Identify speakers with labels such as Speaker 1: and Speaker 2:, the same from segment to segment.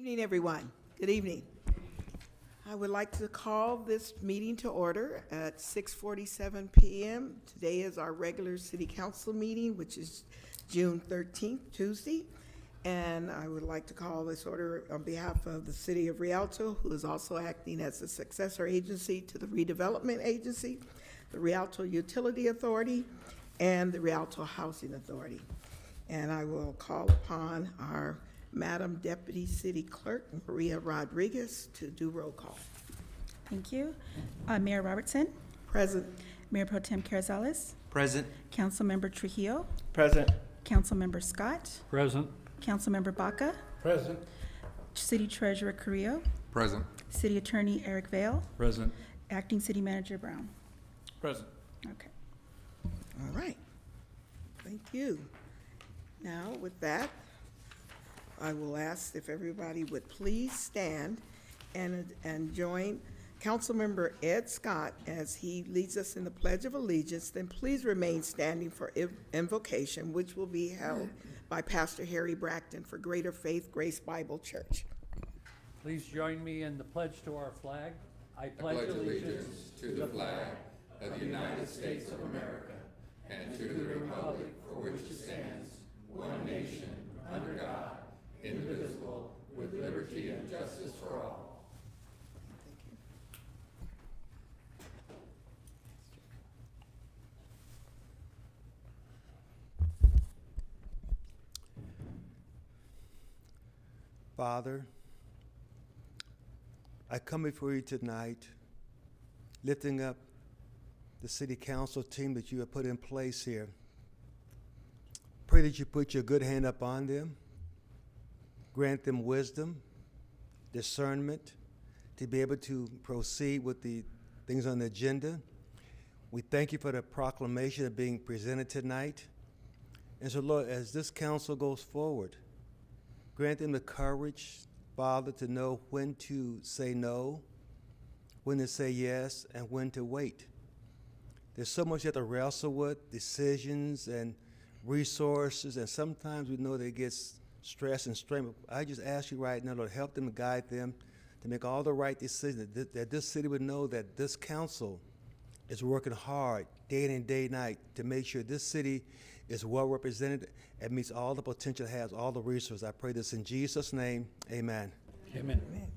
Speaker 1: Evening, everyone. Good evening. I would like to call this meeting to order at 6:47 p.m. Today is our regular city council meeting, which is June 13th, Tuesday. And I would like to call this order on behalf of the city of Rialto, who is also acting as the successor agency to the redevelopment agency, the Rialto Utility Authority, and the Rialto Housing Authority. And I will call upon our Madam Deputy City Clerk, Maria Rodriguez, to do roll call.
Speaker 2: Thank you. Mayor Robertson.
Speaker 1: Present.
Speaker 2: Mayor Pro Tem Carazales.
Speaker 3: Present.
Speaker 2: Councilmember Trujillo.
Speaker 3: Present.
Speaker 2: Councilmember Scott.
Speaker 4: Present.
Speaker 2: Councilmember Baca.
Speaker 4: Present.
Speaker 2: City Treasurer Carrillo.
Speaker 3: Present.
Speaker 2: City Attorney Eric Vale.
Speaker 4: Present.
Speaker 2: Acting City Manager Brown.
Speaker 4: Present.
Speaker 2: Okay.
Speaker 1: All right. Thank you. Now, with that, I will ask if everybody would please stand and join Councilmember Ed Scott as he leads us in the Pledge of Allegiance. Then please remain standing for invocation, which will be held by Pastor Harry Bracton for Greater Faith Grace Bible Church.
Speaker 4: Please join me in the pledge to our flag. I
Speaker 5: pledge allegiance to the flag of the United States of America and to the republic for which it stands, one nation, under God, indivisible, with liberty and justice for all.
Speaker 6: Father, I come before you tonight, lifting up the city council team that you have put in place here. Pray that you put your good hand upon them, grant them wisdom, discernment, to be able to proceed with the things on the agenda. We thank you for the proclamation of being presented tonight. And so, Lord, as this council goes forward, grant them the courage, Father, to know when to say no, when to say yes, and when to wait. There's so much you have to wrestle with, decisions and resources, and sometimes we know that it gets stress and strain. I just ask you right now, Lord, help them and guide them to make all the right decisions, that this city would know that this council is working hard day in and day night to make sure this city is well represented and meets all the potential it has, all the resources. I pray this in Jesus' name, amen.
Speaker 4: Amen.
Speaker 1: Amen.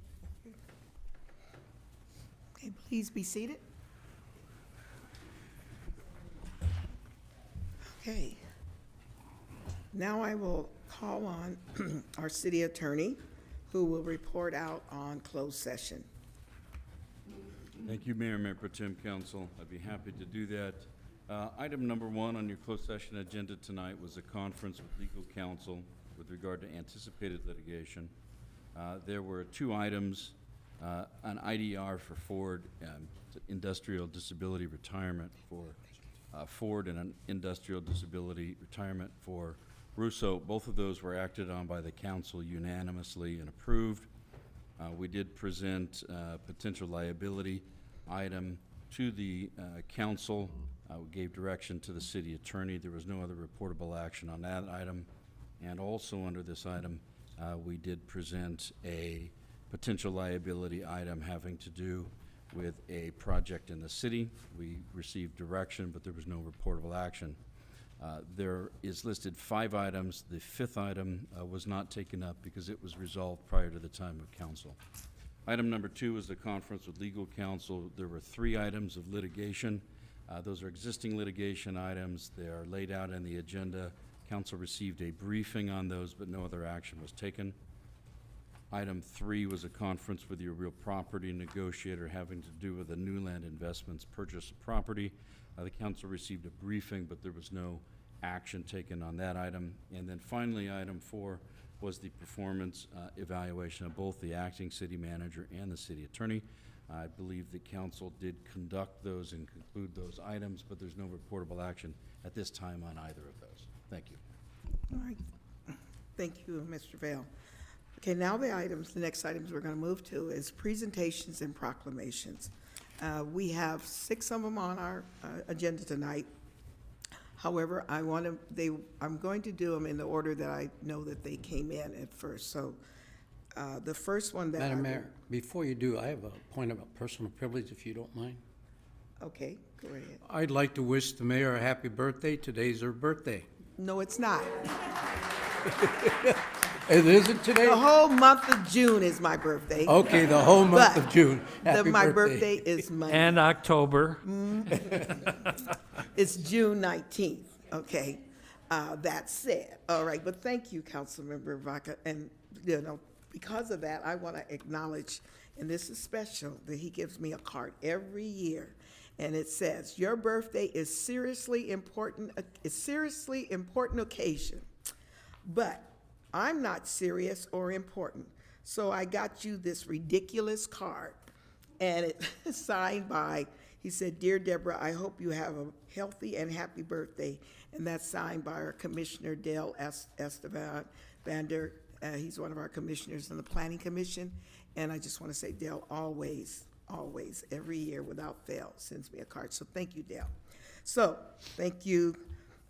Speaker 1: Okay, please be seated. Okay. Now I will call on our city attorney, who will report out on closed session.
Speaker 7: Thank you, Mayor, Mayor Pro Tem Council. I'd be happy to do that. Item number one on your closed session agenda tonight was a conference with legal counsel with regard to anticipated litigation. There were two items, an IDR for Ford, industrial disability retirement for Ford, and an industrial disability retirement for Russo. Both of those were acted on by the council unanimously and approved. We did present a potential liability item to the council. We gave direction to the city attorney. There was no other reportable action on that item. And also under this item, we did present a potential liability item having to do with a project in the city. We received direction, but there was no reportable action. There is listed 5 items. The 5th item was not taken up because it was resolved prior to the time of council. Item number 2 is the conference with legal counsel. There were 3 items of litigation. Those are existing litigation items. They are laid out in the agenda. Council received a briefing on those, but no other action was taken. Item 3 was a conference with your real property negotiator having to do with the new land investments purchase of property. The council received a briefing, but there was no action taken on that item. And then finally, item 4 was the performance evaluation of both the acting city manager and the city attorney. I believe the council did conduct those and conclude those items, but there's no reportable action at this time on either of those. Thank you.
Speaker 1: All right. Thank you, Mr. Vale. Okay, now the next items we're going to move to is presentations and proclamations. We have 6 of them on our agenda tonight. However, I'm going to do them in the order that I know that they came in at first. So The first one that I
Speaker 3: Madam
Speaker 1: will-
Speaker 3: Mayor, before you do, I have a point of personal privilege, if you don't mind.
Speaker 1: Okay, go ahead.
Speaker 3: I'd like to wish the mayor a happy birthday. Today's her birthday.
Speaker 1: No, it's not.
Speaker 3: It isn't today?
Speaker 1: The whole month of June is my birthday.
Speaker 3: Okay, the whole month
Speaker 1: But
Speaker 3: of June. Happy
Speaker 1: My
Speaker 3: birthday.
Speaker 1: birthday is Monday.
Speaker 4: And October.
Speaker 1: It's June 19th, okay? That said, all right, but thank you, Councilmember Vaca. And, you know, because of that, I want to acknowledge, and this is special, that he gives me a card every year. And it says, your birthday is seriously important occasion. But I'm not serious or important. So I got you this ridiculous card. And it's signed by, he said, Dear Deborah, I hope you have a healthy and happy birthday. And that's signed by our Commissioner Dale Estevan Vander. He's one of our commissioners in the Planning Commission. And I just want to say, Dale always, every year without fail, sends me a card. So thank you, Dale. So, thank you.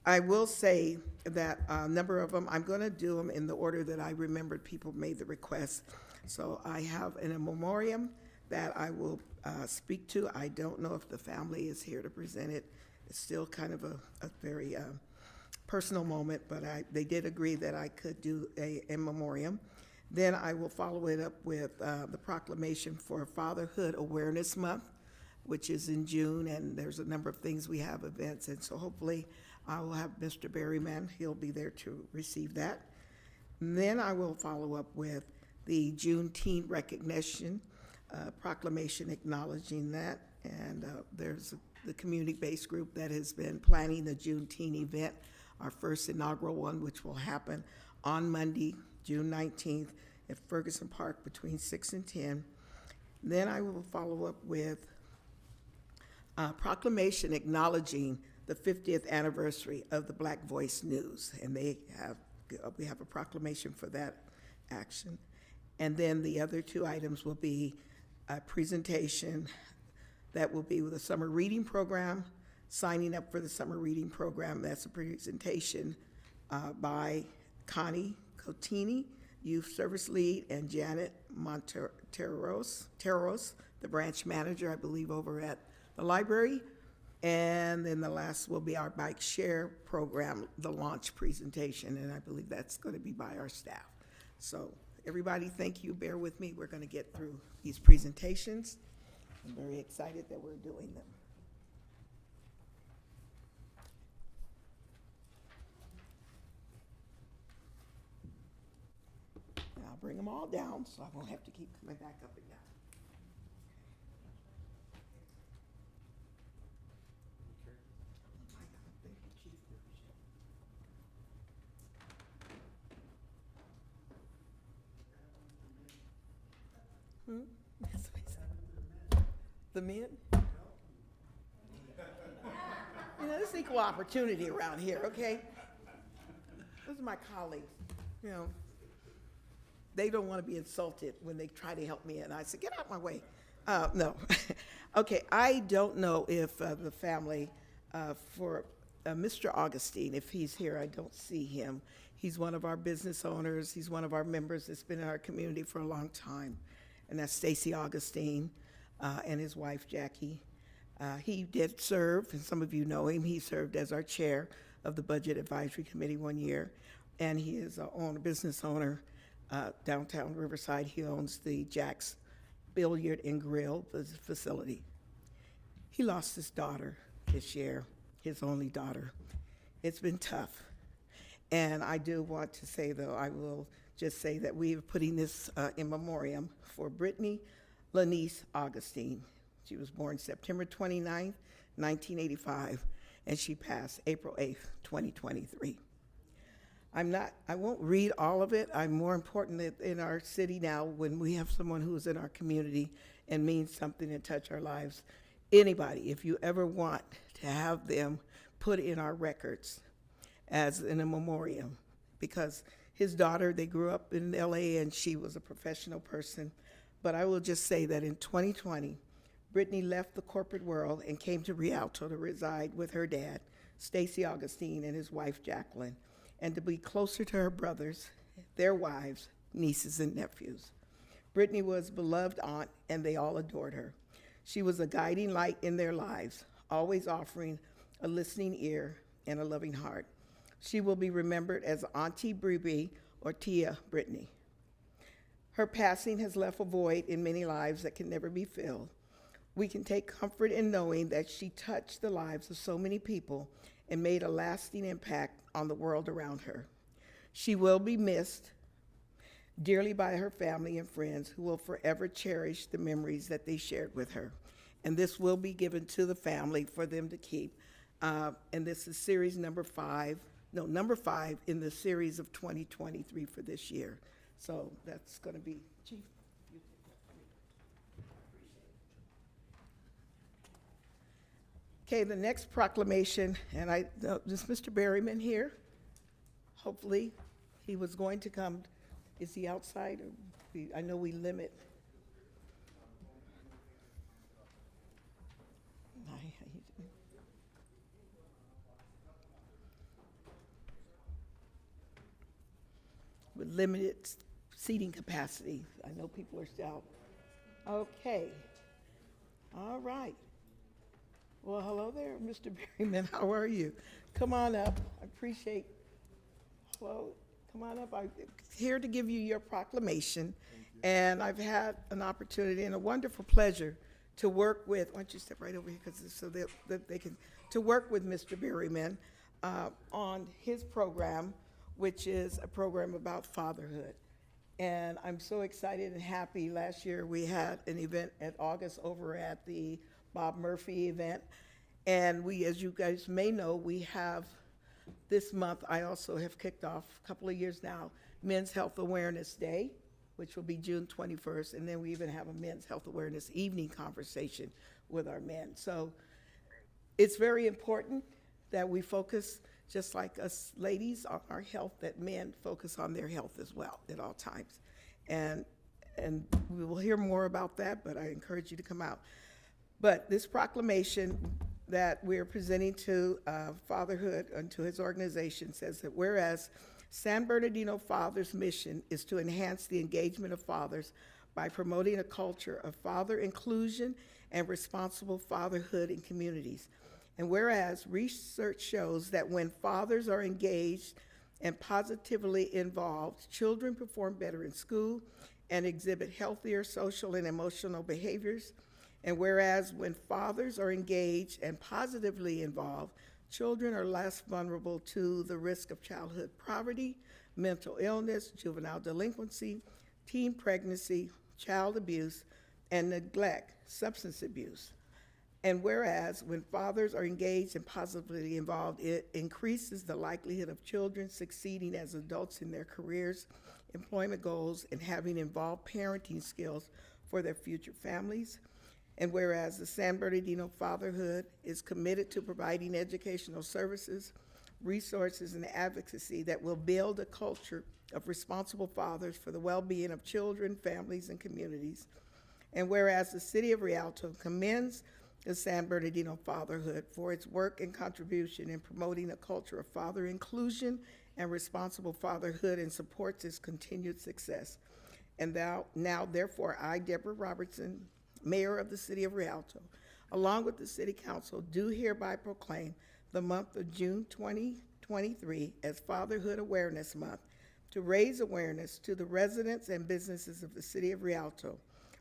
Speaker 1: I will say that a number of them, I'm going to do them in the order that I remembered people made the request. So I have a memoriam that I will speak to. I don't know if the family is here to present it. It's still kind of a very personal moment, but they did agree that I could do a memoriam. Then I will follow it up with the proclamation for Fatherhood Awareness Month, which is in June, and there's a number of things we have events, and so hopefully I will have Mr. Berryman. He'll be there to receive that. And then I will follow up with the Juneteenth recognition proclamation acknowledging that, and there's the community-based group that has been planning the Juneteenth event, our first inaugural one, which will happen on Monday, June 19th at Ferguson Park between 6 and 10. Then I will follow up with a proclamation acknowledging the 50th anniversary of the Black Voice News, and we have a proclamation for that action. And then the other two items will be a presentation that will be with a summer reading program, signing up for the summer reading program. That's a presentation by Connie Cotini, Youth Service Lead, and Janet Monteros, the branch manager, I believe, over at the library. And then the last will be our bike share program, the launch presentation, and I believe that's going to be by our staff. So everybody, thank you. Bear with me. We're going to get through these presentations. I'm very excited that we're doing them. And I'll bring them all down so I won't have to keep coming back up and down. Thank you, Chief. That's what he said. The men? You know, this equal opportunity around here, okay? Those are my colleagues, you know. They don't want to be insulted when they try to help me, and I said, get out my way. No. Okay, I don't know if the family, for Mr. Augustine, if he's here, I don't see him. He's one of our business owners. He's one of our members that's been in our community for a long time, and that's Stacy Augustine and his wife, Jackie. He did serve, and some of you know him. He served as our chair of the Budget Advisory Committee one year, and he is a business owner downtown Riverside. He owns the Jack's Billiard and Grill facility. He lost his daughter this year, his only daughter. It's been tough. And I do want to say, though, I will just say that we are putting this in memoriam for Brittany Lanice Augustine. She was born September 29th, 1985, and she passed April 8th, 2023. I won't read all of it. I'm more important that in our city now, when we have someone who's in our community and means something and touch our lives, anybody, if you ever want to have them put in our records as in a memoriam, because his daughter, they grew up in LA and she was a professional person. But I will just say that in 2020, Brittany left the corporate world and came to Rialto to reside with her dad, Stacy Augustine, and his wife, Jacqueline, and to be closer to her brothers, their wives, nieces and nephews. Brittany was a beloved aunt, and they all adored her. She was a guiding light in their lives, always offering a listening ear and a loving heart. She will be remembered as Auntie Brittany or Tia Brittany. Her passing has left a void in many lives that can never be filled. We can take comfort in knowing that she touched the lives of so many people and made a lasting impact on the world around her. She will be missed dearly by her family and friends who will forever cherish the memories that they shared with her. And this will be given to the family for them to keep. And this is series number 5 in the series of 2023 for this year. So that's going to be, Chief. You take that. Okay, the next proclamation, and is Mr. Berryman here? Hopefully, he was going to come. Is he outside? I know we limit. With limited seating capacity. I know people are still out. Okay. All right. Well, hello there, Mr. Berryman. How are you? Come on up. I appreciate. Hello. Come on up. I'm here to give you your proclamation. And I've had an opportunity and a wonderful pleasure to work with, why don't you step right over here so that they can, to work with Mr. Berryman on his program, which is a program about fatherhood. And I'm so excited and happy. Last year we had an event at August over at the Bob Murphy event. And we, as you guys may know, we have this month, I also have kicked off a couple of years now, Men's Health Awareness Day, which will be June 21st. And then we even have a Men's Health Awareness evening conversation with our men. So it's very important that we focus, just like us ladies, on our health, that men focus on their health as well at all times. And we will hear more about that, but I encourage you to come out. But this proclamation that we're presenting to Fatherhood and to his organization says that whereas San Bernardino Fathers' mission is to enhance the engagement of fathers by promoting a culture of father inclusion and responsible fatherhood in communities. And whereas research shows that when fathers are engaged and positively involved, children perform better in school and exhibit healthier social and emotional behaviors. And whereas when fathers are engaged and positively involved, children are less vulnerable to the risk of childhood poverty, mental illness, juvenile delinquency, teen pregnancy, child abuse, and neglect, substance abuse. And whereas when fathers are engaged and positively involved, it increases the likelihood of children succeeding as adults in their careers, employment goals, and having involved parenting skills for their future families. And whereas the San Bernardino Fatherhood is committed to providing educational services, resources, and advocacy that will build a culture of responsible fathers for the well-being of children, families, and communities. And whereas the City of Rialto commends the San Bernardino Fatherhood for its work and contribution in promoting a culture of father inclusion and responsible fatherhood and supports its continued success. And now, therefore, I, Deborah Robertson, Mayor of the City of Rialto, along with the City Council, do hereby proclaim the month of June 2023 as Fatherhood Awareness Month to raise awareness to the residents and businesses of the City of Rialto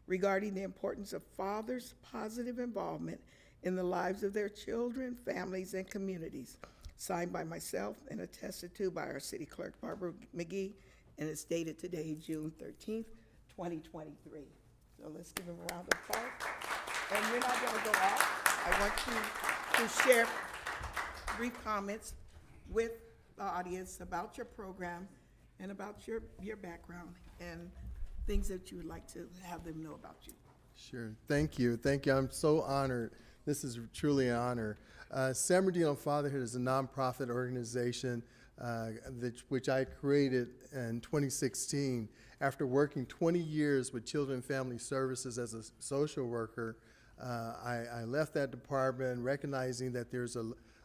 Speaker 1: regarding the importance of fathers' positive involvement in the lives of their children, families, and communities. Signed by myself and attested to by our City Clerk, Barbara McGee, and it's dated today, June 13th, 2023. So let's give them a round of applause. And we're not going to go off. I want you to share brief comments with the audience about your program and about your background and things that you would like to have them know about you.
Speaker 8: Sure. Thank you. Thank you. I'm so honored. This is truly an honor. San Bernardino Fatherhood is a nonprofit organization which I created in 2016 after working 20 years with Children and Family Services as a social worker. I left that department recognizing that there's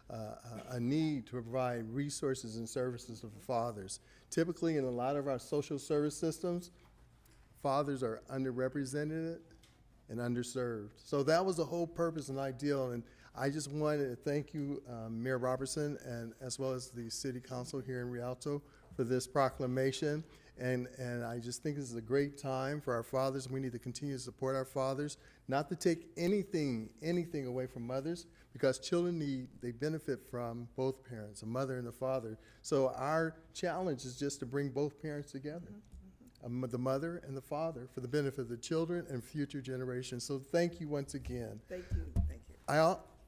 Speaker 8: a need to provide resources and services for fathers. Typically, in a lot of our social service systems, fathers are underrepresented and underserved. So that was the whole purpose and ideal, and I just wanted to thank you, Mayor Robertson, and as well as the City Council here in Rialto for this proclamation. And I just think this is a great time for our fathers. We need to continue to support our fathers, not to take anything away from mothers, because children they benefit from both parents, a mother and a father. So our challenge is just to bring both parents together, the mother and the father, for the benefit of the children and future generations. So thank you once again.
Speaker 1: Thank you, thank you.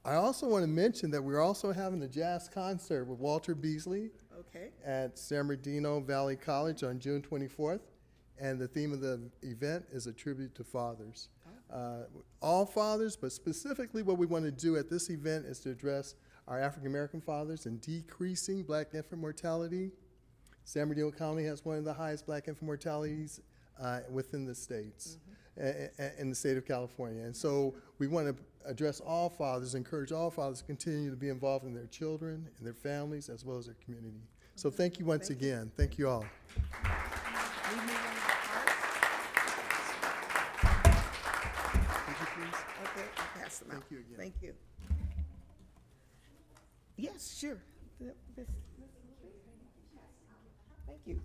Speaker 8: I also want to mention that we're also having a jazz concert with Walter Beasley
Speaker 1: Okay,
Speaker 8: at San Bernardino Valley College on June 24th, and the theme of the event is a tribute to fathers. All fathers, but specifically what we want to do at this event is to address our African American fathers and decreasing black infant mortality. San Bernardino County has one of the highest black infant mortalities within the states, in the state of California. And so we want to address all fathers, encourage all fathers to continue to be involved in their children, in their families, as well as their community. So thank you once again. Thank you all.
Speaker 1: we move on to
Speaker 8: Thank you, please.
Speaker 1: cards. Okay, I'll pass them out.
Speaker 8: Thank you again.
Speaker 1: Thank you. Yes, sure.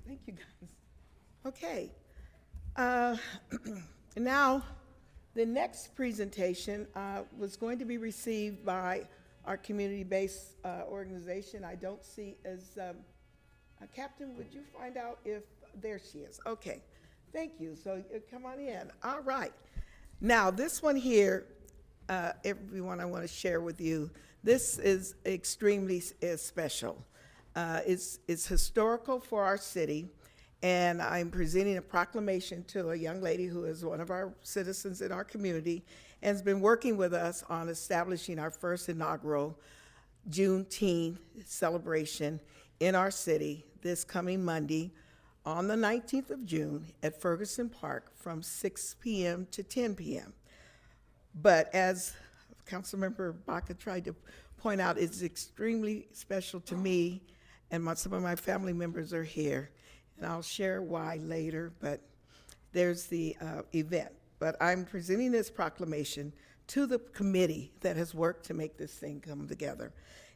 Speaker 1: Thank you, guys. Okay. Now, the next presentation was going to be received by our community-based organization. I don't see as, Captain, would you find out if, there she is. Okay, thank you. So come on in. All right. Now, this one here, everyone, I want to share with you. This is extremely special. It's historical for our city, and I'm presenting a proclamation to a young lady who is one of our citizens in our community and has been working with us on establishing our first inaugural Juneteenth celebration in our city this coming Monday on the 19th of June at Ferguson Park from 6 p.m. to 10 p.m. But as Councilmember Baca tried to point out, it's extremely special to me, and some of my family members are here, and I'll share why later, but there's the event. But I'm presenting this proclamation to the committee that has worked to make this thing come together.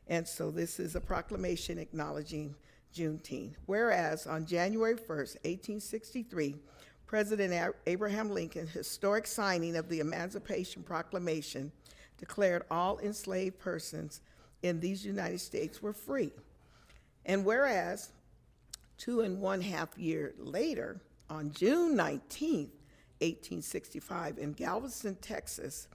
Speaker 1: And so this is a proclamation acknowledging Juneteenth. Whereas on January 1st, 1863, President Abraham Lincoln's historic signing of the Emancipation Proclamation declared all enslaved persons in these United States were free. And whereas 2.5 years later, on June 19th, 1865, in Galveston, Texas,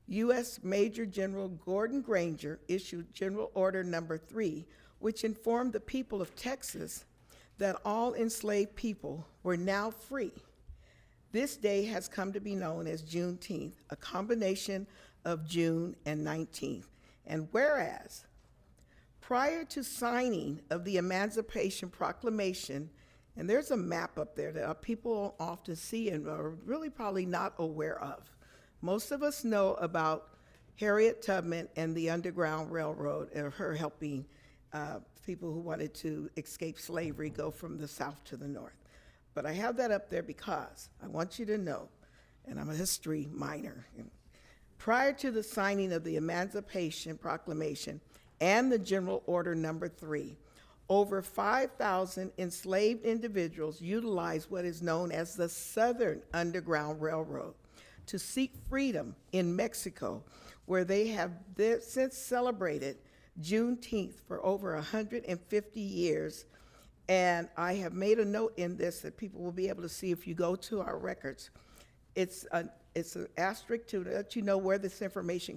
Speaker 1: U.S. Major General Gordon Granger issued General Order Number 3, which informed the people of Texas that all enslaved people were now free. This day has come to be known as Juneteenth, a combination of June and 19th. And whereas, prior to signing of the Emancipation Proclamation, and there's a map up there that people often see and are really probably not aware of. Most of us know about Harriet Tubman and the Underground Railroad and her helping people who wanted to escape slavery go from the South to the North. But I have that up there because I want you to know, and I'm a history minor, prior to the signing of the Emancipation Proclamation and the General Order Number 3, over 5,000 enslaved individuals utilized what is known as the Southern Underground Railroad to seek freedom in Mexico, where they have since celebrated Juneteenth for over 150 years. And I have made a note in this that people will be able to see if you go to our records. It's an asterisk to let you know where this information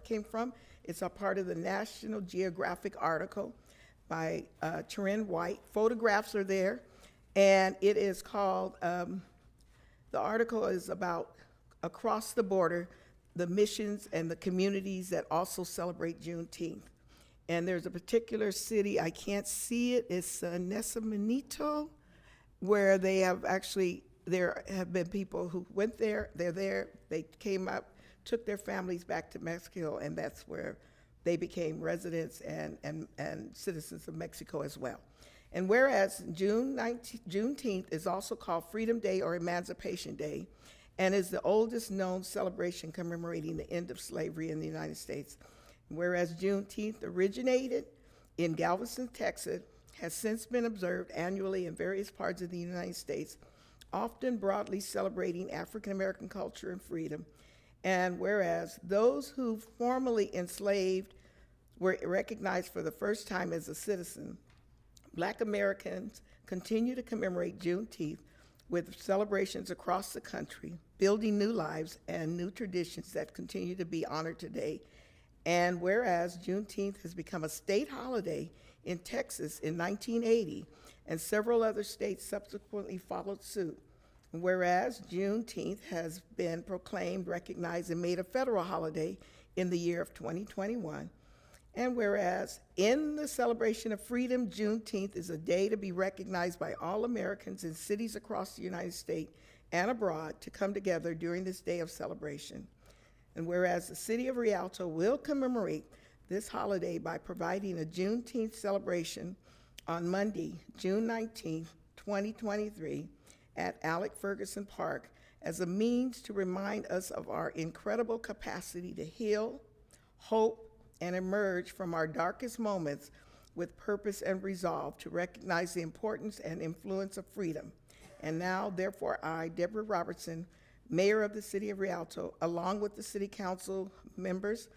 Speaker 1: came from. It's a part of the National Geographic article by Taryn White. Photographs are there, and it is called, the article is about across the border, the missions and the communities that also celebrate Juneteenth. And there's a particular city, I can't see it, it's Nesamanito, where they have actually, there have been people who went there, they're there, they came up, took their families back to Mexico, and that's where they became residents and citizens of Mexico as well. And whereas Juneteenth is also called Freedom Day or Emancipation Day, and is the oldest known celebration commemorating the end of slavery in the United States. Whereas Juneteenth originated in Galveston, Texas, has since been observed annually in various parts of the United States, often broadly celebrating African American culture and freedom. And whereas those who formerly enslaved were recognized for the first time as a citizen, Black Americans continue to commemorate Juneteenth with celebrations across the country, building new lives and new traditions that continue to be honored today. And whereas Juneteenth has become a state holiday in Texas in 1980, and several other states subsequently followed suit, whereas Juneteenth has been proclaimed, recognized, and made a federal holiday in the year of 2021, and whereas in the celebration of freedom, Juneteenth is a day to be recognized by all Americans in cities across the United States and abroad to come together during this day of celebration. And whereas the city of Rialto will commemorate this holiday by providing a Juneteenth celebration on Monday, June 19, 2023, at Alec Ferguson Park as a means to remind us of our incredible capacity to heal, hope, and emerge from our darkest moments with purpose and resolve to recognize the importance and influence of freedom. And now, therefore, I, Deborah Robertson, Mayor of the City of Rialto, along with the City Council members,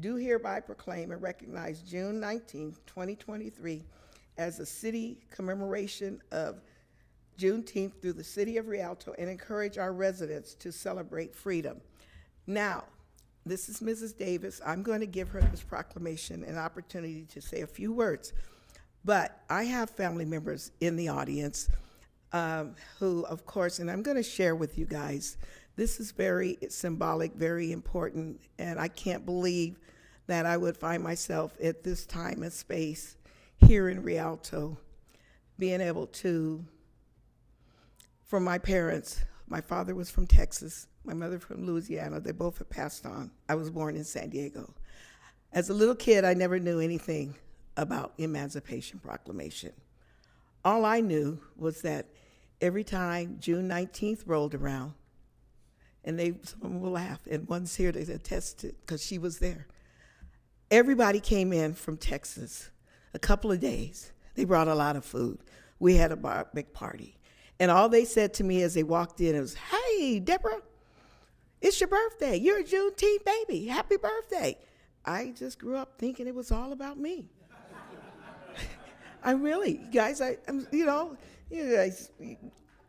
Speaker 1: do hereby proclaim and recognize June 19, 2023 as a city commemoration of Juneteenth through the City of Rialto and encourage our residents to celebrate freedom. Now, this is Mrs. Davis. I'm going to give her this proclamation an opportunity to say a few words. But I have family members in the audience who, of course, and I'm going to share with you guys, this is very symbolic, very important, and I can't believe that I would find myself at this time and space here in Rialto, being able to, from my parents, my father was from Texas, my mother from Louisiana. They both have passed on. I was born in San Diego. As a little kid, I never knew anything about Emancipation Proclamation. All I knew was that every time June 19th rolled around, and some of them will laugh, and one's here to attest to, because she was there. Everybody came in from Texas, a couple of days. They brought a lot of food. We had a big party. And all they said to me as they walked in was, "Hey, Deborah, it's your birthday. You're a Juneteenth baby. Happy birthday." I just grew up thinking it was all about me. I really, guys, you guys,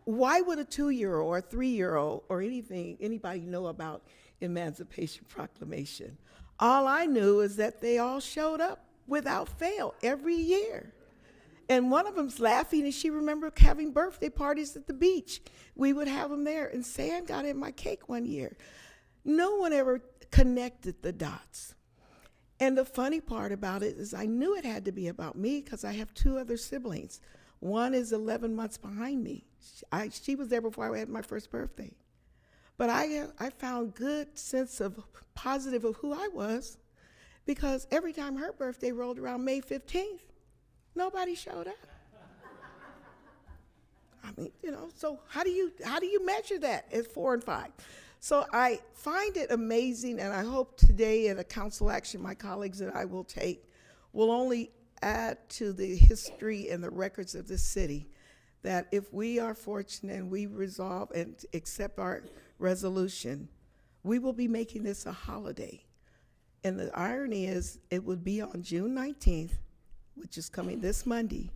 Speaker 1: why would a 2-year-old or a 3-year-old or anybody know about Emancipation Proclamation? All I knew is that they all showed up without fail every year. And one of them's laughing, and she remembered having birthday parties at the beach. We would have them there, and sand got in my cake one year. No one ever connected the dots. And the funny part about it is I knew it had to be about me because I have 2 other siblings. One is 11 months behind me. She was there before I had my first birthday. But I found good sense of positive of who I was because every time her birthday rolled around May 15th, nobody showed up. I mean, so how do you measure that as 4 and 5? So I find it amazing, and I hope today in a council action my colleagues and I will take will only add to the history and the records of this city that if we are fortunate and we resolve and accept our resolution, we will be making this a holiday. And the irony is it would be on June 19th, which is coming this Monday.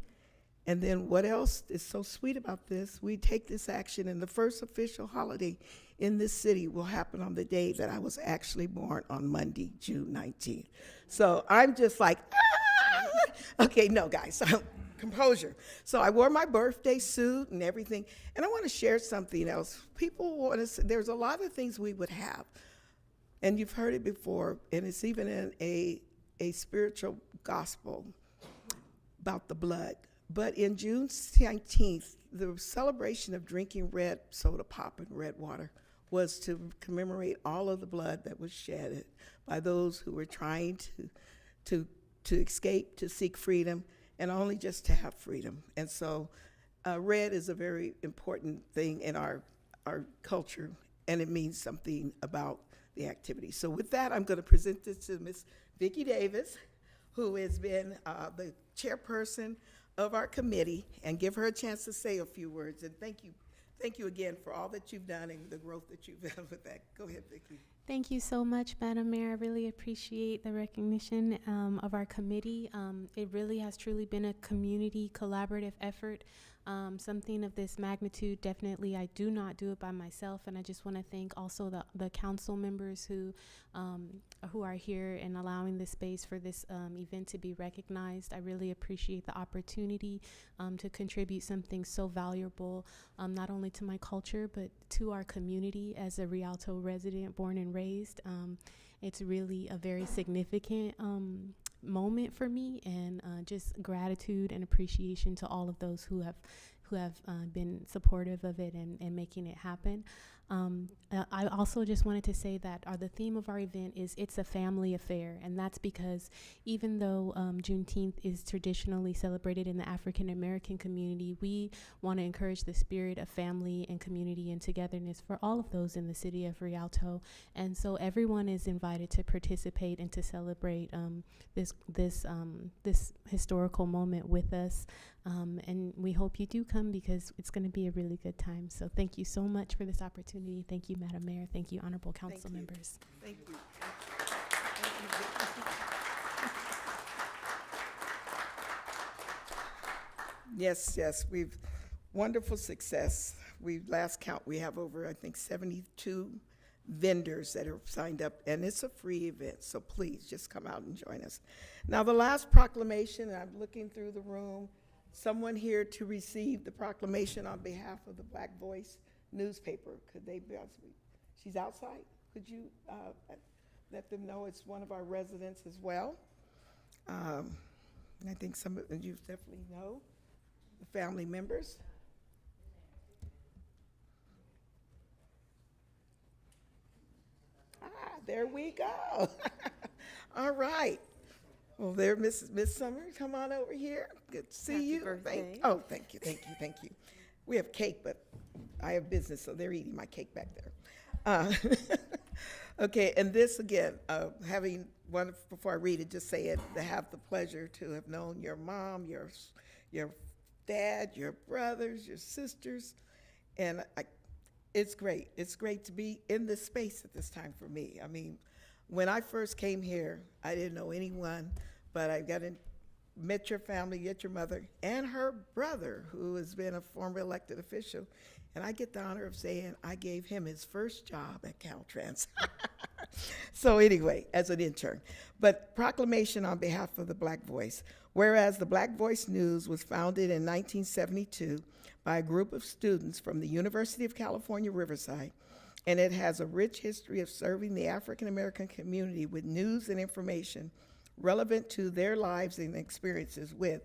Speaker 1: And then what else is so sweet about this? We take this action, and the first official holiday in this city will happen on the day that I was actually born, on Monday, June 19th. So I'm just like, ah! Okay, no, guys, composure. So I wore my birthday suit and everything, and I want to share something else. People want to say, there's a lot of things we would have, and you've heard it before, and it's even in a spiritual gospel about the blood. But in June 19th, the celebration of drinking red soda pop and red water was to commemorate all of the blood that was shed by those who were trying to to escape, to seek freedom, and only just to have freedom. And so red is a very important thing in our culture, and it means something about the activity. So with that, I'm going to present this to Ms. Vicki Davis, who has been the chairperson of our committee, and give her a chance to say a few words. And thank you again for all that you've done and the growth that you've had with that. Go ahead, Vicki.
Speaker 9: Thank you so much, Madam Mayor. I really appreciate the recognition of our committee. It really has truly been a community collaborative effort. Something of this magnitude, definitely, I do not do it by myself, and I just want to thank also the council members who are here and allowing this space for this event to be recognized. I really appreciate the opportunity to contribute something so valuable, not only to my culture, but to our community as a Rialto resident, born and raised. It's really a very significant moment for me, and just gratitude and appreciation to all of those who have been supportive of it and making it happen. I also just wanted to say that the theme of our event is it's a family affair, and that's because even though Juneteenth is traditionally celebrated in the African American community, we want to encourage the spirit of family and community and togetherness for all of those in the city of Rialto. And so everyone is invited to participate and to celebrate this historical moment with us. And we hope you do come, because it's going to be a really good time. So thank you so much for this opportunity. Thank you, Madam Mayor. Thank you, honorable council members.
Speaker 1: Thank you. Thank you, Vicki. Yes, we've wonderful success. Last count, we have over, I think, 72 vendors that are signed up, and it's a free event, so please just come out and join us. Now, the last proclamation, and I'm looking through the room, someone here to receive the proclamation on behalf of the Black Voice newspaper. Could they be, she's outside? Could you let them know it's one of our residents as well? And I think some of you definitely know the family members. There we go. All right. Well, there, Miss Summers, come on over here. Good to see
Speaker 10: Happy
Speaker 1: you.
Speaker 10: birthday.
Speaker 1: Thank you. We have cake, but I have business, so they're eating my cake back there. Okay, and this again, having one, before I read it, just say it, to have the pleasure to have known your mom, your dad, your brothers, your sisters, and it's great. It's great to be in this space at this time for me. I mean, when I first came here, I didn't know anyone, but I met your family, met your mother, and her brother, who has been a former elected official. And I get the honor of saying I gave him his first job at Caltrans. So anyway, as an intern. But proclamation on behalf of the Black Voice. Whereas the Black Voice News was founded in 1972 by a group of students from the University of California, Riverside, and it has a rich history of serving the African American community with news and information relevant to their lives and experiences with.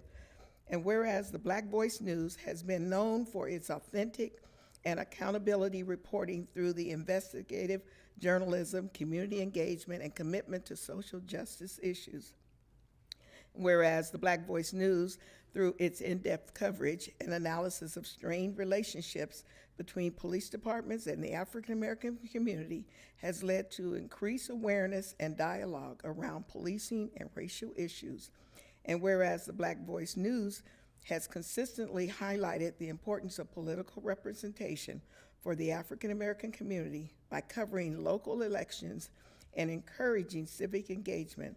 Speaker 1: And whereas the Black Voice News has been known for its authentic and accountability reporting through the investigative journalism, community engagement, and commitment to social justice issues. Whereas the Black Voice News, through its in-depth coverage and analysis of strained relationships between police departments and the African American community, has led to increased awareness and dialogue around policing and racial issues. And whereas the Black Voice News has consistently highlighted the importance of political representation for the African American community by covering local elections and encouraging civic engagement.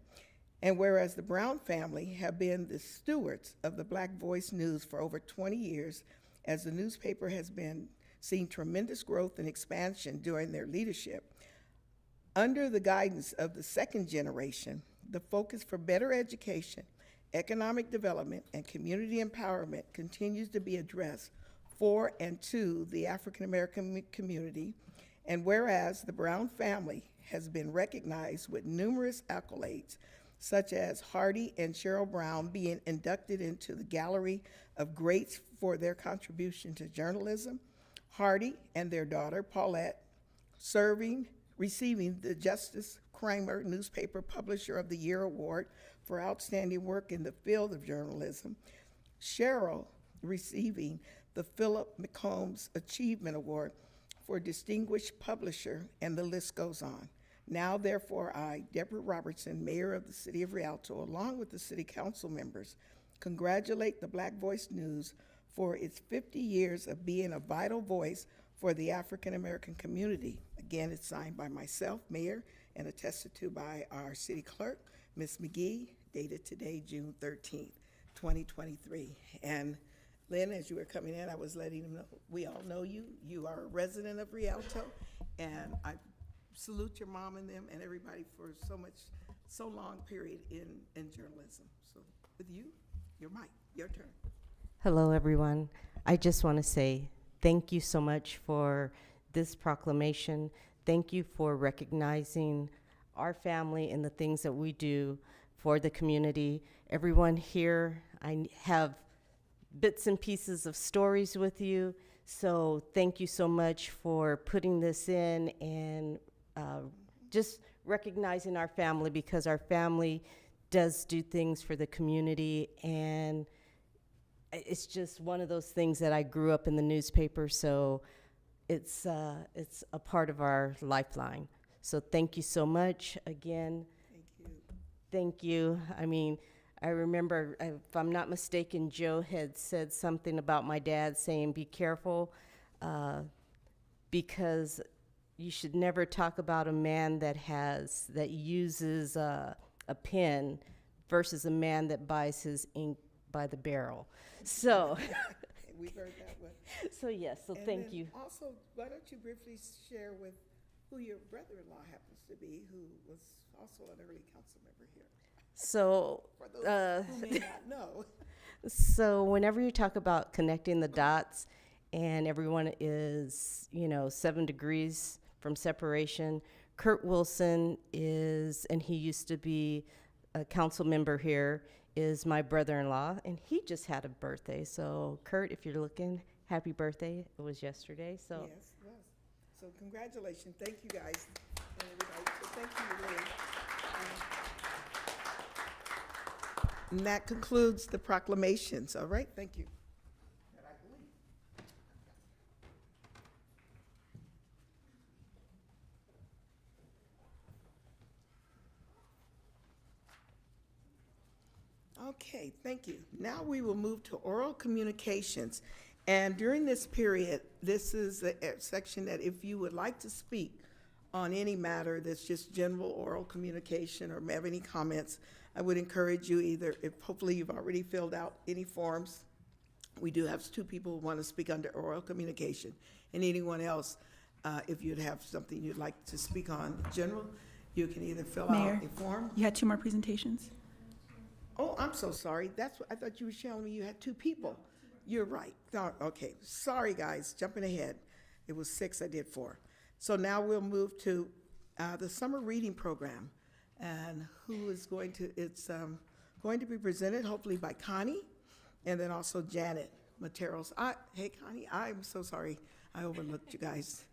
Speaker 1: And whereas the Brown family have been the stewards of the Black Voice News for over 20 years, as the newspaper has seen tremendous growth and expansion during their leadership. Under the guidance of the second generation, the focus for better education, economic development, and community empowerment continues to be addressed for and to the African American community. And whereas the Brown family has been recognized with numerous accolades, such as Hardy and Cheryl Brown being inducted into the Gallery of Greats for their contribution to journalism, Hardy and their daughter Paulette serving receiving the Justice Kramer Newspaper Publisher of the Year Award for outstanding work in the field of journalism. Cheryl receiving the Philip McCombs Achievement Award for Distinguished Publisher, and the list goes on. Now, therefore, I, Deborah Robertson, Mayor of the City of Rialto, along with the City Council members, congratulate the Black Voice News for its 50 years of being a vital voice for the African American community. Again, it's signed by myself, Mayor, and attested to by our City Clerk, Ms. McGee, dated today, June 13th, 2023. And Lynn, as you were coming in, I was letting them know, we all know you. You are a resident of Rialto, and I salute your mom and them and everybody for so long period in journalism. So with you, your mic, your turn.
Speaker 10: Hello, everyone. I just want to say thank you so much for this proclamation. Thank you for recognizing our family and the things that we do for the community. Everyone here, I have bits and pieces of stories with you, so thank you so much for putting this in and just recognizing our family, because our family does do things for the community, and it's just one of those things that I grew up in the newspaper, so it's a part of our lifeline. So thank you so much again.
Speaker 1: Thank you.
Speaker 10: Thank you. I mean, I remember, if I'm not mistaken, Joe had said something about my dad saying, be careful, because you should never talk about a man that uses a pen versus a man that buys his ink by the barrel. So,
Speaker 1: We've heard that one.
Speaker 10: so yes, so
Speaker 1: And
Speaker 10: thank
Speaker 1: then
Speaker 10: you.
Speaker 1: Also, why don't you briefly share with who your brother-in-law happens to be, who was also an early council member here?
Speaker 10: So,
Speaker 1: For those who may not know.
Speaker 10: so whenever you talk about connecting the dots and everyone is, 7 degrees from separation, Kurt Wilson is, and he used to be a council member here, is my brother-in-law, and he just had a birthday. So Kurt, if you're looking, happy birthday. It was yesterday, so.
Speaker 1: Yes, it was. So congratulations. Thank you, guys, and everybody. So thank you, Lynn. And that concludes the proclamations. All right, thank you. Okay, thank you. Now we will move to oral communications. And during this period, this is a section that if you would like to speak on any matter that's just general oral communication or have any comments, I would encourage you either, if hopefully you've already filled out any forms. We do have 2 people who want to speak under oral communication. And anyone else, if you'd have something you'd like to speak on general, you can either fill
Speaker 2: Mayor.
Speaker 1: out a form.
Speaker 2: You had 2 more presentations?
Speaker 1: Oh, I'm so sorry. That's what I thought you were telling me you had 2 people. You're right. No, okay. Sorry, guys. Jumping ahead. It was 6. I did 4. So now we'll move to the summer reading program, and who is going to? It's going to be presented hopefully by Connie, and then also Janet Materos. Hey, Connie. I'm so sorry. I overlooked you guys.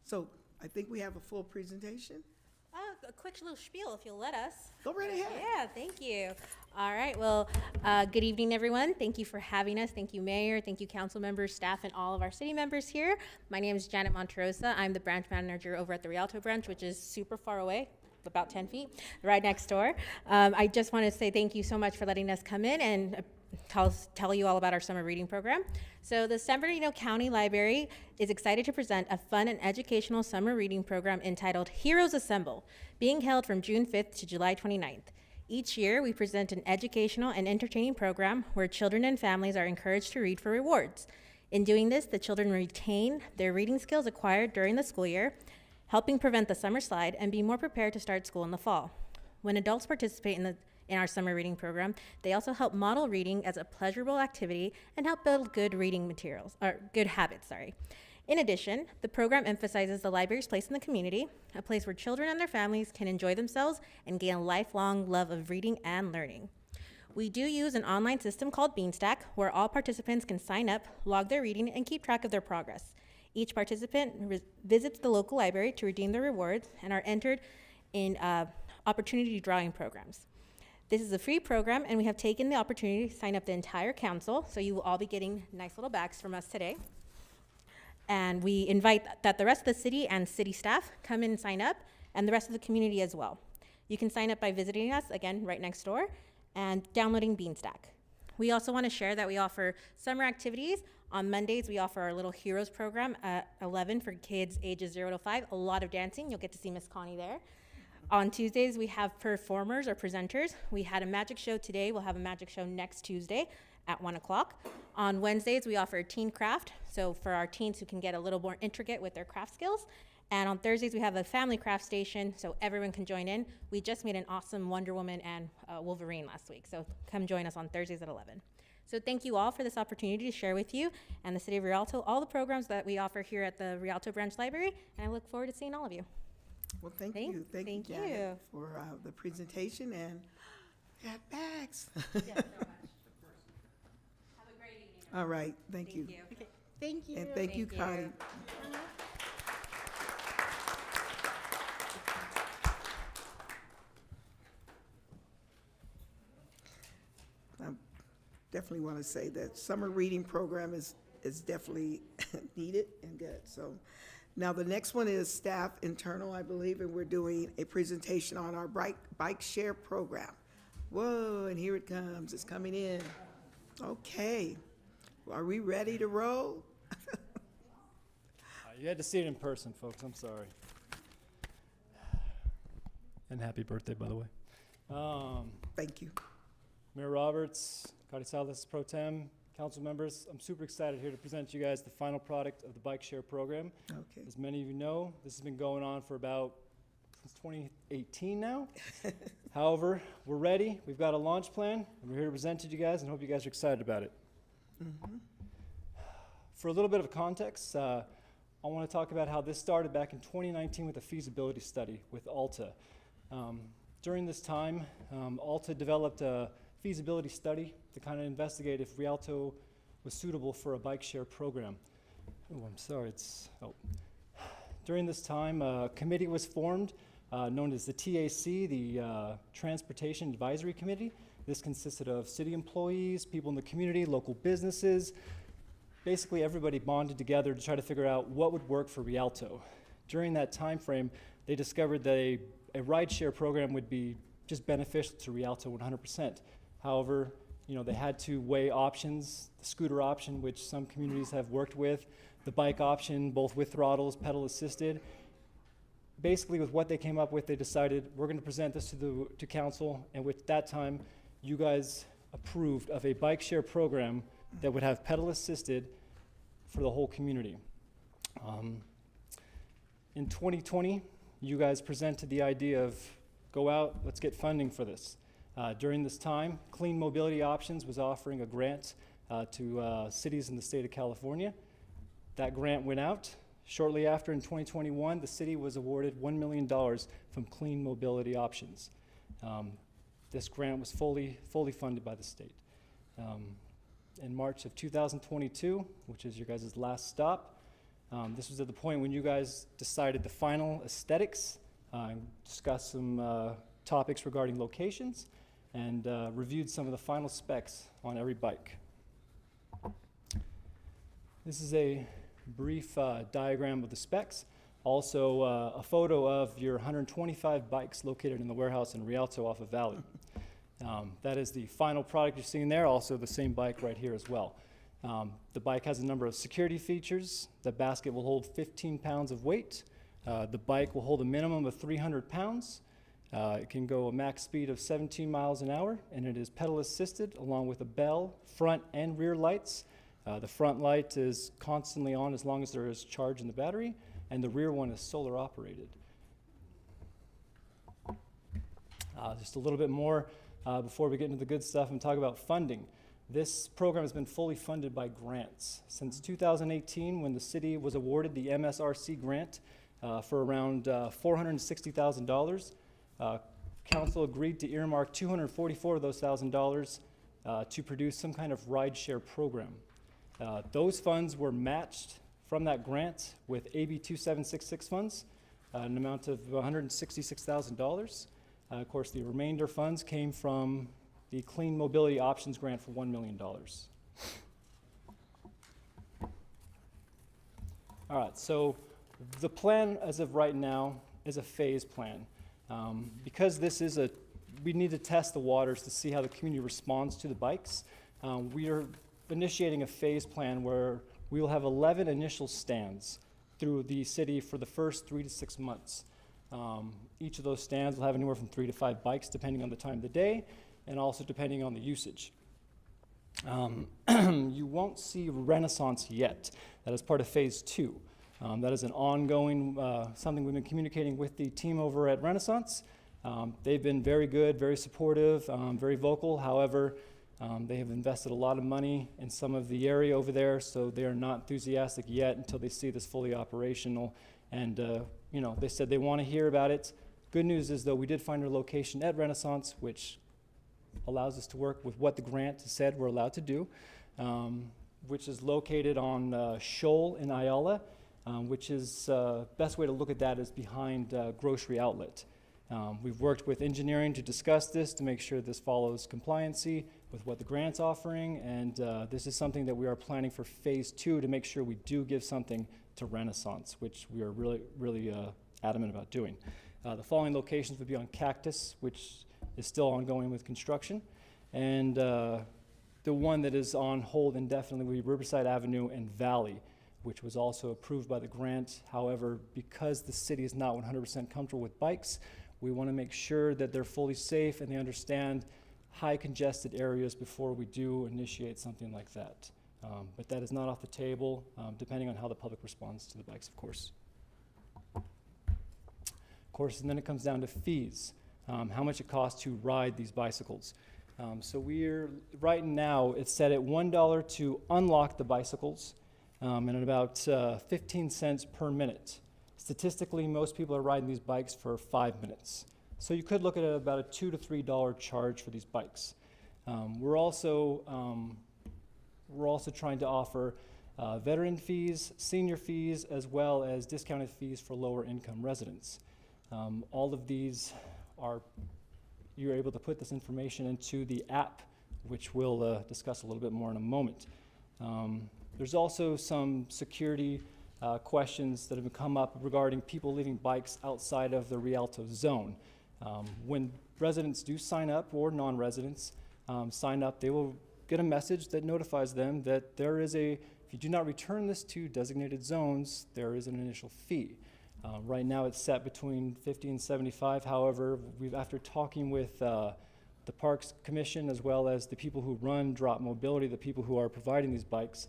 Speaker 1: So I think we have a full presentation.
Speaker 11: A quick little spiel, if you'll let us.
Speaker 1: Go right ahead.
Speaker 11: Yeah, thank you. All right, well, good evening, everyone. Thank you for having us. Thank you, Mayor. Thank you, council members, staff, and all of our city members here. My name is Janet Monterosa. I'm the branch manager over at the Rialto branch, which is super far away, about 10 feet, right next door. I just want to say thank you so much for letting us come in and tell you all about our summer reading program. So the San Bernardino County Library is excited to present a fun and educational summer reading program entitled Heroes Assemble, being held from June 5th to July 29th. Each year, we present an educational and entertaining program where children and families are encouraged to read for rewards. In doing this, the children retain their reading skills acquired during the school year, helping prevent the summer slide and be more prepared to start school in the fall. When adults participate in our summer reading program, they also help model reading as a pleasurable activity and help build good reading materials, or good habits, sorry. In addition, the program emphasizes the library's place in the community, a place where children and their families can enjoy themselves and gain a lifelong love of reading and learning. We do use an online system called Beanstack, where all participants can sign up, log their reading, and keep track of their progress. Each participant visits the local library to redeem their rewards and are entered in opportunity drawing programs. This is a free program, and we have taken the opportunity to sign up the entire council, so you will all be getting nice little bags from us today. And we invite that the rest of the city and city staff come in and sign up, and the rest of the community as well. You can sign up by visiting us, again, right next door, and downloading Beanstack. We also want to share that we offer summer activities. On Mondays, we offer our Little Heroes program at 11 for kids ages 0 to 5. A lot of dancing. You'll get to see Miss Connie there. On Tuesdays, we have performers or presenters. We had a magic show today. We'll have a magic show next Tuesday at 1 o'clock. On Wednesdays, we offer teen craft, so for our teens who can get a little more intricate with their craft skills. And on Thursdays, we have a family craft station, so everyone can join in. We just made an awesome Wonder Woman and Wolverine last week, so come join us on Thursdays at 11. So thank you all for this opportunity to share with you and the City of Rialto all the programs that we offer here at the Rialto Branch Library, and I look forward to seeing all of you.
Speaker 1: Well, thank you. Thank you, Janet, for the presentation and got bags.
Speaker 11: Yes, so much. Have a great evening.
Speaker 1: All right, thank you.
Speaker 11: Okay. Thank you.
Speaker 1: And thank you, Connie. I definitely want to say that summer reading program is definitely needed and good. So now the next one is staff internal, I believe, and we're doing a presentation on our bike share program. Whoa, and here it comes. It's coming in. Okay. Are we ready to roll?
Speaker 12: You had to see it in person, folks. I'm sorry. And happy birthday, by the way.
Speaker 1: Thank you.
Speaker 12: Mayor Roberts, Cody Salas Pro Tem, council members, I'm super excited here to present to you guys the final product of the bike share program.
Speaker 1: Okay.
Speaker 12: As many of you know, this has been going on for about since 2018 now. However, we're ready. We've got a launch plan, and we're here to present it to you guys, and hope you guys are excited about it.
Speaker 1: Mm-hmm.
Speaker 12: For a little bit of context, I want to talk about how this started back in 2019 with a feasibility study with Alta. During this time, Alta developed a feasibility study to kind of investigate if Rialto was suitable for a bike share program. Oh, I'm sorry, During this time, a committee was formed known as the TAC, the Transportation Advisory Committee. This consisted of city employees, people in the community, local businesses. Basically, everybody bonded together to try to figure out what would work for Rialto. During that time frame, they discovered that a rideshare program would be just beneficial to Rialto 100%. However, they had to weigh options, the scooter option, which some communities have worked with, the bike option, both with throttles, pedal assisted. Basically, with what they came up with, they decided we're going to present this to council, and with that time, you guys approved of a bike share program that would have pedal assisted for the whole community. In 2020, you guys presented the idea of go out, let's get funding for this. During this time, Clean Mobility Options was offering a grant to cities in the state of California. That grant went out. Shortly after, in 2021, the city was awarded $1 million from Clean Mobility Options. This grant was fully funded by the state. In March of 2022, which is your guys' last stop, this was at the point when you guys decided the final aesthetics, discussed some topics regarding locations, and reviewed some of the final specs on every bike. This is a brief diagram of the specs. Also, a photo of your 125 bikes located in the warehouse in Rialto off of Valley. That is the final product you're seeing there, also the same bike right here as well. The bike has a number of security features. The basket will hold 15 pounds of weight. The bike will hold a minimum of 300 pounds. It can go a max speed of 17 miles an hour, and it is pedal assisted along with a bell, front and rear lights. The front light is constantly on as long as there is charge in the battery, and the rear one is solar operated. Just a little bit more before we get into the good stuff and talk about funding. This program has been fully funded by grants. Since 2018, when the city was awarded the MSRC grant for around $460,000, council agreed to earmark $244 of those $1,000 to produce some kind of rideshare program. Those funds were matched from that grant with AB 2766 funds, an amount of $166,000. Of course, the remainder funds came from the Clean Mobility Options Grant for $1 million. All right, so the plan as of right now is a phase plan. Because we need to test the waters to see how the community responds to the bikes. We are initiating a phase plan where we will have 11 initial stands through the city for the first 3 to 6 months. Each of those stands will have anywhere from 3 to 5 bikes depending on the time of the day and also depending on the usage. You won't see Renaissance yet. That is part of phase 2. That is an ongoing, something we've been communicating with the team over at Renaissance. They've been very good, very supportive, very vocal. However, they have invested a lot of money in some of the area over there, so they are not enthusiastic yet until they see this fully operational. And they said they want to hear about it. Good news is, though, we did find our location at Renaissance, which allows us to work with what the grant said we're allowed to do, which is located on Shoal in Ayala, which is, best way to look at that is behind Grocery Outlet. We've worked with engineering to discuss this to make sure this follows compliancy with what the grant's offering, and this is something that we are planning for phase 2 to make sure we do give something to Renaissance, which we are really adamant about doing. The following locations would be on Cactus, which is still ongoing with construction, and the one that is on hold indefinitely would be Riverside Avenue and Valley, which was also approved by the grant. However, because the city is not 100% comfortable with bikes, we want to make sure that they're fully safe and they understand high congested areas before we do initiate something like that. But that is not off the table, depending on how the public responds to the bikes, of course. Of course, and then it comes down to fees, how much it costs to ride these bicycles. So right now, it's set at $1 to unlock the bicycles, and at about 15 cents per minute. Statistically, most people are riding these bikes for 5 minutes. So you could look at about a $2 to $3 charge for these bikes. We're also trying to offer veteran fees, senior fees, as well as discounted fees for lower income residents. All of these you're able to put this information into the app, which we'll discuss a little bit more in a moment. There's also some security questions that have come up regarding people leaving bikes outside of the Rialto zone. When residents do sign up, or non-residents sign up, they will get a message that notifies them that if you do not return this to designated zones, there is an initial fee. Right now it's set between $50 and $75. However, after talking with the Parks Commission as well as the people who run Drop Mobility, the people who are providing these bikes,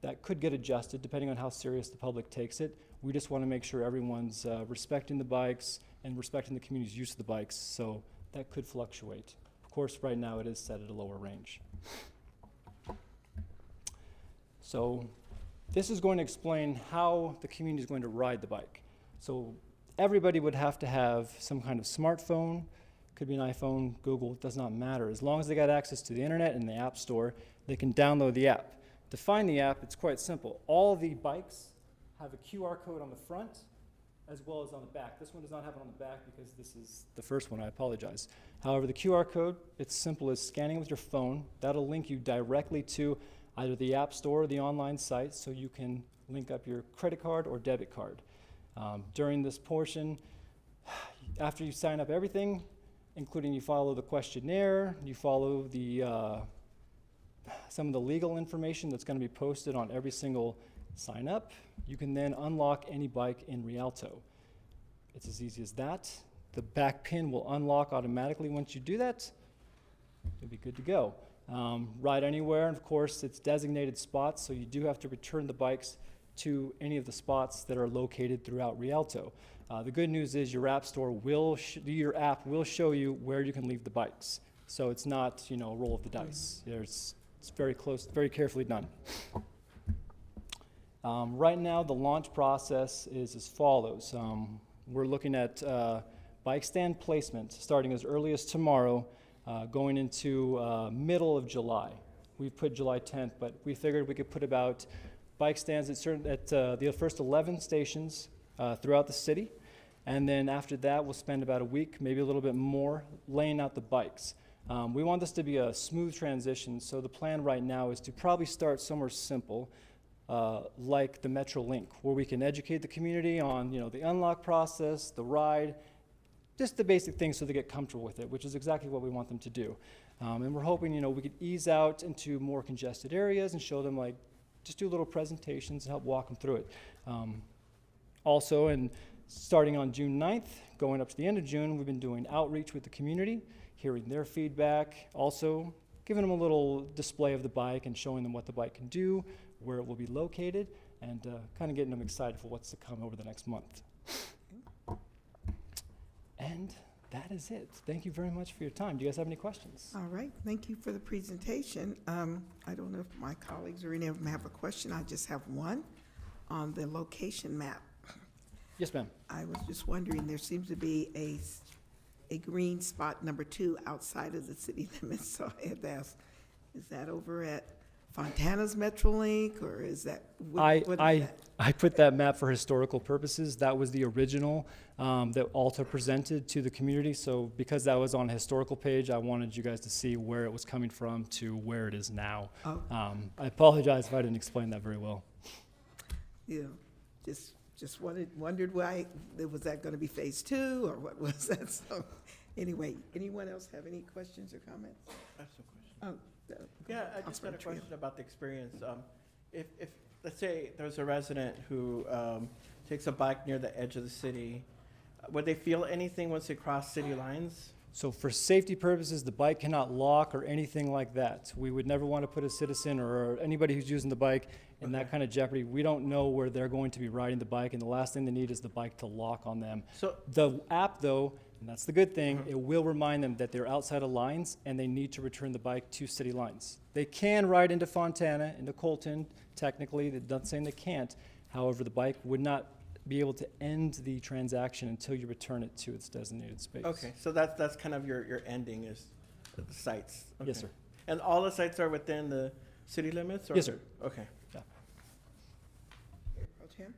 Speaker 12: that could get adjusted depending on how serious the public takes it. We just want to make sure everyone's respecting the bikes and respecting the community's use of the bikes, so that could fluctuate. Of course, right now it is set at a lower range. So this is going to explain how the community is going to ride the bike. So everybody would have to have some kind of smartphone, could be an iPhone, Google, it does not matter. As long as they got access to the internet and the app store, they can download the app. To find the app, it's quite simple. All the bikes have a QR code on the front as well as on the back. This one does not have it on the back because this is the first one, I apologize. However, the QR code, it's simple as scanning with your phone. That'll link you directly to either the app store or the online site, so you can link up your credit card or debit card. During this portion, after you sign up everything, including you follow the questionnaire, you follow the some of the legal information that's going to be posted on every single sign up, you can then unlock any bike in Rialto. It's as easy as that. The back pin will unlock automatically once you do that. You'll be good to go. Ride anywhere, and of course it's designated spots, so you do have to return the bikes to any of the spots that are located throughout Rialto. The good news is your app store your app will show you where you can leave the bikes. So it's not, a roll of the dice. It's very close, very carefully done. Right now, the launch process is as follows. We're looking at bike stand placement starting as early as tomorrow, going into middle of July. We've put July 10th, but we figured we could put about bike stands at the first 11 stations throughout the city. And then after that, we'll spend about a week, maybe a little bit more, laying out the bikes. We want this to be a smooth transition, so the plan right now is to probably start somewhere simple, like the Metro Link, where we can educate the community on, the unlock process, the ride, just the basic things so they get comfortable with it, which is exactly what we want them to do. And we're hoping, we could ease out into more congested areas and show them, just do little presentations and help walk them through it. Also, and starting on June 9th, going up to the end of June, we've been doing outreach with the community, hearing their feedback, also giving them a little display of the bike and showing them what the bike can do, where it will be located, and kind of getting them excited for what's to come over the next month. And that is it. Thank you very much for your time. Do you guys have any questions?
Speaker 1: All right, thank you for the presentation. I don't know if my colleagues or any of them have a question. I just have one on the location map.
Speaker 12: Yes, ma'am.
Speaker 1: I was just wondering, there seems to be a green spot number 2 outside of the city limits, so I had to ask, is that over at Fontana's Metrolink, or is that, what is that?
Speaker 12: I put that map for historical purposes. That was the original that Alta presented to the community. So because that was on a historical page, I wanted you guys to see where it was coming from to where it is now.
Speaker 1: Oh.
Speaker 12: I apologize if I didn't explain that very well.
Speaker 1: Yeah, just wondered why, was that going to be phase 2, or what was that? So, anyway, anyone else have any questions or comments?
Speaker 13: I have some questions.
Speaker 1: Oh,
Speaker 13: Yeah, I just got a
Speaker 1: Councilman Trio.
Speaker 13: question about the experience. If let's say there's a resident who takes a bike near the edge of the city, would they feel anything once they cross city lines?
Speaker 12: So for safety purposes, the bike cannot lock or anything like that. We would never want to put a citizen or anybody who's using the bike in that kind of jeopardy. We don't know where they're going to be riding the bike, and the last thing they need is the bike to lock on them.
Speaker 13: So
Speaker 12: The app, though, and that's the good thing, it will remind them that they're outside of lines and they need to return the bike to city lines. They can ride into Fontana, into Colton, technically, that's not saying they can't. However, the bike would not be able to end the transaction until you return it to its designated space.
Speaker 13: okay, so that's kind of your ending is the sites.
Speaker 12: Yes,
Speaker 13: Okay.
Speaker 12: sir.
Speaker 13: And all the sites are within the city limits? Or?
Speaker 12: Yes, sir.
Speaker 13: Okay.
Speaker 1: Pro Tem?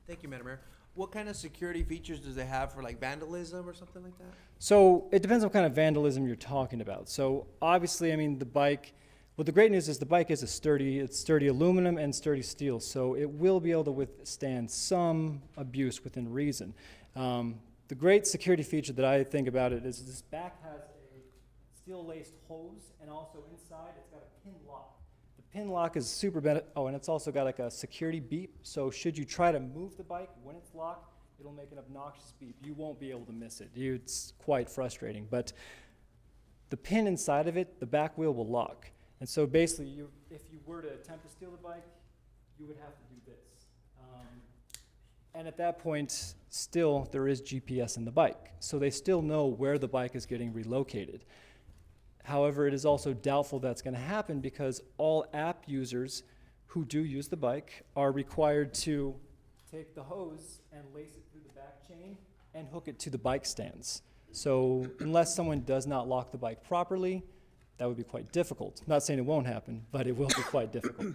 Speaker 14: Thank you, Madam Mayor. What kind of security features does it have for vandalism or something like that?
Speaker 12: So it depends on what kind of vandalism you're talking about. So obviously, the bike, well, the great news is the bike is it's sturdy aluminum and sturdy steel, so it will be able to withstand some abuse within reason. The great security feature that I think about it is this back has a steel-laced hose, and also inside it's got a pin lock. The pin lock is super and it's also got a security beep, so should you try to move the bike when it's locked, it'll make an obnoxious beep. You won't be able to miss it. It's quite frustrating, but the pin inside of it, the back wheel will lock. And so basically, if you were to attempt to steal the bike, you would have to do this. And at that point, still, there is GPS in the bike. So they still know where the bike is getting relocated. However, it is also doubtful that's going to happen because all app users who do use the bike are required to take the hose and lace it through the back chain and hook it to the bike stands. So unless someone does not lock the bike properly, that would be quite difficult. Not saying it won't happen, but it will be quite difficult.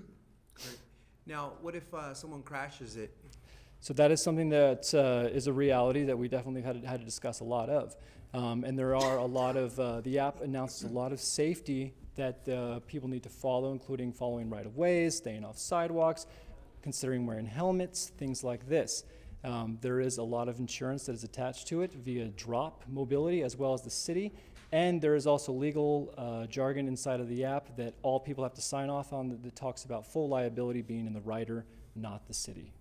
Speaker 14: Great. Now, what if someone crashes it?
Speaker 12: So that is something that is a reality that we definitely had to discuss a lot of. And there are a lot of, the app announces a lot of safety that people need to follow, including following right-of-ways, staying off sidewalks, considering wearing helmets, things like this. There is a lot of insurance that is attached to it via Drop Mobility as well as the city. And there is also legal jargon inside of the app that all people have to sign off on that talks about full liability being in the rider, not the city.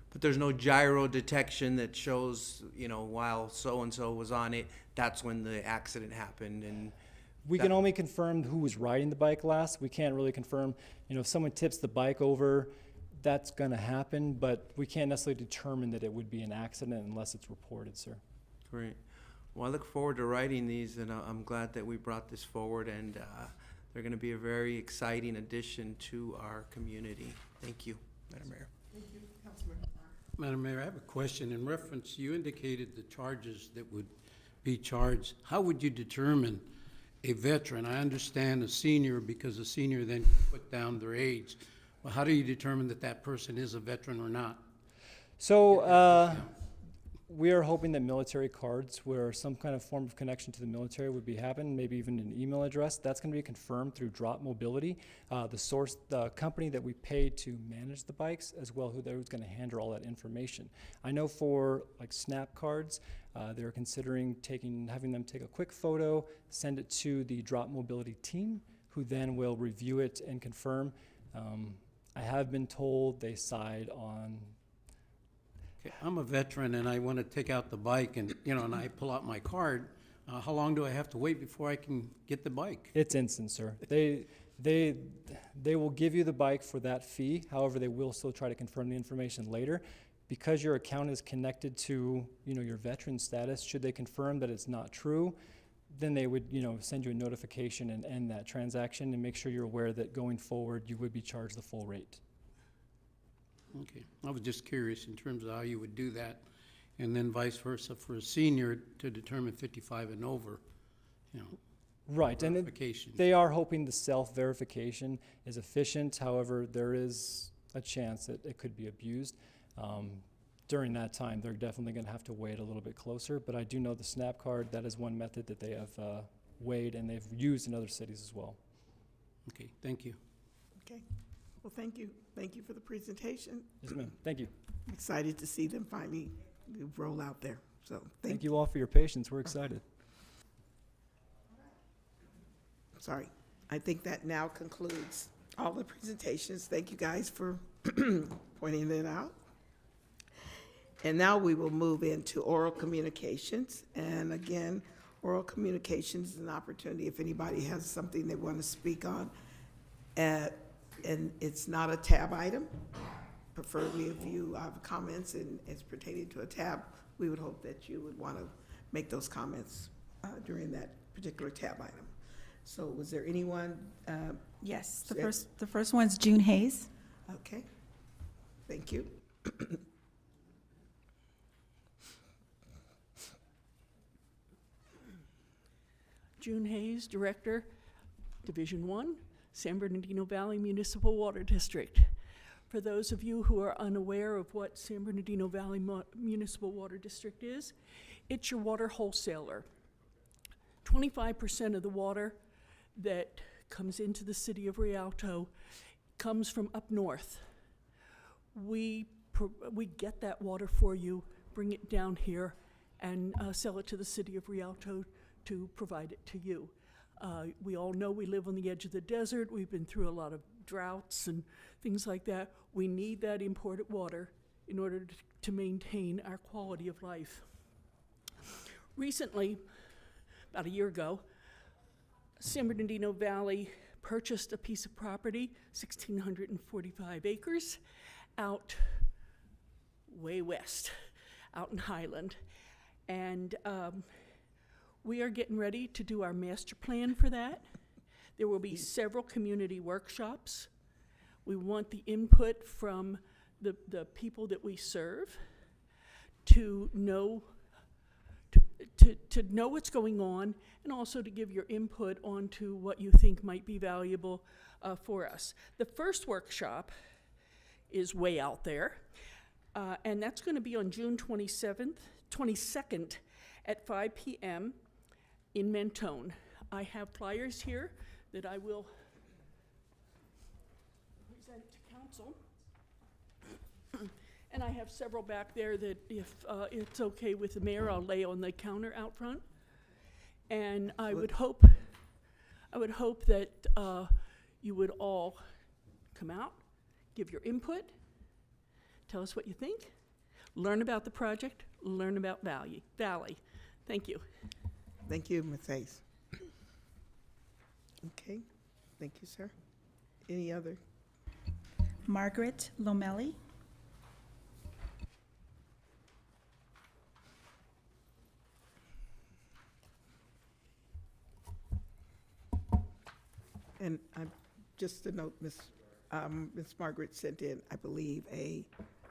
Speaker 14: But there's no gyro detection that shows, while so-and-so was on it, that's when the accident happened. And
Speaker 12: we can only confirm who was riding the bike last. We can't really confirm, if someone tips the bike over, that's going to happen, but we can't necessarily determine that it would be an accident unless it's reported, sir.
Speaker 14: Great. Well, I look forward to writing these, and I'm glad that we brought this forward, and they're going to be a very exciting addition to our community. Thank you, Madam Mayor.
Speaker 1: Thank you, Councilman.
Speaker 3: Madam Mayor, I have a question in reference. You indicated the charges that would be charged. How would you determine a veteran? I understand a senior because a senior then put down their age. Well, how do you determine that that person is a veteran or not?
Speaker 12: So we are hoping that military cards where some kind of form of connection to the military would be happening, maybe even an email address, that's going to be confirmed through Drop Mobility, the company that we pay to manage the bikes, as well who's going to handle all that information. I know for like Snap cards, they're considering having them take a quick photo, send it to the Drop Mobility team, who then will review it and confirm. I have been told they side on.
Speaker 3: Okay, I'm a veteran and I want to take out the bike and, and I pull out my card. How long do I have to wait before I can get the bike?
Speaker 12: It's instant, sir. They will give you the bike for that fee. However, they will still try to confirm the information later. Because your account is connected to, your veteran status, should they confirm that it's not true, then they would, send you a notification and end that transaction and make sure you're aware that going forward you would be charged the full rate.
Speaker 3: Okay, I was just curious in terms of how you would do that, and then vice versa for a senior to determine 55 and over,
Speaker 12: Right, and
Speaker 3: verification.
Speaker 12: they are hoping the self-verification is efficient. However, there is a chance that it could be abused. During that time, they're definitely going to have to wait a little bit closer, but I do know the Snap card, that is one method that they have weighed and they've used in other cities as well.
Speaker 3: Okay, thank you.
Speaker 1: Okay, well, thank you. Thank you for the presentation.
Speaker 12: Yes, ma'am. Thank you.
Speaker 1: I'm excited to see them finally roll out there, so
Speaker 12: Thank you all for your patience. We're excited.
Speaker 1: Sorry. I think that now concludes all the presentations. Thank you guys for pointing it out. And now we will move into oral communications. And again, oral communications is an opportunity if anybody has something they want to speak on. And it's not a tab item. Preferably if you have comments and it's pertaining to a tab, we would hope that you would want to make those comments during that particular tab item. So was there anyone?
Speaker 2: Yes, the first one's June Hayes.
Speaker 1: Okay, thank you.
Speaker 15: June Hayes, Director, Division 1, San Bernardino Valley Municipal Water District. For those of you who are unaware of what San Bernardino Valley Municipal Water District is, it's your water wholesaler. 25% of the water that comes into the city of Rialto comes from up north. We get that water for you, bring it down here, and sell it to the city of Rialto to provide it to you. We all know we live on the edge of the desert. We've been through a lot of droughts and things like that. We need that imported water in order to maintain our quality of life. Recently, about a year ago, San Bernardino Valley purchased a piece of property, 1,645 acres, out way west, out in Highland. And we are getting ready to do our master plan for that. There will be several community workshops. We want the input from the people that we serve to know to know what's going on, and also to give your input onto what you think might be valuable for us. The first workshop is way out there, and that's going to be on June 22nd at 5 p.m. in Mentone. I have flyers here that I will present to council. And I have several back there that if it's okay with the mayor, I'll lay on the counter out front. And I would hope that you would all come out, give your input, tell us what you think, learn about the project, learn about Valley. Thank you.
Speaker 1: Thank you, Ms. Hayes. Okay, thank you, sir. Any other?
Speaker 2: Margaret Lomelli.
Speaker 1: And just to note, Ms. Margaret sent in, I believe, a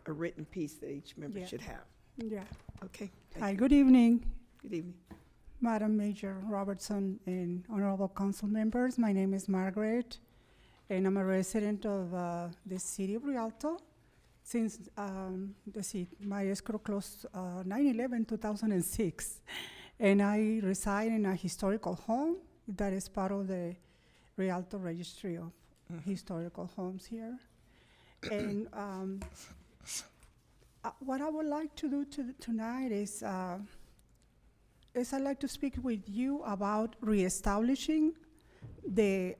Speaker 1: written piece that each member
Speaker 16: Yeah.
Speaker 1: should have.
Speaker 16: Yeah.
Speaker 1: Okay.
Speaker 16: Hi, good evening,
Speaker 1: Good evening.
Speaker 16: Madam Major Robertson and honorable council members. My name is Margaret, and I'm a resident of the city of Rialto since my escrow closed 9/11/2006, and I reside in a historical home that is part of the Rialto Registry of Historical Homes here. And what I would like to do tonight is I'd like to speak with you about reestablishing the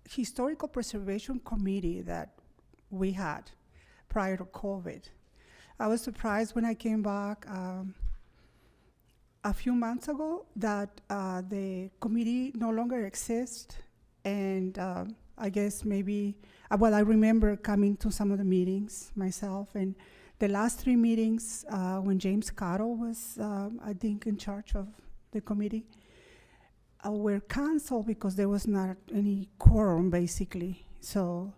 Speaker 16: Historical Preservation Committee that we had prior to COVID. I was surprised when I came back a few months ago that the committee no longer exists, and I guess maybe, I remember coming to some of the meetings myself, and the last 3 meetings when James Cotto was, I think, in charge of the committee, were canceled because there was not any quorum, basically. So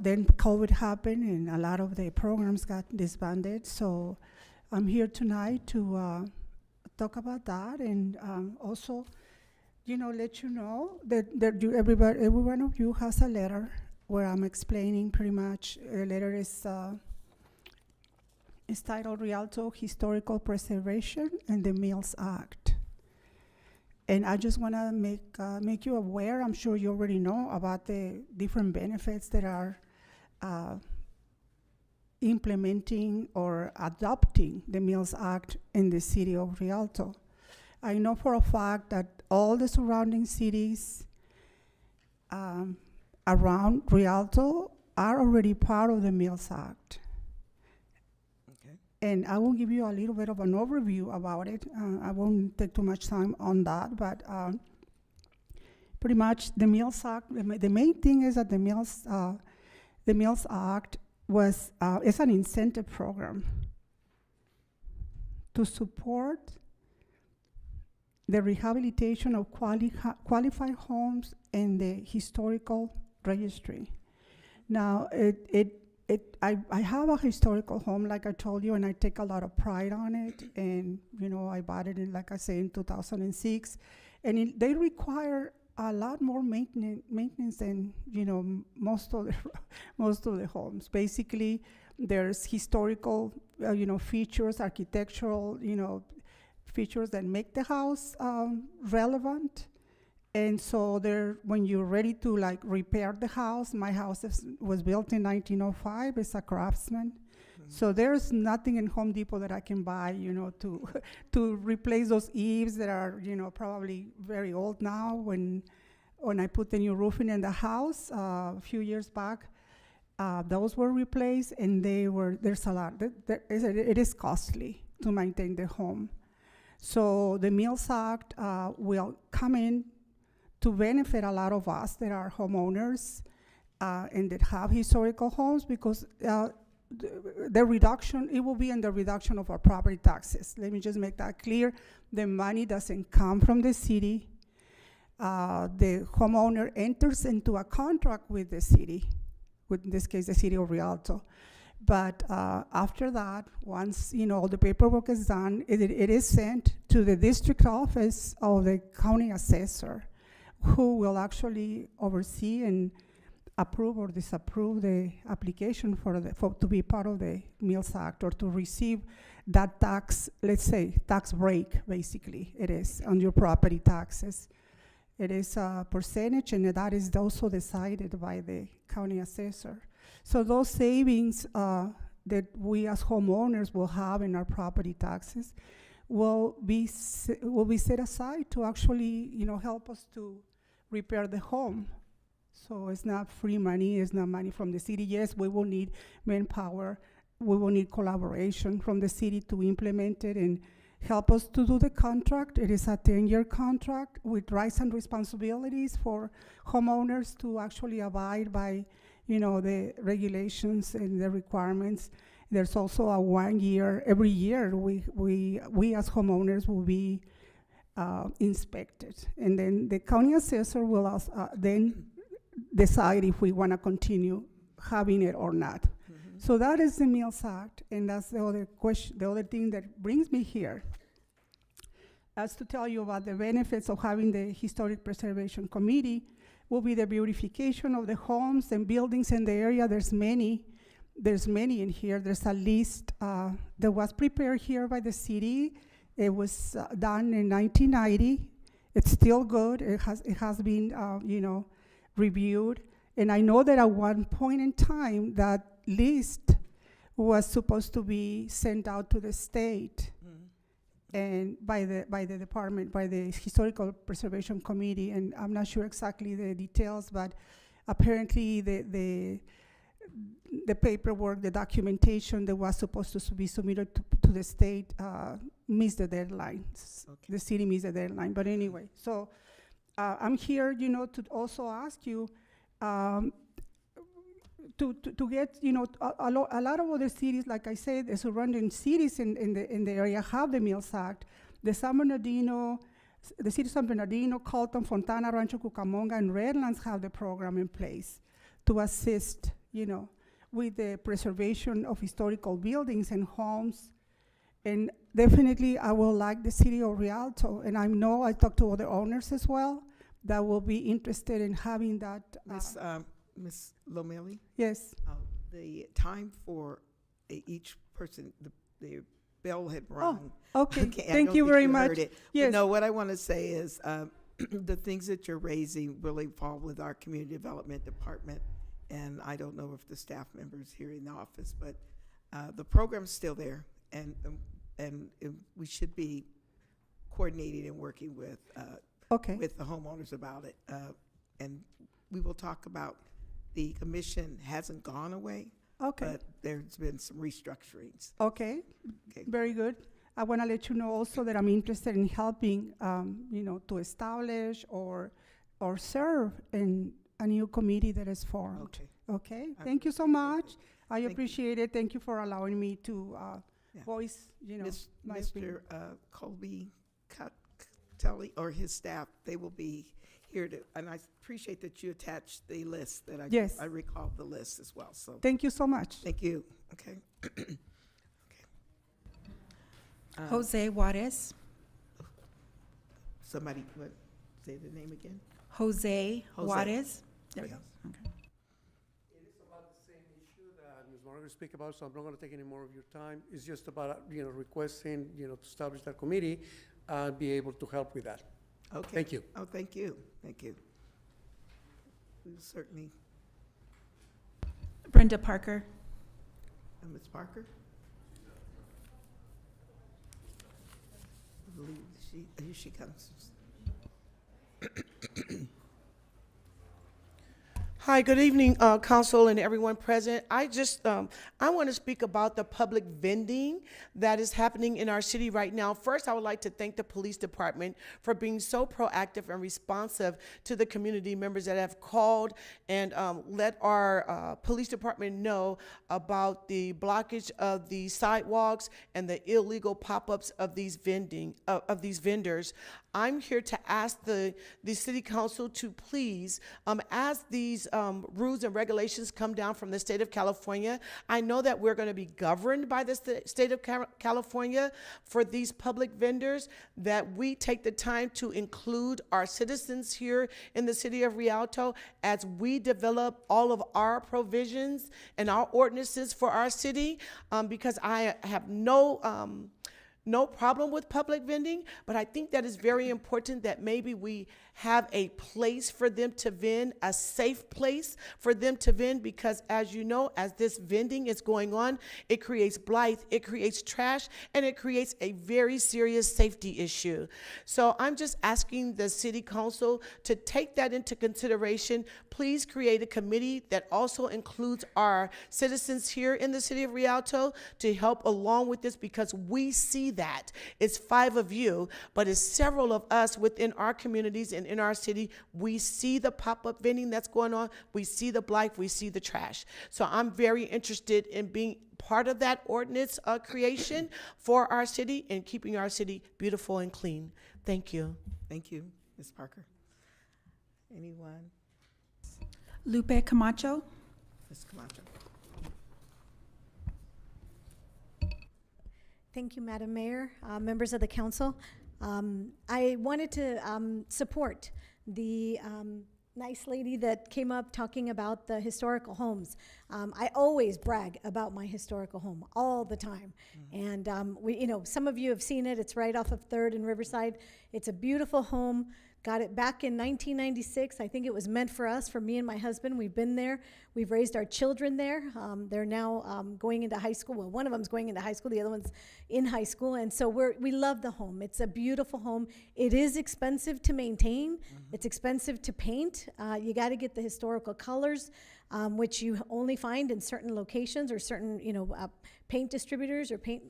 Speaker 16: then COVID happened and a lot of the programs got disbanded. So I'm here tonight to talk about that, and also, let you know that every one of you has a letter where I'm explaining pretty much. The letter is titled Rialto Historical Preservation and the Mills Act. And I just want to make you aware, I'm sure you already know, about the different benefits that are implementing or adopting the Mills Act in the city of Rialto. I know for a fact that all the surrounding cities around Rialto are already part of the Mills Act. And I will give you a little bit of an overview about it. I won't take too much time on that, but pretty much the Mills Act, the main thing is that the Mills Act is an incentive program to support the rehabilitation of qualified homes in the historical registry. Now, I have a historical home, like I told you, and I take a lot of pride on it. And I bought it in, like I say, in 2006, and they require a lot more maintenance than most of the homes. Basically, there's historical features, architectural features that make the house relevant. And so when you're ready to repair the house, my house was built in 1905. It's a craftsman. So there's nothing in Home Depot that I can buy, to replace those eaves that are, probably very old now. When I put the new roofing in the house a few years back, those were replaced, and there's a lot. It is costly to maintain the home. So the Mills Act will come in to benefit a lot of us that are homeowners and that have historical homes, because the reduction, it will be in the reduction of our property taxes. Let me just make that clear. The money doesn't come from the city. The homeowner enters into a contract with the city, in this case, the city of Rialto. But after that, once all the paperwork is done, it is sent to the district office of the county assessor, who will actually oversee and approve or disapprove the application to be part of the Mills Act, or to receive that tax, let's say, tax break, basically, it is, on your property taxes. It is a percentage, and that is also decided by the county assessor. So those savings that we as homeowners will have in our property taxes will be set aside to actually, help us to repair the home. So it's not free money, it's not money from the city. Yes, we will need manpower, we will need collaboration from the city to implement it and help us to do the contract. It is a 10-year contract with rights and responsibilities for homeowners to actually abide by, the regulations and the requirements. There's also a 1 year, every year we as homeowners will be inspected. And then the county assessor will then decide if we want to continue having it or not. Mm-hmm. So that is the Mills Act, and that's the other question, the other thing that brings me here, as to tell you about the benefits of having the Historic Preservation Committee. will be the beautification of the homes and buildings in the area. There's many in here. There's a list that was prepared here by the city. It was done in 1990. It's still good. It has been, reviewed. And I know that at one point in time, that list was supposed to be sent out to the state and by the department, by the Historical Preservation Committee. And I'm not sure exactly the details, but apparently the paperwork, the documentation that was supposed to be submitted to the state missed the deadline.
Speaker 1: Okay.
Speaker 16: The city missed the deadline. But anyway, so I'm here, to also ask you to get, a lot of other cities, like I said, the surrounding cities in the area have the Mills Act. The San Bernardino, the city of San Bernardino, Colton, Fontana, Rancho Cucamonga, and Redlands have the program in place to assist, with the preservation of historical buildings and homes. And definitely, I will like the city of Rialto, and I know I talked to other owners as well that will be interested in having that.
Speaker 1: Ms. Lomeli?
Speaker 16: Yes.
Speaker 1: The time for each person, the bell had rung.
Speaker 16: Okay.
Speaker 1: I
Speaker 16: Thank
Speaker 1: don't
Speaker 16: you
Speaker 1: think
Speaker 16: very
Speaker 1: heard
Speaker 16: much.
Speaker 1: it. But
Speaker 16: Yes.
Speaker 1: no, what I want to say is the things that you're raising really fall with our community development department. And I don't know if the staff members here in the office, but the program's still there. And we should be coordinating and working with with the homeowners about it. And we will talk about the commission hasn't gone away.
Speaker 16: Okay.
Speaker 1: But there's been some restructurings.
Speaker 16: Okay. Very good. I want to let you know also that I'm interested in helping, to establish or serve in a new committee that is formed. Okay. Thank you so much. I appreciate it. Thank you for allowing me to voice, my opinion.
Speaker 1: Mr. Colby Telly or his staff, they will be here to, and I appreciate that you attached the list that
Speaker 16: Yes.
Speaker 1: I recall the list as well. So
Speaker 16: Thank you so much.
Speaker 1: thank you. Okay.
Speaker 2: Jose Juarez.
Speaker 1: Somebody say the name again.
Speaker 2: Jose Juarez.
Speaker 1: There we go.
Speaker 17: It is about the same issue that Ms. Margaret speak about, so I'm not going to take any more of your time. It's just about, requesting, to establish that committee and be able to help with that.
Speaker 1: Okay.
Speaker 17: Thank you.
Speaker 1: Oh, thank you. Thank you. We will certainly.
Speaker 2: Brenda Parker.
Speaker 1: Ms. Parker? I believe here she comes.
Speaker 18: Hi, good evening, council and everyone present. I want to speak about the public vending that is happening in our city right now. First, I would like to thank the police department for being so proactive and responsive to the community members that have called and let our police department know about the blockage of the sidewalks and the illegal pop-ups of these vendors. I'm here to ask the city council to please, as these rules and regulations come down from the state of California, I know that we're going to be governed by the state of California for these public vendors, that we take the time to include our citizens here in the city of Rialto as we develop all of our provisions and our ordinances for our city, because I have no problem with public vending, but I think that it's very important that maybe we have a place for them to vend, a safe place for them to vend, because as you know, as this vending is going on, it creates blight, it creates trash, and it creates a very serious safety issue. So I'm just asking the city council to take that into consideration. Please create a committee that also includes our citizens here in the city of Rialto to help along with this, because we see that. It's 5 of you, but it's several of us within our communities and in our city. We see the pop-up vending that's going on. We see the blight. We see the trash. So I'm very interested in being part of that ordinance creation for our city and keeping our city beautiful and clean. Thank you.
Speaker 1: Thank you, Ms. Parker. Anyone?
Speaker 2: Lupe Camacho.
Speaker 1: Ms. Camacho.
Speaker 19: Thank you, Madam Mayor, members of the council. I wanted to support the nice lady that came up talking about the historical homes. I always brag about my historical home all the time. And some of you have seen it. It's right off of 3rd and Riverside. It's a beautiful home. Got it back in 1996. I think it was meant for us, for me and my husband. We've been there. We've raised our children there. They're now going into high school. Well, one of them's going into high school. The other one's in high school. And so we love the home. It's a beautiful home. It is expensive to maintain. It's expensive to paint. You got to get the historical colors, which you only find in certain locations or certain, paint distributors or paint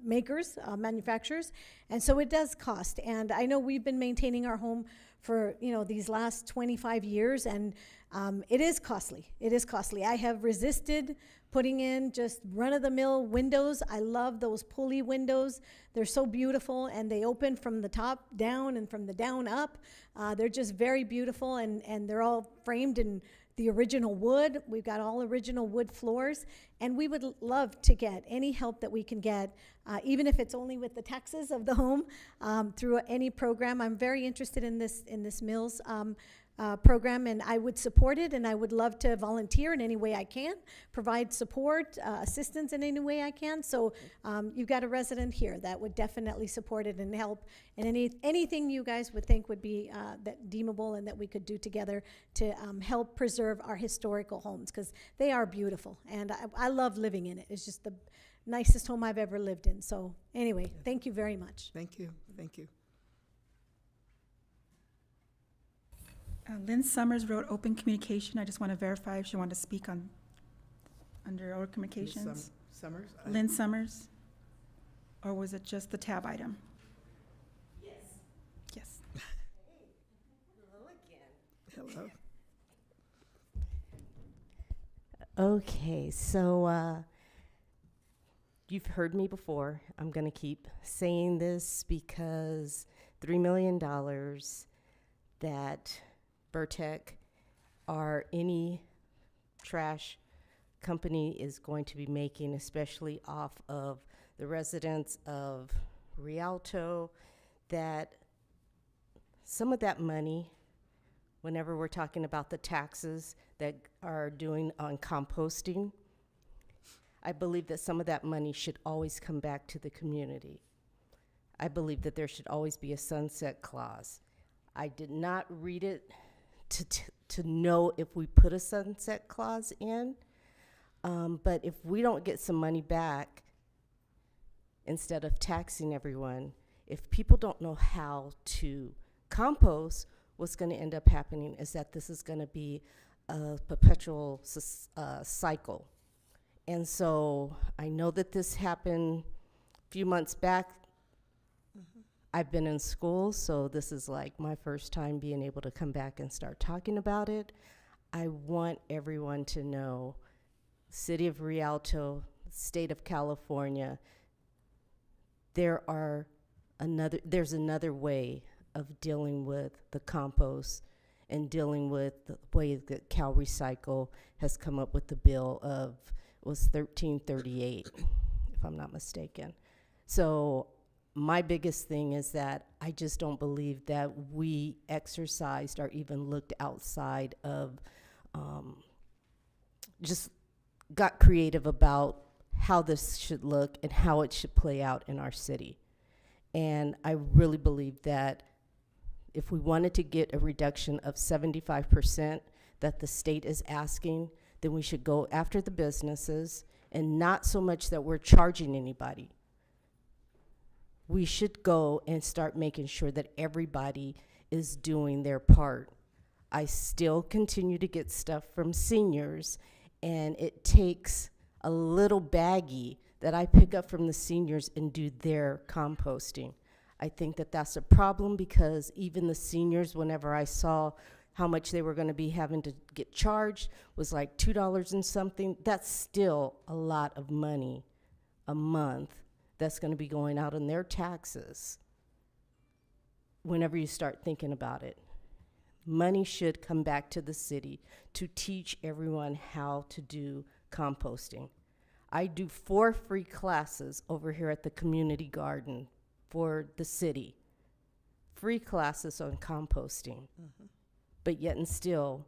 Speaker 19: makers, manufacturers. And so it does cost. And I know we've been maintaining our home for, these last 25 years, and it is costly. It is costly. I have resisted putting in just run-of-the-mill windows. I love those pulley windows. They're so beautiful, and they open from the top down and from the down up. They're just very beautiful, and they're all framed in the original wood. We've got all original wood floors, and we would love to get any help that we can get, even if it's only with the taxes of the home, through any program. I'm very interested in this Mills program, and I would support it, and I would love to volunteer in any way I can, provide support, assistance in any way I can. So you've got a resident here that would definitely support it and help, and anything you guys would think would be that deemable and that we could do together to help preserve our historical homes, because they are beautiful, and I love living in it. It's just the nicest home I've ever lived in. So anyway, thank you very much.
Speaker 1: Thank you. Thank you.
Speaker 2: Lynn Summers wrote open communication. I just want to verify if she wanted to speak under open communications.
Speaker 1: Summers?
Speaker 2: Lynn Summers? Or was it just the tab item?
Speaker 10: Yes.
Speaker 2: Yes.
Speaker 10: Hello again.
Speaker 1: Hello.
Speaker 10: Okay, so you've heard me before. I'm going to keep saying this because $3 million that Burtec or any trash company is going to be making, especially off of the residents of Rialto, that some of that money, whenever we're talking about the taxes that are doing on composting, I believe that some of that money should always come back to the community. I believe that there should always be a sunset clause. I did not read it to know if we put a sunset clause in, but if we don't get some money back, instead of taxing everyone, if people don't know how to compost, what's going to end up happening is that this is going to be a perpetual cycle. And so I know that this happened a few months back. I've been in school, so this is like my first time being able to come back and start talking about it. I want everyone to know, City of Rialto, State of California, there's another way of dealing with the compost and dealing with the way that Cal Recycle has come up with the bill of, was 1338, if I'm not mistaken. So my biggest thing is that I just don't believe that we exercised or even looked outside of, just got creative about how this should look and how it should play out in our city. And I really believe that if we wanted to get a reduction of 75% that the state is asking, then we should go after the businesses, and not so much that we're charging anybody. We should go and start making sure that everybody is doing their part. I still continue to get stuff from seniors, and it takes a little baggie that I pick up from the seniors and do their composting. I think that that's a problem, because even the seniors, whenever I saw how much they were going to be having to get charged, was like $2 and something. That's still a lot of money a month that's going to be going out in their taxes whenever you start thinking about it. Money should come back to the city to teach everyone how to do composting. I do 4 free classes over here at the community garden for the city. Free classes on composting. but yet and still,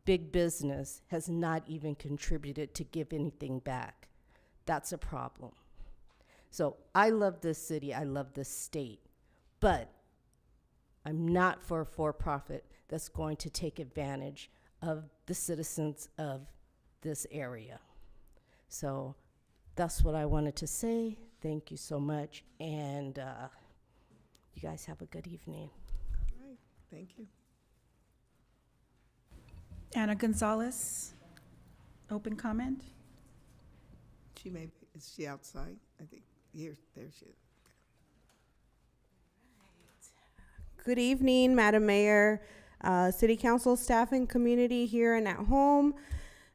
Speaker 10: big business has not even contributed to give anything back. That's a problem. So I love this city, I love this state, but I'm not for a for-profit that's going to take advantage of the citizens of this area. So that's what I wanted to say. Thank you so much, and you guys have a good evening.
Speaker 1: All right, thank you.
Speaker 2: Anna Gonzalez, open comment.
Speaker 1: She may, is she outside? I think, here, there she is.
Speaker 20: Good evening, Madam Mayor, City Council staff and community here and at home.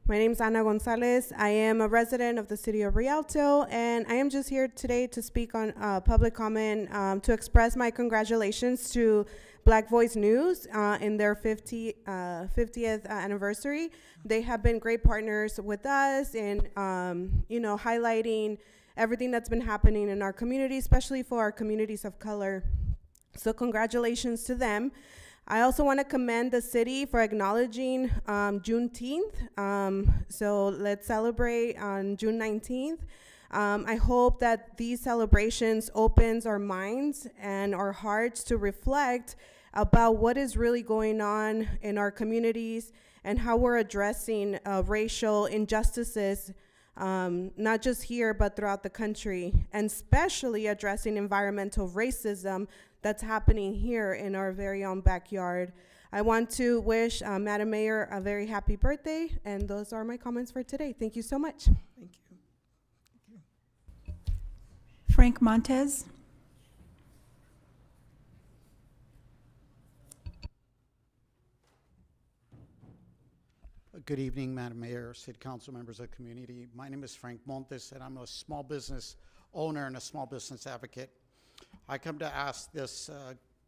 Speaker 20: My name is Ana Gonzalez. I am a resident of the city of Rialto, and I am just here today to speak on public comment to express my congratulations to Black Voice News in their 50th anniversary. They have been great partners with us in, highlighting everything that's been happening in our community, especially for our communities of color. So congratulations to them. I also want to commend the city for acknowledging Juneteenth. So let's celebrate on June 19th. I hope that these celebrations opens our minds and our hearts to reflect about what is really going on in our communities and how we're addressing racial injustices, not just here, but throughout the country, and especially addressing environmental racism that's happening here in our very own backyard. I want to wish Madam Mayor a very happy birthday, and those are my comments for today. Thank you so much.
Speaker 1: Thank you.
Speaker 2: Frank Montez.
Speaker 21: Good evening, Madam Mayor, City Council members of the community. My name is Frank Montes, and I'm a small business owner and a small business advocate. I come to ask this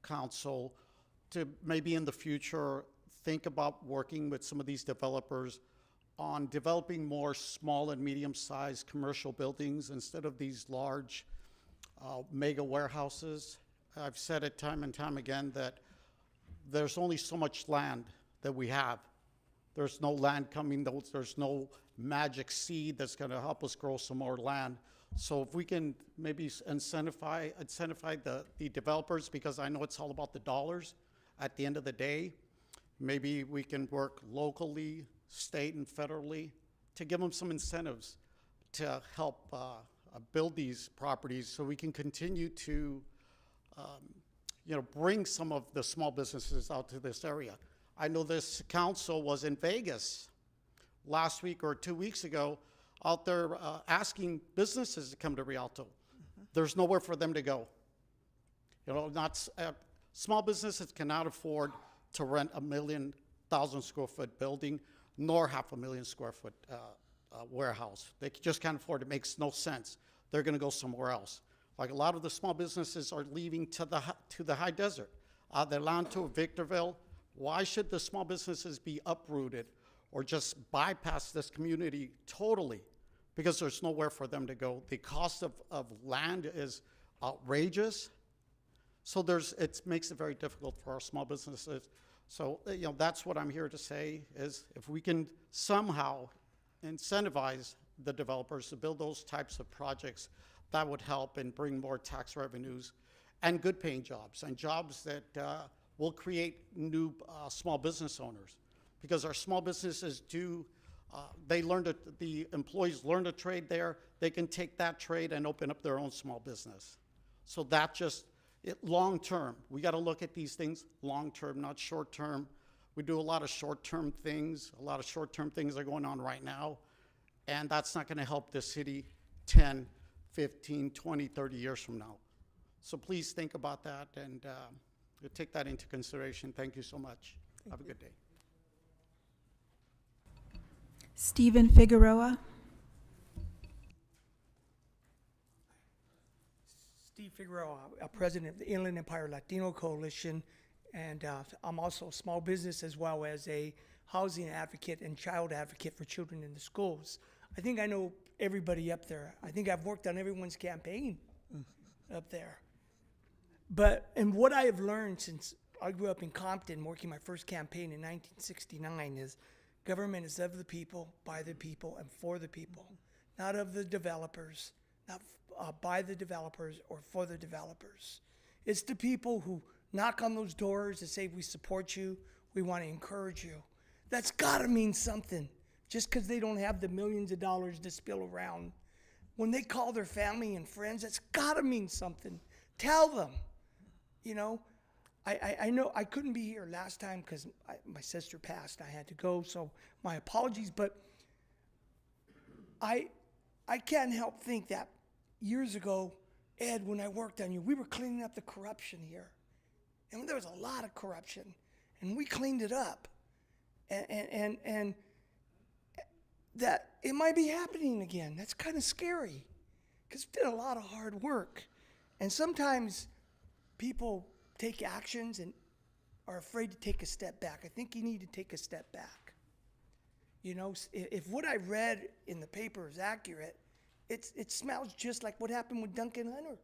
Speaker 21: council to maybe in the future think about working with some of these developers on developing more small and medium-sized commercial buildings instead of these large mega warehouses. I've said it time and time again that there's only so much land that we have. There's no land coming, there's no magic seed that's gonna help us grow some more land. So if we can maybe incentivize the developers, because I know it's all about the dollars at the end of the day, maybe we can work locally, state and federally to give them some incentives to help build these properties so we can continue to bring some of the small businesses out to this area. I know this council was in Vegas last week or 2 weeks ago out there asking businesses to come to Rialto. There's nowhere for them to go. Small businesses cannot afford to rent a 1,000,000 square foot building, nor 500,000 square foot warehouse. They just can't afford it. It makes no sense. They're gonna go somewhere else. Like a lot of the small businesses are leaving to the high desert, Rialto, Victorville. Why should the small businesses be uprooted or just bypass this community totally? Because there's nowhere for them to go. The cost of land is outrageous. So it makes it very difficult for our small businesses. So that's what I'm here to say is if we can somehow incentivize the developers to build those types of projects, that would help and bring more tax revenues and good paying jobs and jobs that will create new small business owners, because our small businesses the employees learn a trade there, they can take that trade and open up their own small business. So long term, we gotta look at these things long term, not short term. We do a lot of short term things. A lot of short term things are going on right now, and that's not gonna help this city 10, 15, 20, 30 years from now. So please think about that and take that into consideration. Thank you so much. Have a good day.
Speaker 2: Stephen Figueroa.
Speaker 22: Steve Figueroa, president of the Inland Empire Latino Coalition, and I'm also a small business as well as a housing advocate and child advocate for children in the schools. I think I know everybody up there. I think I've worked on everyone's campaign up there. And what I have learned since I grew up in Compton working my first campaign in 1969 is government is of the people, by the people, and for the people, not of the developers, not by the developers or for the developers. It's the people who knock on those doors and say, we support you, we want to encourage you. That's got to mean something, just because they don't have the millions of dollars to spill around. When they call their family and friends, that's got to mean something. Tell them, you know. I know I couldn't be here last time because my sister passed. I had to go, so my apologies. But I can't help think that years ago, Ed, when I worked on you, we were cleaning up the corruption here. And there was a lot of corruption, and we cleaned it up. And that it might be happening again. That's kind of scary because we did a lot of hard work. And sometimes people take actions and are afraid to take a step back. I think you need to take a step back. You know, if what I read in the paper is accurate, it smells just like what happened with Duncan Hunter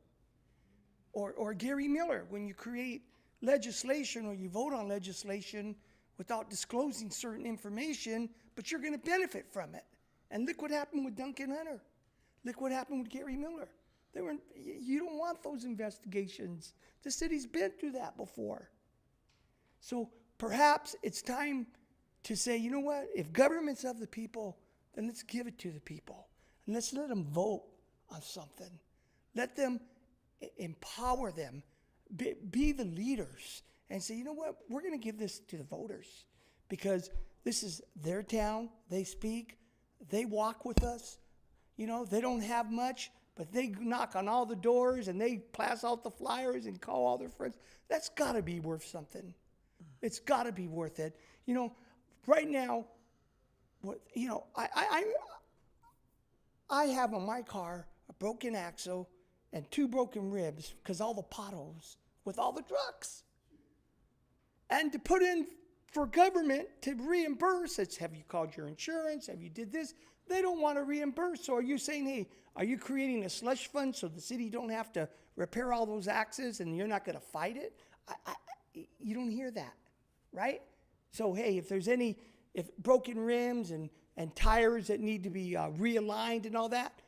Speaker 22: or Gary Miller. When you create legislation or you vote on legislation without disclosing certain information, but you're going to benefit from it. And look what happened with Duncan Hunter. Look what happened with Gary Miller. You don't want those investigations. The city's been through that before. So perhaps it's time to say, you know what? If government's of the people, then let's give it to the people. And let's let them vote on something. Let them empower them. Be the leaders and say, you know what? We're going to give this to the voters because this is their town. They speak. They walk with us. You know, they don't have much, but they knock on all the doors and they pass out the flyers and call all their friends. That's got to be worth something. It's got to be worth it. You know, right now, I have on my car a broken axle and 2 broken ribs because all the potholes with all the trucks. And to put in for government to reimburse, it's have you called your insurance? Have you did this? They don't want to reimburse. So are you saying, hey, are you creating a slush fund so the city don't have to repair all those axes and you're not going to fight it? You don't hear that, right? So, hey, if broken rims and tires that need to be realigned and all that,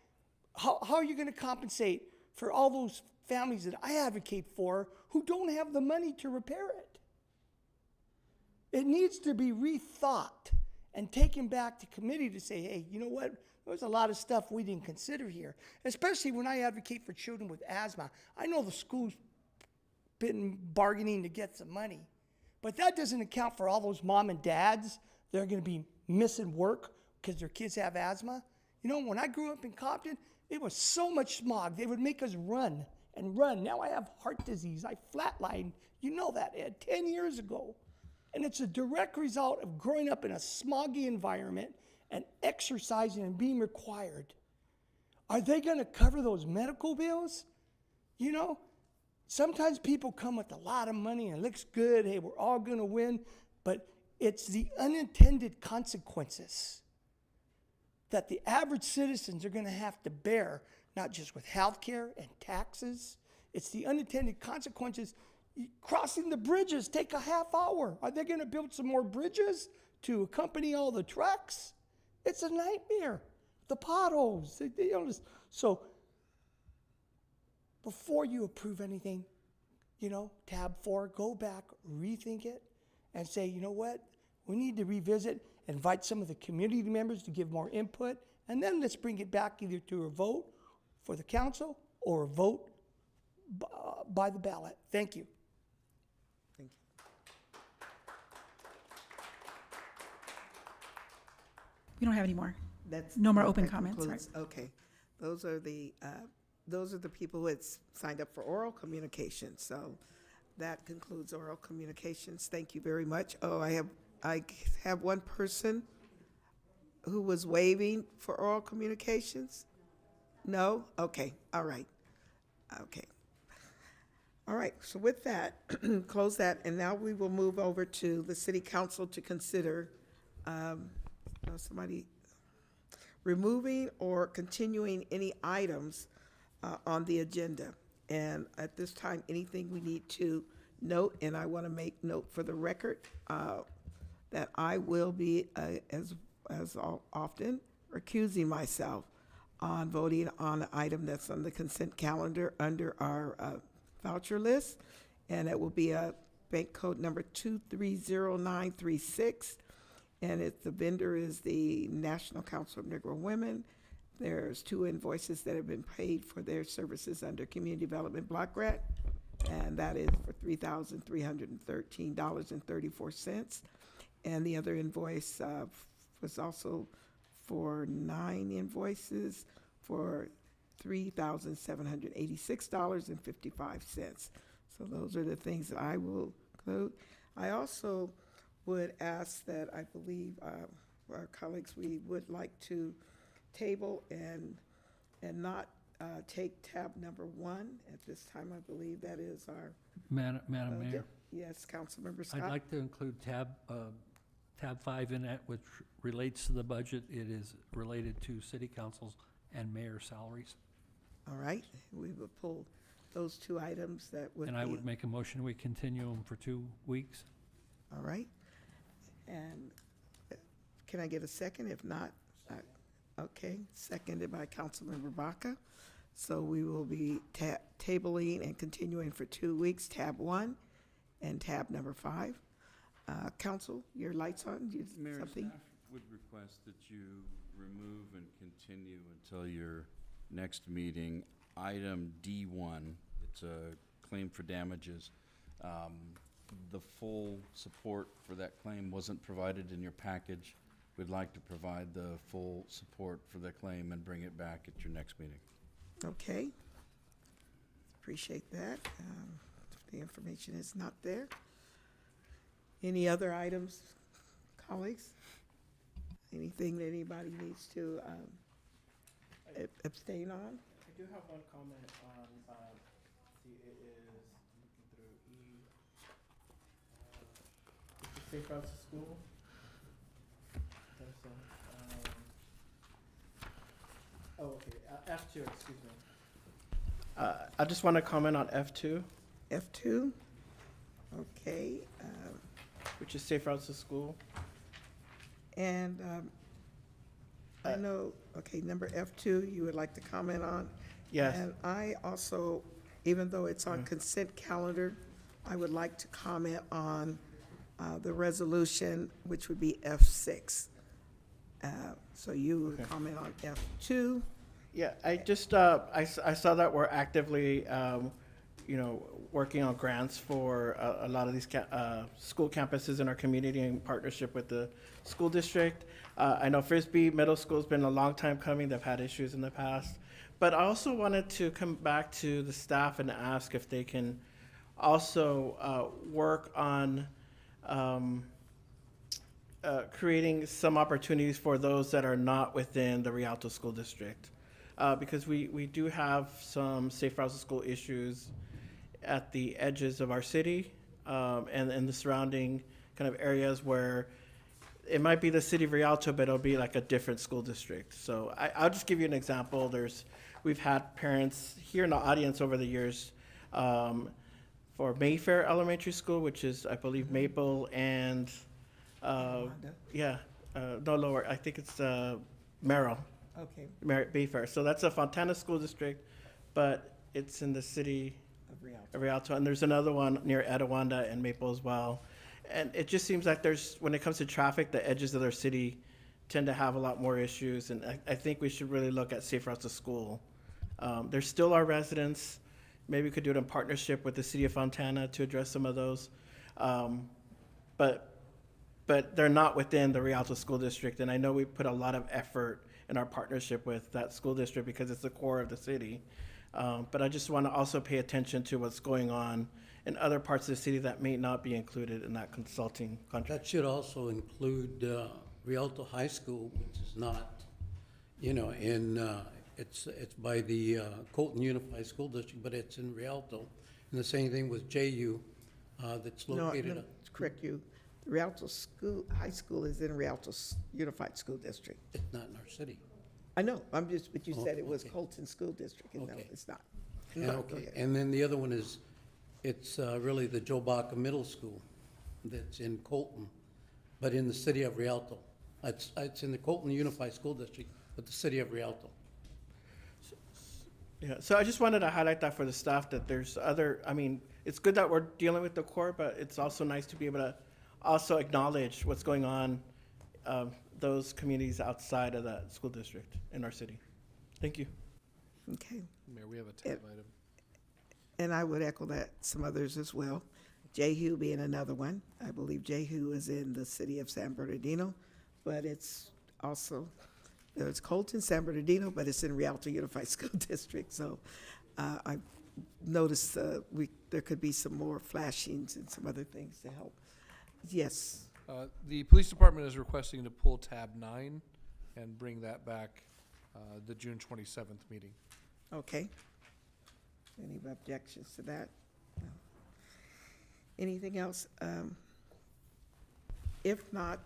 Speaker 22: how are you going to compensate for all those families that I advocate for who don't have the money to repair it? It needs to be rethought and taken back to committee to say, hey, you know what? There's a lot of stuff we didn't consider here, especially when I advocate for children with asthma. I know the school's been bargaining to get some money, but that doesn't account for all those mom and dads that are going to be missing work because their kids have asthma. You know, when I grew up in Compton, it was so much smog. They would make us run and run. Now I have heart disease. I flatlined. You know that, Ed, 10 years ago. And it's a direct result of growing up in a smoggy environment and exercising and being required. Are they going to cover those medical bills? You know, sometimes people come with a lot of money and it looks good. Hey, we're all going to win. But it's the unintended consequences that the average citizens are going to have to bear, not just with health care and taxes. It's the unintended consequences. Crossing the bridges take a half hour. Are they going to build some more bridges to accompany all the trucks? It's a nightmare. The potholes. So before you approve anything, you know, tab 4, go back, rethink it, and say, you know what? We need to revisit, invite some of the community members to give more input, and then let's bring it back either to a vote for the council or a vote by the ballot. Thank you.
Speaker 2: We don't have any more.
Speaker 1: That's
Speaker 2: No more
Speaker 1: that
Speaker 2: open comments,
Speaker 1: concludes- Okay, those are the people who had signed up for oral communication. So that concludes oral communications. Thank you very much. Oh, I have one person who was waiving for oral communications. No? Okay. All right. Okay. All right. So with that, close that, and now we will move over to the city council to consider somebody removing or continuing any items on the agenda. And at this time, anything we need to note, and I want to make note for the record, that I will be, as often, recusing myself on voting on an item that's on the consent calendar under our voucher list, and it will be a bank code number 230936, and the vendor is the National Council of Negro Women. There's 2 invoices that have been paid for their services under Community Development Block Grant, and that is for $3,313.34. And the other invoice was also for 9 invoices for $3,786.55. So those are the things that I will include. I also would ask that, I believe, our colleagues, we would like to table and not take tab number 1 at this time. I believe that is our.
Speaker 4: Madam Mayor,
Speaker 1: Yes, Councilmember Scott.
Speaker 4: I'd like to include tab 5 in that, which relates to the budget. It is related to city councils and mayor salaries.
Speaker 1: All right, we will pull those 2 items that would
Speaker 4: And I would make a motion, we continue them for 2 weeks.
Speaker 1: All right. And can I get a second? If not, okay, seconded by Councilmember Baca. So we will be tabling and continuing for 2 weeks, tab 1 and tab number 5. Council, your lights on?
Speaker 7: Mayor,
Speaker 1: Something?
Speaker 7: staff would request that you remove and continue until your next meeting, item D1. It's a claim for damages. The full support for that claim wasn't provided in your package. We'd like to provide the full support for the claim and bring it back at your next meeting.
Speaker 1: Okay. Appreciate that. The information is not there. Any other items, colleagues? Anything that anybody needs to abstain on?
Speaker 13: I do have one comment on, see, it is looking through safe routes to school. There's some, okay, F2, excuse me. I just want to comment on F2.
Speaker 1: F2, okay.
Speaker 13: Which is safe routes to school.
Speaker 1: And I know, okay, number F2, you would like to comment on?
Speaker 13: Yes.
Speaker 1: And I also, even though it's on consent calendar, I would like to comment on the resolution, which would be F6. So you would comment on F2.
Speaker 13: Yeah, I just, I saw that we're actively, working on grants for a lot of these school campuses in our community in partnership with the school district. I know Frisbee Middle School's been a long time coming. They've had issues in the past. But I also wanted to come back to the staff and ask if they can also work on creating some opportunities for those that are not within the Rialto School District. Because we do have some safe routes to school issues at the edges of our city and in the surrounding kind of areas where it might be the city of Rialto, but it'll be like a different school district. So I'll just give you an example. We've had parents here in the audience over the years for Mayfair Elementary School, which is, I believe, Maple and, no lower, I think it's Merrill.
Speaker 1: Okay.
Speaker 13: Mayfair. So that's a Fontana School District, but it's in the city of Rialto. And there's another one near Etowanda and Maple as well. And it just seems like when it comes to traffic, the edges of their city tend to have a lot more issues. And I think we should really look at safe routes to school. There's still our residents. Maybe we could do it in partnership with the city of Fontana to address some of those. But they're not within the Rialto School District. And I know we put a lot of effort in our partnership with that school district because it's the core of the city. But I just want to also pay attention to what's going on in other parts of the city that may not be included in that consulting contract.
Speaker 3: That should also include Rialto High School, which is not, it's by the Colton Unified School District, but it's in Rialto. And the same thing with JU, that's located.
Speaker 1: No, to correct you. The Rialto High School is in Rialto Unified School District.
Speaker 3: It's not in our city.
Speaker 1: I know, but you said it was
Speaker 3: okay.
Speaker 1: Colton School District, and no,
Speaker 3: Okay.
Speaker 1: it's not.
Speaker 3: And, and then the other one is It's really the Joe Baca Middle School that's in Colton, but in the city of Rialto. It's in the Colton Unified School District, but the city of Rialto.
Speaker 13: Yeah, so I just wanted to highlight that for the staff, that there's other, I mean, it's good that we're dealing with the core, but it's also nice to be able to also acknowledge what's going on, those communities outside of the school district in our city. Thank you.
Speaker 1: Okay.
Speaker 5: Mayor, we have a tab item.
Speaker 1: And I would echo that, some others as well. Jehu being another one. I believe Jehu is in the city of San Bernardino, but it's also, it's Colton, San Bernardino, but it's in Rialto Unified School District. So I noticed there could be some more flashings and some other things to help. Yes.
Speaker 5: The police department is requesting to pull tab 9 and bring that back the June 27th meeting.
Speaker 1: Okay. Any objections to that? No. Anything else? If not,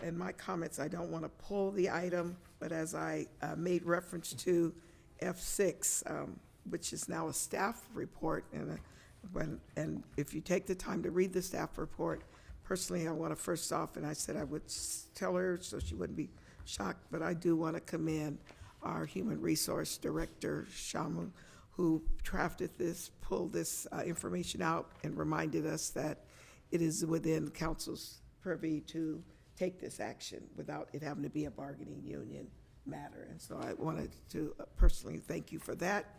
Speaker 1: in my comments, I don't want to pull the item, but as I made reference to F6, which is now a staff report, and if you take the time to read the staff report, personally, I want to first off, and I said I would tell her so she wouldn't be shocked, but I do want to commend our Human Resource Director, Shamu, who drafted this, pulled this information out, and reminded us that it is within council's purview to take this action without it having to be a bargaining union matter. And so I wanted to personally thank you for that.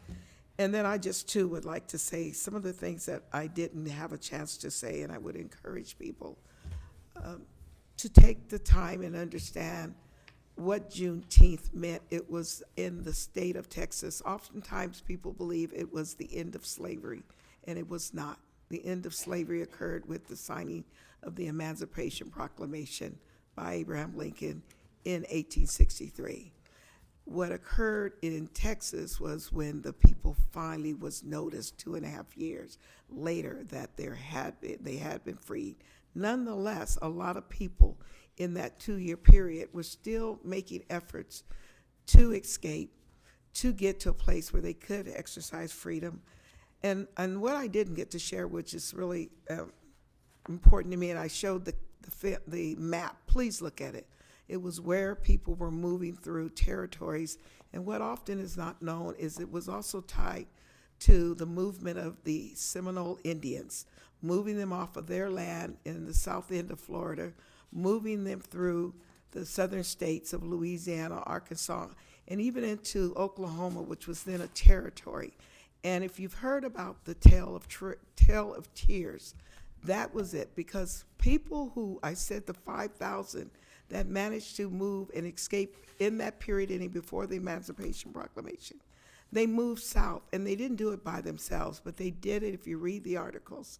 Speaker 1: And then I just too would like to say some of the things that I didn't have a chance to say, and I would encourage people to take the time and understand what Juneteenth meant. It was in the state of Texas. Oftentimes people believe it was the end of slavery, and it was not. The end of slavery occurred with the signing of the Emancipation Proclamation by Abraham Lincoln in 1863. What occurred in Texas was when the people finally was noticed 2.5 years later that they had been freed. Nonetheless, a lot of people in that 2-year period were still making efforts to escape, to get to a place where they could exercise freedom. And what I didn't get to share, which is really important to me, and I showed the map. Please look at it. It was where people were moving through territories. And what often is not known is it was also tied to the movement of the Seminole Indians, moving them off of their land in the south end of Florida, moving them through the southern states of Louisiana, Arkansas, and even into Oklahoma, which was then a territory. And if you've heard about the Tale of Tears, that was it, because people who, I said the 5,000 that managed to move and escape in that period ending before the Emancipation Proclamation, they moved south, and they didn't do it by themselves, but they did it, if you read the articles,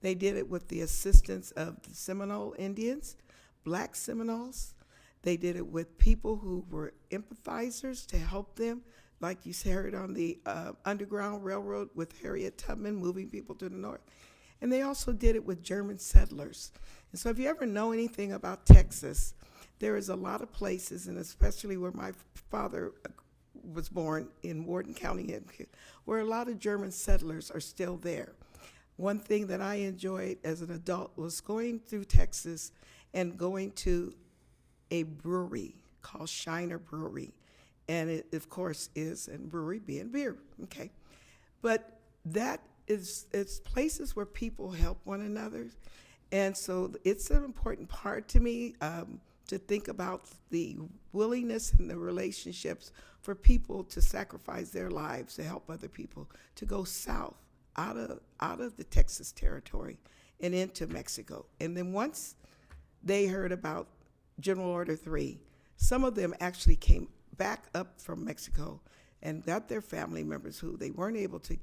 Speaker 1: they did it with the assistance of the Seminole Indians, Black Seminoles. They did it with people who were empathizers to help them, like you heard on the Underground Railroad with Harriet Tubman moving people to the north. And they also did it with German settlers. And so if you ever know anything about Texas, there is a lot of places, and especially where my father was born in Worden County, where a lot of German settlers are still there. One thing that I enjoyed as an adult was going through Texas and going to a brewery called Shiner Brewery. And it, of course, is, and brewery being beer, okay? But that is, it's places where people help one another. And so it's an important part to me to think about the willingness and the relationships for people to sacrifice their lives to help other people, to go south out of the Texas territory and into Mexico. And then once they heard about General Order 3, some of them actually came back up from Mexico and got their family members who they weren't able to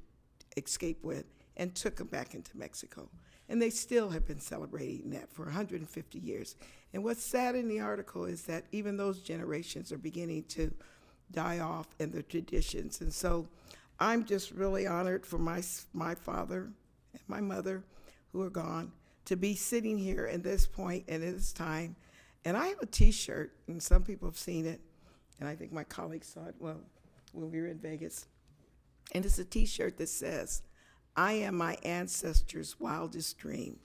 Speaker 1: escape with and took them back into Mexico. And they still have been celebrating that for 150 years. And what's sad in the article is that even those generations are beginning to die off in their traditions. And so I'm just really honored for my father and my mother, who are gone, to be sitting here at this point and at this time. And I have a T-shirt, and some people have seen it, and I think my colleagues saw it, well, when we were in Vegas. And it's a T-shirt that says, I am my ancestors' wildest dream.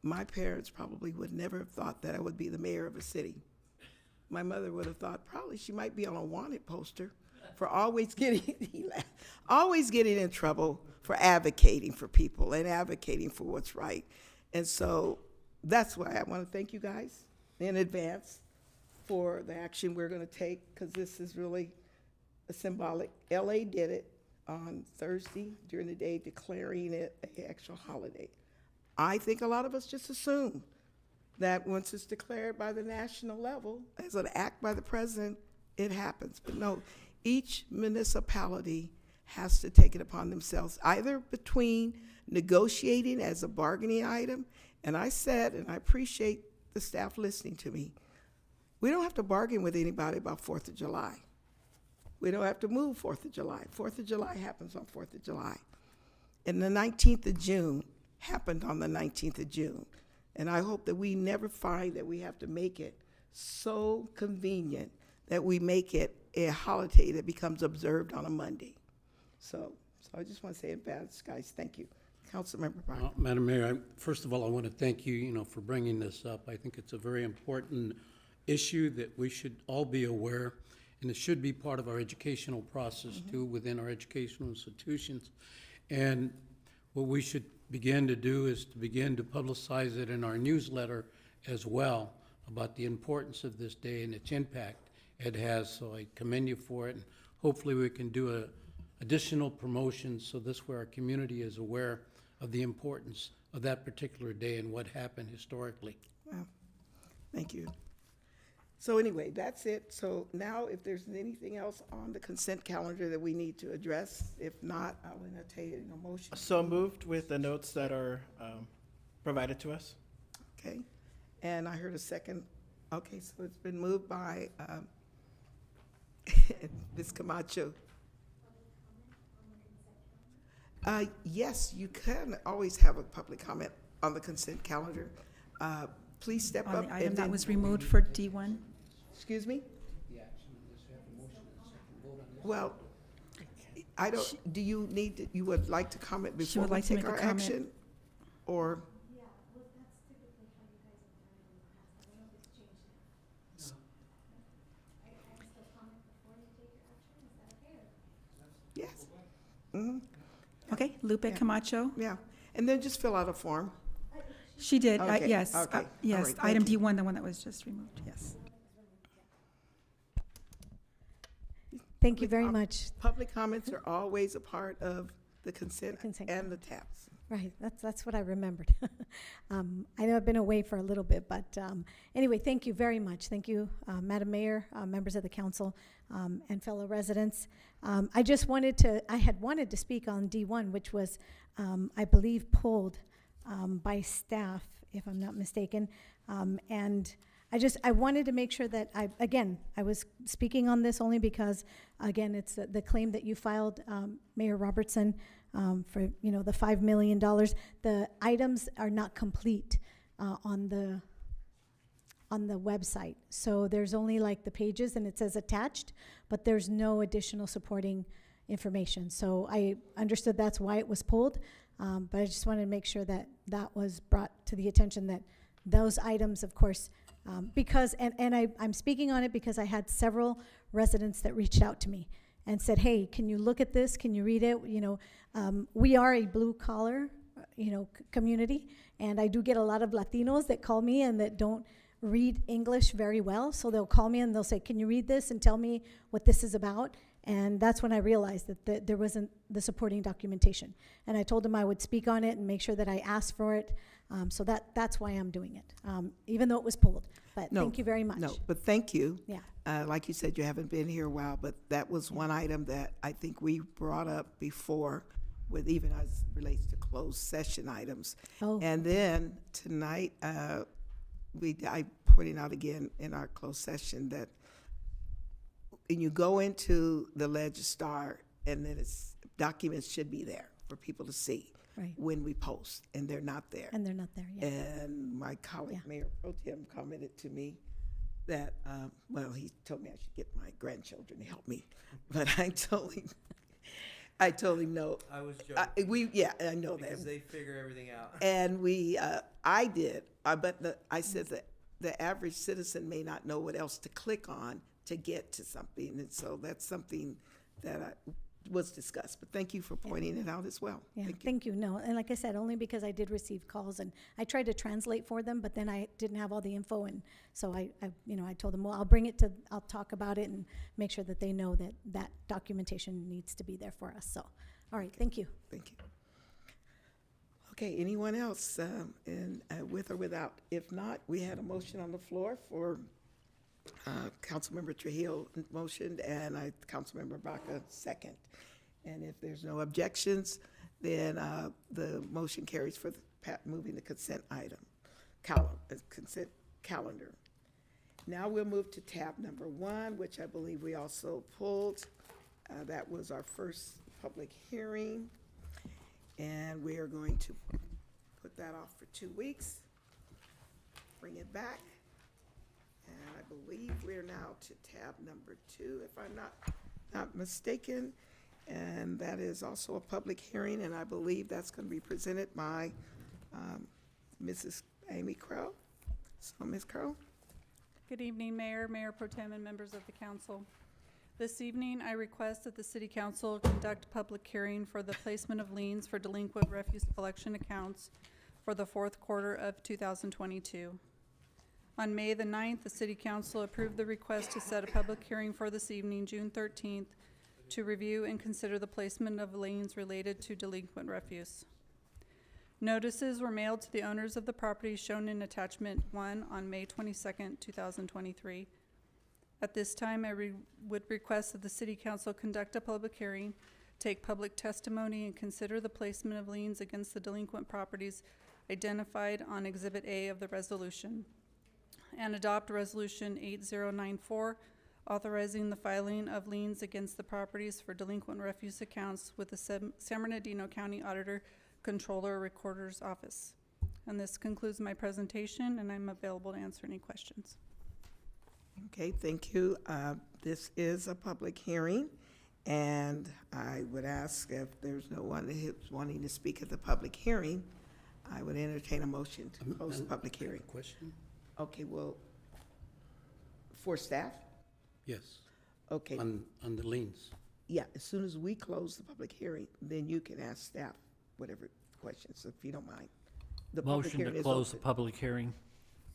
Speaker 1: My parents probably would never have thought that I would be the mayor of a city. My mother would have thought probably she might be on a wanted poster for always getting in trouble for advocating for people and advocating for what's right. And so that's why I want to thank you guys in advance for the action we're going to take, because this is really a symbolic. LA did it on Thursday during the day, declaring it an actual holiday. I think a lot of us just assume that once it's declared by the national level as an act by the president, it happens. But no, each municipality has to take it upon themselves, either between negotiating as a bargaining item, and I said, and I appreciate the staff listening to me, we don't have to bargain with anybody about 4th of July. We don't have to move 4th of July. 4th of July happens on 4th of July. And the 19th of June happened on the 19th of June. And I hope that we never find that we have to make it so convenient that we make it a holiday that becomes observed on a Monday. So I just want to say in advance, guys, thank you. Councilmember Brown.
Speaker 3: Madam Mayor, first of all, I want to thank you, for bringing this up. I think it's a very important issue that we should all be aware, and it should be part of our educational process too, within our educational institutions. And what we should begin to do is to begin to publicize it in our newsletter as well, about the importance of this day and its impact it has. So I commend you for it, and hopefully we can do additional promotions so this way our community is aware of the importance of that particular day and what happened historically.
Speaker 1: Wow. Thank you. So anyway, that's it. So now if there's anything else on the consent calendar that we need to address, if not, I'll entertain a motion.
Speaker 13: So moved with the notes that are provided to us.
Speaker 1: Okay. And I heard a second. Okay, so it's been moved by Ms. Camacho. Yes, you can always have a public comment on the consent calendar. Please step
Speaker 2: On
Speaker 1: up.
Speaker 2: the item
Speaker 1: and
Speaker 2: that
Speaker 1: then-
Speaker 2: was removed for D1?
Speaker 1: Excuse me? Well, I don't, do you need, you would like to comment
Speaker 2: She
Speaker 1: before
Speaker 2: would
Speaker 1: we
Speaker 2: like to
Speaker 1: take
Speaker 2: make a
Speaker 1: our
Speaker 2: comment.
Speaker 1: action? Or? Yes. Mm-hmm.
Speaker 2: Okay, Lupe Camacho?
Speaker 1: Yeah, and then just fill out a form.
Speaker 2: She did,
Speaker 1: Okay,
Speaker 2: yes.
Speaker 1: okay. All
Speaker 2: Yes,
Speaker 1: right,
Speaker 2: item
Speaker 1: thank you.
Speaker 2: D1, the one that was just removed, yes.
Speaker 19: Thank you very much.
Speaker 1: Public comments are always a part of the consent and the tabs.
Speaker 19: Right, that's what I remembered. I know I've been away for a little bit, but anyway, thank you very much. Thank you, Madam Mayor, members of the council, and fellow residents. I had wanted to speak on D1, which was, I believe, pulled by staff, if I'm not mistaken. And I wanted to make sure that I was speaking on this only because, again, it's the claim that you filed, Mayor Robertson, for, the $5 million. The items are not complete on the website. So there's only like the pages and it says attached, but there's no additional supporting information. So I understood that's why it was pulled, but I just wanted to make sure that that was brought to the attention, that those items, of course, because, and I'm speaking on it because I had several residents that reached out to me and said, hey, can you look at this? Can you read it? We are a blue collar, community, and I do get a lot of Latinos that call me and that don't read English very well. So they'll call me and they'll say, can you read this and tell me what this is about? And that's when I realized that there wasn't the supporting documentation. And I told them I would speak on it and make sure that I asked for it. So that's why I'm doing it, even though it was pulled. But thank you very much.
Speaker 1: No, but thank you.
Speaker 19: Yeah.
Speaker 1: Like you said, you haven't been here a while, but that was one item that I think we brought up before, with even as relates to closed session items.
Speaker 19: Oh.
Speaker 1: And then tonight, I pointed out again in our closed session that when you go into the Legistar, and then documents should be there for people to see.
Speaker 19: Right.
Speaker 1: When we post, and they're not there.
Speaker 19: And they're not there, yeah.
Speaker 1: And my colleague, Mayor Pro Tem, commented to me that, he told me I should get my grandchildren to help me. But I told him, I totally know.
Speaker 6: I was joking.
Speaker 1: I know that.
Speaker 6: Because they figure everything out.
Speaker 1: And I said that the average citizen may not know what else to click on to get to something. And so that's something that was discussed. But thank you for pointing it out as well.
Speaker 19: Yeah,
Speaker 1: Thank you.
Speaker 19: No, and like I said, only because I did receive calls and I tried to translate for them, but then I didn't have all the info, and so I told them, well, I'll talk about it and make sure that they know that that documentation needs to be there for us. So, all right, thank you.
Speaker 1: Thank you. Okay, anyone else, with or without? If not, we had a motion on the floor for Councilmember Trujillo motioned and Councilmember Baca second. And if there's no objections, then the motion carries for moving the consent calendar. Now we'll move to tab number 1, which I believe we also pulled. That was our first public hearing. And we are going to put that off for 2 weeks, bring it back. And I believe we're now to tab number 2, if I'm not mistaken. And that is also a public hearing, and I believe that's going to be presented by Mrs. Amy Crow. So, Ms. Crow?
Speaker 8: Good evening, Mayor, Mayor Pro Tem, and members of the council. This evening, I request that the City Council conduct a public hearing for the placement of liens for delinquent refuse collection accounts for the fourth quarter of 2022. On May the 9th, the City Council approved the request to set a public hearing for this evening, June 13th, to review and consider the placement of liens related to delinquent refuse. Notices were mailed to the owners of the property shown in attachment 1 on May 22nd, 2023. At this time, I would request that the City Council conduct a public hearing, take public testimony, and consider the placement of liens against the delinquent properties identified on Exhibit A of the resolution, and adopt Resolution 8094, authorizing the filing of liens against the properties for delinquent refuse accounts with the San Bernardino County Auditor, Controller, Recorder's Office. And this concludes my presentation, and I'm available to answer any questions.
Speaker 1: Okay, thank you. This is a public hearing, and I would ask if there's no one who's wanting to speak at the public hearing, I would entertain a motion to close the public hearing.
Speaker 3: Question?
Speaker 1: Okay, well, for staff?
Speaker 3: Yes.
Speaker 1: Okay.
Speaker 3: On the liens.
Speaker 1: Yeah, as soon as we close the public hearing, then you can ask staff whatever questions, if you don't mind. The public
Speaker 4: Motion
Speaker 1: hearing
Speaker 4: to
Speaker 1: is
Speaker 4: close the
Speaker 1: open.
Speaker 4: public hearing.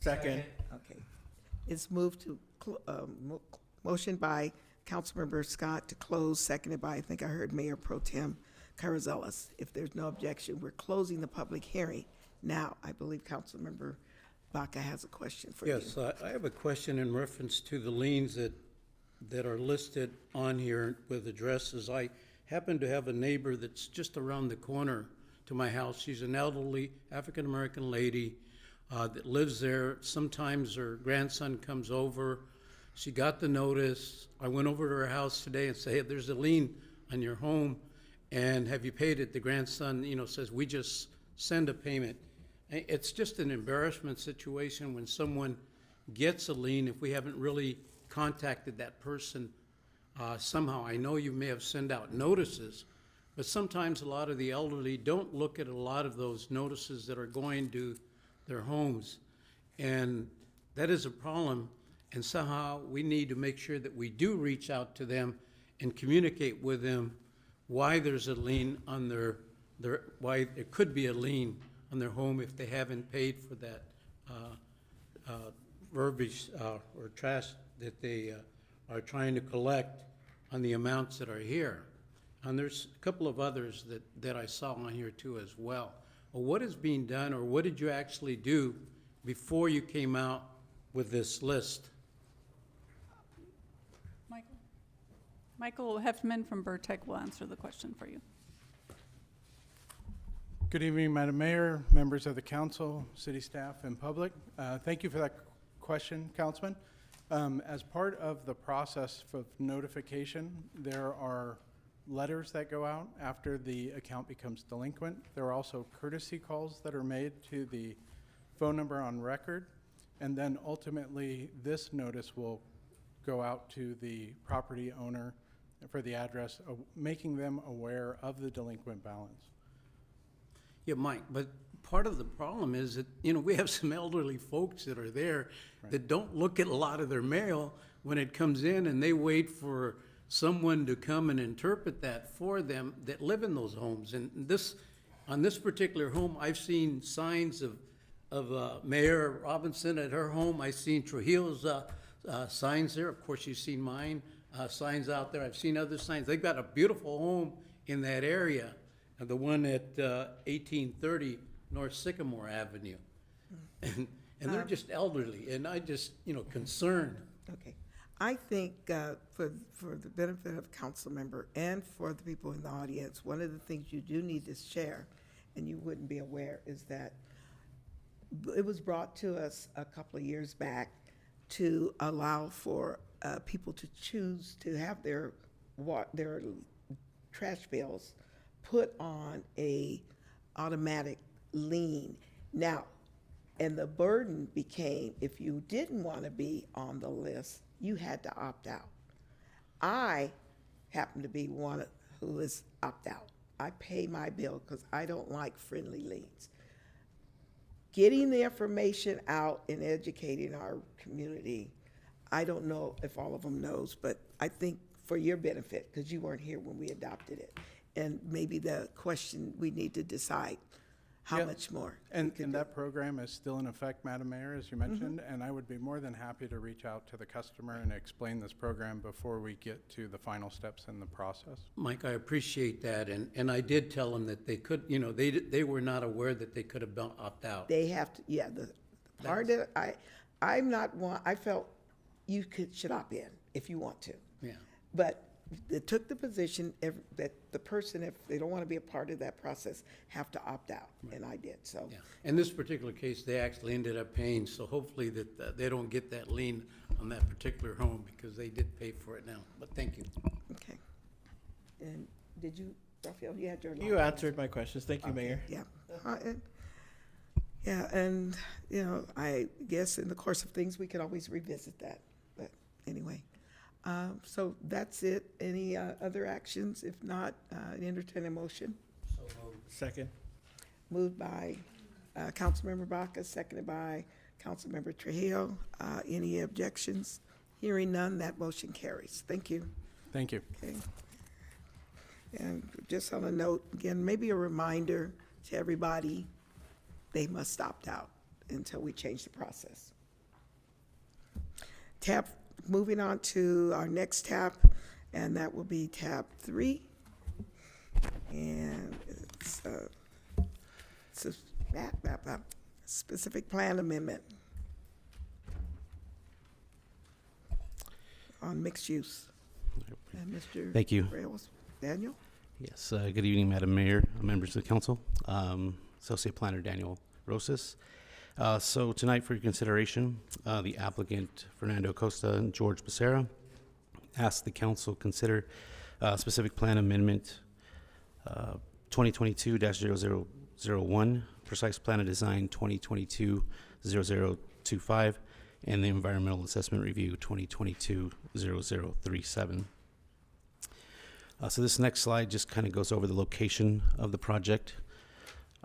Speaker 13: Second.
Speaker 1: Okay. It's moved to, motion by Councilmember Scott to close, seconded by, I think I heard Mayor Pro Tem Carrizales. If there's no objection, we're closing the public hearing. Now, I believe Councilmember Baca has a question for you.
Speaker 3: Yes, I have a question in reference to the liens that are listed on here with addresses. I happen to have a neighbor that's just around the corner to my house. She's an elderly African-American lady that lives there. Sometimes her grandson comes over. She got the notice. I went over to her house today and said, hey, there's a lien on your home, and have you paid it? The grandson, says, we just send a payment. It's just an embarrassment situation when someone gets a lien if we haven't really contacted that person somehow. I know you may have sent out notices, but sometimes a lot of the elderly don't look at a lot of those notices that are going to their homes, and that is a problem. And somehow we need to make sure that we do reach out to them and communicate with them why there's a lien on their why there could be a lien on their home if they haven't paid for that verbiage or trash that they are trying to collect on the amounts that are here. And there's a couple of others that I saw on here too as well. Well, what is being done, or what did you actually do before you came out with this list?
Speaker 8: Michael Heftman from Vertec will answer the question for you.
Speaker 23: Good evening, Madam Mayor, members of the council, city staff, and public. Thank you for that question, Councilman. As part of the process of notification, there are letters that go out after the account becomes delinquent. There are also courtesy calls that are made to the phone number on record, and then ultimately this notice will go out to the property owner for the address, making them aware of the delinquent balance.
Speaker 3: Yeah, Mike, but part of the problem is that, we have some elderly folks that are there that don't look at a lot of their mail when it comes in, and they wait for someone to come and interpret that for them that live in those homes. And on this particular home, I've seen signs of Mayor Robinson at her home. I've seen Trujillo's signs there. Of course, you've seen mine, signs out there. I've seen other signs. They've got a beautiful home in that area, the one at 1830 North Sycamore Avenue. And they're just elderly, and I just, concerned.
Speaker 1: Okay. I think for the benefit of council member and for the people in the audience, one of the things you do need to share, and you wouldn't be aware, is that it was brought to us a couple of years back to allow for people to choose to have their trash bills put on a automatic lien. Now, and the burden became, if you didn't want to be on the list, you had to opt out. I happen to be one who is opt out. I pay my bill because I don't like friendly liens. Getting the information out and educating our community, I don't know if all of them knows, but I think for your benefit, because you weren't here when we adopted it, and maybe the question we need to decide how much more.
Speaker 23: And that program is still in effect, Madam Mayor, as you mentioned, and I would be more than happy to reach out to the customer and explain this program before we get to the final steps in the process.
Speaker 3: Mike, I appreciate that, and I did tell them that they could, they were not aware that they could have opt out.
Speaker 1: They have to, the part that I'm not one, I felt you should opt in if you want to.
Speaker 3: Yeah.
Speaker 1: But it took the position that the person, if they don't want to be a part of that process, have to opt out, and I did, so.
Speaker 3: Yeah. In this particular case, they actually ended up paying, so hopefully that they don't get that lien on that particular home, because they did pay for it now, but thank you.
Speaker 1: Okay. And did you, Raphael, you had your.
Speaker 13: You answered my questions. Thank you, Mayor.
Speaker 1: Yeah. And, I guess in the course of things, we could always revisit that, but anyway. So that's it. Any other actions? If not, entertain a motion.
Speaker 3: So
Speaker 13: Second.
Speaker 1: Moved by Councilmember Baca, seconded by Councilmember Trujillo. Any objections? Hearing none, that motion carries. Thank you.
Speaker 23: Thank you.
Speaker 1: Okay. And just on a note, again, maybe a reminder to everybody, they must opt out until we change the process. Moving on to our next tab, and that will be tab 3. And it's a specific plan amendment on mixed use. And Mr.
Speaker 9: Thank you.
Speaker 1: Daniel?
Speaker 9: Yes, good evening, Madam Mayor, members of the council, Associate Planner Daniel Rosas. So tonight for your consideration, the applicant Fernando Acosta and George Becerra asked the council consider specific plan amendment 2022-0001, precise plan of design 2022-0025, and the environmental assessment review 2022-0037. So this next slide just kind of goes over the location of the project.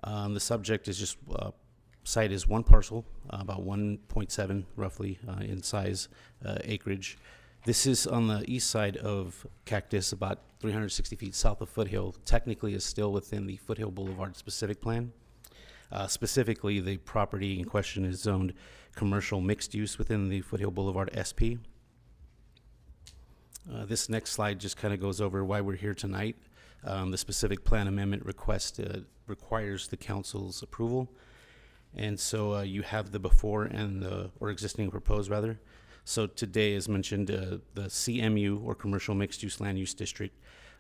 Speaker 9: The subject is just site is one parcel, about 1.7 roughly in size, acreage. This is on the east side of Cactus, about 360 feet south of Foothill. Technically is still within the Foothill Boulevard specific plan. Specifically, the property in question is zoned commercial mixed use within the Foothill Boulevard SP. This next slide just kind of goes over why we're here tonight. The specific plan amendment request requires the council's approval. And so you have the before and or existing proposed rather. So today, as mentioned, the CMU or Commercial Mixed Use Land Use District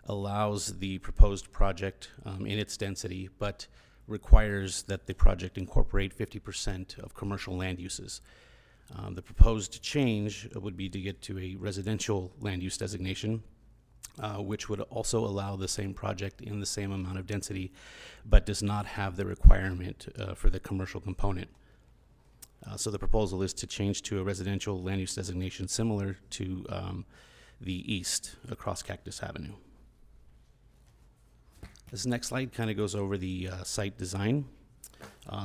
Speaker 9: allows the proposed project in its density, but requires that the project incorporate 50% of commercial land uses. The proposed change would be to get to a residential land use designation, which would also allow the same project in the same amount of density, but does not have the requirement for the commercial component. So the proposal is to change to a residential land use designation similar to the east across Cactus Avenue. This next slide kind of goes over the site design.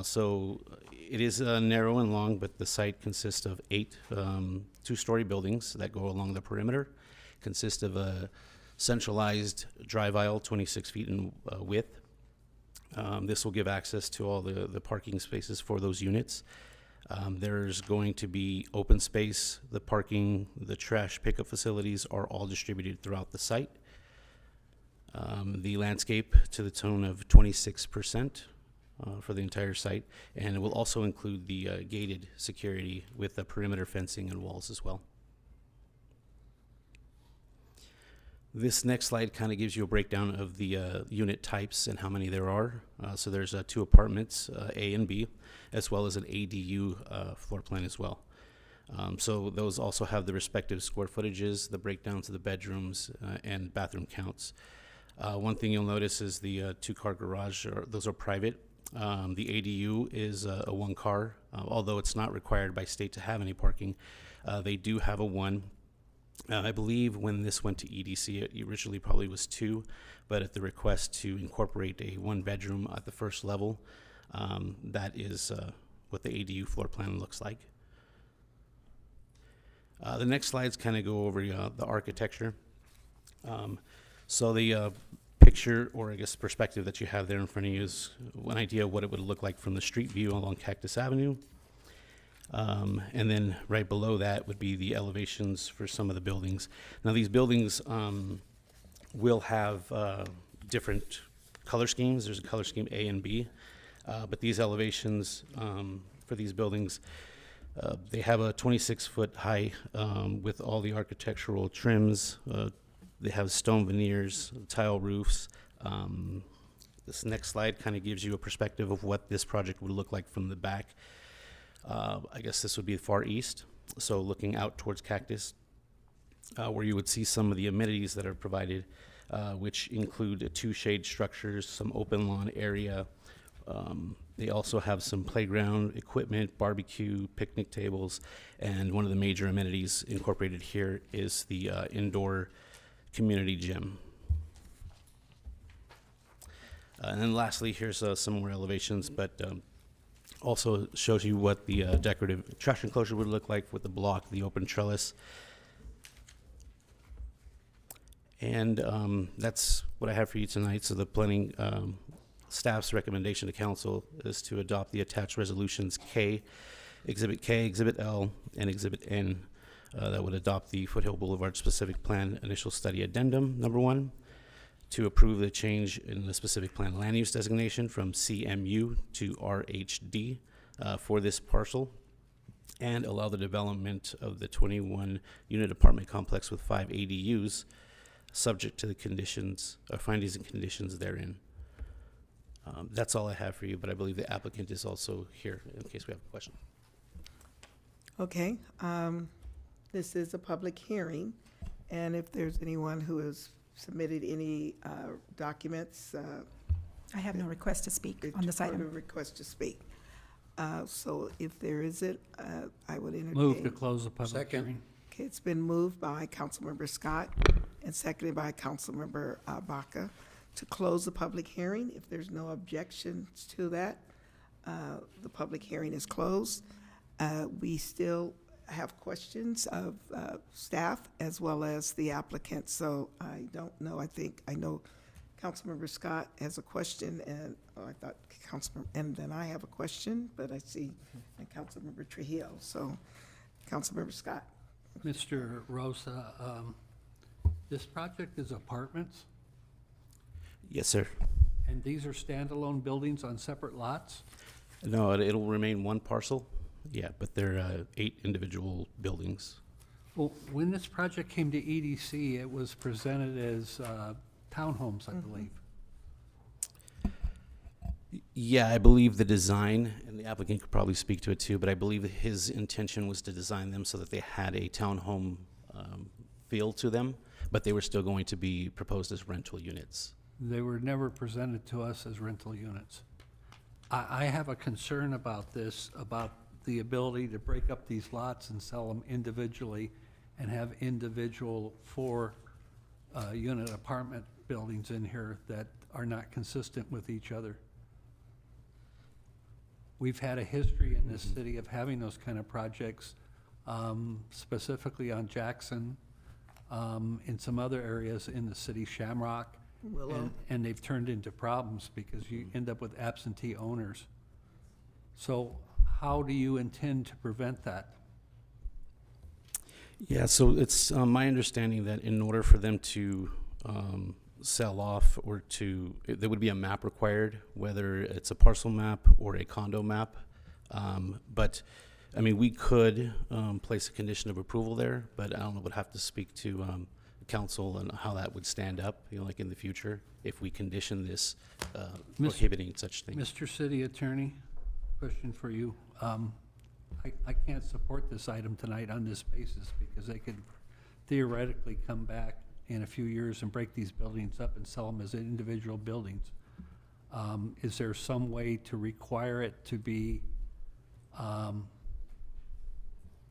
Speaker 9: So it is narrow and long, but the site consists of 8 two-story buildings that go along the perimeter, consist of a centralized drive aisle 26 feet in width. This will give access to all the parking spaces for those units. There's going to be open space. The parking, the trash pickup facilities are all distributed throughout the site. The landscape to the tone of 26% for the entire site, and it will also include the gated security with the perimeter fencing and walls as well. This next slide kind of gives you a breakdown of the unit types and how many there are. So there's 2 apartments, A and B, as well as an ADU floor plan as well. So those also have the respective square footages, the breakdowns of the bedrooms, and bathroom counts. One thing you'll notice is the 2-car garage, those are private. The ADU is a 1-car, although it's not required by state to have any parking. They do have a 1. I believe when this went to EDC, it originally probably was 2, but at the request to incorporate a 1-bedroom at the first level, that is what the ADU floor plan looks like. The next slides kind of go over the architecture. So the picture, or I guess perspective that you have there in front of you, is one idea of what it would look like from the street view along Cactus Avenue. And then right below that would be the elevations for some of the buildings. Now these buildings will have different color schemes. There's a color scheme A and B, but these elevations for these buildings, they have a 26-foot high with all the architectural trims. They have stone veneers, tile roofs. This next slide kind of gives you a perspective of what this project would look like from the back. I guess this would be the far east, so looking out towards Cactus, where you would see some of the amenities that are provided, which include 2 shade structures, some open lawn area. They also have some playground equipment, barbecue, picnic tables, and one of the major amenities incorporated here is the indoor community gym. And then lastly, here's some more elevations, but also shows you what the decorative trash enclosure would look like with the block, the open trellis. And that's what I have for you tonight. So the planning staff's recommendation to council is to adopt the attached resolutions K, Exhibit L, and Exhibit N that would adopt the Foothill Boulevard Specific Plan Initial Study Addendum, number 1, to approve the change in the specific plan land use designation from CMU to RHD for this parcel, and allow the development of the 21-unit apartment complex with 5 ADUs, subject to the conditions, findings and conditions therein. That's all I have for you, but I believe the applicant is also here in case we have a question.
Speaker 1: Okay, this is a public hearing, and if there's anyone who has submitted any documents.
Speaker 2: I have no request to speak on this item.
Speaker 1: No request to speak. So if there isn't, I would entertain.
Speaker 4: Move to close the public
Speaker 3: Second.
Speaker 4: hearing.
Speaker 1: Okay, it's been moved by Councilmember Scott and seconded by Councilmember Baca to close the public hearing. If there's no objections to that, the public hearing is closed. We still have questions of staff as well as the applicant, so I don't know. I know Councilmember Scott has a question, and I thought Councilmember, and then I have a question, but I see and Councilmember Trujillo. So, Councilmember Scott.
Speaker 4: Mr. Rosa, this project is apartments,
Speaker 9: Yes, sir.
Speaker 4: and these are standalone buildings on separate lots?
Speaker 9: No, it'll remain 1 parcel. Yeah, but they're 8 individual buildings.
Speaker 4: Well, when this project came to EDC, it was presented as townhomes, I believe.
Speaker 9: Yeah, I believe the design, and the applicant could probably speak to it too, but I believe that his intention was to design them so that they had a townhome feel to them, but they were still going to be proposed as rental units.
Speaker 4: They were never presented to us as rental units. I have a concern about this, about the ability to break up these lots and sell them individually and have individual unit apartment buildings in here that are not consistent with each other. We've had a history in this city of having those kind of projects, specifically on Jackson, in some other areas in the city, Shamrock.
Speaker 1: Willow.
Speaker 4: And they've turned into problems because you end up with absentee owners. So how do you intend to prevent that?
Speaker 9: Yeah, so it's my understanding that in order for them to sell off or there would be a map required, whether it's a parcel map or a condo map. But, I mean, we could place a condition of approval there, but I don't know, would have to speak to council and how that would stand up, like in the future, if we condition this prohibiting such things.
Speaker 4: Mr. City Attorney, question for you. I can't support this item tonight on this basis because they could theoretically come back in a few years and break these buildings up and sell them as individual buildings. Is there some way to require it to be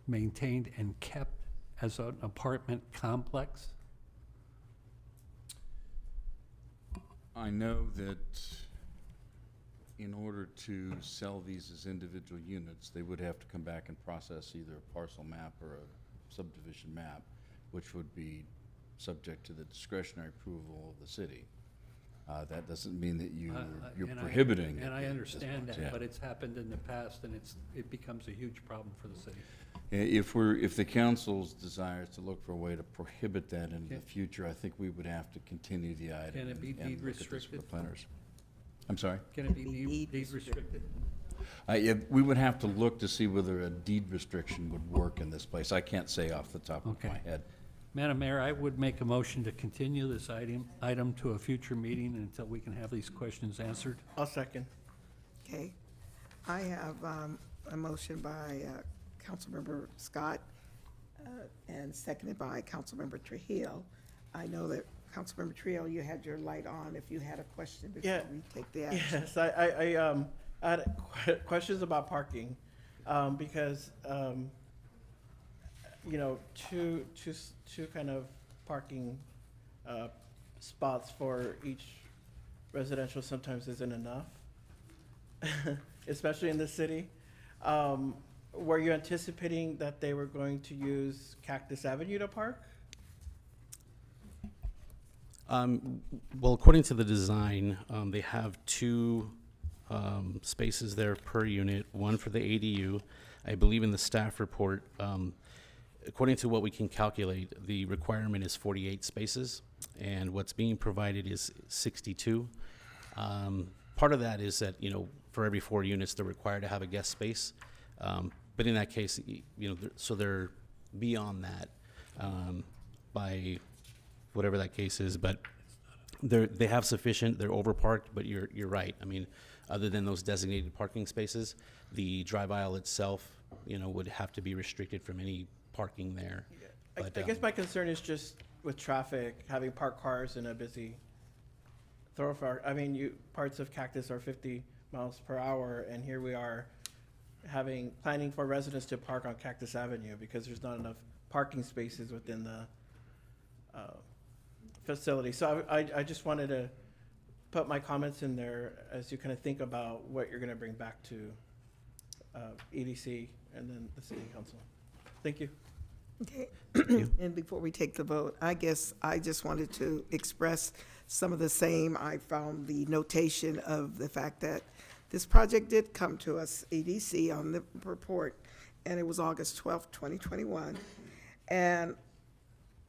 Speaker 4: maintained and kept as an apartment complex?
Speaker 7: I know that in order to sell these as individual units, they would have to come back and process either a parcel map or a subdivision map, which would be subject to the discretionary approval of the city. That doesn't mean that you're prohibiting it.
Speaker 4: And I understand that,
Speaker 7: Yeah.
Speaker 4: but it's happened in the past, and it becomes a huge problem for the city.
Speaker 7: If the council's desires to look for a way to prohibit that in the future, I think we would have to continue the item.
Speaker 4: Can it be
Speaker 7: and
Speaker 4: deed
Speaker 7: look at this with
Speaker 4: restricted?
Speaker 7: the planners. I'm sorry?
Speaker 4: Can it be deed restricted?
Speaker 7: Yeah, we would have to look to see whether a deed restriction would work in this place. I can't say off the top of my head.
Speaker 4: Madam Mayor, I would make a motion to continue this item to a future meeting until we can have these questions answered.
Speaker 13: I'll second.
Speaker 1: Okay. I have a motion by Councilmember Scott and seconded by Councilmember Trujillo. I know that Councilmember Trujillo, you had your light on if you had a question before we take the action.
Speaker 13: Yes, I had questions about parking, because, you know, two kind of parking spots for each residential sometimes isn't enough, especially in the city. Were you anticipating that they were going to use Cactus Avenue to park?
Speaker 9: Well, according to the design, they have two spaces there per unit, one for the ADU. I believe in the staff report, according to what we can calculate, the requirement is 48 spaces, and what's being provided is 62. Part of that is that, you know, for every 4 units, they're required to have a guest space. But in that case, you know, so they're beyond that by whatever that case is. But they have sufficient. They're overparked. But you're right. I mean, other than those designated parking spaces, the drive aisle itself, you know, would have to be restricted from any parking there. But,
Speaker 13: I guess my concern is just with traffic, having parked cars in a busy thoroughfare. I mean, parts of Cactus are 50 miles per hour, and here we are planning for residents to park on Cactus Avenue because there's not enough parking spaces within the facility. So I just wanted to put my comments in there as you kind of think about what you're going to bring back to EDC and then the city council. Thank you.
Speaker 1: Okay. And before we take the vote, I guess I just wanted to express some of the same. I found the notation of the fact that this project did come to us, EDC, on the report, and it was August 12th, 2021. And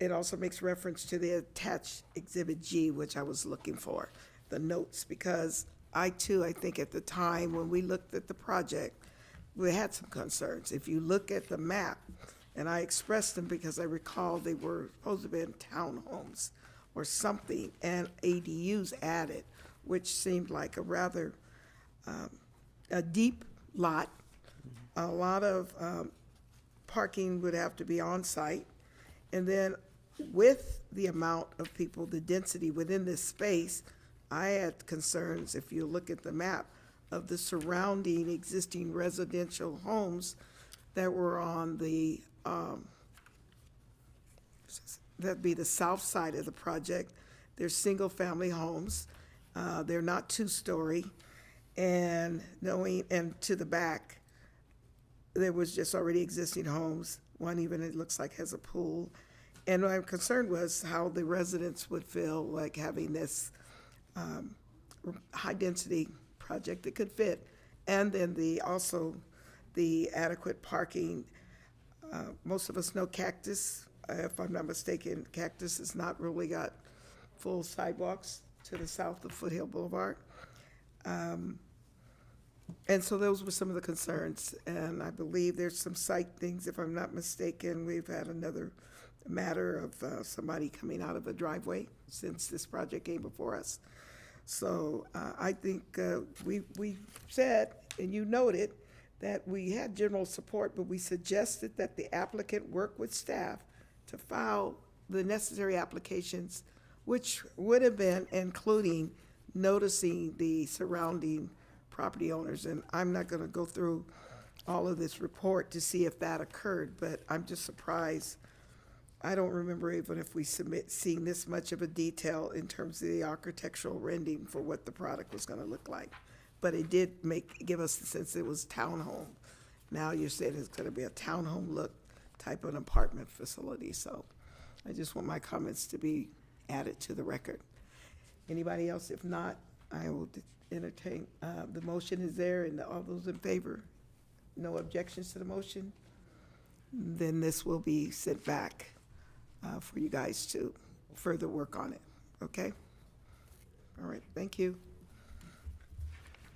Speaker 1: it also makes reference to the attached Exhibit G, which I was looking for, the notes, because I think at the time when we looked at the project, we had some concerns. If you look at the map, and I expressed them because I recall they were supposed to be in townhomes or something, and ADUs added, which seemed like a rather a deep lot. A lot of parking would have to be on site. And then with the amount of people, the density within this space, I had concerns, if you look at the map, of the surrounding existing residential homes that were on the that'd be the south side of the project. They're single-family homes. They're not two-story. And to the back, there was just already existing homes. One even, it looks like, has a pool. And my concern was how the residents would feel like having this high-density project that could fit. And then also the adequate parking. Most of us know Cactus. If I'm not mistaken, Cactus has not really got full sidewalks to the south of Foothill Boulevard. And so those were some of the concerns. And I believe there's some site things, if I'm not mistaken. We've had another matter of somebody coming out of a driveway since this project came before us. So I think we said, and you noted, that we had general support, but we suggested that the applicant work with staff to file the necessary applications, which would have been including noticing the surrounding property owners. And I'm not going to go through all of this report to see if that occurred, but I'm just surprised. I don't remember even if we seeing this much of a detail in terms of the architectural rendering for what the product was going to look like. But it did give us the sense it was townhome. Now you're saying it's going to be a townhome look type of an apartment facility. So I just want my comments to be added to the record. Anybody else? If not, I will entertain. The motion is there, and all those in favor? No objections to the motion? Then this will be sent back for you guys to further work on it. Okay? All right. Thank you.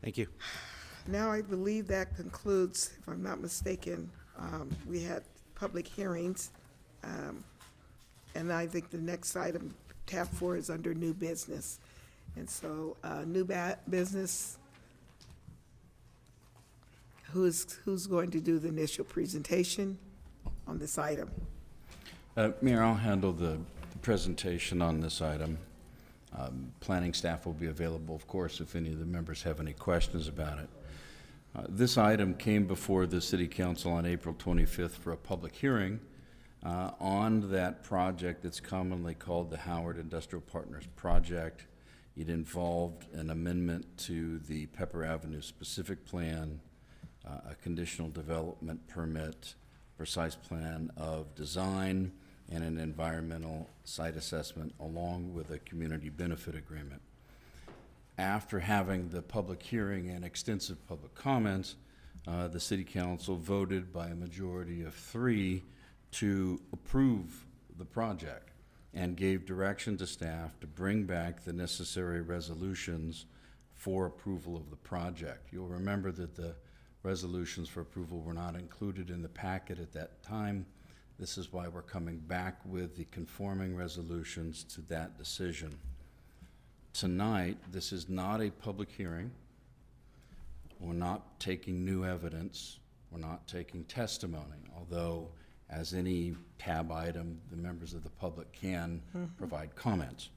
Speaker 9: Thank you.
Speaker 1: Now I believe that concludes, if I'm not mistaken, we had public hearings. And I think the next item, tab 4, is under new business. And so new business, who's going to do the initial presentation on this item?
Speaker 7: Mayor, I'll handle the presentation on this item. Planning staff will be available, of course, if any of the members have any questions about it. This item came before the City Council on April 25th for a public hearing on that project that's commonly called the Howard Industrial Partners Project. It involved an amendment to the Pepper Avenue specific plan, a conditional development permit, precise plan of design, and an environmental site assessment, along with a community benefit agreement. After having the public hearing and extensive public comments, the City Council voted by a majority of 3 to approve the project and gave direction to staff to bring back the necessary resolutions for approval of the project. You'll remember that the resolutions for approval were not included in the packet at that time. This is why we're coming back with the conforming resolutions to that decision. Tonight, this is not a public hearing. We're not taking new evidence. We're not taking testimony, although as any tab item, the members of the public can provide comments.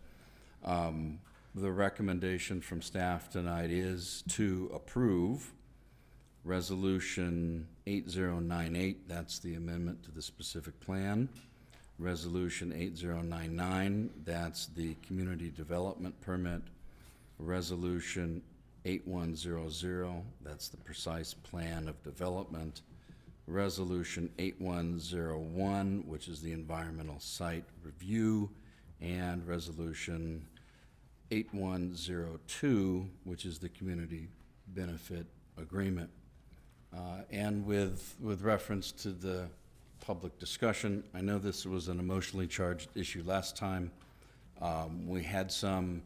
Speaker 7: The recommendation from staff tonight is to approve Resolution 8098, that's the amendment to the specific plan. Resolution 8099, that's the community development permit. Resolution 8100, that's the precise plan of development. Resolution 8101, which is the environmental site review, and Resolution 8102, which is the community benefit agreement. And with reference to the public discussion, I know this was an emotionally charged issue last time. We had some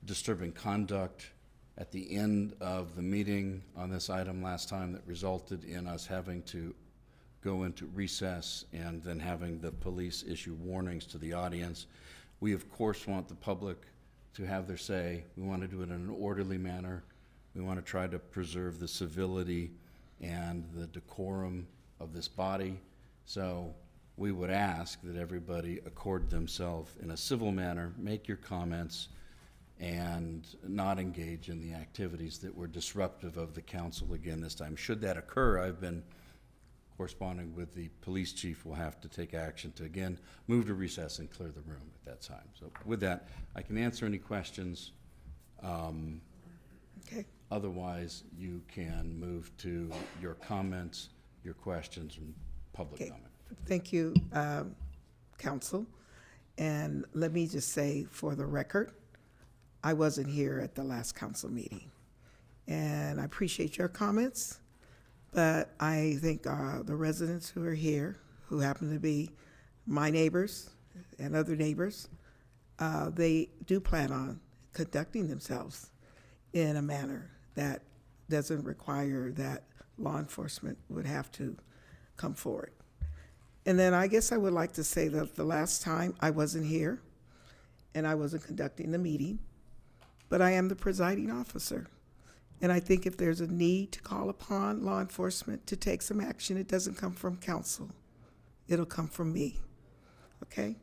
Speaker 7: disturbing conduct at the end of the meeting on this item last time that resulted in us having to go into recess and then having the police issue warnings to the audience. We, of course, want the public to have their say. We want to do it in an orderly manner. We want to try to preserve the civility and the decorum of this body. So we would ask that everybody accord themselves in a civil manner, make your comments, and not engage in the activities that were disruptive of the council again this time. Should that occur, I've been corresponding with the police chief, will have to take action to, again, move to recess and clear the room at that time. So with that, I can answer any questions.
Speaker 1: Okay.
Speaker 7: Otherwise, you can move to your comments, your questions, and public
Speaker 1: Okay.
Speaker 7: comment.
Speaker 1: Thank you, council. And let me just say for the record, I wasn't here at the last council meeting. And I appreciate your comments, but I think the residents who are here, who happen to be my neighbors and other neighbors, they do plan on conducting themselves in a manner that doesn't require that law enforcement would have to come forward. And then I guess I would like to say that the last time I wasn't here and I wasn't conducting the meeting, but I am the presiding officer. And I think if there's a need to call upon law enforcement to take some action, it doesn't come from council. It'll come from me. Okay?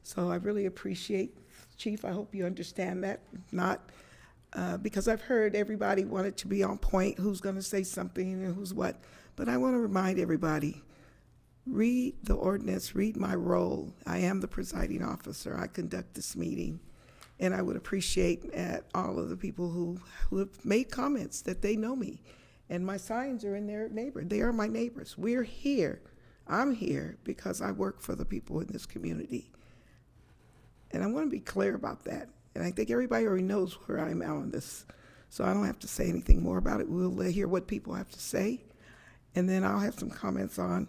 Speaker 1: So I really appreciate, Chief, I hope you understand that. Not because I've heard everybody wanted to be on point, who's going to say something and who's what. But I want to remind everybody, read the ordinance, read my role. I am the presiding officer. I conduct this meeting. And I would appreciate all of the people who have made comments that they know me. And my signs are in their neighbor. They are my neighbors. We're here. I'm here because I work for the people in this community. And I want to be clear about that. And I think everybody already knows where I'm at on this. So I don't have to say anything more about it. We'll hear what people have to say. And then I'll have some comments on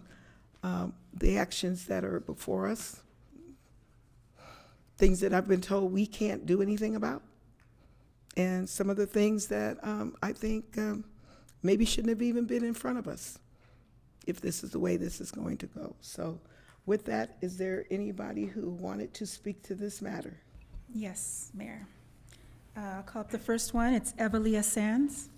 Speaker 1: the actions that are before us. Things that I've been told we can't do anything about, and some of the things that I think maybe shouldn't have even been in front of us if this is the way this is going to go. So with that, is there anybody who wanted to speak to this matter?
Speaker 2: Yes, Mayor. I'll call up the first one. It's Evelia Sands.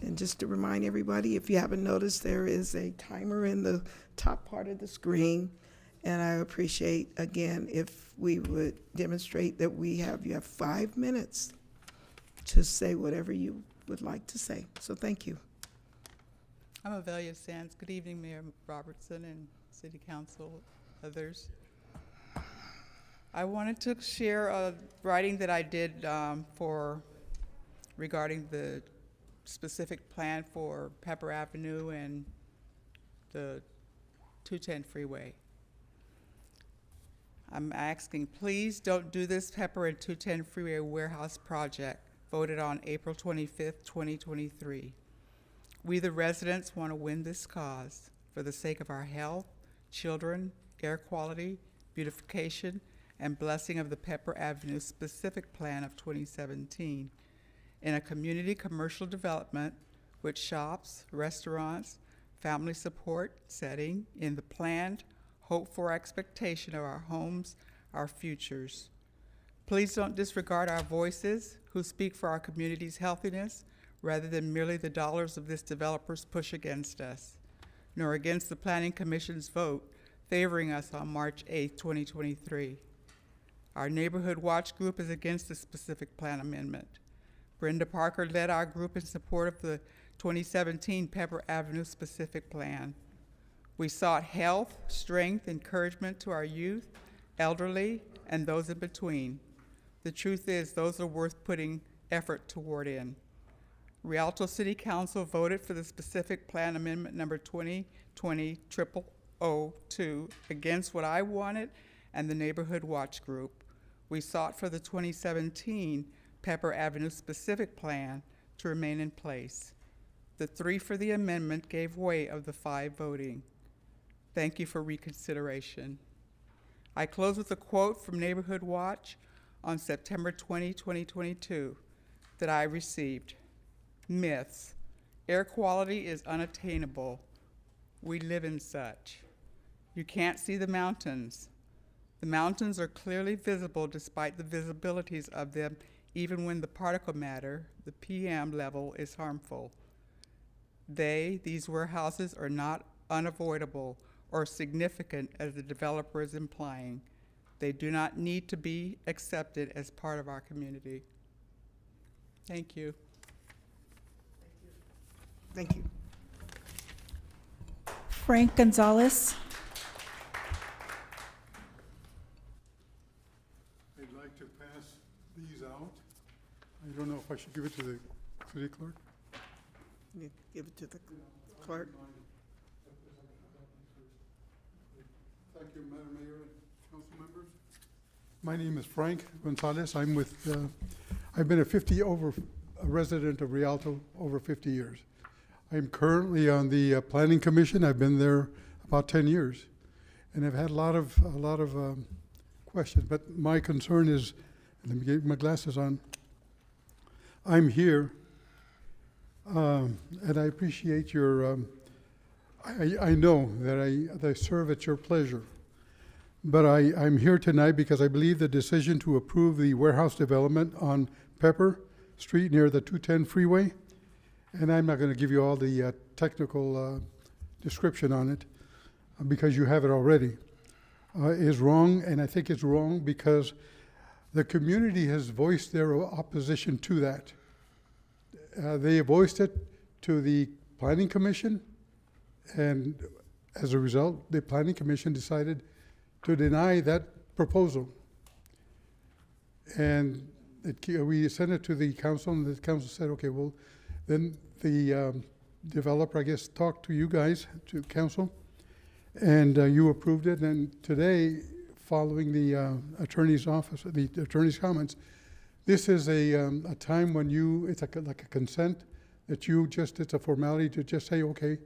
Speaker 1: And just to remind everybody, if you haven't noticed, there is a timer in the top part of the screen. And I appreciate, again, if we would demonstrate that you have 5 minutes to say whatever you would like to say. So thank you.
Speaker 11: I'm Avelia Sands. Good evening, Mayor Robertson and City Council, others. I wanted to share a writing that I did regarding the specific plan for Pepper Avenue and the 210 freeway. I'm asking, please don't do this Pepper and 210 freeway warehouse project voted on April 25th, 2023. We, the residents, want to win this cause for the sake of our health, children, air quality, beautification, and blessing of the Pepper Avenue specific plan of 2017 in a community commercial development with shops, restaurants, family support setting in the planned hope-for expectation of our homes, our futures. Please don't disregard our voices who speak for our community's healthiness rather than merely the dollars of this developer's push against us, nor against the Planning Commission's vote favoring us on March 8, 2023. Our Neighborhood Watch group is against the specific plan amendment. Brenda Parker led our group in support of the 2017 Pepper Avenue specific plan. We sought health, strength, encouragement to our youth, elderly, and those in between. The truth is, those are worth putting effort toward in. Rialto City Council voted for the specific plan amendment number 2020-0002 against what I wanted and the Neighborhood Watch Group. We sought for the 2017 Pepper Avenue specific plan to remain in place. The 3 for the amendment gave way of the 5 voting. Thank you for reconsideration. I close with a quote from Neighborhood Watch on September 20, 2022 that I received. Myths. Air quality is unattainable. We live in such. You can't see the mountains. The mountains are clearly visible despite the visibilities of them, even when the particle matter, the PM level, is harmful. These warehouses are not unavoidable or significant as the developer is implying. They do not need to be accepted as part of our community. Thank you.
Speaker 1: Thank you.
Speaker 2: Frank Gonzalez.
Speaker 12: I'd like to pass these out. I don't know if I should give it to the city clerk.
Speaker 1: You give it to the clerk.
Speaker 12: Thank you, Madam Mayor and council members. My name is Frank Gonzalez. I'm with, I've been a resident of Rialto over 50 years. I'm currently on the Planning Commission. I've been there about 10 years. And I've had a lot of questions, but my concern is, let me get my glasses on. I'm here, and I appreciate your, I know that I serve at your pleasure, but I'm here tonight because I believe the decision to approve the warehouse development on Pepper Street near the 210 freeway, and I'm not going to give you all the technical description on it because you have it already, is wrong, and I think it's wrong because the community has voiced their opposition to that. They voiced it to the Planning Commission, and as a result, the Planning Commission decided to deny that proposal. And we sent it to the council, and the council said, okay, well, then the developer, I guess, talked to you guys, to council, and you approved it. And today, following the attorney's office, the attorney's comments, this is a time when it's like a consent that you just, it's a formality to just say, okay.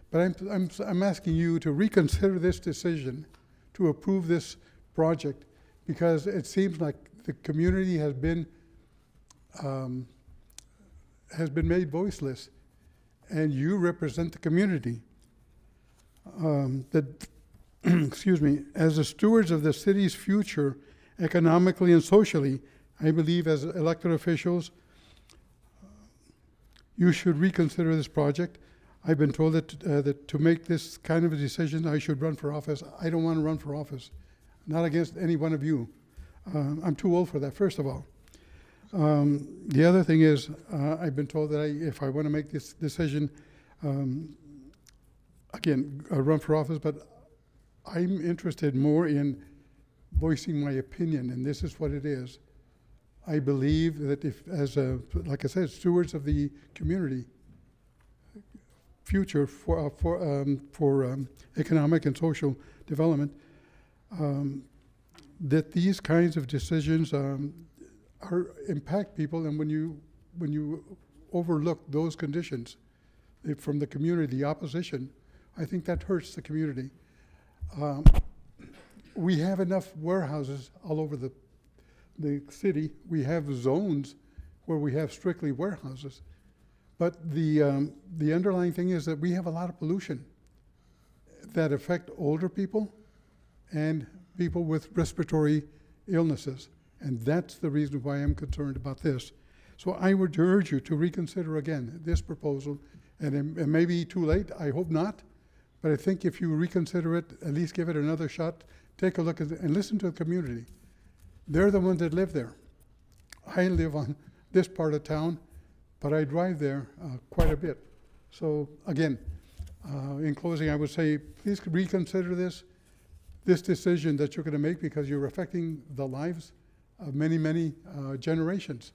Speaker 12: But I'm asking you to reconsider this decision to approve this project because it seems like the community has been made voiceless, and you represent the community. Excuse me, as the stewards of the city's future, economically and socially, I believe as elected officials, you should reconsider this project. I've been told that to make this kind of a decision, I should run for office. I don't want to run for office, not against any one of you. I'm too old for that, first of all. The other thing is, I've been told that if I want to make this decision, again, run for office, but I'm interested more in voicing my opinion, and this is what it is. I believe that if, like I said, stewards of the community, future for economic and social development, that these kinds of decisions impact people, and when you overlook those conditions from the community, the opposition, I think that hurts the community. We have enough warehouses all over the city. We have zones where we have strictly warehouses. But the underlying thing is that we have a lot of pollution that affect older people and people with respiratory illnesses. And that's the reason why I'm concerned about this. So I would urge you to reconsider again this proposal. And it may be too late, I hope not. But I think if you reconsider it, at least give it another shot, take a look at it, and listen to the community. They're the ones that live there. I live on this part of town, but I drive there quite a bit. So again, in closing, I would say, please reconsider this decision that you're going to make because you're affecting the lives of many, many generations.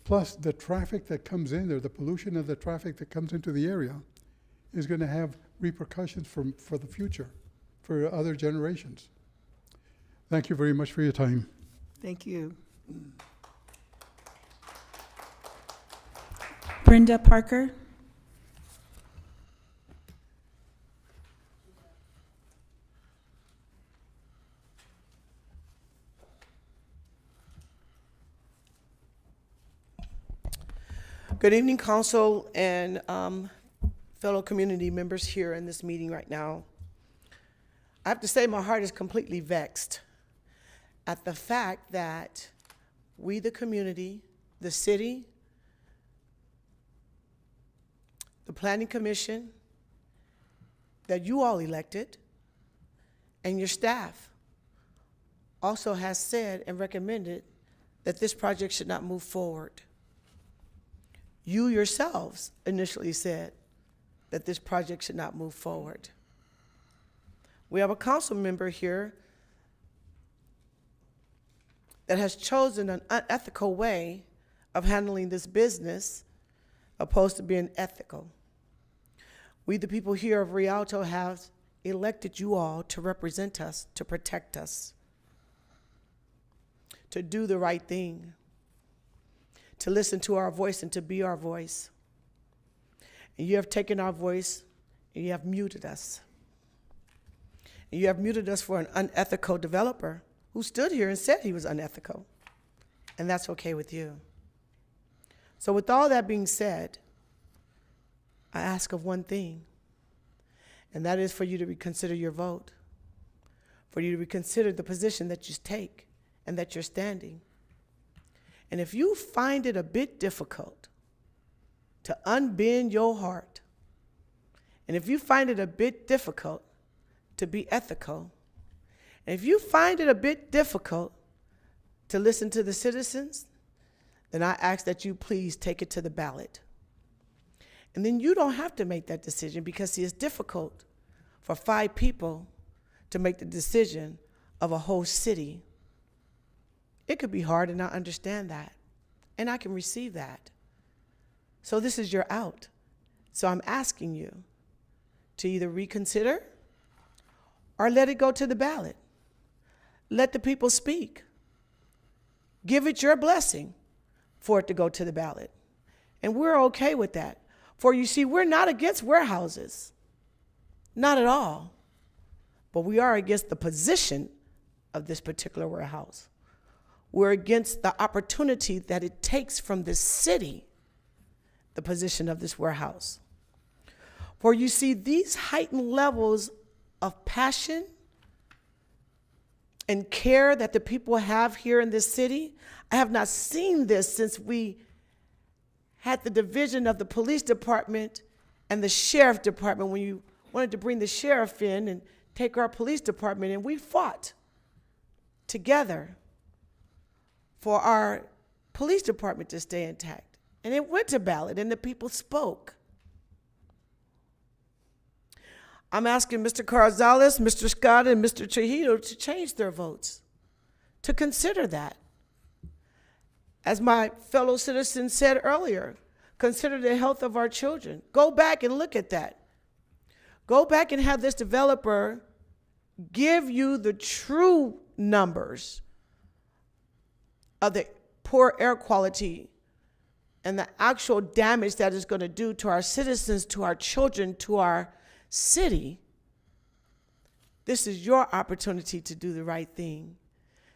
Speaker 12: Plus, the traffic that comes in there, the pollution of the traffic that comes into the area is going to have repercussions for the future, for other generations. Thank you very much for your time.
Speaker 1: Thank you.
Speaker 2: Brenda Parker.
Speaker 18: Good evening, council and fellow community members here in this meeting right now. I have to say my heart is completely vexed at the fact that we, the community, the city, the Planning Commission, that you all elected, and your staff also has said and recommended that this project should not move forward. You yourselves initially said that this project should not move forward. We have a council member here that has chosen an unethical way of handling this business opposed to being ethical. We, the people here of Rialto, have elected you all to represent us, to protect us, to do the right thing, to listen to our voice and to be our voice. And you have taken our voice and you have muted us. And you have muted us for an unethical developer who stood here and said he was unethical. And that's okay with you. So with all that being said, I ask of one thing, and that is for you to reconsider your vote, for you to reconsider the position that you take and that you're standing. And if you find it a bit difficult to unbend your heart, and if you find it a bit difficult to be ethical, and if you find it a bit difficult to listen to the citizens, then I ask that you please take it to the ballot. And then you don't have to make that decision, because see, it's difficult for 5 people to make the decision of a whole city. It could be hard, and I understand that. And I can receive that. So this is your out. So I'm asking you to either reconsider or let it go to the ballot. Let the people speak. Give it your blessing for it to go to the ballot. And we're okay with that. For you see, we're not against warehouses. Not at all. But we are against the position of this particular warehouse. We're against the opportunity that it takes from this city, the position of this warehouse. For you see, these heightened levels of passion and care that the people have here in this city, I have not seen this since we had the division of the police department and the sheriff department, when you wanted to bring the sheriff in and take our police department, and we fought together for our police department to stay intact. And it went to ballot, and the people spoke. I'm asking Mr. Carzales, Mr. Scott, and Mr. Trujillo to change their votes, to consider that. As my fellow citizen said earlier, consider the health of our children. Go back and look at that. Go back and have this developer give you the true numbers of the poor air quality and the actual damage that is going to do to our citizens, to our children, to our city. This is your opportunity to do the right thing.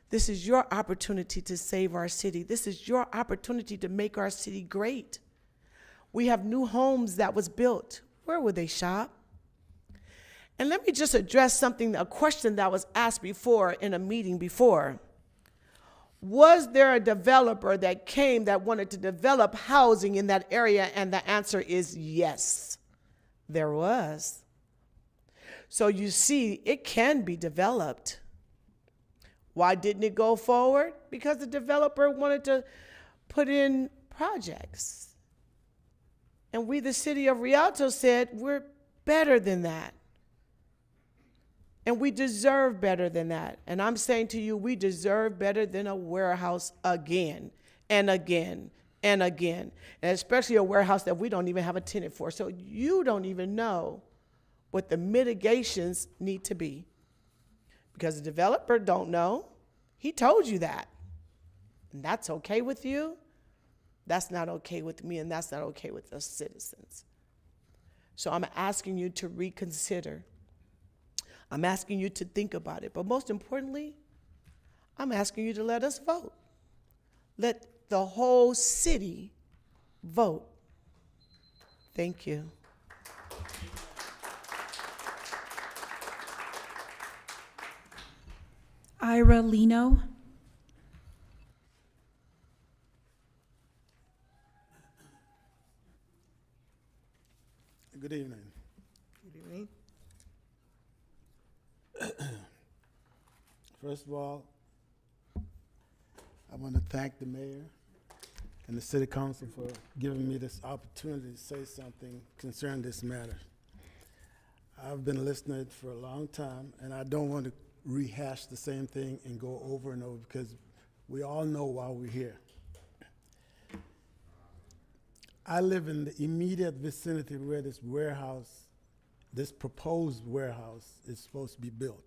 Speaker 18: This is your opportunity to save our city. This is your opportunity to make our city great. We have new homes that was built. Where would they shop? And let me just address something, a question that was asked before in a meeting before. Was there a developer that came that wanted to develop housing in that area? And the answer is yes, there was. So you see, it can be developed. Why didn't it go forward? Because the developer wanted to put in projects. And we, the city of Rialto, said we're better than that. And we deserve better than that. And I'm saying to you, we deserve better than a warehouse again and again and again. And especially a warehouse that we don't even have a tenant for. So you don't even know what the mitigations need to be. Because the developer don't know. He told you that. And that's okay with you. That's not okay with me, and that's not okay with us citizens. So I'm asking you to reconsider. I'm asking you to think about it. But most importantly, I'm asking you to let us vote. Let the whole city vote. Thank you.
Speaker 2: Ira Lino.
Speaker 14: Good evening.
Speaker 1: Good evening.
Speaker 14: First of all, I want to thank the mayor and the city council for giving me this opportunity to say something concerning this matter. I've been listening for a long time, and I don't want to rehash the same thing and go over and over because we all know why we're here. I live in the immediate vicinity where this warehouse, this proposed warehouse, is supposed to be built.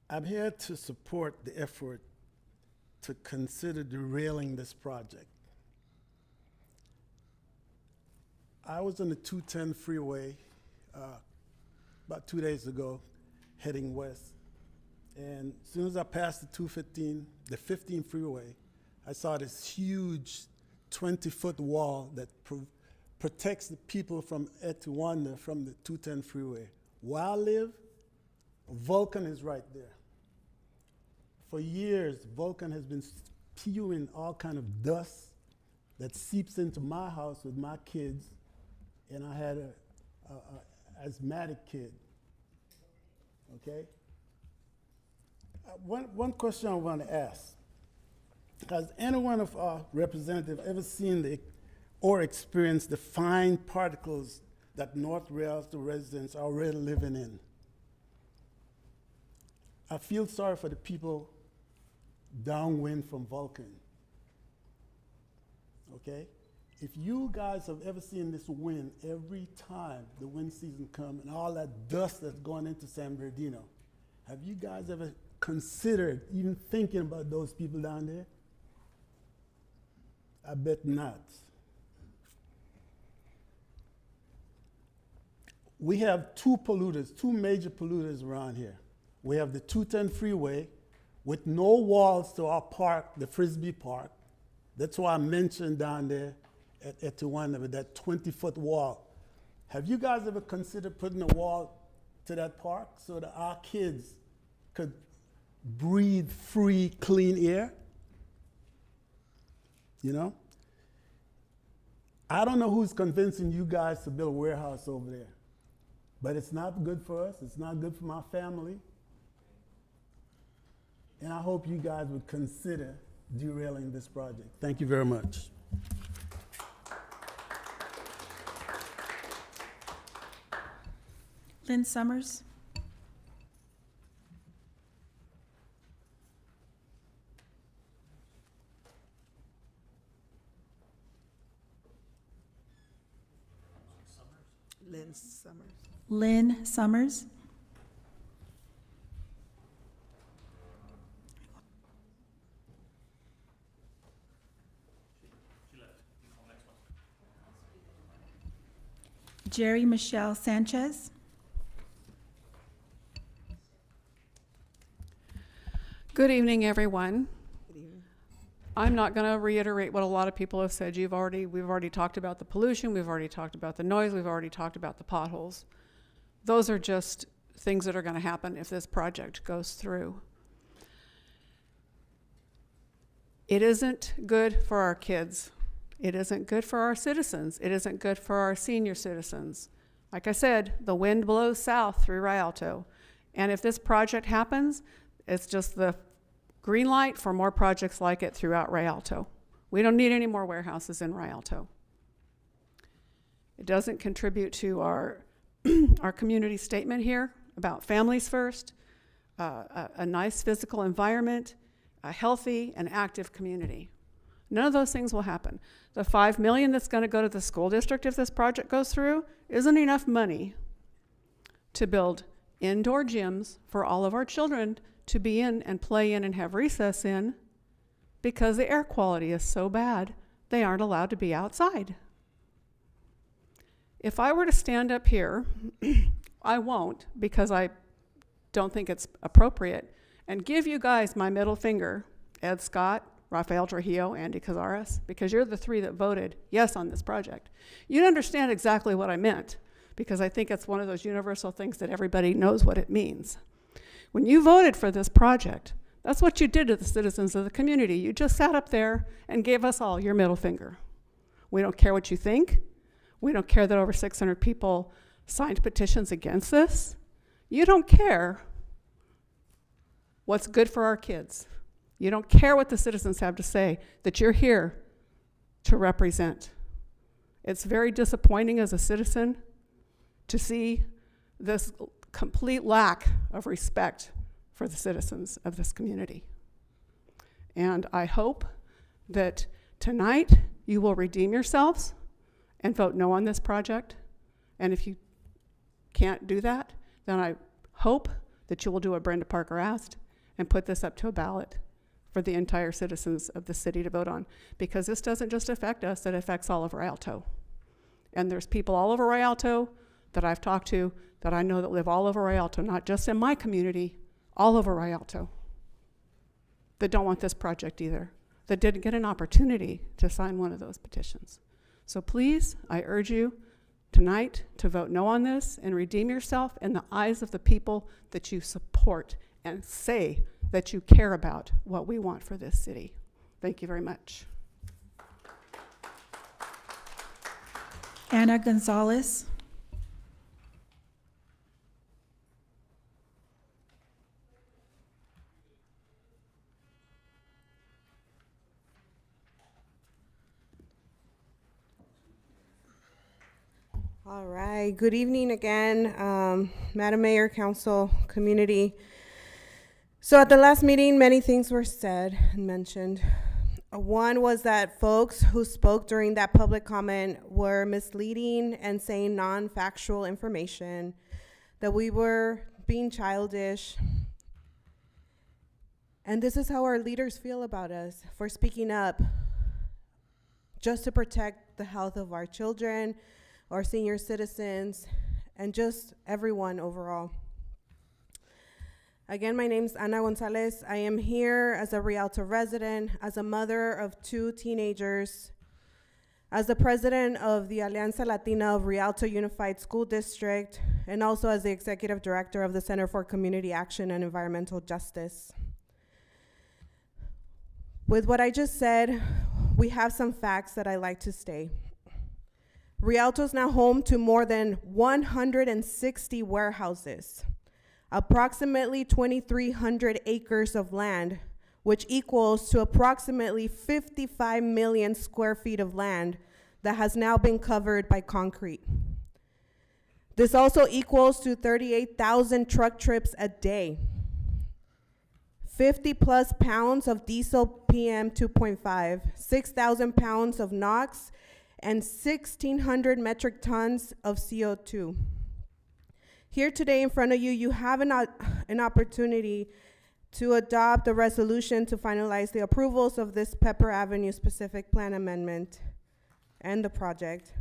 Speaker 14: I'm here to support the effort to consider derailing this project. I was on the 210 freeway about 2 days ago, heading west. And as soon as I passed the 215, the 15 freeway, I saw this huge 20-foot wall that protects the people from Etiwanda from the 210 freeway. Where I live, Vulcan is right there. For years, Vulcan has been spewing all kind of dust that seeps into my house with my kids, and I had a asthmatic kid, okay? One question I want to ask. Has any one of our representatives ever seen or experienced the fine particles that North Rialto residents are already living in? I feel sorry for the people downwind from Vulcan, okay? If you guys have ever seen this wind every time the wind season comes and all that dust that's going into San Bernardino, have you guys ever considered even thinking about those people down there? I bet not. We have two major polluters around here. We have the 210 freeway with no walls to our park, the Frisbee Park. That's why I mentioned down there at Etiwanda with that 20-foot wall. Have you guys ever considered putting a wall to that park so that our kids could breathe free, clean air? You know? I don't know who's convincing you guys to build a warehouse over there, but it's not good for us. It's not good for my family. And I hope you guys would consider derailing this project. Thank you very much.
Speaker 2: Lynn Summers.
Speaker 1: Lynn Summers.
Speaker 2: Lynn Summers. Jerry Michelle Sanchez.
Speaker 15: Good evening, everyone.
Speaker 1: Good evening.
Speaker 15: I'm not going to reiterate what a lot of people have said. We've already talked about the pollution, we've already talked about the noise, we've already talked about the potholes. Those are just things that are going to happen if this project goes through. It isn't good for our kids. It isn't good for our citizens. It isn't good for our senior citizens. Like I said, the wind blows south through Rialto. And if this project happens, it's just the green light for more projects like it throughout Rialto. We don't need any more warehouses in Rialto. It doesn't contribute to our community statement here about families first, a nice physical environment, a healthy and active community. None of those things will happen. The $5 million that's going to go to the school district if this project goes through isn't enough money to build indoor gyms for all of our children to be in and play in and have recess in, because the air quality is so bad they aren't allowed to be outside. If I were to stand up here, I won't, because I don't think it's appropriate, and give you guys my middle finger, Ed Scott, Rafael Trujillo, Andy Cazares, because you're the three that voted yes on this project. You'd understand exactly what I meant, because I think it's one of those universal things that everybody knows what it means. When you voted for this project, that's what you did to the citizens of the community. You just sat up there and gave us all your middle finger. We don't care what you think. We don't care that over 600 people signed petitions against this. You don't care what's good for our kids. You don't care what the citizens have to say, that you're here to represent. It's very disappointing as a citizen to see this complete lack of respect for the citizens of this community. And I hope that tonight you will redeem yourselves and vote no on this project. And if you can't do that, then I hope that you will do what Brenda Parker asked and put this up to a ballot for the entire citizens of the city to vote on. Because this doesn't just affect us, it affects all of Rialto. And there's people all over Rialto that I've talked to that I know that live all over Rialto, not just in my community, all over Rialto, that don't want this project either, that didn't get an opportunity to sign one of those petitions. So please, I urge you tonight to vote no on this and redeem yourself in the eyes of the people that you support and say that you care about what we want for this city. Thank you very much.
Speaker 2: Ana Gonzalez.
Speaker 20: All right, good evening again, Madam Mayor, Council, community. So at the last meeting, many things were said and mentioned. One was that folks who spoke during that public comment were misleading and saying non-factual information, that we were being childish. And this is how our leaders feel about us, for speaking up just to protect the health of our children, our senior citizens, and just everyone overall. Again, my name's Ana Gonzalez. I am here as a Rialto resident, as a mother of 2 teenagers, as the president of the Alianza Latina of Rialto Unified School District, and also as the executive director of the Center for Community Action and Environmental Justice. With what I just said, we have some facts that I like to state. Rialto is now home to more than 160 warehouses, approximately 2,300 acres of land, which equals to approximately 55 million square feet of land that has now been covered by concrete. This also equals to 38,000 truck trips a day, 50 plus pounds of diesel PM 2.5, 6,000 pounds of NOx, and 1,600 metric tons of CO2. Here today in front of you, you have an opportunity to adopt a resolution to finalize the approvals of this Pepper Avenue specific plan amendment and the project.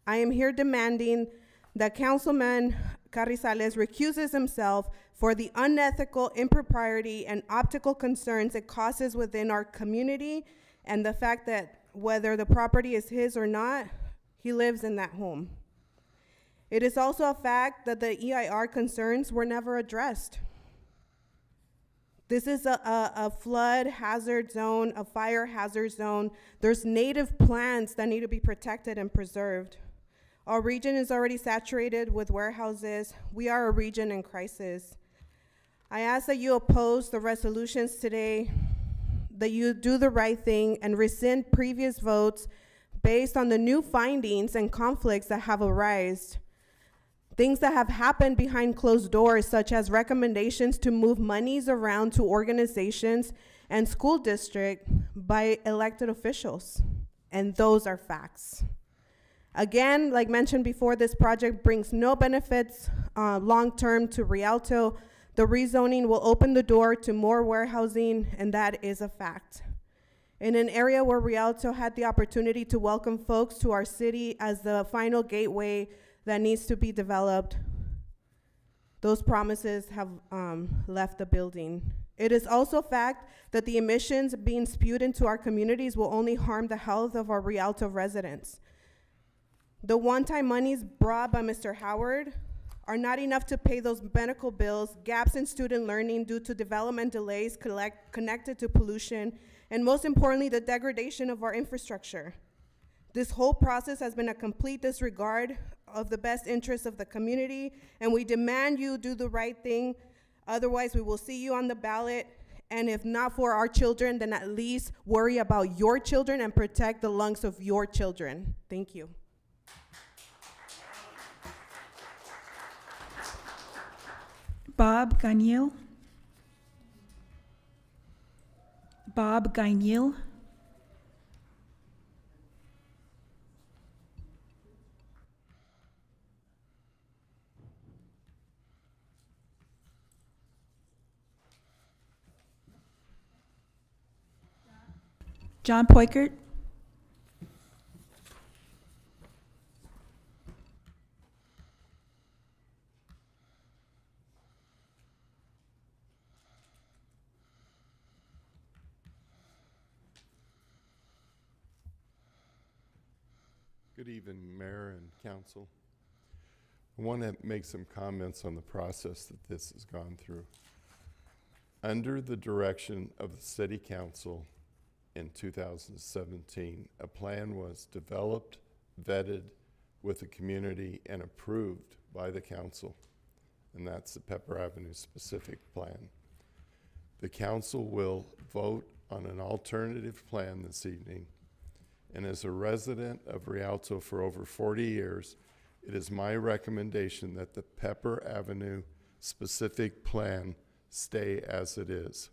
Speaker 20: I am here demanding that Councilman Carrizales recuses himself for the unethical impropriety and optical concerns it causes within our community, and the fact that whether the property is his or not, he lives in that home. It is also a fact that the EIR concerns were never addressed. This is a flood hazard zone, a fire hazard zone. There's native plants that need to be protected and preserved. Our region is already saturated with warehouses. We are a region in crisis. I ask that you oppose the resolutions today, that you do the right thing and rescind previous votes based on the new findings and conflicts that have arisen. Things that have happened behind closed doors, such as recommendations to move monies around to organizations and school district by elected officials. And those are facts. Again, like mentioned before, this project brings no benefits long-term to Rialto. The rezoning will open the door to more warehousing, and that is a fact. In an area where Rialto had the opportunity to welcome folks to our city as the final gateway that needs to be developed, those promises have left the building. It is also a fact that the emissions being spewed into our communities will only harm the health of our Rialto residents. The one-time monies brought by Mr. Howard are not enough to pay those medical bills, gaps in student learning due to development delays connected to pollution, and most importantly, the degradation of our infrastructure. This whole process has been a complete disregard of the best interests of the community, and we demand you do the right thing. Otherwise, we will see you on the ballot, and if not for our children, then at least worry about your children and protect the lungs of your children. Thank you.
Speaker 2: Bob Gagnil. Bob Gagnil. John Poikert.
Speaker 10: Good evening, Mayor and Council. I want to make some comments on the process that this has gone through. Under the direction of the City Council in 2017, a plan was developed, vetted with the community, and approved by the Council, and that's the Pepper Avenue specific plan. The Council will vote on an alternative plan this evening. And as a resident of Rialto for over 40 years, it is my recommendation that the Pepper Avenue specific plan stay as it is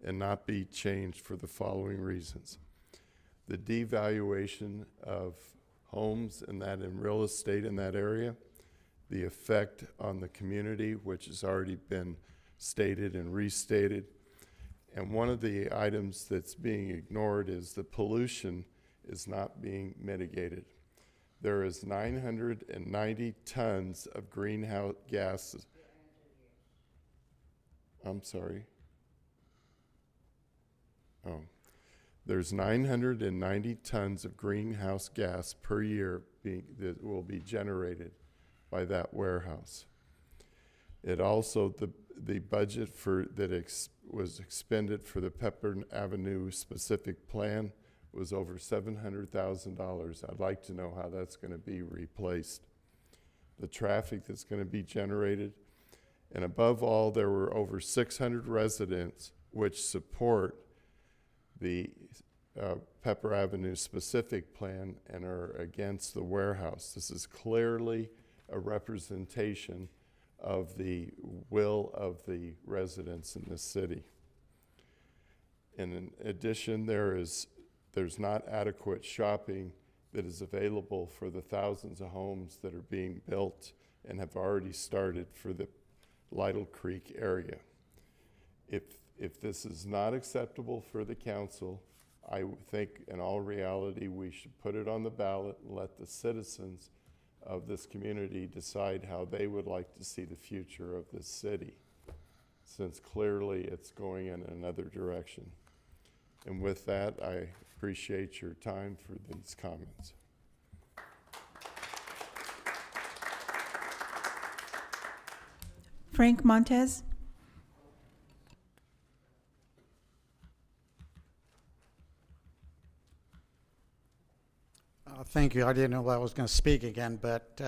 Speaker 10: and not be changed for the following reasons. The devaluation of homes and that in real estate in that area, the effect on the community, which has already been stated and restated. And one of the items that's being ignored is the pollution is not being mitigated. There is 990 tons of greenhouse gases. I'm sorry. Oh. There's 990 tons of greenhouse gas per year that will be generated by that warehouse. It also, the budget for was expended for the Pepper Avenue specific plan was over $700,000. I'd like to know how that's going to be replaced. The traffic that's going to be generated, and above all, there were over 600 residents which support the Pepper Avenue specific plan and are against the warehouse. This is clearly a representation of the will of the residents in this city. And in addition, there's not adequate shopping that is available for the thousands of homes that are being built and have already started for the Lytle Creek area. If this is not acceptable for the council, I think in all reality we should put it on the ballot and let the citizens of this community decide how they would like to see the future of this city, since clearly it's going in another direction. And with that, I appreciate your time for these comments.
Speaker 2: Frank Montez.
Speaker 21: Thank you. I didn't know I was going to speak again, but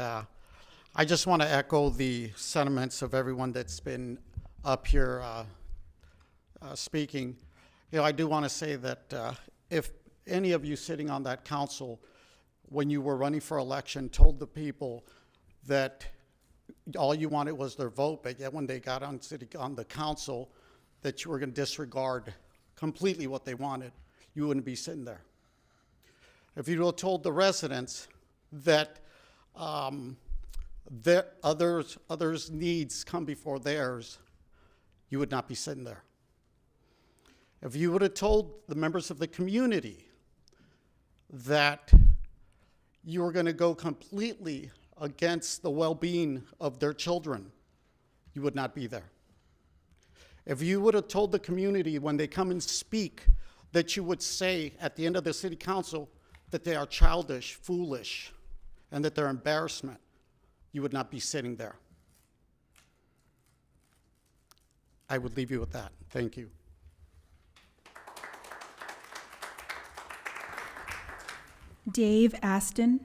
Speaker 21: I just want to echo the sentiments of everyone that's been up here speaking. You know, I do want to say that if any of you sitting on that council, when you were running for election, told the people that all you wanted was their vote, but yet when they got on the council, that you were going to disregard completely what they wanted, you wouldn't be sitting there. If you had told the residents that others' needs come before theirs, you would not be sitting there. If you would have told the members of the community that you were going to go completely against the well-being of their children, you would not be there. If you would have told the community when they come and speak that you would say at the end of the city council that they are childish, foolish, and that they're embarrassment, you would not be sitting there. I would leave you with that. Thank you.
Speaker 2: Dave Aston.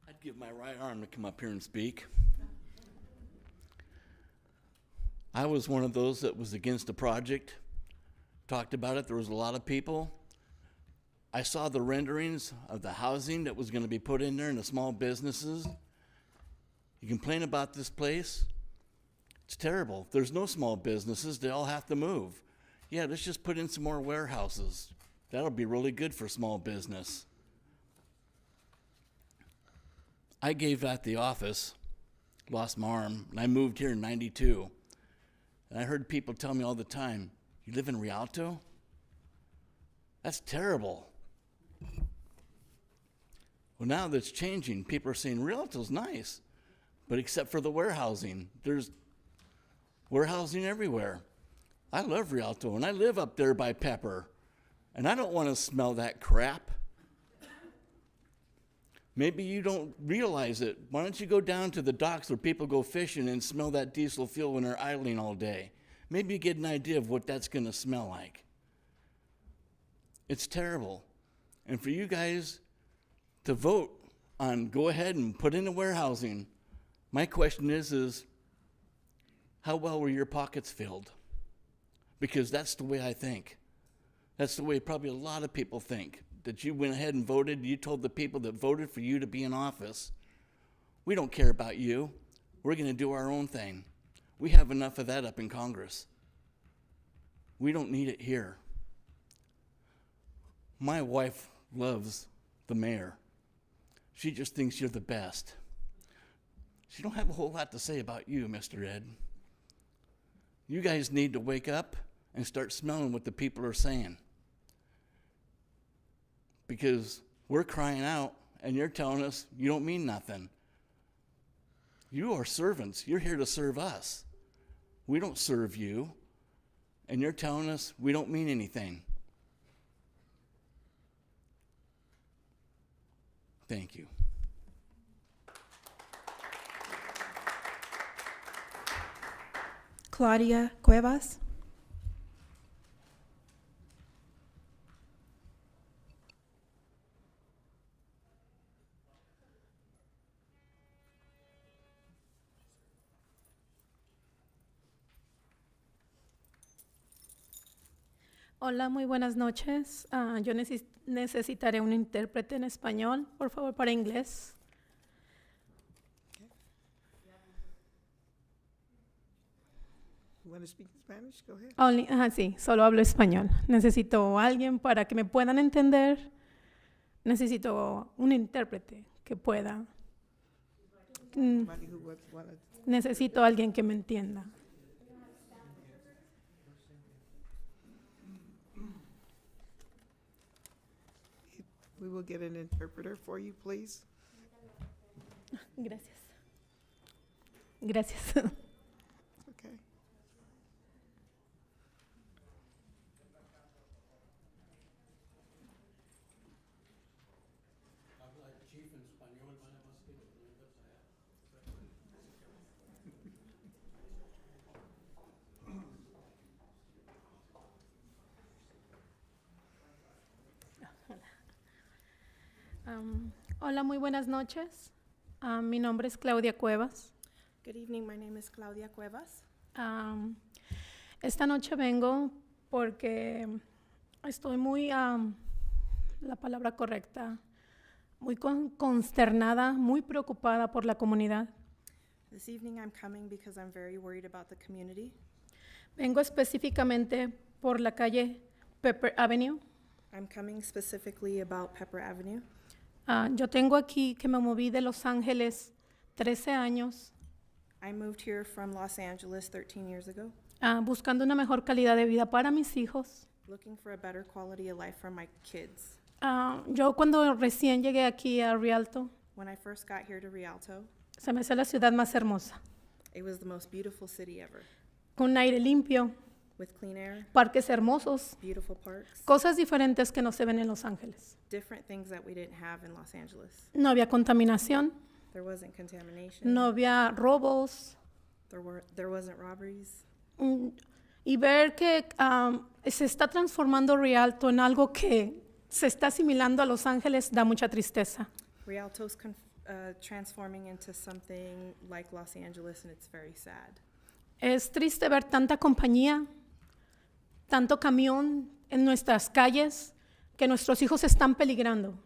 Speaker 16: I'd give my right arm to come up here and speak. I was one of those that was against the project, talked about it. There was a lot of people. I saw the renderings of the housing that was going to be put in there and the small businesses. You complain about this place? It's terrible. There's no small businesses. They all have to move. Yeah, let's just put in some more warehouses. That'll be really good for small business. I gave at the office, lost my arm, and I moved here in '92. And I heard people tell me all the time, "You live in Rialto? That's terrible." Well, now that's changing. People are saying Rialto's nice, but except for the warehousing. There's warehousing everywhere. I love Rialto, and I live up there by Pepper, and I don't want to smell that crap. Maybe you don't realize it. Why don't you go down to the docks where people go fishing and smell that diesel fuel when they're idling all day? Maybe you get an idea of what that's going to smell like. It's terrible. And for you guys to vote on go ahead and put in the warehousing, my question is how well were your pockets filled? Because that's the way I think. That's the way probably a lot of people think. That you went ahead and voted, you told the people that voted for you to be in office, we don't care about you. We're going to do our own thing. We have enough of that up in Congress. We don't need it here. My wife loves the mayor. She just thinks you're the best. She don't have a whole lot to say about you, Mr. Ed. You guys need to wake up and start smelling what the people are saying. Because we're crying out and you're telling us you don't mean nothing. You are servants. You're here to serve us. We don't serve you. And you're telling us we don't mean anything. Thank you.
Speaker 2: Claudia Cuevas.
Speaker 5: Hola, muy buenas noches. Yo necesitaré un intérprete en español, por favor, para inglés.
Speaker 1: You want to speak Spanish? Go ahead.
Speaker 5: Sí, solo hablo español. Necesito alguien para que me puedan entender. Necesito un intérprete que pueda.
Speaker 1: Somebody who wanted-
Speaker 5: Necesito alguien que me entienda.
Speaker 1: We will get an interpreter for you, please.
Speaker 5: Gracias. Gracias.
Speaker 1: Okay.
Speaker 5: Hola, muy buenas noches. Mi nombre es Claudia Cuevas.
Speaker 20: Good evening, my name is Claudia Cuevas.
Speaker 5: Esta noche vengo porque estoy muy, la palabra correcta, muy consternada, muy preocupada por la comunidad.
Speaker 20: This evening I'm coming because I'm very worried about the community.
Speaker 5: Vengo específicamente por la calle Pepper Avenue.
Speaker 20: I'm coming specifically about Pepper Avenue.
Speaker 5: Yo tengo aquí que me moví de Los Ángeles 13 años
Speaker 20: I moved here from Los Angeles 13 years ago,
Speaker 5: buscando una mejor calidad de vida para mis hijos.
Speaker 20: looking for a better quality of life for my kids.
Speaker 5: Yo cuando recién llegué aquí a Rialto,
Speaker 20: When I first got here to Rialto,
Speaker 5: se me hace la ciudad más hermosa,
Speaker 20: it was the most beautiful city ever,
Speaker 5: con aire limpio,
Speaker 20: with clean air,
Speaker 5: parques hermosos,
Speaker 20: beautiful parks,
Speaker 5: cosas diferentes que no se ven en Los Ángeles.
Speaker 20: different things that we didn't have in Los Angeles.
Speaker 5: No había contaminación,
Speaker 20: There wasn't contamination.
Speaker 5: no había robos,
Speaker 20: There wasn't robberies.
Speaker 5: y ver que se está transformando Rialto en algo que se está asimilando a Los Ángeles da mucha tristeza.
Speaker 20: Rialto's transforming into something like Los Angeles, and it's very sad.
Speaker 5: Es triste ver tanta compañía, tanto camión en nuestras calles que nuestros hijos están peligrando.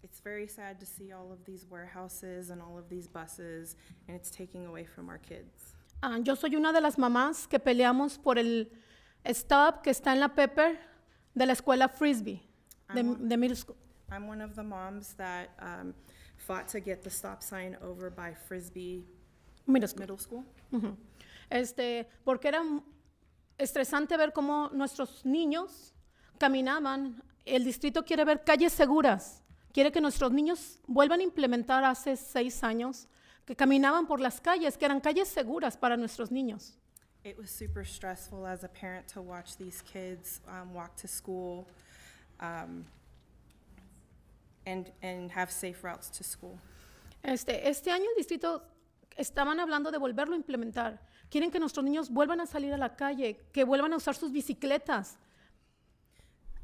Speaker 6: It's very sad to see all of these warehouses and all of these buses, and it's taking away from our kids.
Speaker 5: Yo soy una de las mamás que peleamos por el stop que está en la Pepper de la escuela Frisbee, de middle school.
Speaker 6: I'm one of the moms that fought to get the stop sign over by Frisbee
Speaker 5: Middle school. Ujú. Porque era estresante ver cómo nuestros niños caminaban. El distrito quiere ver calles seguras. Quiere que nuestros niños vuelvan a implementar hace 6 años que caminaban por las calles, que eran calles seguras para nuestros niños.
Speaker 6: It was super stressful as a parent to watch these kids walk to school and have safe routes to school.
Speaker 5: Este año el distrito estaban hablando de volverlo a implementar. Quieren que nuestros niños vuelvan a salir a la calle, que vuelvan a usar sus bicicletas.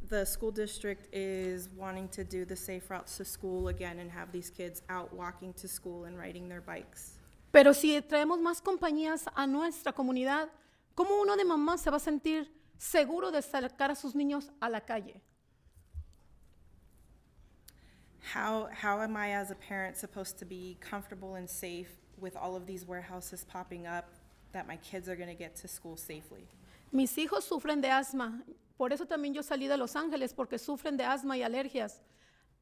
Speaker 6: The school district is wanting to do the safe routes to school again and have these kids out walking to school and riding their bikes.
Speaker 5: Pero si traemos más compañías a nuestra comunidad, ¿cómo uno de mamá se va a sentir seguro de sacar a sus niños a la calle?
Speaker 6: How am I as a parent supposed to be comfortable and safe with all of these warehouses popping up that my kids are going to get to school safely?
Speaker 5: Mis hijos sufren de asma, por eso también yo salí de Los Ángeles, porque sufren de asma y alergias.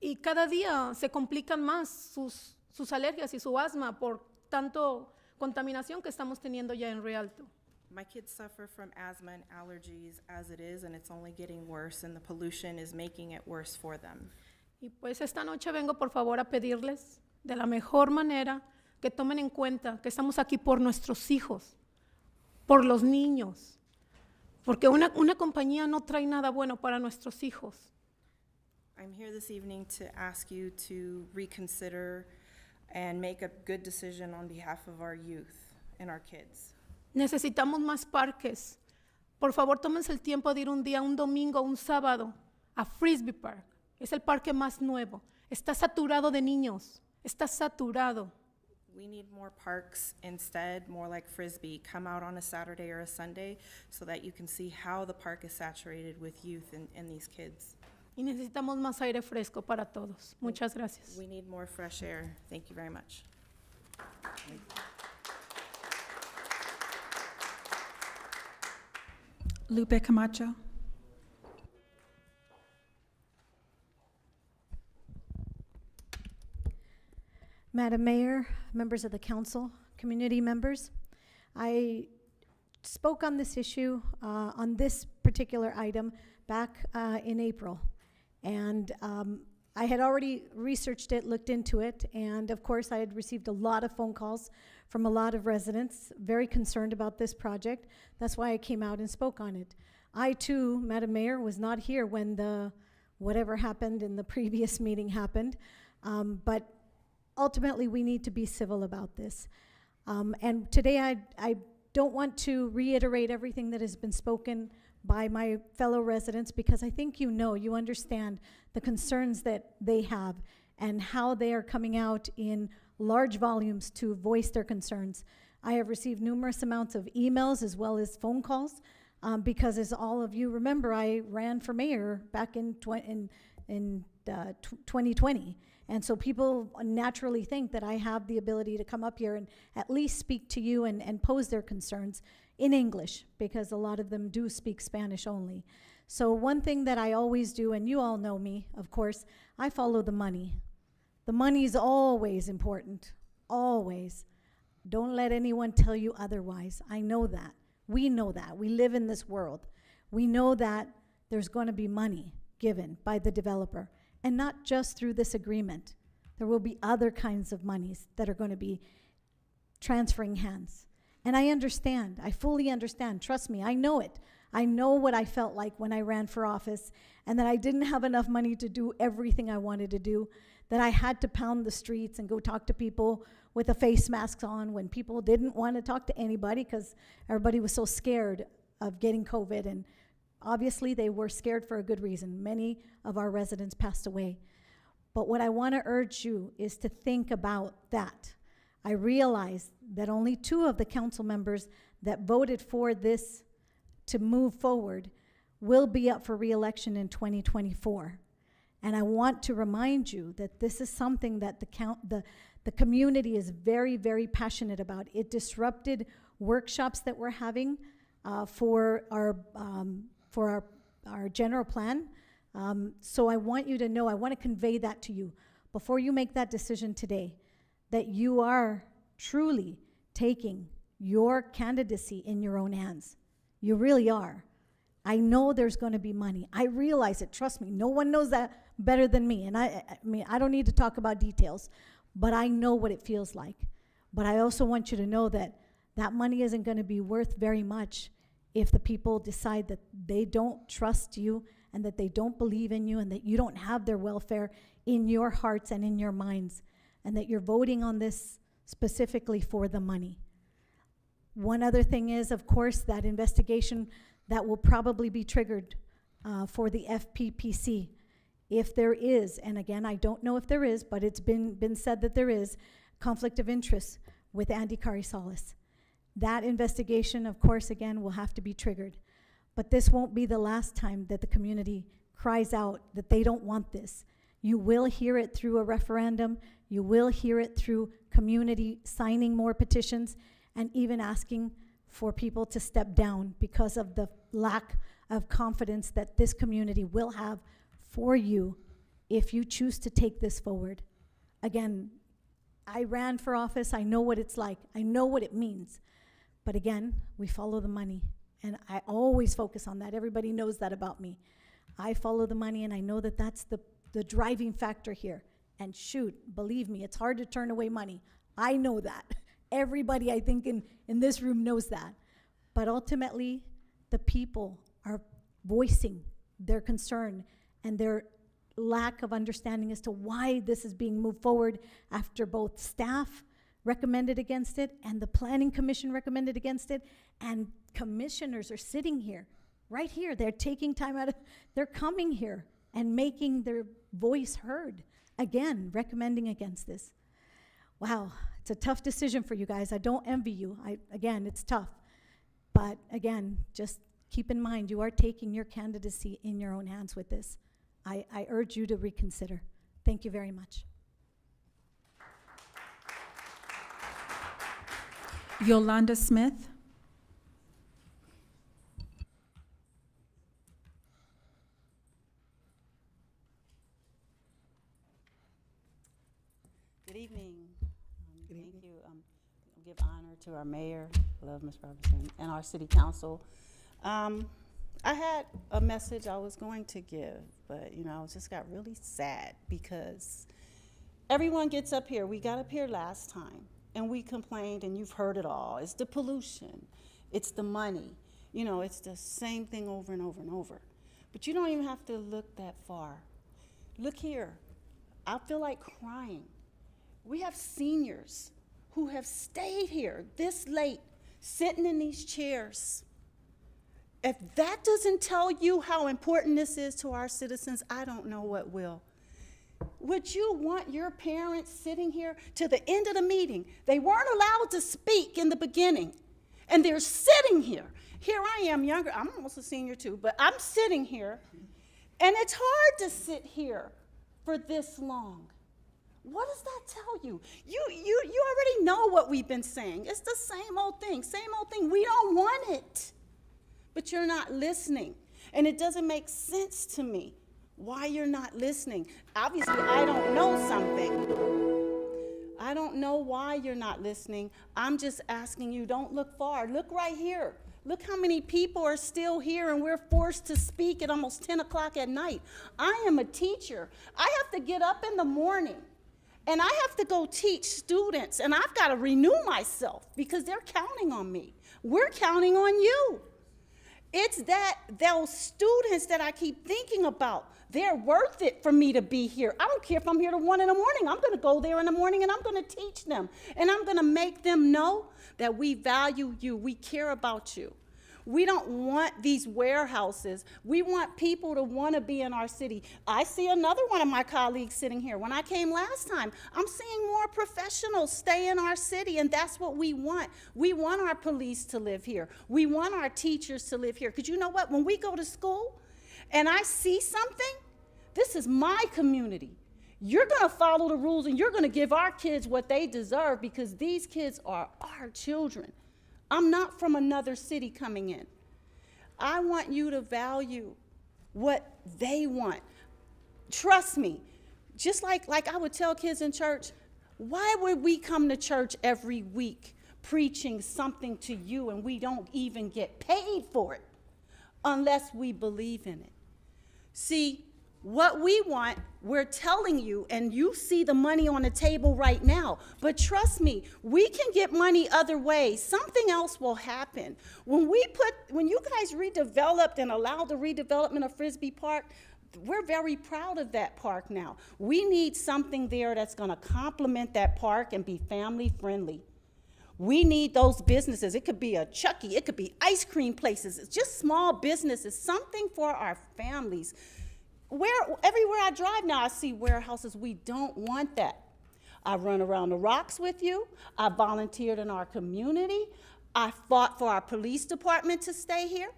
Speaker 5: Y cada día se complican más sus alergias y su asma por tanto contaminación que estamos teniendo ya en Rialto.
Speaker 6: My kids suffer from asthma and allergies as it is, and it's only getting worse, and the pollution is making it worse for them.
Speaker 5: Y pues esta noche vengo por favor a pedirles de la mejor manera que tomen en cuenta que estamos aquí por nuestros hijos, por los niños, porque una compañía no trae nada bueno para nuestros hijos.
Speaker 6: I'm here this evening to ask you to reconsider and make a good decision on behalf of our youth and our kids.
Speaker 5: Necesitamos más parques. Por favor, tómense el tiempo de ir un día, un domingo, un sábado a Frisbee Park. Es el parque más nuevo. Está saturado de niños. Está saturado.
Speaker 6: We need more parks instead, more like Frisbee. Come out on a Saturday or a Sunday so that you can see how the park is saturated with youth and these kids.
Speaker 5: Y necesitamos más aire fresco para todos. Muchas gracias.
Speaker 6: We need more fresh air. Thank you very much.
Speaker 2: Lupe Camacho.
Speaker 19: Madam Mayor, members of the council, community members, I spoke on this issue, on this particular item back in April. And I had already researched it, looked into it, and of course I had received a lot of phone calls from a lot of residents very concerned about this project. That's why I came out and spoke on it. I too, Madam Mayor, was not here when the whatever happened in the previous meeting happened, but ultimately we need to be civil about this. And today I don't want to reiterate everything that has been spoken by my fellow residents, because I think you understand the concerns that they have and how they are coming out in large volumes to voice their concerns. I have received numerous amounts of emails as well as phone calls, because as all of you remember, I ran for mayor back in 2020. And so people naturally think that I have the ability to come up here and at least speak to you and pose their concerns in English, because a lot of them do speak Spanish only. So one thing that I always do, and you all know me, of course, I follow the money. The money is always important, always. Don't let anyone tell you otherwise. I know that. We know that. We live in this world. We know that there's going to be money given by the developer, and not just through this agreement. There will be other kinds of monies that are going to be transferring hands. And I understand. I fully understand. Trust me, I know it. I know what I felt like when I ran for office, and that I didn't have enough money to do everything I wanted to do, that I had to pound the streets and go talk to people with a face mask on when people didn't want to talk to anybody because everybody was so scared of getting COVID. And obviously they were scared for a good reason. Many of our residents passed away. But what I want to urge you is to think about that. I realize that only 2 of the council members that voted for this to move forward will be up for re-election in 2024. And I want to remind you that this is something that the community is very, very passionate about. It disrupted workshops that we're having for our general plan. So I want you to know, I want to convey that to you before you make that decision today, that you are truly taking your candidacy in your own hands. You really are. I know there's going to be money. I realize it. Trust me. No one knows that better than me. And I mean, I don't need to talk about details, but I know what it feels like. But I also want you to know that that money isn't going to be worth very much if the people decide that they don't trust you and that they don't believe in you and that you don't have their welfare in your hearts and in your minds, and that you're voting on this specifically for the money. One other thing is, of course, that investigation that will probably be triggered for the FPPC. If there is, and again, I don't know if there is, but it's been said that there is conflict of interest with Andy Carrizales. That investigation, of course, again, will have to be triggered. But this won't be the last time that the community cries out that they don't want this. You will hear it through a referendum. You will hear it through community signing more petitions and even asking for people to step down because of the lack of confidence that this community will have for you if you choose to take this forward. Again, I ran for office. I know what it's like. I know what it means. But again, we follow the money. And I always focus on that. Everybody knows that about me. I follow the money, and I know that that's the driving factor here. And shoot, believe me, it's hard to turn away money. I know that. Everybody, I think, in this room knows that. But ultimately, the people are voicing their concern and their lack of understanding as to why this is being moved forward after both staff recommended against it and the Planning Commission recommended against it, and commissioners are sitting here, right here. They're taking time out of, they're coming here and making their voice heard, again, recommending against this. Wow, it's a tough decision for you guys. I don't envy you. Again, it's tough. But again, just keep in mind, you are taking your candidacy in your own hands with this. I urge you to reconsider. Thank you very much.
Speaker 2: Yolanda Smith.
Speaker 8: Good evening. Thank you. Give honor to our mayor, love Ms. Robertson, and our city council. I had a message I was going to give, but I just got really sad because everyone gets up here. We got up here last time and we complained, and you've heard it all. It's the pollution, it's the money. It's the same thing over and over and over. But you don't even have to look that far. Look here. I feel like crying. We have seniors who have stayed here this late, sitting in these chairs. If that doesn't tell you how important this is to our citizens, I don't know what will. Would you want your parents sitting here to the end of the meeting? They weren't allowed to speak in the beginning, and they're sitting here. Here I am, younger. I'm almost a senior too, but I'm sitting here, and it's hard to sit here for this long. What does that tell you? You already know what we've been saying. It's the same old thing, same old thing. We don't want it. But you're not listening. And it doesn't make sense to me why you're not listening. Obviously, I don't know something. I don't know why you're not listening. I'm just asking you, don't look far. Look right here. Look how many people are still here, and we're forced to speak at almost 10 o'clock at night. I am a teacher. I have to get up in the morning, and I have to go teach students, and I've got to renew myself because they're counting on me. We're counting on you. It's that those students that I keep thinking about, they're worth it for me to be here. I don't care if I'm here till 1 in the morning. I'm going to go there in the morning, and I'm going to teach them. And I'm going to make them know that we value you. We care about you. We don't want these warehouses. We want people to want to be in our city. I see another one of my colleagues sitting here. When I came last time, I'm seeing more professionals stay in our city, and that's what we want. We want our police to live here. We want our teachers to live here. Because you know what? When we go to school and I see something, this is my community. You're going to follow the rules, and you're going to give our kids what they deserve, because these kids are our children. I'm not from another city coming in. I want you to value what they want. Trust me, just like I would tell kids in church, why would we come to church every week preaching something to you and we don't even get paid for it unless we believe in it? See, what we want, we're telling you, and you see the money on the table right now. But trust me, we can get money other ways. Something else will happen. When you guys redeveloped and allowed the redevelopment of Frisbee Park, we're very proud of that park now. We need something there that's going to complement that park and be family friendly. We need those businesses. It could be a Chucky, it could be ice cream places. It's just small businesses, something for our families. Everywhere I drive now, I see warehouses. We don't want that. I run around the rocks with you. I volunteered in our community. I fought for our police department to stay here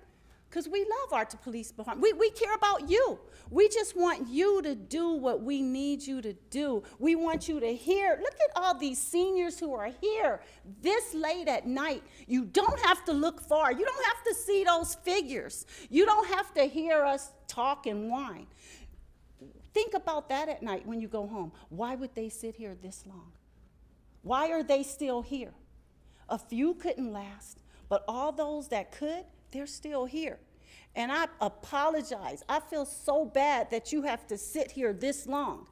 Speaker 8: because we love our police department. We care about you. We just want you to do what we need you to do. We want you to hear. Look at all these seniors who are here this late at night. You don't have to look far. You don't have to see those figures. You don't have to hear us talk and whine. Think about that at night when you go home. Why would they sit here this long? Why are they still here? A few couldn't last, but all those that could, they're still here. And I apologize. I feel so bad that you have to sit here this long.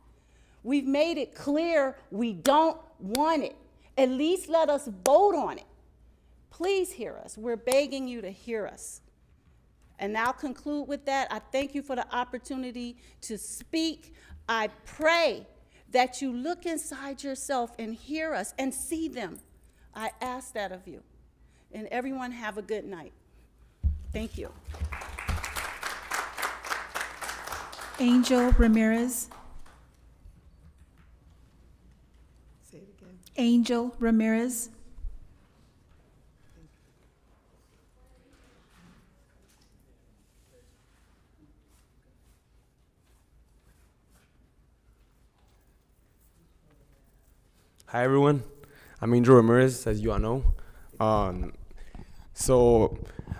Speaker 8: We've made it clear we don't want it. At least let us vote on it. Please hear us. We're begging you to hear us. And I'll conclude with that. I thank you for the opportunity to speak. I pray that you look inside yourself and hear us and see them. I ask that of you. And everyone have a good night. Thank you.
Speaker 2: Angel Ramirez.
Speaker 1: Say it again.
Speaker 2: Angel Ramirez.
Speaker 17: Hi everyone, I'm Angel Ramirez, as you all know. So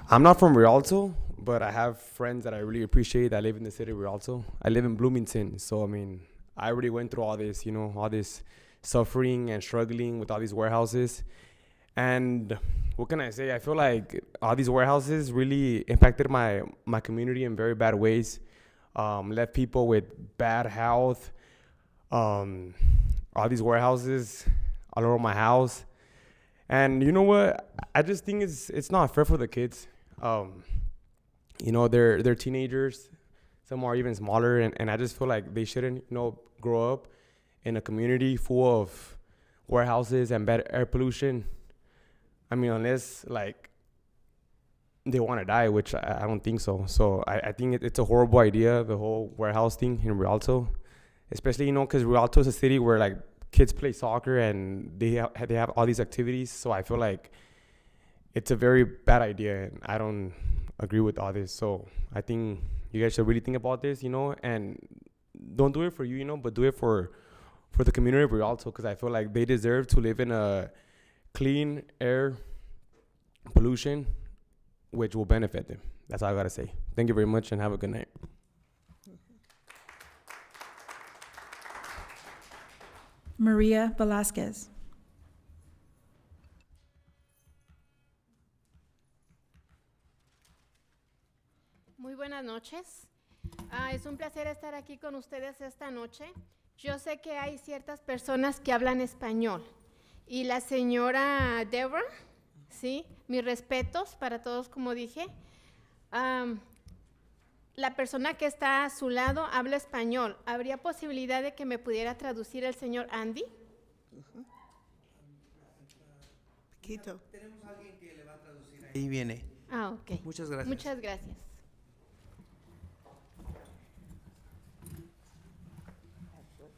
Speaker 17: I'm not from Rialto, but I have friends that I really appreciate that live in the city of Rialto. I live in Bloomington, so I mean, I already went through all this, all this suffering and struggling with all these warehouses. And what can I say? I feel like all these warehouses really impacted my community in very bad ways. Left people with bad health. All these warehouses all over my house. And you know what? I just think it's not fair for the kids. They're teenagers. Some are even smaller. And I just feel like they shouldn't, grow up in a community full of warehouses and bad air pollution. I mean, unless, they want to die, which I don't think so. So I think it's a horrible idea, the whole warehouse thing in Rialto. Especially, because Rialto is a city where, kids play soccer and they have all these activities. So I feel like it's a very bad idea, and I don't agree with all this. So I think you guys should really think about this, and don't do it for you, but do it for the community of Rialto, because I feel like they deserve to live in a clean air pollution, which will benefit them. That's all I got to say. Thank you very much, and have a good night.
Speaker 2: Maria Velasquez.
Speaker 22: Muy buenas noches. Es un placer estar aquí con ustedes esta noche. Yo sé que hay ciertas personas que hablan español. Y la señora Deborah, ¿sí? Mis respetos para todos, como dije. La persona que está a su lado habla español. ¿Habría posibilidad de que me pudiera traducir el señor Andy?
Speaker 1: Quito.
Speaker 23: Tenemos a alguien que le va a traducir. Ahí viene.
Speaker 22: Ah, ok.
Speaker 11: Muchas gracias.
Speaker 22: Muchas gracias.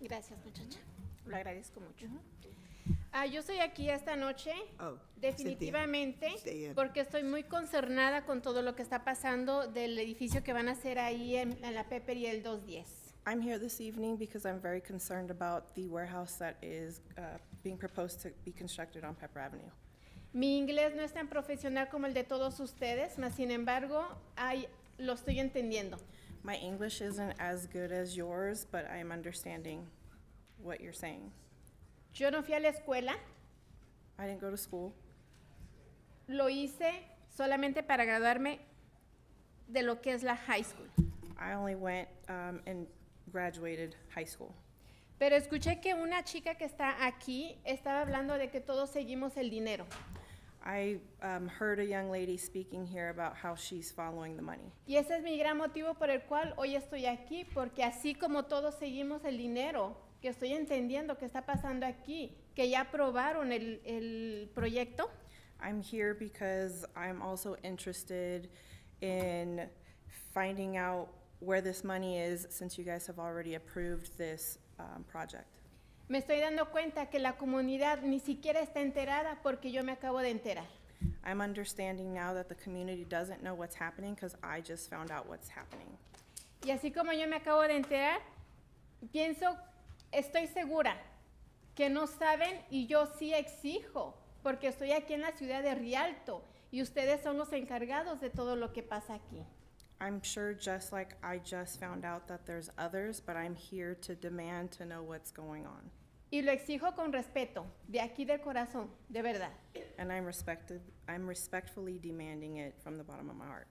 Speaker 22: Gracias, muchacha. Lo agradezco mucho. Yo estoy aquí esta noche
Speaker 1: Oh,
Speaker 22: definitivamente
Speaker 1: Cynthia.
Speaker 22: porque estoy muy concernada con todo lo que está pasando del edificio que van a hacer ahí en la Pepper y el 210.
Speaker 6: I'm here this evening because I'm very concerned about the warehouse that is being proposed to be constructed on Pepper Avenue.
Speaker 22: Mi inglés no es tan profesional como el de todos ustedes, mas sin embargo, lo estoy entendiendo.
Speaker 6: My English isn't as good as yours, but I'm understanding what you're saying.
Speaker 22: Yo no fui a la escuela,
Speaker 6: I didn't go to school.
Speaker 22: lo hice solamente para graduarme de lo que es la high school.
Speaker 6: I only went and graduated high school.
Speaker 22: Pero escuché que una chica que está aquí estaba hablando de que todos seguimos el dinero.
Speaker 6: I heard a young lady speaking here about how she's following the money.
Speaker 22: Y ese es mi gran motivo por el cual hoy estoy aquí, porque así como todos seguimos el dinero, que estoy entendiendo que está pasando aquí, que ya aprobaron el proyecto.
Speaker 6: I'm here because I'm also interested in finding out where this money is, since you guys have already approved this project.
Speaker 22: Me estoy dando cuenta que la comunidad ni siquiera está enterada porque yo me acabo de enterar.
Speaker 6: I'm understanding now that the community doesn't know what's happening because I just found out what's happening.
Speaker 22: Y así como yo me acabo de enterar, estoy segura que no saben y yo sí exijo, porque estoy aquí en la ciudad de Rialto y ustedes son los encargados de todo lo que pasa aquí.
Speaker 6: I'm sure just like I just found out that there's others, but I'm here to demand to know what's going on.
Speaker 22: Y lo exijo con respeto, de aquí del corazón, de verdad.
Speaker 6: And I'm respectfully demanding it from the bottom of my heart.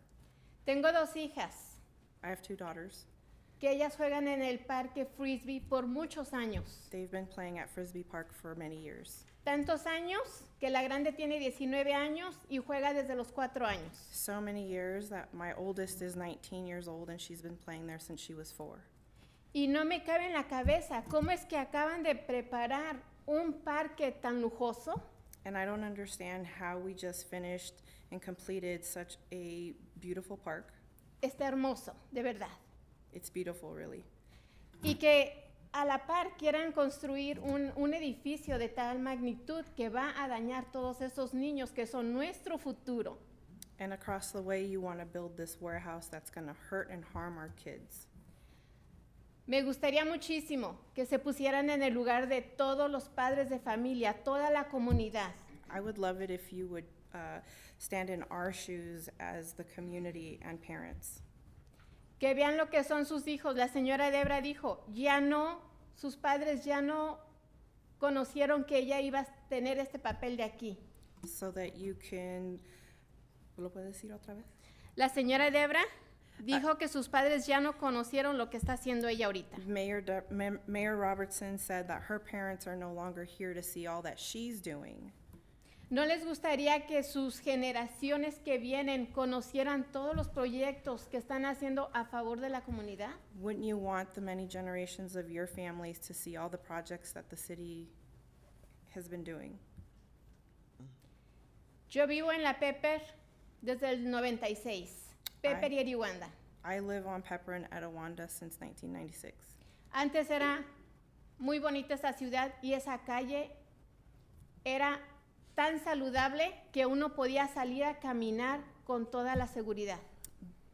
Speaker 22: Tengo 2 hijas
Speaker 6: I have 2 daughters.
Speaker 22: que ellas juegan en el parque Frisbee por muchos años.
Speaker 6: They've been playing at Frisbee Park for many years.
Speaker 22: Tantos años que la grande tiene 19 años y juega desde los 4 años.
Speaker 6: So many years that my oldest is 19 years old and she's been playing there since she was 4.
Speaker 22: Y no me cabe en la cabeza cómo es que acaban de preparar un parque tan lujoso.
Speaker 6: And I don't understand how we just finished and completed such a beautiful park.
Speaker 22: Está hermoso, de verdad.
Speaker 6: It's beautiful, really.
Speaker 22: Y que a la par quieran construir un edificio de tal magnitud que va a dañar todos esos niños que son nuestro futuro.
Speaker 6: And across the way, you want to build this warehouse that's going to hurt and harm our kids.
Speaker 22: Me gustaría muchísimo que se pusieran en el lugar de todos los padres de familia, toda la comunidad.
Speaker 6: I would love it if you would stand in our shoes as the community and parents.
Speaker 22: Que vean lo que son sus hijos. La señora Debra dijo, sus padres ya no conocieron que ella iba a tener este papel de aquí.
Speaker 6: So that you can, ¿lo puedes decir otra vez?
Speaker 22: La señora Debra dijo que sus padres ya no conocieron lo que está haciendo ella ahorita.
Speaker 6: Mayor Robertson said that her parents are no longer here to see all that she's doing.
Speaker 22: ¿No les gustaría que sus generaciones que vienen conocieran todos los proyectos que están haciendo a favor de la comunidad?
Speaker 6: Wouldn't you want the many generations of your families to see all the projects that the city has been doing?
Speaker 22: Yo vivo en la Pepper desde el 96, Pepper y Eriwanda.
Speaker 6: I live on Pepper and Etowanda since 1996.
Speaker 22: Antes era muy bonita esa ciudad y esa calle era tan saludable que uno podía salir a caminar con toda la seguridad.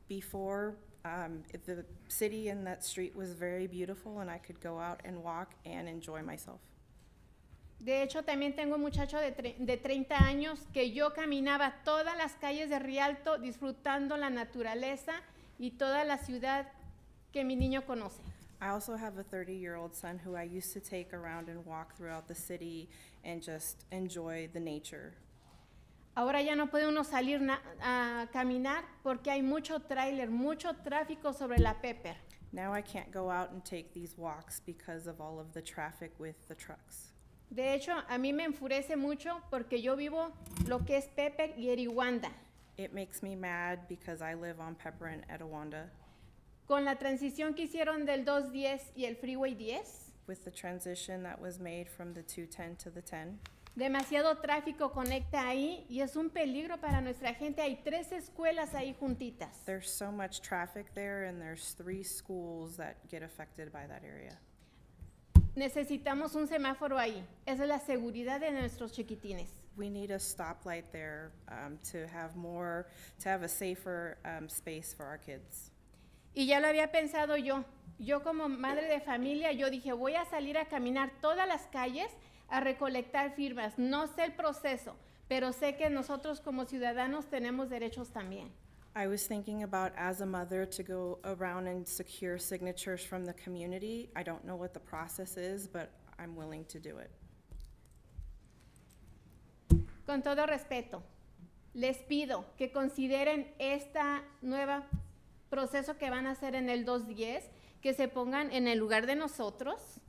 Speaker 6: Before, the city and that street was very beautiful and I could go out and walk and enjoy myself.
Speaker 22: De hecho, también tengo un muchacho de 30 años que yo caminaba todas las calles de Rialto disfrutando la naturaleza y toda la ciudad que mi niño conoce.
Speaker 6: I also have a 30-year-old son who I used to take around and walk throughout the city and just enjoy the nature.
Speaker 22: Ahora ya no puede uno salir a caminar porque hay mucho tráiler, mucho tráfico sobre la Pepper.
Speaker 6: Now I can't go out and take these walks because of all of the traffic with the trucks.
Speaker 22: De hecho, a mí me enfurece mucho porque yo vivo lo que es Pepper y Eriwanda.
Speaker 6: It makes me mad because I live on Pepper and Etowanda.
Speaker 22: Con la transición que hicieron del 210 y el Freeway 10,
Speaker 6: With the transition that was made from the 210 to the 10,
Speaker 22: Demasiado tráfico conecta ahí y es un peligro para nuestra gente. Hay 3 escuelas ahí juntitas.
Speaker 6: There's so much traffic there, and there's 3 schools that get affected by that area.
Speaker 22: Necesitamos un semáforo ahí. Esa es la seguridad de nuestros chiquitines.
Speaker 6: We need a stoplight there to have a safer space for our kids.
Speaker 22: Y ya lo había pensado yo. Yo como madre de familia, yo dije, voy a salir a caminar todas las calles a recolectar firmas. No sé el proceso, pero sé que nosotros como ciudadanos tenemos derechos también.
Speaker 6: I was thinking about, as a mother, to go around and secure signatures from the community. I don't know what the process is, but I'm willing to do it.
Speaker 22: Con todo respeto, les pido que consideren esta nueva proceso que van a hacer en el 210, que se pongan en el lugar de nosotros.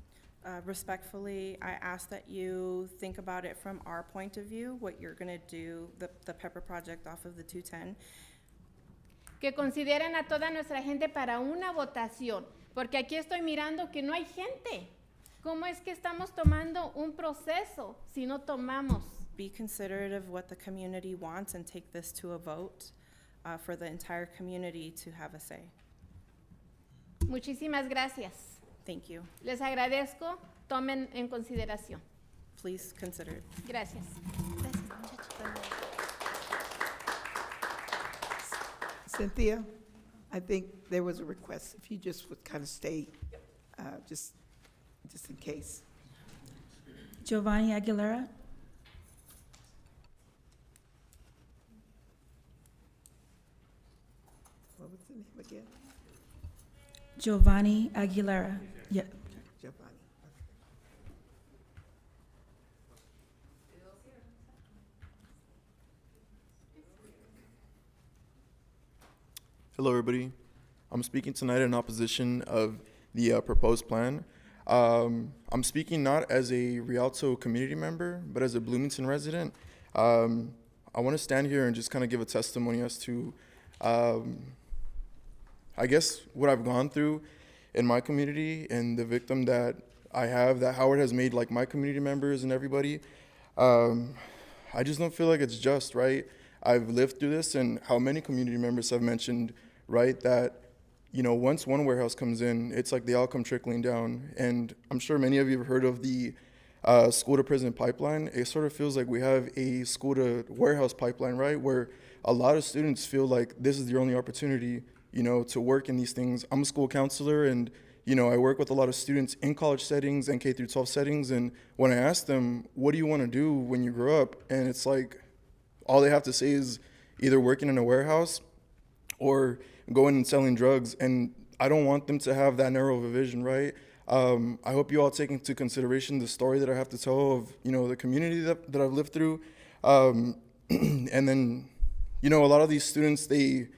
Speaker 6: Respectfully, I ask that you think about it from our point of view, what you're going to do, the Pepper Project off of the 210.
Speaker 22: Que consideren a toda nuestra gente para una votación, porque aquí estoy mirando que no hay gente. ¿Cómo es que estamos tomando un proceso si no tomamos?
Speaker 6: Be considerate of what the community wants and take this to a vote for the entire community to have a say.
Speaker 22: Muchísimas gracias.
Speaker 6: Thank you.
Speaker 22: Les agradezco, tomen en consideración.
Speaker 6: Please consider it.
Speaker 22: Gracias.
Speaker 1: Cynthia, I think there was a request, if you just would kind of stay, just in case.
Speaker 2: Giovanni Aguilera.
Speaker 1: What was the name again?
Speaker 2: Giovanni Aguilera. Yeah.
Speaker 1: Giovanni.
Speaker 3: Hello, everybody. I'm speaking tonight in opposition of the proposed plan. I'm speaking not as a Rialto community member, but as a Bloomington resident. I want to stand here and just kind of give a testimony as to, I guess, what I've gone through in my community and the victim that I have, that Howard has made, like my community members and everybody. I just don't feel like it's just, right? I've lived through this, and how many community members have mentioned, right, that, you know, once one warehouse comes in, it's like they all come trickling down. And I'm sure many of you have heard of the school to prison pipeline. It sort of feels like we have a school to warehouse pipeline, right, where a lot of students feel like this is their only opportunity, you know, to work in these things. I'm a school counselor, and, you know, I work with a lot of students in college settings and K through 12 settings. And when I ask them, what do you want to do when you grow up? And it's like, all they have to say is either working in a warehouse or going and selling drugs. And I don't want them to have that narrow of a vision, right? I hope you all take into consideration the story that I have to tell of, you know, the community that I've lived through. And then, you know, a lot of these students, they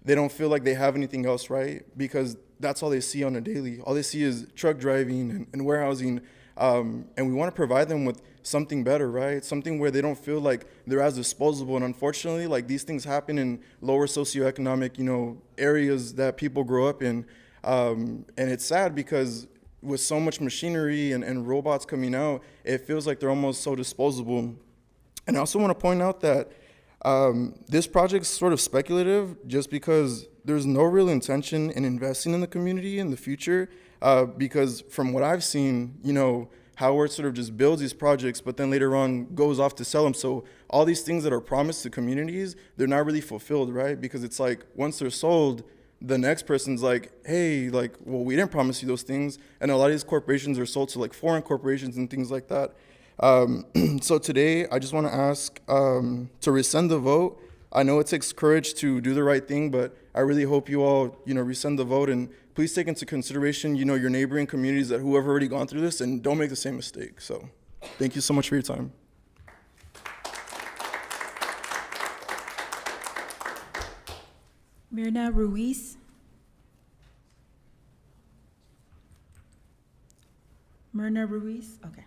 Speaker 3: don't feel like they have anything else, right? Because that's all they see on a daily. All they see is truck driving and warehousing. And we want to provide them with something better, right? Something where they don't feel like they're as disposable. And unfortunately, like, these things happen in lower socioeconomic, you know, areas that people grow up in. And it's sad because with so much machinery and robots coming out, it feels like they're almost so disposable. And I also want to point out that this project's sort of speculative just because there's no real intention in investing in the community in the future. Because from what I've seen, you know, Howard sort of just builds these projects, but then later on goes off to sell them. So all these things that are promised to communities, they're not really fulfilled, right? Because it's like, once they're sold, the next person's like, hey, like, well, we didn't promise you those things. And a lot of these corporations are sold to like foreign corporations and things like that. So today, I just want to ask to rescind the vote. I know it takes courage to do the right thing, but I really hope you all, you know, rescind the vote, and please take into consideration, you know, your neighboring communities that who have already gone through this, and don't make the same mistake. So thank you so much for your time.
Speaker 2: Mirna Ruiz. Myrna Ruiz, okay.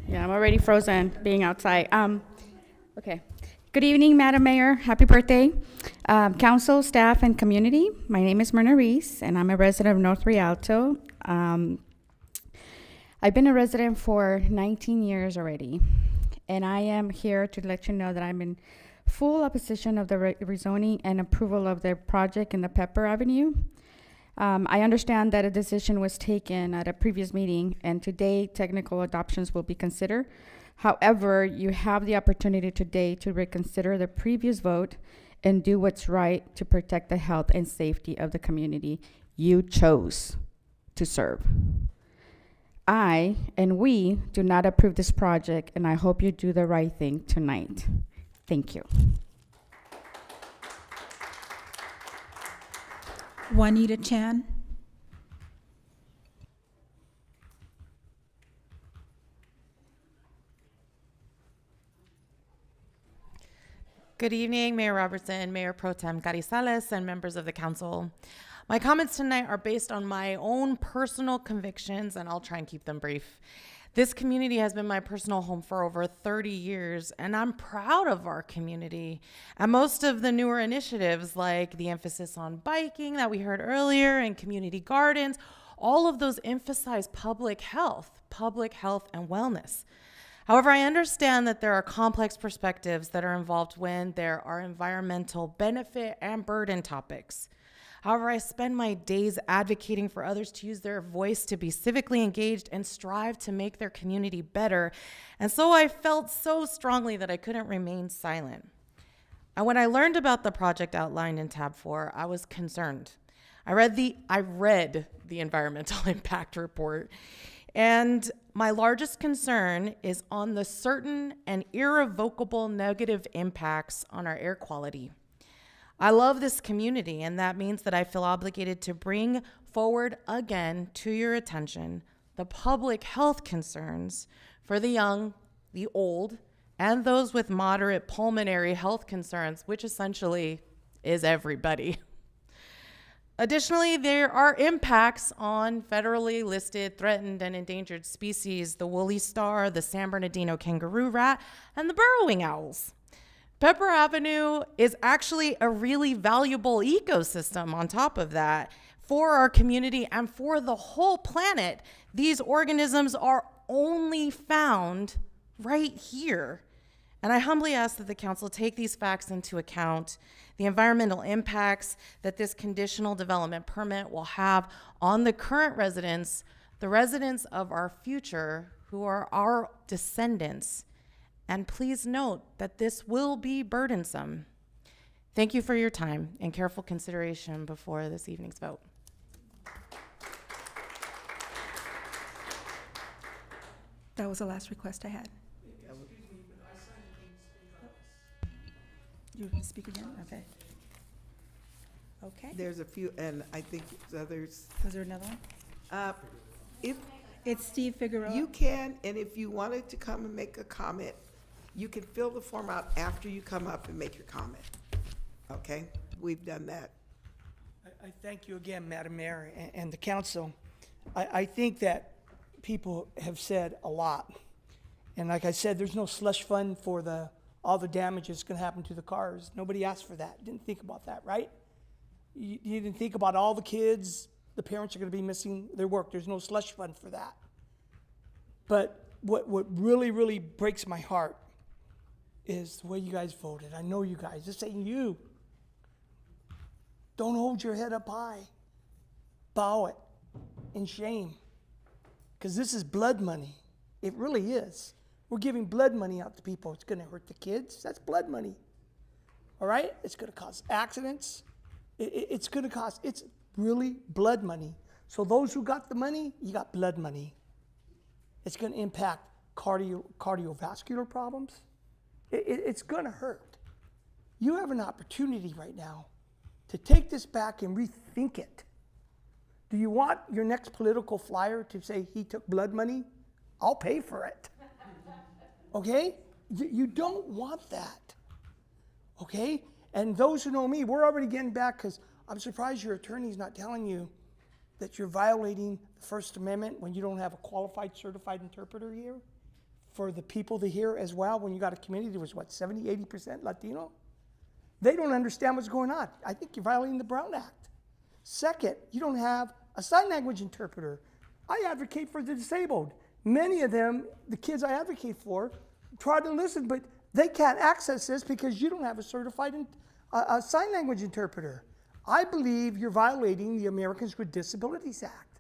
Speaker 4: Yeah, I'm already frozen being outside. Okay. Good evening, Madam Mayor. Happy birthday. Council, staff, and community. My name is Myrna Reese, and I'm a resident of North Rialto. I've been a resident for 19 years already, and I am here to let you know that I'm in full opposition of the rezoning and approval of the project in the Pepper Avenue. I understand that a decision was taken at a previous meeting, and today technical adoptions will be considered. However, you have the opportunity today to reconsider the previous vote and do what's right to protect the health and safety of the community you chose to serve. I and we do not approve this project, and I hope you do the right thing tonight. Thank you.
Speaker 2: Juanita Chan.
Speaker 13: Good evening, Mayor Robertson, Mayor Pro Tem Carizales, and members of the council. My comments tonight are based on my own personal convictions, and I'll try and keep them brief. This community has been my personal home for over 30 years, and I'm proud of our community. And most of the newer initiatives, like the emphasis on biking that we heard earlier and community gardens, all of those emphasize public health and wellness. However, I understand that there are complex perspectives that are involved when there are environmental benefit and burden topics. However, I spend my days advocating for others to use their voice to be civically engaged and strive to make their community better. And so I felt so strongly that I couldn't remain silent. And when I learned about the project outlined in tab 4, I was concerned. I read the environmental impact report, and my largest concern is on the certain and irrevocable negative impacts on our air quality. I love this community, and that means that I feel obligated to bring forward again to your attention the public health concerns for the young, the old, and those with moderate pulmonary health concerns, which essentially is everybody. Additionally, there are impacts on federally listed threatened and endangered species, the woolly star, the San Bernardino kangaroo rat, and the burrowing owls. Pepper Avenue is actually a really valuable ecosystem on top of that for our community and for the whole planet. These organisms are only found right here. And I humbly ask that the council take these facts into account, the environmental impacts that this conditional development permit will have on the current residents, the residents of our future, who are our descendants. And please note that this will be burdensome. Thank you for your time and careful consideration before this evening's vote.
Speaker 2: That was the last request I had. You can speak again? Okay. Okay.
Speaker 1: There's a few, and I think others.
Speaker 2: Was there another one?
Speaker 1: If
Speaker 2: It's Steve Figueroa.
Speaker 1: you can, and if you wanted to come and make a comment, you can fill the form out after you come up and make your comment. Okay? We've done that.
Speaker 23: I thank you again, Madam Mayor, and the council. I think that people have said a lot. And like I said, there's no slush fund for all the damage that's going to happen to the cars. Nobody asked for that. Didn't think about that, right? You didn't think about all the kids, the parents are going to be missing their work. There's no slush fund for that. But what really, really breaks my heart is the way you guys voted. I know you guys. Just saying you. Don't hold your head up high. Bow it in shame. Because this is blood money. It really is. We're giving blood money out to people. It's going to hurt the kids. That's blood money. All right? It's going to cause accidents. It's going to cost, it's really blood money. So those who got the money, you got blood money. It's going to impact cardiovascular problems. It's going to hurt. You have an opportunity right now to take this back and rethink it. Do you want your next political flyer to say he took blood money? I'll pay for it. Okay? You don't want that. Okay? And those who know me, we're already getting back, because I'm surprised your attorney's not telling you that you're violating the First Amendment when you don't have a qualified certified interpreter here. for the people to hear as well when you got a community that was, what, 70, 80% Latino? They don't understand what's going on. I think you're violating the Brown Act. Second, you don't have a sign language interpreter. I advocate for the disabled. Many of them, the kids I advocate for, try to listen, but they can't access this because you don't have a certified a sign language interpreter. I believe you're violating the Americans with Disabilities Act.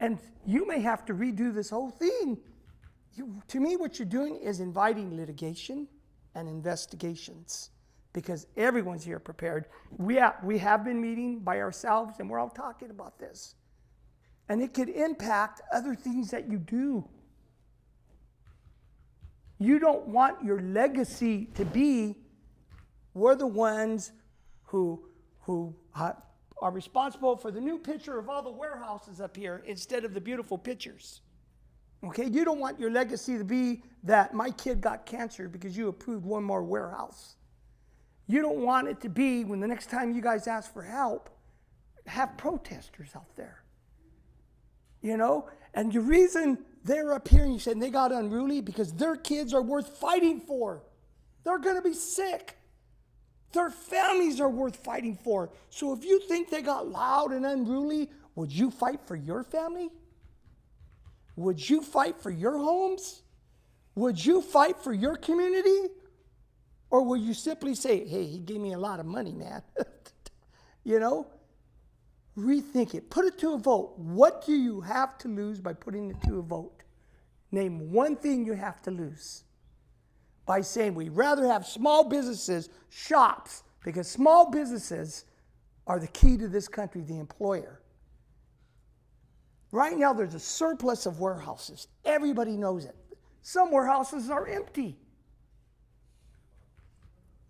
Speaker 23: And you may have to redo this whole thing. To me, what you're doing is inviting litigation and investigations because everyone's here prepared. We have been meeting by ourselves and we're all talking about this. And it could impact other things that you do. You don't want your legacy to be, we're the ones who are responsible for the new picture of all the warehouses up here instead of the beautiful pictures. Okay, you don't want your legacy to be that my kid got cancer because you approved one more warehouse. You don't want it to be when the next time you guys ask for help, have protesters out there. You know, and the reason they're up here and you said they got unruly because their kids are worth fighting for. They're going to be sick. Their families are worth fighting for. So if you think they got loud and unruly, would you fight for your family? Would you fight for your homes? Would you fight for your community? Or will you simply say, hey, he gave me a lot of money, man? You know? Rethink it. Put it to a vote. What do you have to lose by putting it to a vote? Name one thing you have to lose. By saying we'd rather have small businesses, shops, because small businesses are the key to this country, the employer. Right now, there's a surplus of warehouses. Everybody knows it. Some warehouses are empty.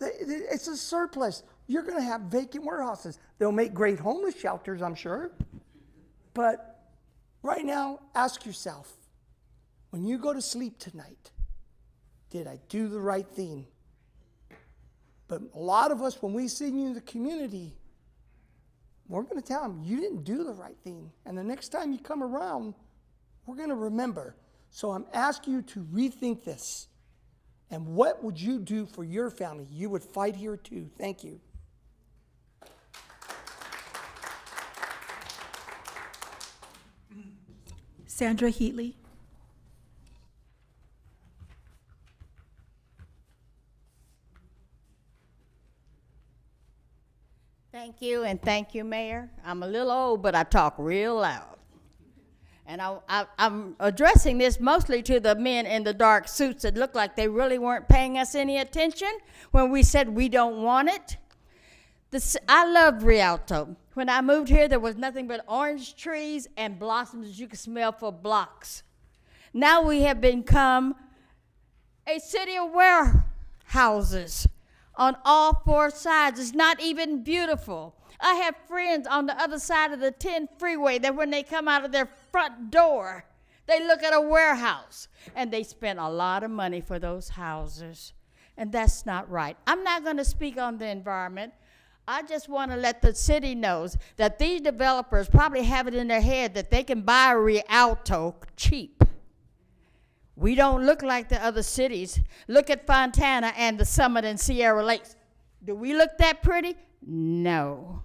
Speaker 23: It's a surplus. You're going to have vacant warehouses. They'll make great homeless shelters, I'm sure. But right now, ask yourself, when you go to sleep tonight, did I do the right thing? But a lot of us, when we see you in the community, we're going to tell them, you didn't do the right thing. And the next time you come around, we're going to remember. So I'm asking you to rethink this. And what would you do for your family? You would fight here too. Thank you.
Speaker 2: Sandra Heatley.
Speaker 7: Thank you, and thank you, Mayor. I'm a little old, but I talk real loud. And I'm addressing this mostly to the men in the dark suits that look like they really weren't paying us any attention when we said we don't want it. I love Rialto. When I moved here, there was nothing but orange trees and blossoms that you could smell for blocks. Now we have become a city of warehouses on all four sides. It's not even beautiful. I have friends on the other side of the 10 freeway that when they come out of their front door, they look at a warehouse and they spend a lot of money for those houses. And that's not right. I'm not going to speak on the environment. I just want to let the city know that these developers probably have it in their head that they can buy a Rialto cheap. We don't look like the other cities. Look at Fontana and the Summit and Sierra Lakes. Do we look that pretty? No.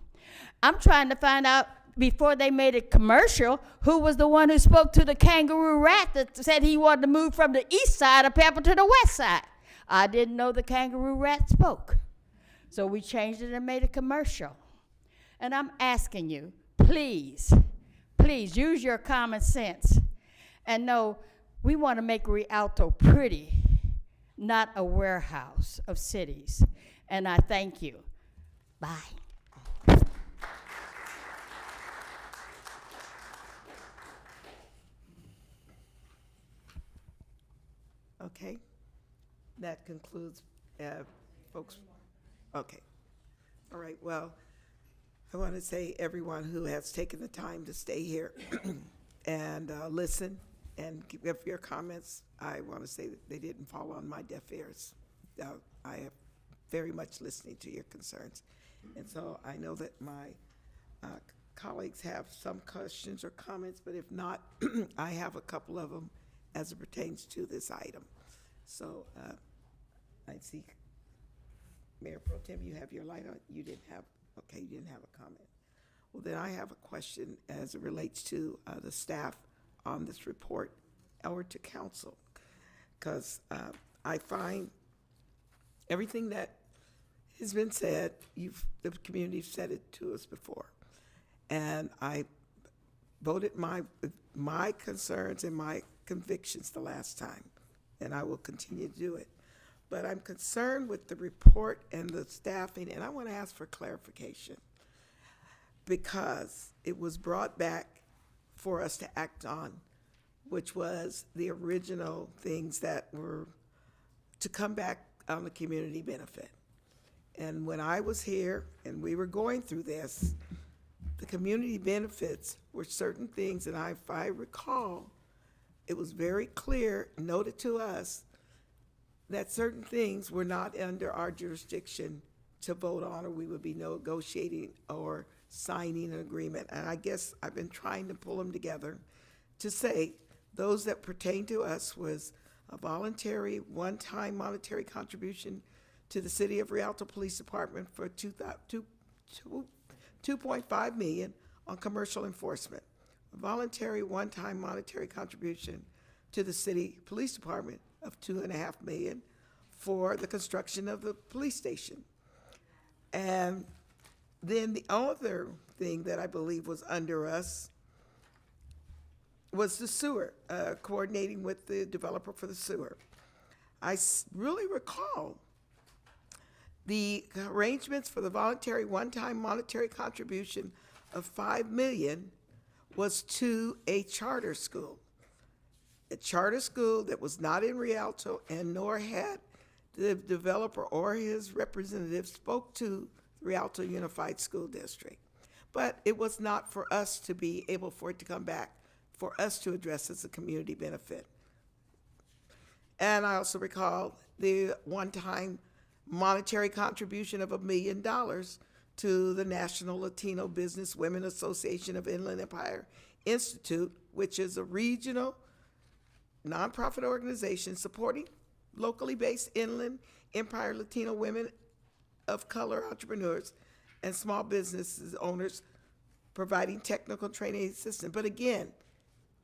Speaker 7: I'm trying to find out, before they made it commercial, who was the one who spoke to the kangaroo rat that said he wanted to move from the east side of Pepper to the west side. I didn't know the kangaroo rat spoke. So we changed it and made a commercial. And I'm asking you, please, please use your common sense and know we want to make Rialto pretty, not a warehouse of cities. And I thank you. Bye.
Speaker 1: Okay, that concludes, folks. Okay, all right, well, I want to say everyone who has taken the time to stay here and listen and give your comments, I want to say that they didn't fall on my deaf ears. I am very much listening to your concerns. And so I know that my colleagues have some questions or comments, but if not, I have a couple of them as it pertains to this item. So I see, Mayor Pro Tem, you have your light on. You didn't have a comment. Well, then I have a question as it relates to the staff on this report or to council, because I find everything that has been said, the community said it to us before, and I voted my concerns and my convictions the last time, and I will continue to do it. But I'm concerned with the report and the staffing, and I want to ask for clarification, because it was brought back for us to act on, which was the original things that were to come back on the community benefit. And when I was here and we were going through this, the community benefits were certain things, and if I recall, it was very clear, noted to us, that certain things were not under our jurisdiction to vote on, or we would be negotiating or signing an agreement. And I guess I've been trying to pull them together to say those that pertain to us was a voluntary one-time monetary contribution to the City of Rialto Police Department for $2.5 million on commercial enforcement. A voluntary one-time monetary contribution to the City Police Department of $2.5 million for the construction of the police station. And then the other thing that I believe was under us was the sewer, coordinating with the developer for the sewer. I really recall the arrangements for the voluntary one-time monetary contribution of $5 million was to a charter school. A charter school that was not in Rialto, and nor had the developer or his representative spoke to Rialto Unified School District. But it was not for us to be able for it to come back, for us to address as a community benefit. And I also recall the one-time monetary contribution of $1 million to the National Latino Business Women Association of Inland Empire Institute, which is a regional nonprofit organization supporting locally based Inland Empire Latino women of color entrepreneurs and small businesses owners, providing technical training assistance. But again,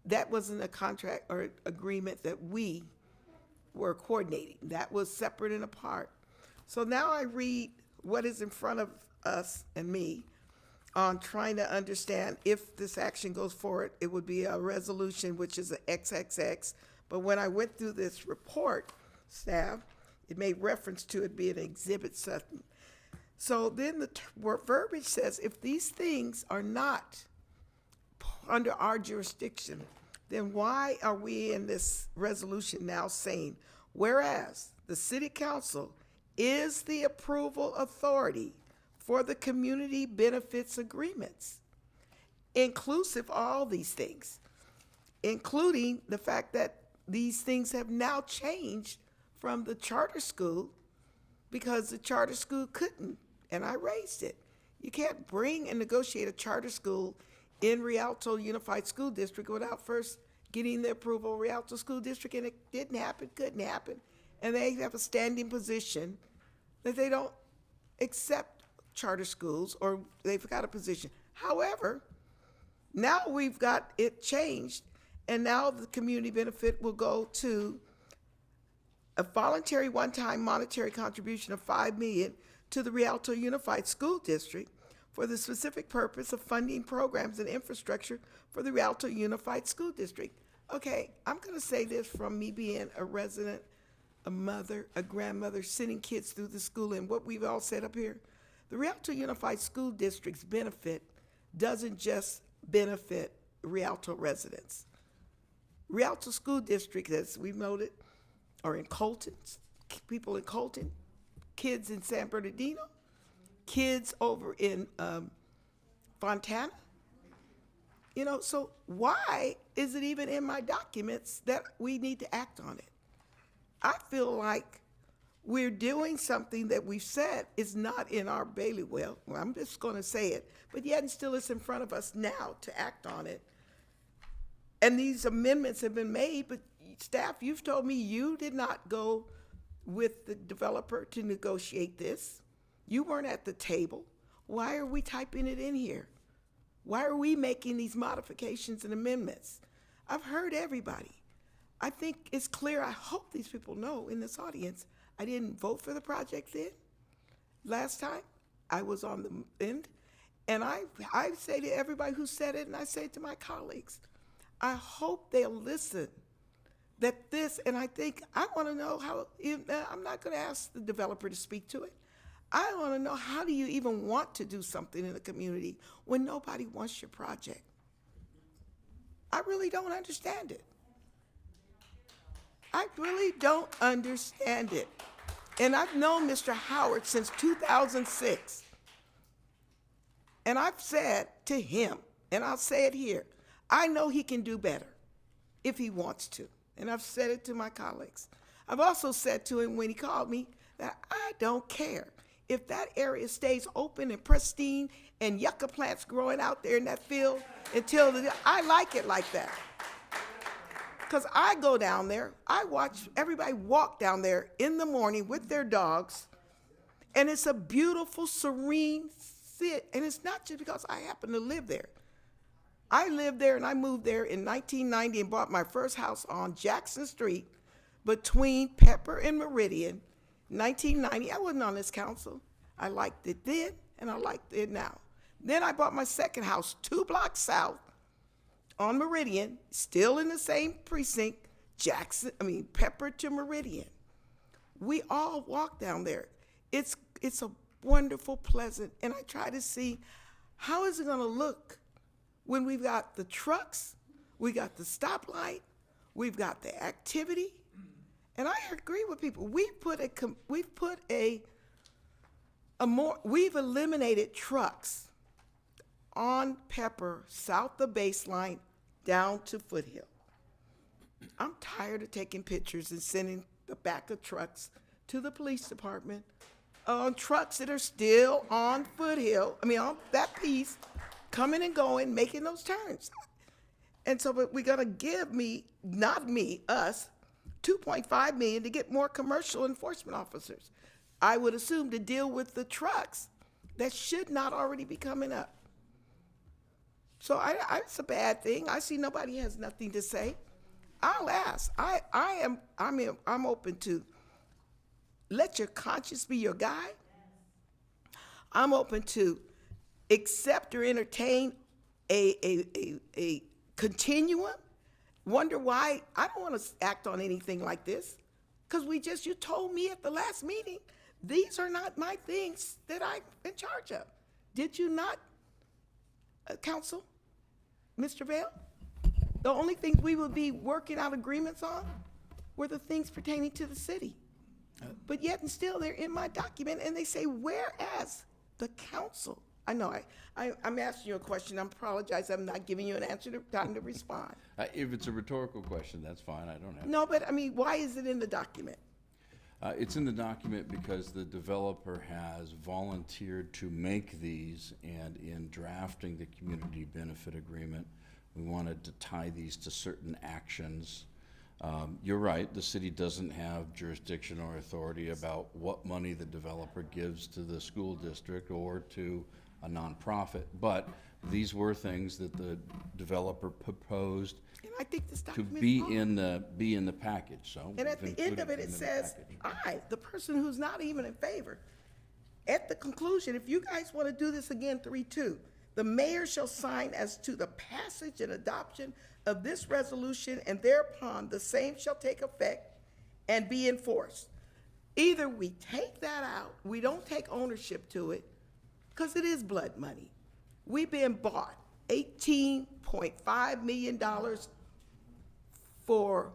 Speaker 1: that wasn't a contract or agreement that we were coordinating. That was separate and apart. So now I read what is in front of us and me on trying to understand if this action goes forward, it would be a resolution, which is a XXX. But when I went through this report, staff, it made reference to it being an exhibit 7. So then the verbiage says, if these things are not under our jurisdiction, then why are we in this resolution now saying, whereas the city council is the approval authority for the community benefits agreements, inclusive of all these things, including the fact that these things have now changed from the charter school, because the charter school couldn't, and I raised it. You can't bring and negotiate a charter school in Rialto Unified School District without first getting the approval of Rialto School District, and it didn't happen, couldn't happen. And they have a standing position that they don't accept charter schools, or they've got a position. However, now we've got it changed, and now the community benefit will go to a voluntary one-time monetary contribution of $5 million to the Rialto Unified School District for the specific purpose of funding programs and infrastructure for the Rialto Unified School District. Okay, I'm going to say this from me being a resident, a mother, a grandmother, sending kids through the school, and what we've all said up here. The Rialto Unified School District's benefit doesn't just benefit Rialto residents. Rialto School District, as we've noted, are in Colton, people in Colton, kids in San Bernardino, kids over in Fontana. You know, so why is it even in my documents that we need to act on it? I feel like we're doing something that we've said is not in our bailiwick. Well, I'm just going to say it, but yet and still it's in front of us now to act on it. And these amendments have been made, but staff, you've told me you did not go with the developer to negotiate this. You weren't at the table. Why are we typing it in here? Why are we making these modifications and amendments? I've heard everybody. I think it's clear. I hope these people know in this audience, I didn't vote for the project then. Last time, I was on the end. And I say to everybody who said it, and I say to my colleagues, I hope they'll listen. That this, and I think, I want to know how, I'm not going to ask the developer to speak to it. I want to know, how do you even want to do something in the community when nobody wants your project? I really don't understand it. I really don't understand it. And I've known Mr. Howard since 2006. And I've said to him, and I'll say it here, I know he can do better if he wants to. And I've said it to my colleagues. I've also said to him when he called me that I don't care if that area stays open and pristine and yucca plants growing out there in that field until I like it like that. Because I go down there, I watch everybody walk down there in the morning with their dogs, and it's a beautiful, serene sit. And it's not just because I happen to live there. I lived there and I moved there in 1990 and bought my first house on Jackson Street between Pepper and Meridian. 1990, I wasn't on this council. I liked it then and I liked it now. Then I bought my second house 2 blocks south on Meridian, still in the same precinct, Pepper to Meridian. We all walk down there. It's a wonderful, pleasant, and I try to see how is it gonna look when we've got the trucks, we got the stoplight, we've got the activity, and I agree with people. We've eliminated trucks on Pepper, south of Baseline, down to Foothill. I'm tired of taking pictures and sending the back of trucks to the police department on trucks that are still on Foothill, on that piece, coming and going, making those turns. And so we're gonna give us, $2.5 million to get more commercial enforcement officers. I would assume to deal with the trucks that should not already be coming up. So it's a bad thing. I see nobody has nothing to say. I'll ask. I'm open to let your conscience be your guide. I'm open to accept or entertain a continuum. Wonder why I don't want to act on anything like this, because you told me at the last meeting, these are not my things that I'm in charge of. Did you not, Council, Mr. Vale? The only things we would be working out agreements on were the things pertaining to the city. But yet and still, they're in my document, and they say, whereas the council. I know I'm asking you a question. I apologize. I'm not giving you an answer time to respond.
Speaker 9: If it's a rhetorical question, that's fine. I don't have.
Speaker 1: No, but why is it in the document?
Speaker 9: It's in the document because the developer has volunteered to make these, and in drafting the community benefit agreement, we wanted to tie these to certain actions. You're right, the city doesn't have jurisdiction or authority about what money the developer gives to the school district or to a nonprofit, but these were things that the developer proposed
Speaker 1: and I think this
Speaker 9: to be in the package. So,
Speaker 1: and at the end of it, it says, the person who's not even in favor, at the conclusion, if you guys want to do this again, 3-2, the mayor shall sign as to the passage and adoption of this resolution, and thereupon the same shall take effect and be enforced. Either we take that out, we don't take ownership to it, because it is blood money. We've been bought $18.5 million for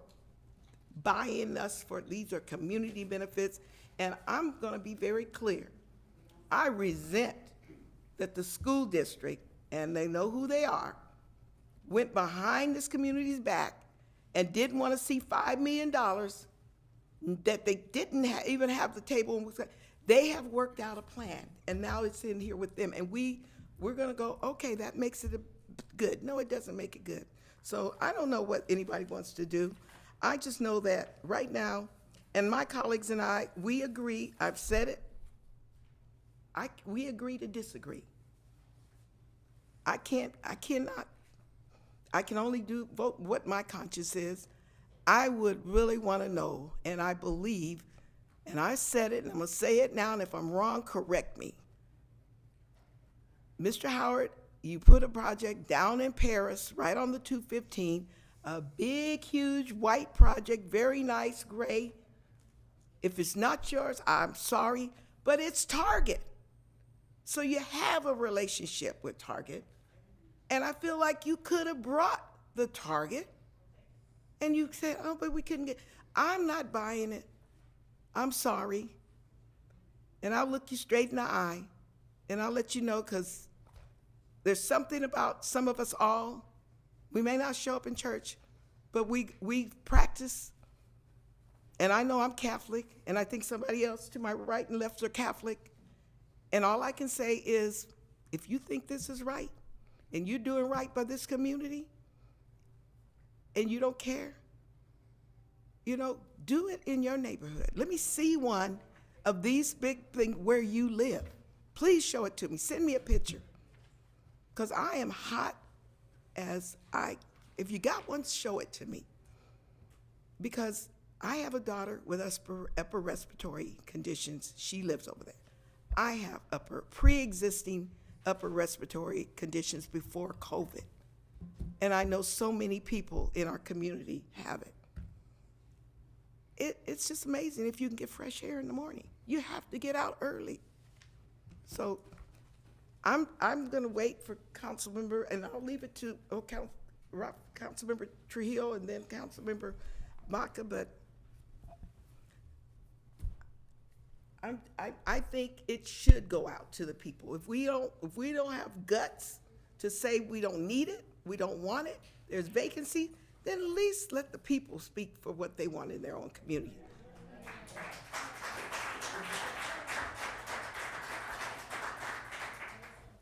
Speaker 1: buying us for, these are community benefits, and I'm gonna be very clear. I resent that the school district, and they know who they are, went behind this community's back and didn't want to see $5 million that they didn't even have the table. They have worked out a plan, and now it's in here with them. And we're going to go, okay, that makes it good. No, it doesn't make it good. So I don't know what anybody wants to do. I just know that right now, and my colleagues and I, we agree, I've said it, we agree to disagree. I can only vote what my conscience is. I would really want to know, and I believe, and I said it, and I'm going to say it now, and if I'm wrong, correct me. Mr. Howard, you put a project down in Paris, right on the 215, a big, huge white project, very nice, gray. If it's not yours, I'm sorry, but it's Target. So you have a relationship with Target. And I feel like you could have brought the Target and you said, oh, but we couldn't get, I'm not buying it. I'm sorry. And I'll look you straight in the eye and I'll let you know, because there's something about some of us all, we may not show up in church, but we practice. And I know I'm Catholic, and I think somebody else to my right and left are Catholic. And all I can say is, if you think this is right, and you're doing right by this community, and you don't care, do it in your neighborhood. Let me see one of these big things where you live. Please show it to me. Send me a picture. Because I am hot as if you got one, show it to me. Because I have a daughter with upper respiratory conditions. She lives over there. I have pre-existing upper respiratory conditions before COVID. And I know so many people in our community have it. It's just amazing if you can get fresh air in the morning. You have to get out early. So I'm going to wait for Councilmember, and I'll leave it to Councilmember Trujillo and then Councilmember Baca, but I think it should go out to the people. If we don't have guts to say we don't need it, we don't want it, there's vacancy, then at least let the people speak for what they want in their own community.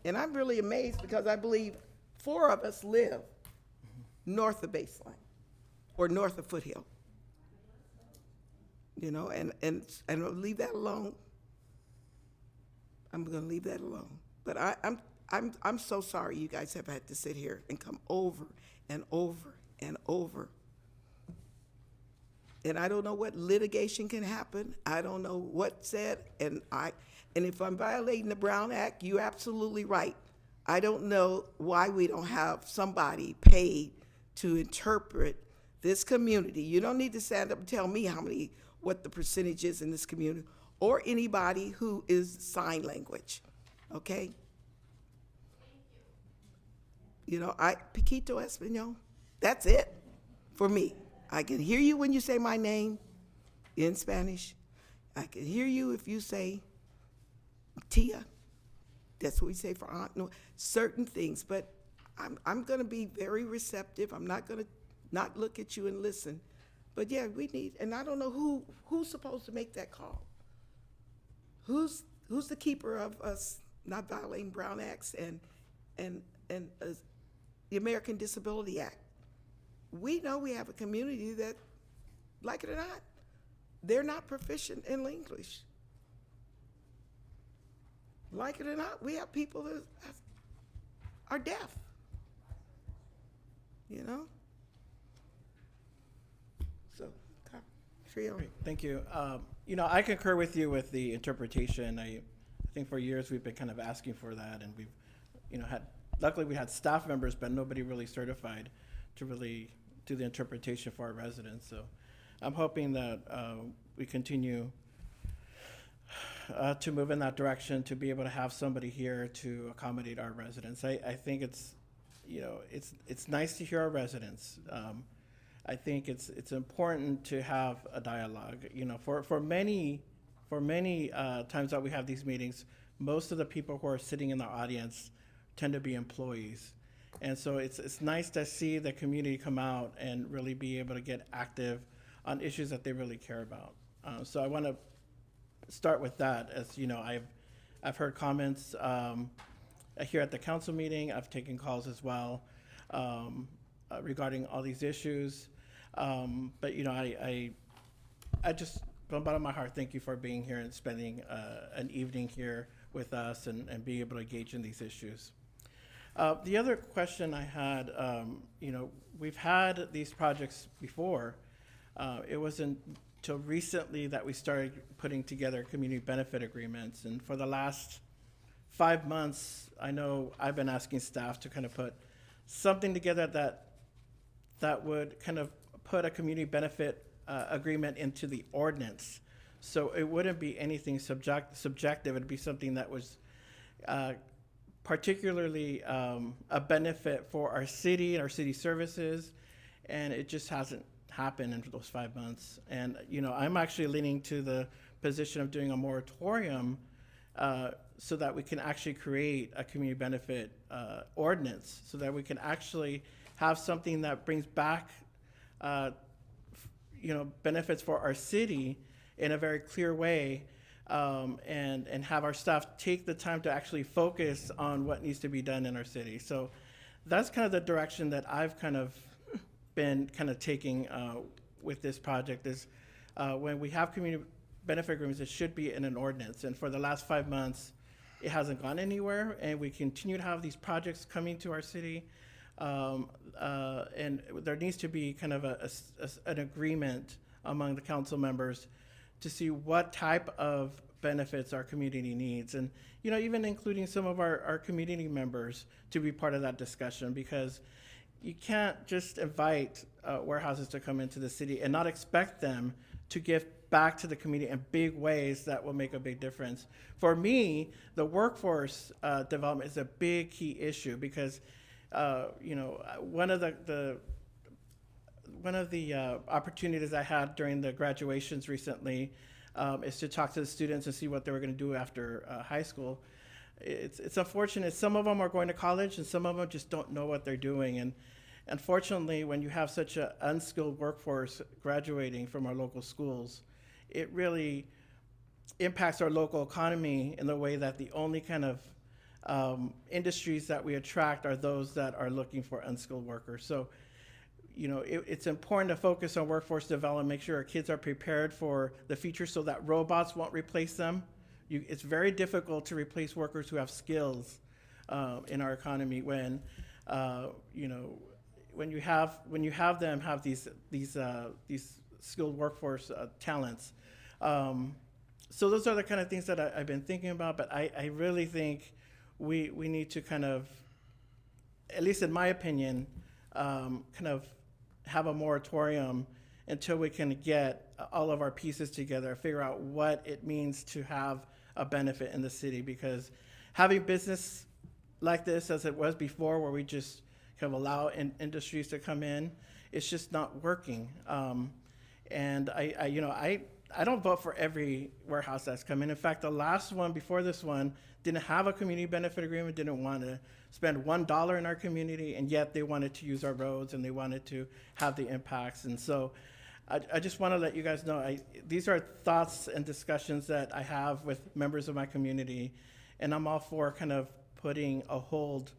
Speaker 1: And I'm really amazed because I believe 4 of us live north of Baseline or north of Foothill. And I'll leave that alone. I'm going to leave that alone. But I'm so sorry you guys have had to sit here and come over and over and over. And I don't know what litigation can happen. I don't know what said. And if I'm violating the Brown Act, you're absolutely right. I don't know why we don't have somebody paid to interpret this community. You don't need to stand up and tell me what the percentage is in this community, or anybody who is sign language, okay? Piquito Espanol, that's it for me. I can hear you when you say my name in Spanish. I can hear you if you say Tia. That's what we say for aunt. No, certain things, but I'm going to be very receptive. I'm not going to not look at you and listen. But yeah, we need, and I don't know who's supposed to make that call. Who's the keeper of us not violating Brown Acts and the American Disability Act? We know we have a community that, like it or not, they're not proficient in English. Like it or not, we have people that are deaf. So, Trio.
Speaker 12: Great, thank you. I concur with you with the interpretation. I think for years we've been kind of asking for that, and we've, luckily we had staff members, but nobody really certified to really do the interpretation for our residents. So I'm hoping that we continue to move in that direction, to be able to have somebody here to accommodate our residents. I think it's nice to hear our residents. I think it's important to have a dialogue. For many times that we have these meetings, most of the people who are sitting in the audience tend to be employees. And so it's nice to see the community come out and really be able to get active on issues that they really care about. So I want to start with that. As you know, I've heard comments here at the council meeting. I've taken calls as well regarding all these issues. But you know, I just, from the bottom of my heart, thank you for being here and spending an evening here with us and being able to engage in these issues. The other question I had, you know, we've had these projects before. It wasn't until recently that we started putting together community benefit agreements. And for the last 5 months, I know I've been asking staff to kind of put something together that would kind of put a community benefit agreement into the ordinance. So it wouldn't be anything subjective. It'd be something that was particularly a benefit for our city and our city services, and it just hasn't happened in those 5 months. And you know, I'm actually leaning to the position of doing a moratorium so that we can actually create a community benefit ordinance, so that we can actually have something that brings back you know, benefits for our city in a very clear way, and have our staff take the time to actually focus on what needs to be done in our city. So that's kind of the direction that I've kind of been kind of taking with this project is when we have community benefit agreements, it should be in an ordinance. And for the last 5 months, it hasn't gone anywhere, and we continue to have these projects coming to our city. And there needs to be kind of an agreement among the council members to see what type of benefits our community needs. And, you know, even including some of our community members to be part of that discussion, because you can't just invite warehouses to come into the city and not expect them to give back to the community in big ways that will make a big difference. For me, the workforce development is a big key issue because you know, one of the opportunities I had during the graduations recently is to talk to the students and see what they were going to do after high school. It's unfortunate. Some of them are going to college, and some of them just don't know what they're doing. And unfortunately, when you have such an unskilled workforce graduating from our local schools, it really impacts our local economy in the way that the only kind of industries that we attract are those that are looking for unskilled workers. So, you know, it's important to focus on workforce development, make sure our kids are prepared for the future so that robots won't replace them. It's very difficult to replace workers who have skills in our economy when, you know, when you have them have these skilled workforce talents. So those are the kind of things that I've been thinking about, but I really think we need to kind of, at least in my opinion, kind of have a moratorium until we can get all of our pieces together, figure out what it means to have a benefit in the city. Because having business like this as it was before, where we just kind of allow industries to come in, it's just not working. And I don't vote for every warehouse that's come in. In fact, the last one before this one didn't have a community benefit agreement, didn't want to spend $1 in our community, and yet they wanted to use our roads and they wanted to have the impacts. And so I just want to let you guys know, these are thoughts and discussions that I have with members of my community, and I'm all for kind of putting a hold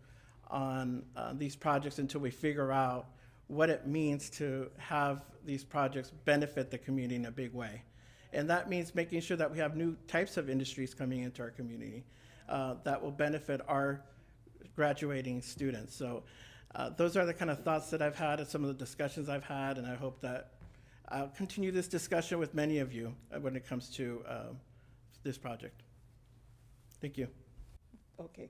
Speaker 12: on these projects until we figure out what it means to have these projects benefit the community in a big way. And that means making sure that we have new types of industries coming into our community that will benefit our graduating students. So those are the kind of thoughts that I've had and some of the discussions I've had, and I hope that I'll continue this discussion with many of you when it comes to this project. Thank you.
Speaker 1: Okay.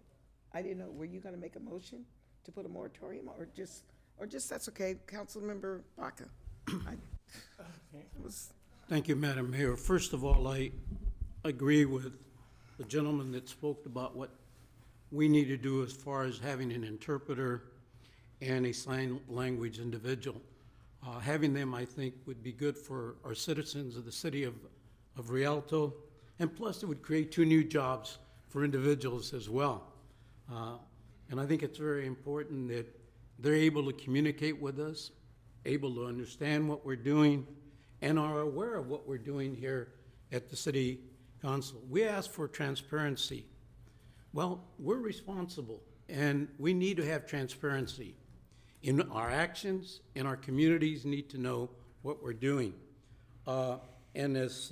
Speaker 1: I didn't know, were you going to make a motion to put a moratorium or just that's okay, Councilmember Baca?
Speaker 14: Thank you, Madam Mayor. First of all, I agree with the gentleman that spoke about what we need to do as far as having an interpreter and a sign language individual. Having them, I think, would be good for our citizens of the city of Rialto, and plus it would create 2 new jobs for individuals as well. And I think it's very important that they're able to communicate with us, able to understand what we're doing, and are aware of what we're doing here at the City Council. We ask for transparency. Well, we're responsible, and we need to have transparency. in our actions, and our communities need to know what we're doing. And as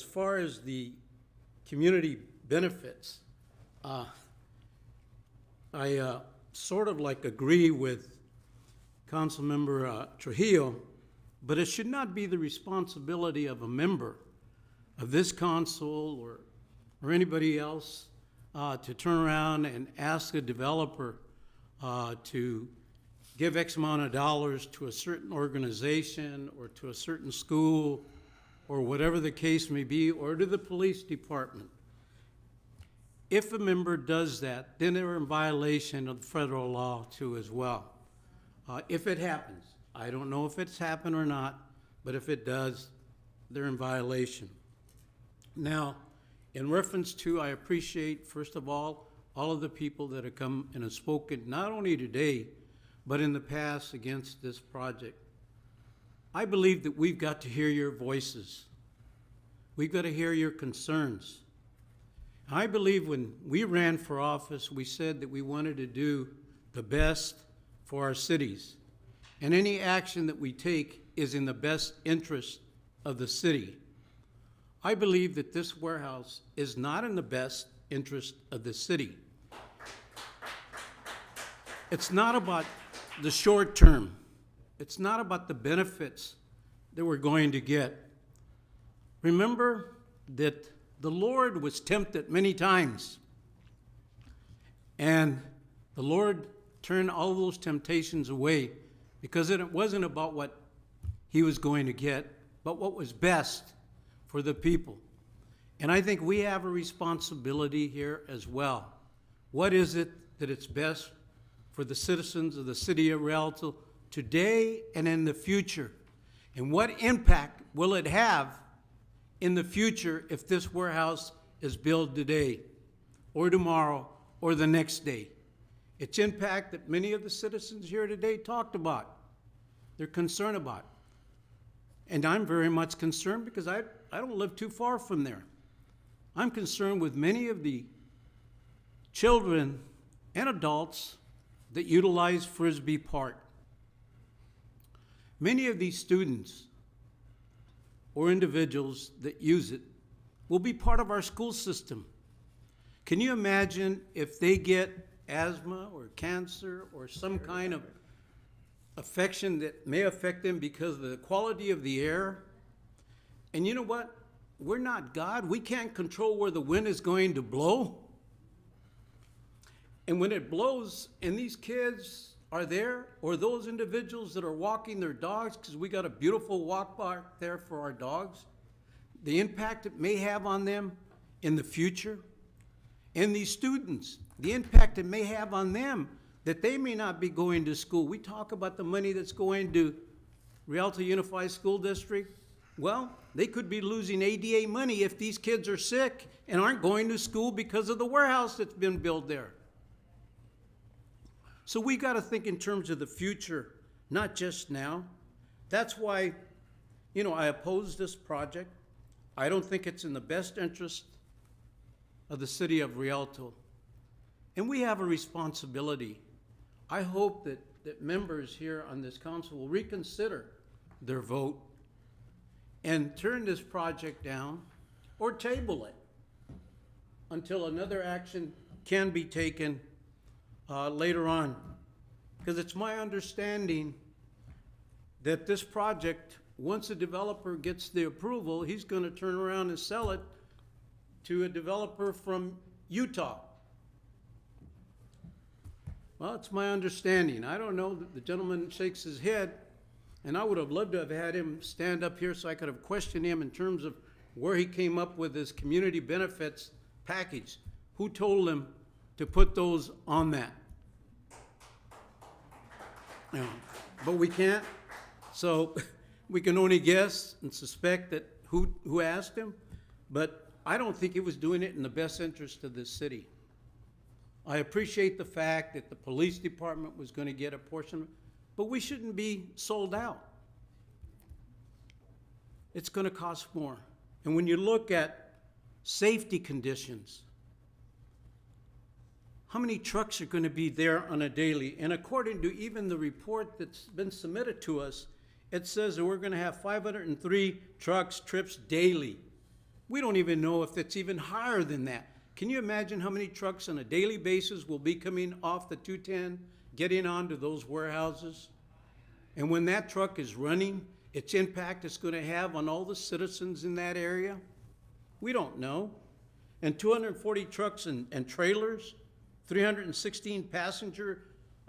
Speaker 14: far as the community benefits, I sort of like agree with Councilmember Trujillo, but it should not be the responsibility of a member of this council or anybody else to turn around and ask a developer to give X amount of dollars to a certain organization or to a certain school or whatever the case may be, or to the police department. If a member does that, then they're in violation of federal law too as well. If it happens, I don't know if it's happened or not, but if it does, they're in violation. Now, in reference to, I appreciate, first of all of the people that have come and have spoken, not only today, but in the past against this project. I believe that we've got to hear your voices. We've got to hear your concerns. I believe when we ran for office, we said that we wanted to do the best for our cities. And any action that we take is in the best interest of the city. I believe that this warehouse is not in the best interest of the city. It's not about the short term. It's not about the benefits that we're going to get. Remember that the Lord was tempted many times, and the Lord turned all those temptations away because it wasn't about what he was going to get, but what was best for the people. And I think we have a responsibility here as well. What is it that it's best for the citizens of the city of Rialto today and in the future? And what impact will it have in the future if this warehouse is built today or tomorrow or the next day? Its impact that many of the citizens here today talked about, they're concerned about. And I'm very much concerned because I don't live too far from there. I'm concerned with many of the children and adults that utilize Frisbee Park. Many of these students or individuals that use it will be part of our school system. Can you imagine if they get asthma or cancer or some kind of affection that may affect them because of the quality of the air? And you know what? We're not God. We can't control where the wind is going to blow. And when it blows and these kids are there, or those individuals that are walking their dogs, because we got a beautiful walk park there for our dogs, the impact it may have on them in the future, and these students, the impact it may have on them that they may not be going to school. We talk about the money that's going to Rialto Unified School District. Well, they could be losing ADA money if these kids are sick and aren't going to school because of the warehouse that's been built there. So we got to think in terms of the future, not just now. That's why, I oppose this project. I don't think it's in the best interest of the city of Rialto. And we have a responsibility. I hope that members here on this council will reconsider their vote and turn this project down or table it until another action can be taken later on. Because it's my understanding that this project, once a developer gets the approval, he's going to turn around and sell it to a developer from Utah. Well, it's my understanding. I don't know. The gentleman shakes his head, and I would have loved to have had him stand up here so I could have questioned him in terms of where he came up with his community benefits package. Who told him to put those on that? But we can't, so we can only guess and suspect that who asked him, but I don't think he was doing it in the best interest of this city. I appreciate the fact that the police department was going to get a portion, but we shouldn't be sold out. It's going to cost more. And when you look at safety conditions, how many trucks are going to be there on a daily? And according to even the report that's been submitted to us, it says that we're going to have 503 trips daily. We don't even know if it's even higher than that. Can you imagine how many trucks on a daily basis will be coming off the 210, getting onto those warehouses? And when that truck is running, its impact it's going to have on all the citizens in that area? We don't know. And 240 trucks and trailers, 316 passenger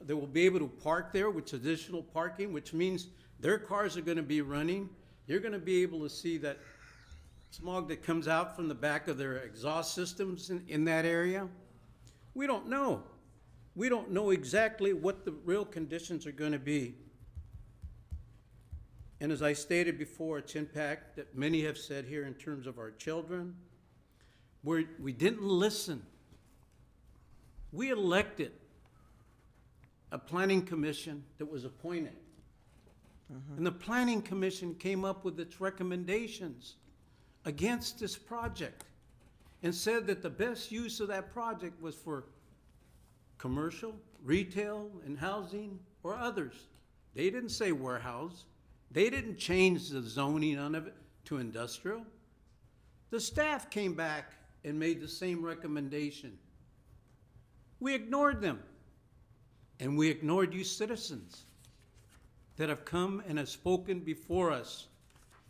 Speaker 14: that will be able to park there, which is additional parking, which means their cars are going to be running. You're going to be able to see that smog that comes out from the back of their exhaust systems in that area. We don't know. We don't know exactly what the real conditions are going to be. And as I stated before, its impact that many have said here in terms of our children, we didn't listen. We elected a planning commission that was appointed. And the planning commission came up with its recommendations against this project and said that the best use of that project was for commercial, retail, and housing, or others. They didn't say warehouse. They didn't change the zoning on it to industrial. The staff came back and made the same recommendation. We ignored them. And we ignored you citizens that have come and have spoken before us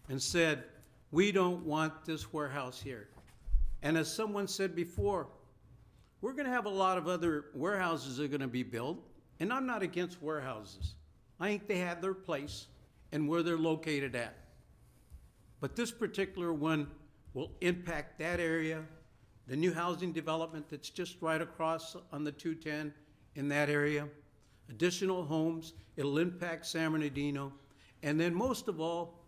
Speaker 14: and said, we don't want this warehouse here. And as someone said before, we're going to have a lot of other warehouses that are going to be built, and I'm not against warehouses. I think they have their place and where they're located at. But this particular one will impact that area, the new housing development that's just right across on the 210 in that area, additional homes, it'll impact San Bernardino, and then most of all,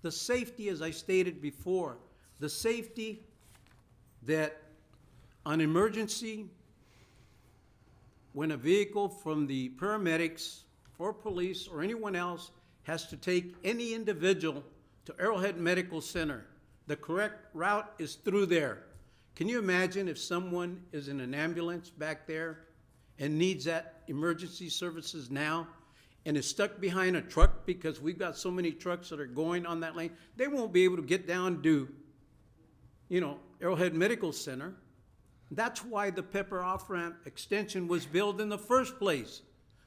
Speaker 14: the safety, as I stated before, the safety that on emergency, when a vehicle from the paramedics or police or anyone else has to take any individual to Arrowhead Medical Center, the correct route is through there. Can you imagine if someone is in an ambulance back there and needs that emergency services now and is stuck behind a truck because we've got so many trucks that are going on that lane? They won't be able to get down to, Arrowhead Medical Center. That's why the Pepper off-ramp extension was built in the first place,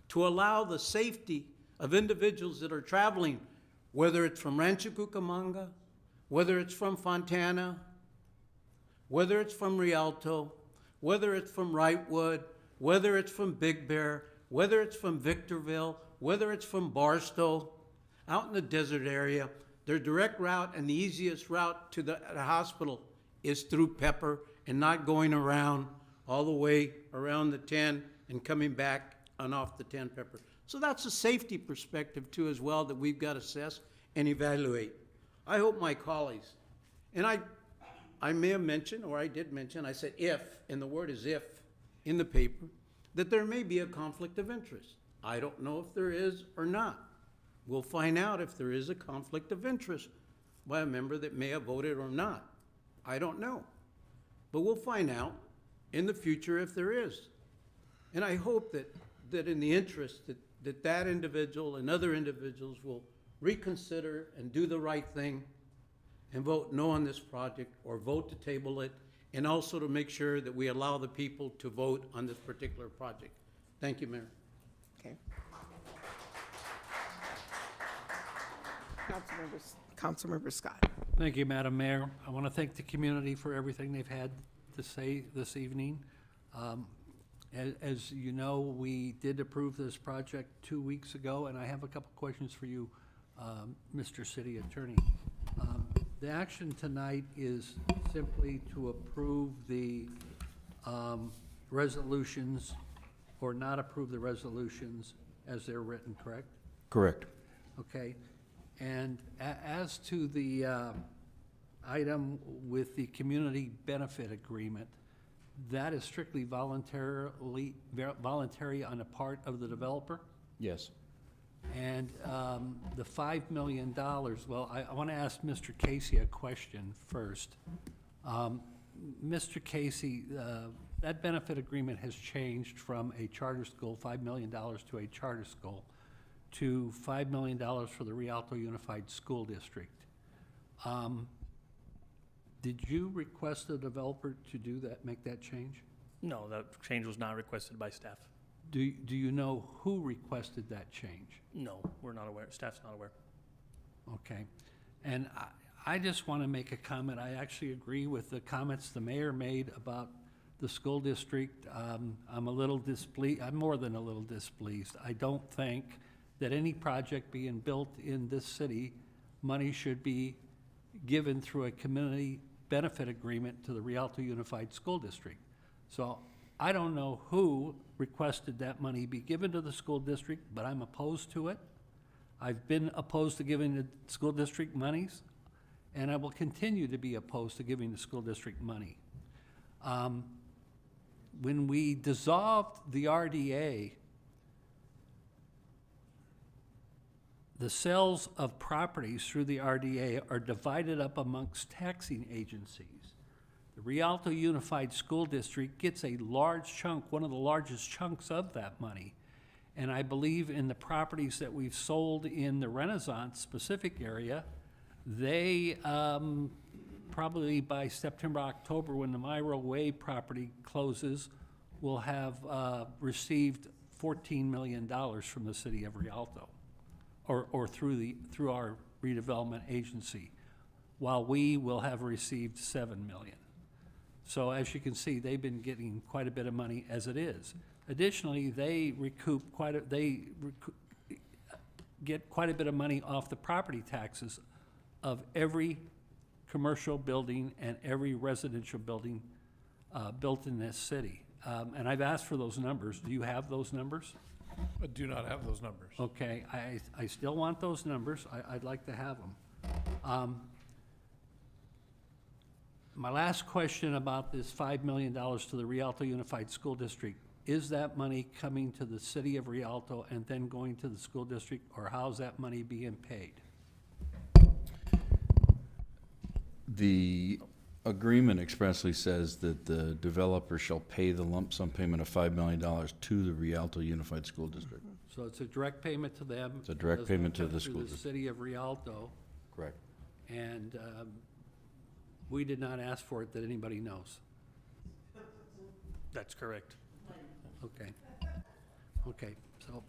Speaker 14: to allow the safety of individuals that are traveling, whether it's from Rancho Cucamonga, whether it's from Fontana, whether it's from Rialto, whether it's from Wrightwood, whether it's from Big Bear, whether it's from Victorville, whether it's from Barstow, out in the desert area, their direct route and the easiest route to the hospital is through Pepper and not going around all the way around the 10 and coming back on off the 10 Pepper. So that's a safety perspective too as well that we've got to assess and evaluate. I hope my colleagues, and I may have mentioned, or I did mention, I said if, and the word is if, in the paper, that there may be a conflict of interest. I don't know if there is or not. We'll find out if there is a conflict of interest by a member that may have voted or not. I don't know. But we'll find out in the future if there is. And I hope that in the interest that individual and other individuals will reconsider and do the right thing and vote no on this project or vote to table it, and also to make sure that we allow the people to vote on this particular project. Thank you, Mayor.
Speaker 1: Okay. Councilmember Scott.
Speaker 10: Thank you, Madam Mayor. I want to thank the community for everything they've had to say this evening. As you know, we did approve this project 2 weeks ago, and I have a couple questions for you, Mr. City Attorney. The action tonight is simply to approve the resolutions or not approve the resolutions as they're written, correct?
Speaker 9: Correct.
Speaker 10: Okay. And as to the item with the community benefit agreement, that is strictly voluntary on the part of the developer?
Speaker 9: Yes.
Speaker 10: And the $5 million, well, I want to ask Mr. Casey a question first. Mr. Casey, that benefit agreement has changed from a charter school, $5 million to a charter school, to $5 million for the Rialto Unified School District. Did you request the developer to do that, make that change?
Speaker 15: No, that change was not requested by staff.
Speaker 10: Do you know who requested that change?
Speaker 15: No, we're not aware. Staff's not aware.
Speaker 10: Okay. And I just want to make a comment. I actually agree with the comments the mayor made about the school district. I'm a little displeased. I'm more than a little displeased. I don't think that any project being built in this city, money should be given through a community benefit agreement to the Rialto Unified School District. So I don't know who requested that money be given to the school district, but I'm opposed to it. I've been opposed to giving the school district monies, and I will continue to be opposed to giving the school district money. When we dissolved the RDA, the sales of properties through the RDA are divided up amongst taxing agencies. The Rialto Unified School District gets a large chunk, one of the largest chunks of that money. And I believe in the properties that we've sold in the Renaissance specific area, they probably by September, October, when the Myro Way property closes, will have received $14 million from the city of Rialto, or through our redevelopment agency, while we will have received $7 million. So as you can see, they've been getting quite a bit of money as it is. Additionally, they get quite a bit of money off the property taxes of every commercial building and every residential building built in this city. And I've asked for those numbers. Do you have those numbers?
Speaker 18: I do not have those numbers.
Speaker 10: Okay, I still want those numbers. I'd like to have them. My last question about this $5 million to the Rialto Unified School District, is that money coming to the city of Rialto and then going to the school district, or how's that money being paid?
Speaker 9: The agreement expressly says that the developer shall pay the lump sum payment of $5 million to the Rialto Unified School District.
Speaker 10: So it's a direct payment to them.
Speaker 9: It's a direct payment to the
Speaker 10: Doesn't come
Speaker 9: school
Speaker 10: through
Speaker 9: district.
Speaker 10: the city of Rialto.
Speaker 9: Correct.
Speaker 10: And we did not ask for it that anybody knows.
Speaker 15: That's correct.
Speaker 10: Okay. Okay, so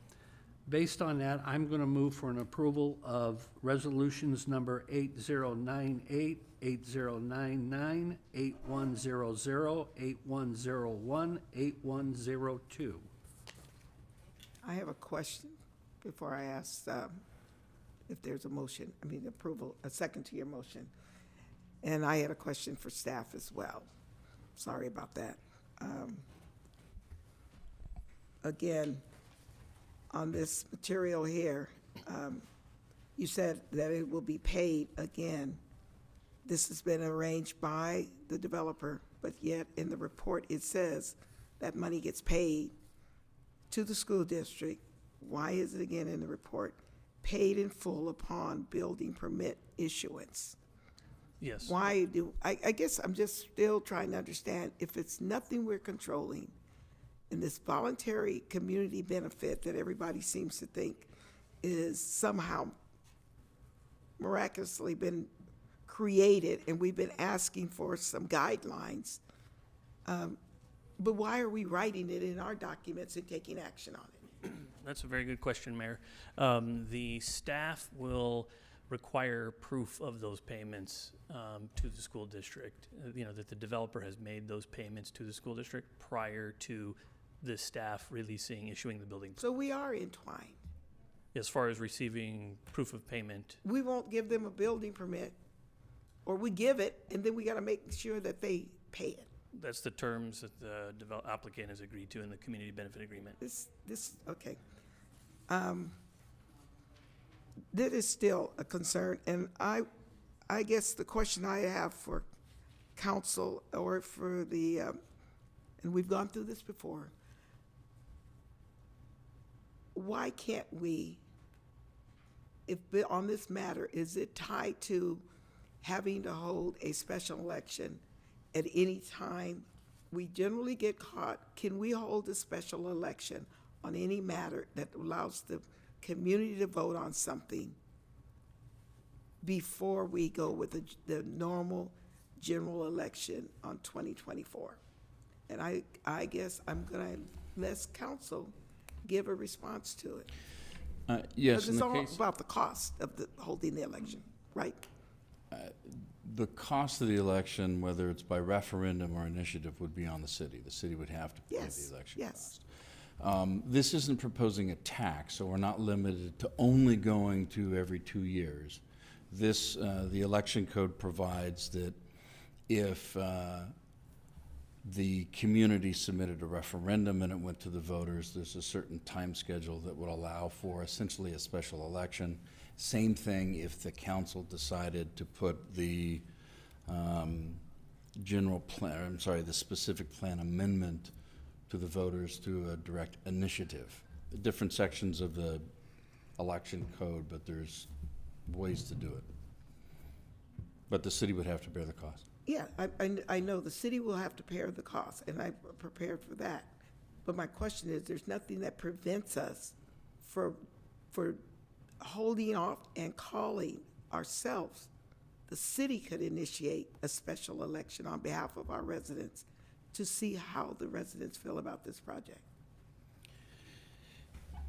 Speaker 10: based on that, I'm going to move for an approval of resolutions number 8098, 8099, 8100, 8101, 8102.
Speaker 1: I have a question before I ask if there's a motion, approval, a second to your motion. And I had a question for staff as well. Sorry about that. Again, on this material here, you said that it will be paid again. This has been arranged by the developer, but yet in the report it says that money gets paid to the school district. Why is it again in the report? Paid in full upon building permit issuance.
Speaker 15: Yes.
Speaker 1: Why do, I guess I'm just still trying to understand, if it's nothing we're controlling, and this voluntary community benefit that everybody seems to think is somehow miraculously been created, and we've been asking for some guidelines, but why are we writing it in our documents and taking action on it?
Speaker 15: That's a very good question, Mayor. The staff will require proof of those payments to the school district, that the developer has made those payments to the school district prior to the staff issuing the building.
Speaker 1: So we are entwined.
Speaker 15: As far as receiving proof of payment,
Speaker 1: We won't give them a building permit, or we give it, and then we gotta make sure that they pay it.
Speaker 15: that's the terms that the applicant has agreed to in the community benefit agreement.
Speaker 1: Okay. That is still a concern, and I guess the question I have for council or for the, and we've gone through this before, why can't we, on this matter, is it tied to having to hold a special election at any time we generally get caught, can we hold a special election on any matter that allows the community to vote on something before we go with the normal general election on 2024? And I guess I'm gonna let council give a response to it.
Speaker 9: Yes,
Speaker 1: Because
Speaker 9: in
Speaker 1: it's
Speaker 9: the
Speaker 1: all
Speaker 9: case,
Speaker 1: about the cost of holding the election, right?
Speaker 9: the cost of the election, whether it's by referendum or initiative, would be on the city. The city would have to pay
Speaker 1: Yes,
Speaker 9: the election
Speaker 1: yes.
Speaker 9: cost. This isn't proposing a tax, so we're not limited to only going to every 2 years. This, the election code provides that if the community submitted a referendum and it went to the voters, there's a certain time schedule that would allow for essentially a special election. Same thing if the council decided to put the general plan, I'm sorry, the specific plan amendment to the voters through a direct initiative. Different sections of the election code, but there's ways to do it. But the city would have to bear the cost.
Speaker 1: Yeah, I know the city will have to bear the cost, and I'm prepared for that. But my question is, there's nothing that prevents us for holding off and calling ourselves. The city could initiate a special election on behalf of our residents to see how the residents feel about this project.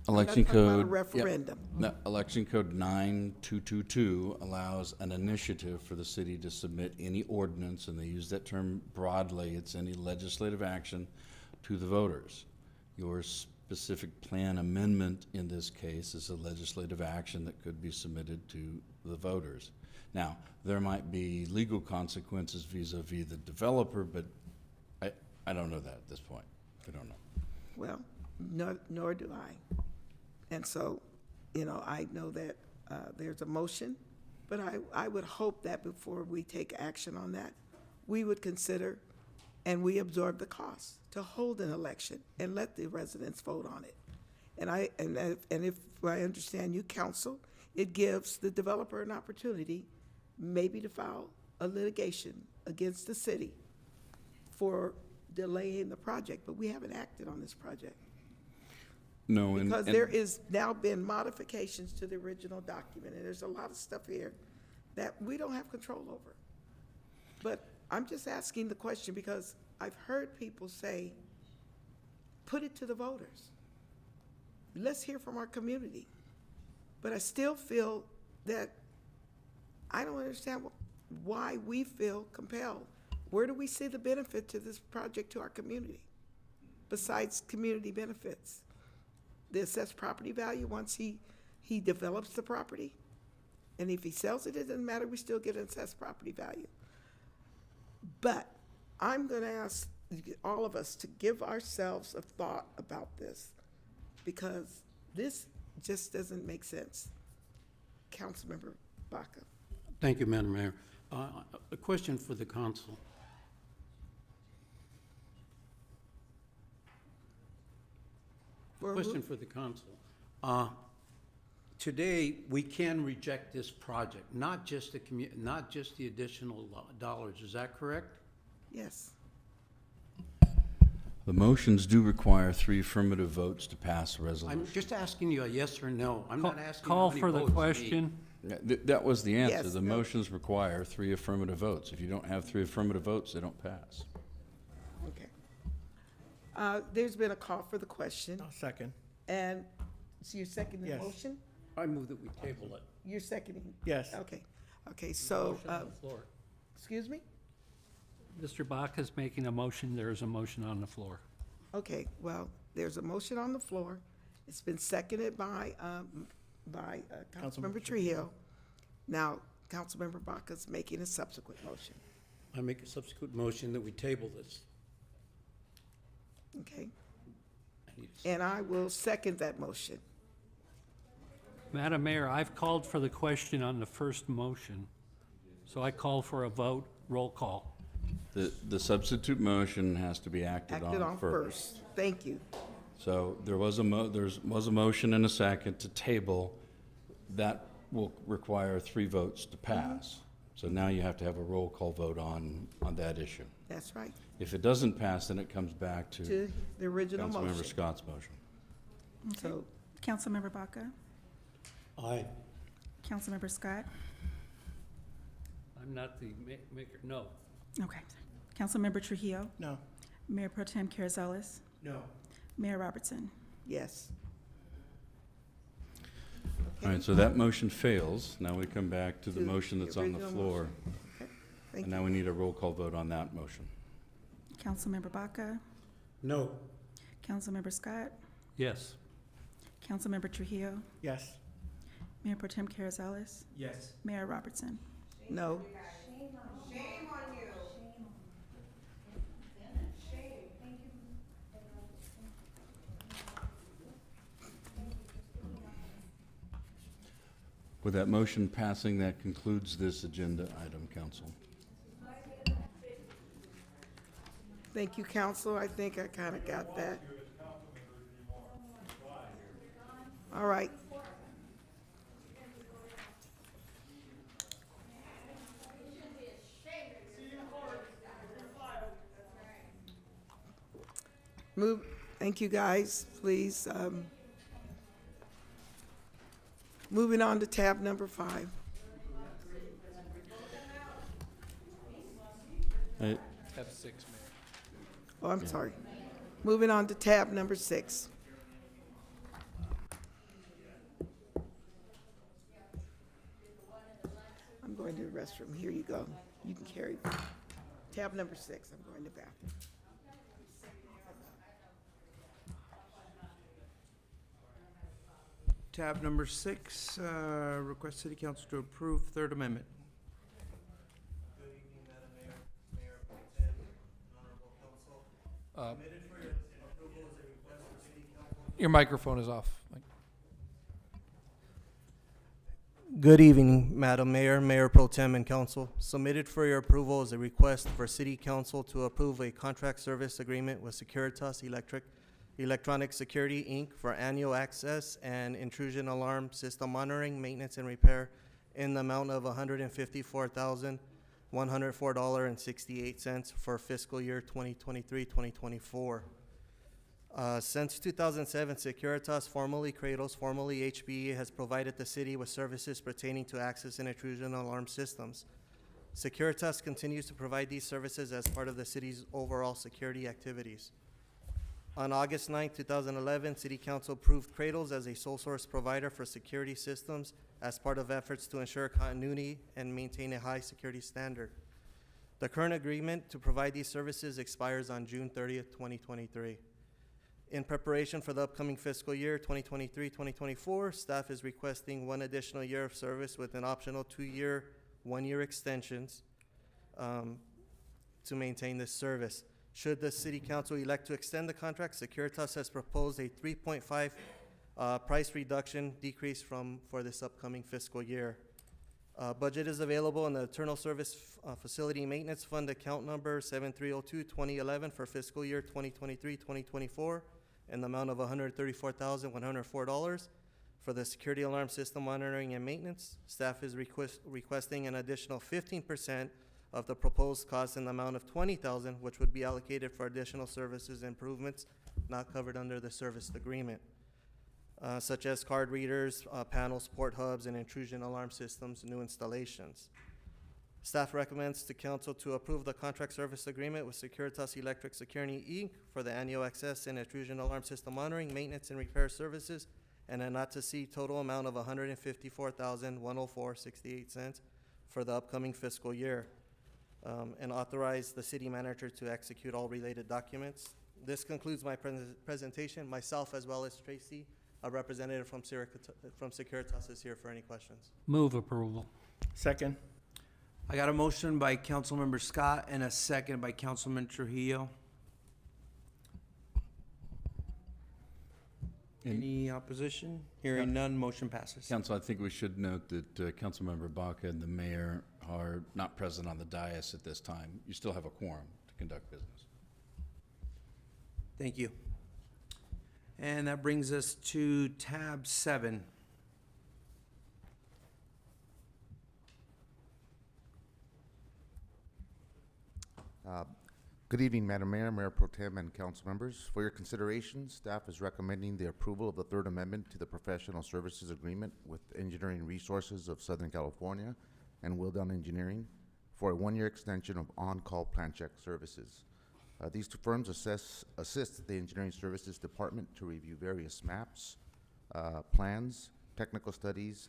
Speaker 9: Election
Speaker 1: I'm not talking about a
Speaker 9: code.
Speaker 1: referendum.
Speaker 9: No, election code 9222 allows an initiative for the city to submit any ordinance, and they use that term broadly. It's any legislative action to the voters. Your specific plan amendment in this case is a legislative action that could be submitted to the voters. Now, there might be legal consequences vis-a-vis the developer, but I don't know that at this point. I don't know.
Speaker 1: Well, nor do I. And so, I know that there's a motion, but I would hope that before we take action on that, we would consider and we absorb the cost to hold an election and let the residents vote on it. And if I understand you, counsel, it gives the developer an opportunity maybe to file a litigation against the city for delaying the project, but we haven't acted on this project.
Speaker 9: No,
Speaker 1: Because there is now been modifications to the original document, and there's a lot of stuff here that we don't have control over. But I'm just asking the question because I've heard people say, put it to the voters. Let's hear from our community. But I still feel that I don't understand why we feel compelled. Where do we see the benefit to this project to our community besides community benefits? The assessed property value once he develops the property. And if he sells it, it doesn't matter, we still get an assessed property value. But I'm gonna ask all of us to give ourselves a thought about this because this just doesn't make sense. Councilmember Baca.
Speaker 14: Thank you, Madam Mayor. A question for the council. Question for the council. Today, we can reject this project, not just the additional dollars. Is that correct?
Speaker 1: Yes.
Speaker 9: The motions do require 3 affirmative votes to pass a resolution.
Speaker 14: I'm just asking you a yes or no. I'm not asking
Speaker 10: Call
Speaker 14: how many
Speaker 10: for the
Speaker 14: votes you
Speaker 10: question.
Speaker 14: need.
Speaker 9: That was the answer.
Speaker 1: Yes,
Speaker 9: The
Speaker 1: no.
Speaker 9: motions require 3 affirmative votes. If you don't have 3 affirmative votes, they don't pass.
Speaker 1: Okay. There's been a call for the question,
Speaker 12: I'll second.
Speaker 1: and so you're seconding the
Speaker 12: Yes.
Speaker 1: motion?
Speaker 14: I move that we table it.
Speaker 1: You're seconding?
Speaker 12: Yes.
Speaker 1: Okay, so,
Speaker 14: Motion on the floor.
Speaker 1: excuse me?
Speaker 10: Mr. Bach is making a motion. There is a motion on the floor.
Speaker 1: Okay, well, there's a motion on the floor. It's been seconded by Councilmember Trujillo. Now, Councilmember Baca's making a subsequent motion.
Speaker 14: I make a subsequent motion that we table this.
Speaker 1: Okay?
Speaker 14: I need a
Speaker 1: And I will second that motion.
Speaker 10: Madam Mayor, I've called for the question on the first motion. So I call for a vote. Roll call.
Speaker 9: The substitute motion has to be acted on first.
Speaker 1: Thank you.
Speaker 9: So there was a motion and a second to table. That will require 3 votes to pass. So now you have to have a roll call vote on that issue.
Speaker 1: That's right.
Speaker 9: If it doesn't pass, then it comes back
Speaker 1: To
Speaker 9: to
Speaker 1: the original
Speaker 9: Councilmember
Speaker 1: motion.
Speaker 9: Scott's motion.
Speaker 1: So,
Speaker 2: Councilmember Baca,
Speaker 14: Aye.
Speaker 2: Councilmember Scott,
Speaker 10: I'm not the maker, no.
Speaker 2: okay. Councilmember Trujillo,
Speaker 12: No.
Speaker 2: Mayor Pro Tem Carrizales,
Speaker 12: No.
Speaker 2: Mayor Robertson.
Speaker 1: yes.
Speaker 9: All right, so that motion fails. Now we come back to the
Speaker 1: To
Speaker 9: motion
Speaker 1: the
Speaker 9: that's on the
Speaker 1: original
Speaker 9: floor.
Speaker 1: motion. Okay, thank
Speaker 9: And
Speaker 1: you.
Speaker 9: now we need a roll call vote on that motion.
Speaker 2: Councilmember Baca,
Speaker 14: No.
Speaker 2: Councilmember Scott,
Speaker 10: Yes.
Speaker 2: Councilmember Trujillo,
Speaker 12: Yes.
Speaker 2: Mayor Pro Tem Carrizales,
Speaker 12: Yes.
Speaker 2: Mayor Robertson.
Speaker 1: No.
Speaker 9: With that motion passing, that concludes this agenda item, council.
Speaker 1: Thank you, council. I think I kind of got that. All right. Thank you, guys. Please, moving on to tab number 5.
Speaker 9: Hey,
Speaker 18: Tab 6, Mayor.
Speaker 1: Oh, I'm sorry. Moving on to tab number 6. I'm going to the restroom. Here you go. You can carry. Tab number 6. I'm going to the bathroom.
Speaker 16: Tab number 6, request City Council to approve Third Amendment.
Speaker 18: Your microphone is off. Good evening, Madam Mayor, Mayor Pro Tem, and Council. Submitted for your approval is a request for City Council to approve a contract service agreement with Securitas Electronic Security, Inc. for annual access and intrusion alarm system monitoring, maintenance, and repair in the amount of $154,104.68 for fiscal year 2023-2024. Since 2007, Securitas, formerly Kratos, formerly HPE, has provided the city with services pertaining to access and intrusion alarm systems. Securitas continues to provide these services as part of the city's overall security activities. On August 9, 2011, City Council approved Kratos as a sole source provider for security systems as part of efforts to ensure continuity and maintain a high security standard. The current agreement to provide these services expires on June 30th, 2023. In preparation for the upcoming fiscal year 2023-2024, staff is requesting 1 additional year of service with an optional 2-year, 1-year extensions to maintain this service. Should the City Council elect to extend the contract, Securitas has proposed a 3.5 price reduction decrease for this upcoming fiscal year. Budget is available in the Internal Service Facility Maintenance Fund account number 7302-2011 for fiscal year 2023-2024 in the amount of $134,104. For the security alarm system monitoring and maintenance, staff is requesting an additional 15% of the proposed cost in the amount of $20,000, which would be allocated for additional services improvements not covered under the service agreement, such as card readers, panels, port hubs, and intrusion alarm systems, new installations. Staff recommends to council to approve the contract service agreement with Securitas Electric Security, Inc. for the annual access and intrusion alarm system monitoring, maintenance, and repair services, and a not-to-exceed total amount of $154,104.68 for the upcoming fiscal year, and authorize the city manager to execute all related documents. This concludes my presentation. Myself, as well as Tracy, a representative from Securitas, is here for any questions.
Speaker 10: Move approval.
Speaker 12: Second.
Speaker 16: I got a motion by Councilmember Scott and a second by Councilman Trujillo. Any opposition? Hearing none, motion passes.
Speaker 9: Council, I think we should note that Councilmember Baca and the mayor are not present on the dais at this time. You still have a quorum to conduct business.
Speaker 16: Thank you. And that brings us to tab 7.
Speaker 5: Good evening, Madam Mayor, Mayor Pro Tem, and council members. For your consideration, staff is recommending the approval of the Third Amendment to the Professional Services Agreement with Engineering Resources of Southern California and Wildown Engineering for a one-year extension of on-call plan check services. These two firms assist the Engineering Services Department to review various maps, plans, technical studies,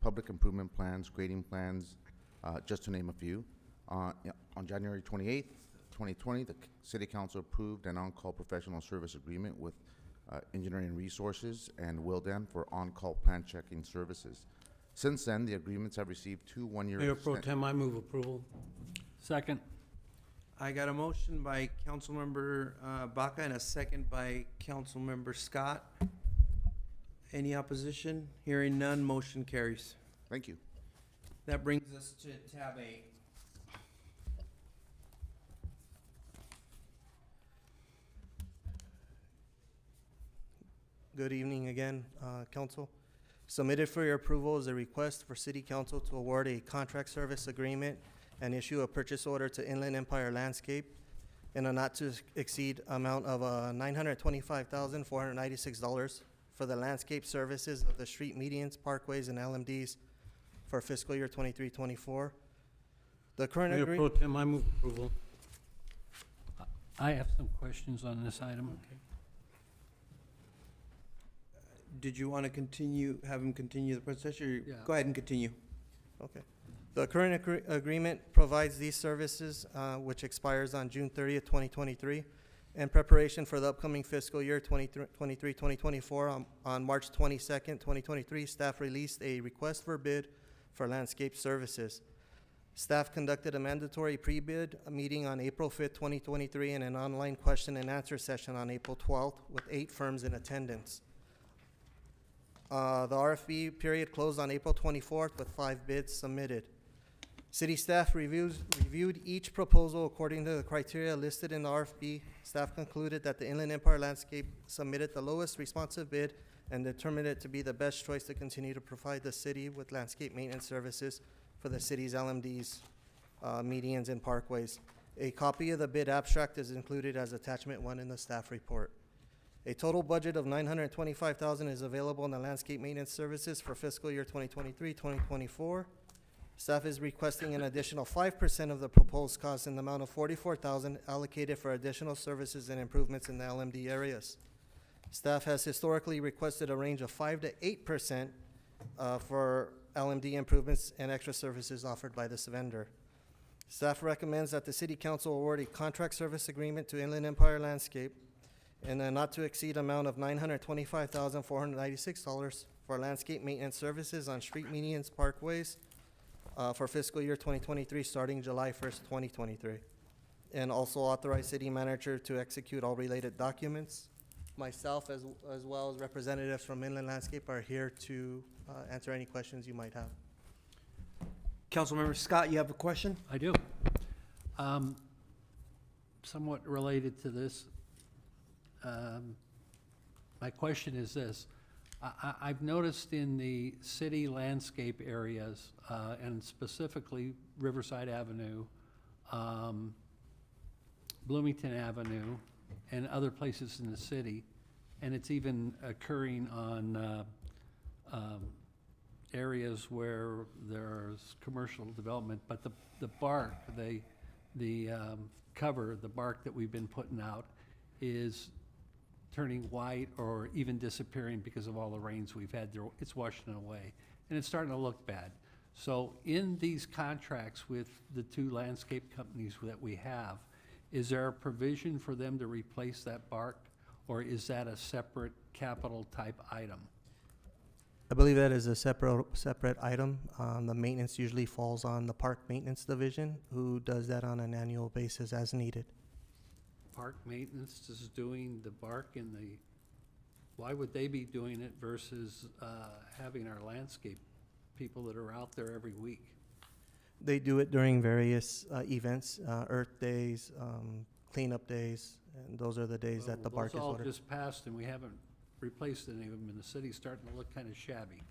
Speaker 5: public improvement plans, grading plans, just to name a few. On January 28th, 2020, the City Council approved an on-call professional service agreement with Engineering Resources and Wildan for on-call plan checking services. Since then, the agreements have received two one-year...
Speaker 14: Mayor Pro Tem, I move approval. Second.
Speaker 16: I got a motion by Councilmember Baca and a second by Councilmember Scott. Any opposition? Hearing none, motion carries.
Speaker 5: Thank you.
Speaker 16: That brings us to tab A.
Speaker 18: Good evening again, Council. Submitted for your approval is a request for City Council to award a contract service agreement and issue a purchase order to Inland Empire Landscape in a not-to-exceed amount of $925,496 for the landscape services of the street medians, parkways, and LMDs for fiscal year 23-24. The current
Speaker 14: Mayor
Speaker 18: agreement...
Speaker 14: Pro Tem, I move approval. I have some questions on this item. Okay.
Speaker 16: Did you want to continue, have him continue the presentation? Or
Speaker 14: Yeah.
Speaker 16: Go ahead and continue.
Speaker 18: Okay. The current agreement provides these services, which expires on June 30th, 2023. In preparation for the upcoming fiscal year 2023-2024, on March 22nd, 2023, staff released a request for bid for landscape services. Staff conducted a mandatory pre-bid meeting on April 5th, 2023, and an online question and answer session on April 12th with 8 firms in attendance. The RFP period closed on April 24th with 5 bids submitted. City staff reviewed each proposal according to the criteria listed in the RFP. Staff concluded that the Inland Empire Landscape submitted the lowest responsive bid and determined it to be the best choice to continue to provide the city with landscape maintenance services for the city's LMDs, medians, and parkways. A copy of the bid abstract is included as attachment 1 in the staff report. A total budget of $925,000 is available in the landscape maintenance services for fiscal year 2023-2024. Staff is requesting an additional 5% of the proposed cost in the amount of $44,000 allocated for additional services and improvements in the LMD areas. Staff has historically requested a range of 5 to 8% for LMD improvements and extra services offered by this vendor. Staff recommends that the City Council award a contract service agreement to Inland Empire Landscape in a not-to-exceed amount of $925,496 for landscape maintenance services on street medians, parkways, for fiscal year 2023, starting July 1st, 2023. And also authorize city manager to execute all related documents. Myself, as well as representatives from Inland Landscape, are here to answer any questions you might have.
Speaker 16: Councilmember Scott, you have a question?
Speaker 10: I do. Somewhat related to this, my question is this. I've noticed in the city landscape areas, and specifically Riverside Avenue, Bloomington Avenue, and other places in the city, and it's even occurring on areas where there's commercial development, but the bark, the cover, the bark that we've been putting out is turning white or even disappearing because of all the rains we've had there. It's washing away, and it's starting to look bad. So in these contracts with the 2 landscape companies that we have, is there a provision for them to replace that bark, or is that a separate capital type item?
Speaker 18: I believe that is a separate item. The maintenance usually falls on the Park Maintenance Division, who does that on an annual basis as needed.
Speaker 10: Park maintenance is doing the bark in the, why would they be doing it versus having our landscape people that are out there every week?
Speaker 18: They do it during various events, Earth Days, cleanup days, and those are the days that the bark is
Speaker 10: Those all
Speaker 18: ordered.
Speaker 10: just passed, and we haven't replaced any of them, and the city's starting to look kind of shabby.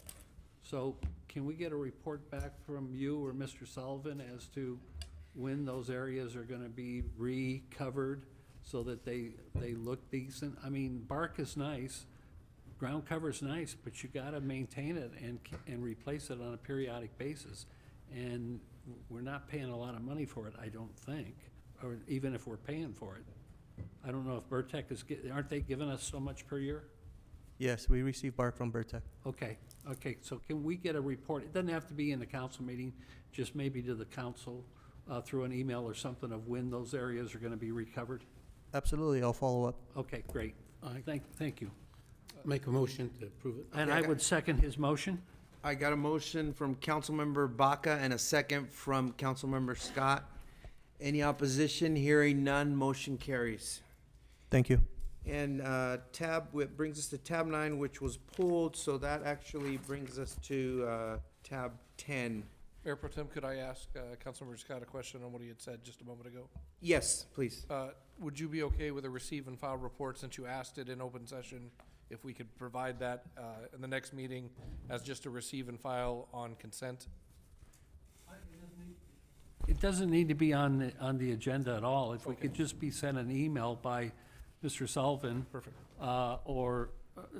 Speaker 10: So can we get a report back from you or Mr. Sullivan as to when those areas are gonna be recovered so that they look decent? I mean, bark is nice, ground cover's nice, but you gotta maintain it and replace it on a periodic basis. And we're not paying a lot of money for it, I don't think, or even if we're paying for it. I don't know if Burtech aren't they giving us so much per year?
Speaker 18: Yes, we receive bark from Burtech.
Speaker 10: Okay, so can we get a report? It doesn't have to be in the council meeting, just maybe to the council through an email or something of when those areas are gonna be recovered?
Speaker 18: Absolutely, I'll follow up.
Speaker 10: Okay, great. Thank you.
Speaker 14: Make a motion to approve it.
Speaker 10: And I would second his motion.
Speaker 16: I got a motion from Councilmember Baca and a second from Councilmember Scott. Any opposition? Hearing none, motion carries.
Speaker 18: Thank you.
Speaker 16: And it brings us to tab 9, which was pulled, so that actually brings us to tab 10.
Speaker 19: Mayor Pro Tem, could I ask Councilmember Scott a question on what he had said just a moment ago?
Speaker 16: Yes, please.
Speaker 19: Would you be okay with a receive and file report, since you asked it in open session, if we could provide that in the next meeting as just a receive and file on consent?
Speaker 10: It doesn't need to be on the agenda at all. If we could just be sent an email by Mr. Sullivan.
Speaker 19: Perfect.
Speaker 10: Or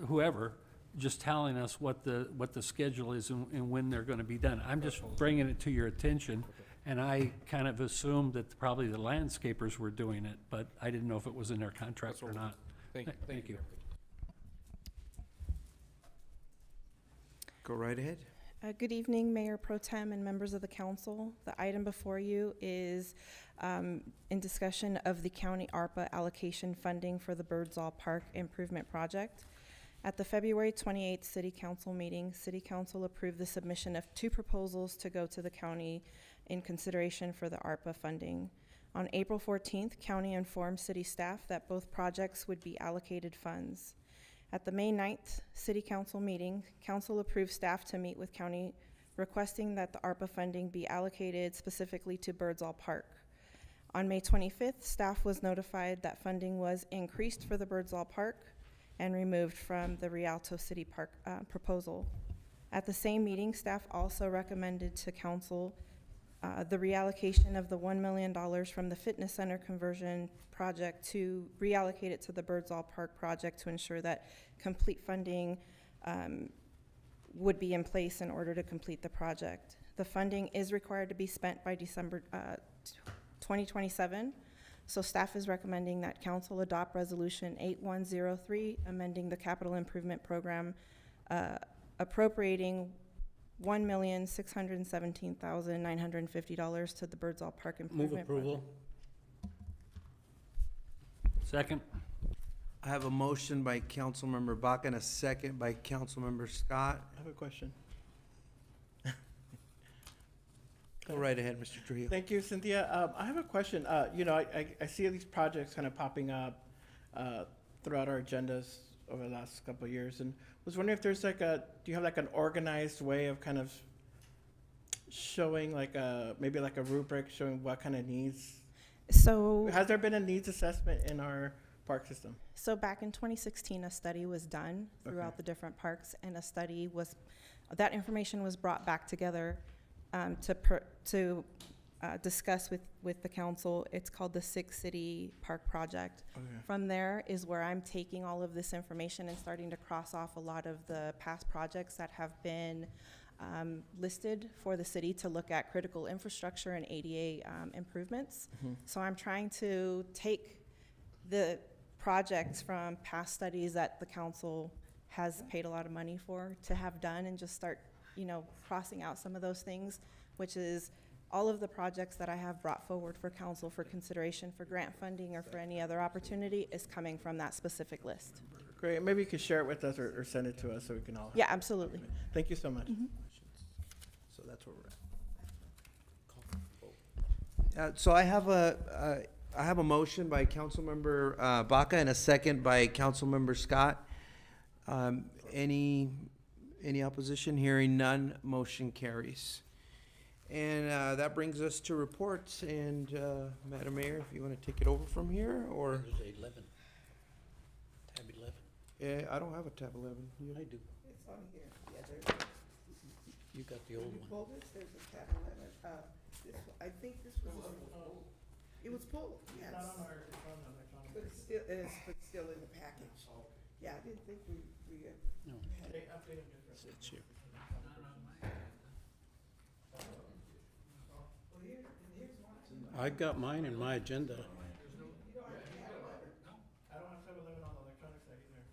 Speaker 10: whoever, just telling us what the schedule is and when they're gonna be done. I'm just bringing it to your attention, and I kind of assumed that probably the landscapers were doing it, but I didn't know if it was in their contract or not.
Speaker 19: Thank you.
Speaker 16: Go right ahead.
Speaker 6: Good evening, Mayor Pro Tem and members of the council. The item before you is in discussion of the county ARPA allocation funding for the Birdsall Park Improvement Project. At the February 28th City Council meeting, City Council approved the submission of 2 proposals to go to the county in consideration for the ARPA funding. On April 14th, county informed city staff that both projects would be allocated funds. At the May 9th City Council meeting, Council approved staff to meet with county requesting that the ARPA funding be allocated specifically to Birdsall Park. On May 25th, staff was notified that funding was increased for the Birdsall Park and removed from the Rialto City Park proposal. At the same meeting, staff also recommended to Council the reallocation of the $1 million from the fitness center conversion project to reallocate it to the Birdsall Park project to ensure that complete funding would be in place in order to complete the project. The funding is required to be spent by December 2027. So staff is recommending that council adopt resolution 8103, amending the capital improvement program, appropriating $1,617,950 to the Birdsall Park Improvement
Speaker 14: Move approval.
Speaker 10: Second.
Speaker 16: I have a motion by Councilmember Baca and a second by Councilmember Scott.
Speaker 12: I have a question.
Speaker 16: Go right ahead, Mr. Trujillo.
Speaker 12: Thank you, Cynthia. I have a question. You know, I see these projects kind of popping up throughout our agendas over the last couple of years, and was wondering if there's do you have like an organized way of kind of showing maybe like a rubric showing what kind of needs?
Speaker 6: So
Speaker 12: has there been a needs assessment in our park system?
Speaker 6: So back in 2016, a study was done throughout the different parks, and that information was brought back together to discuss with the council. It's called the 6 City Park Project.
Speaker 12: Okay.
Speaker 6: From there is where I'm taking all of this information and starting to cross off a lot of the past projects that have been listed for the city to look at critical infrastructure and ADA improvements. So I'm trying to take the projects from past studies that the council has paid a lot of money for to have done and just start, crossing out some of those things, which is all of the projects that I have brought forward for council for consideration for grant funding or for any other opportunity is coming from that specific list.
Speaker 12: Great. Maybe you could share it with us or send it to us so we can all.
Speaker 6: Yeah, absolutely.
Speaker 12: Thank you so much.
Speaker 16: So that's where we're at. So I have a motion by Councilmember Baca and a second by Councilmember Scott. Any opposition? Hearing none, motion carries. And that brings us to reports. And Madam Mayor, if you want to take it over from here, or
Speaker 14: There's 11. Tab 11.
Speaker 16: I don't have a tab 11.
Speaker 14: I do.
Speaker 1: It's on here. Yeah, there's.
Speaker 14: You got the old
Speaker 1: When you
Speaker 14: one.
Speaker 1: pull this, there's a tab 11. I think this was, it was pulled, yes. But it's still, but still in the package. Yeah, I didn't think we had.
Speaker 14: It's here. I got mine in my agenda.
Speaker 12: I don't have 7-Eleven on the electronic side either.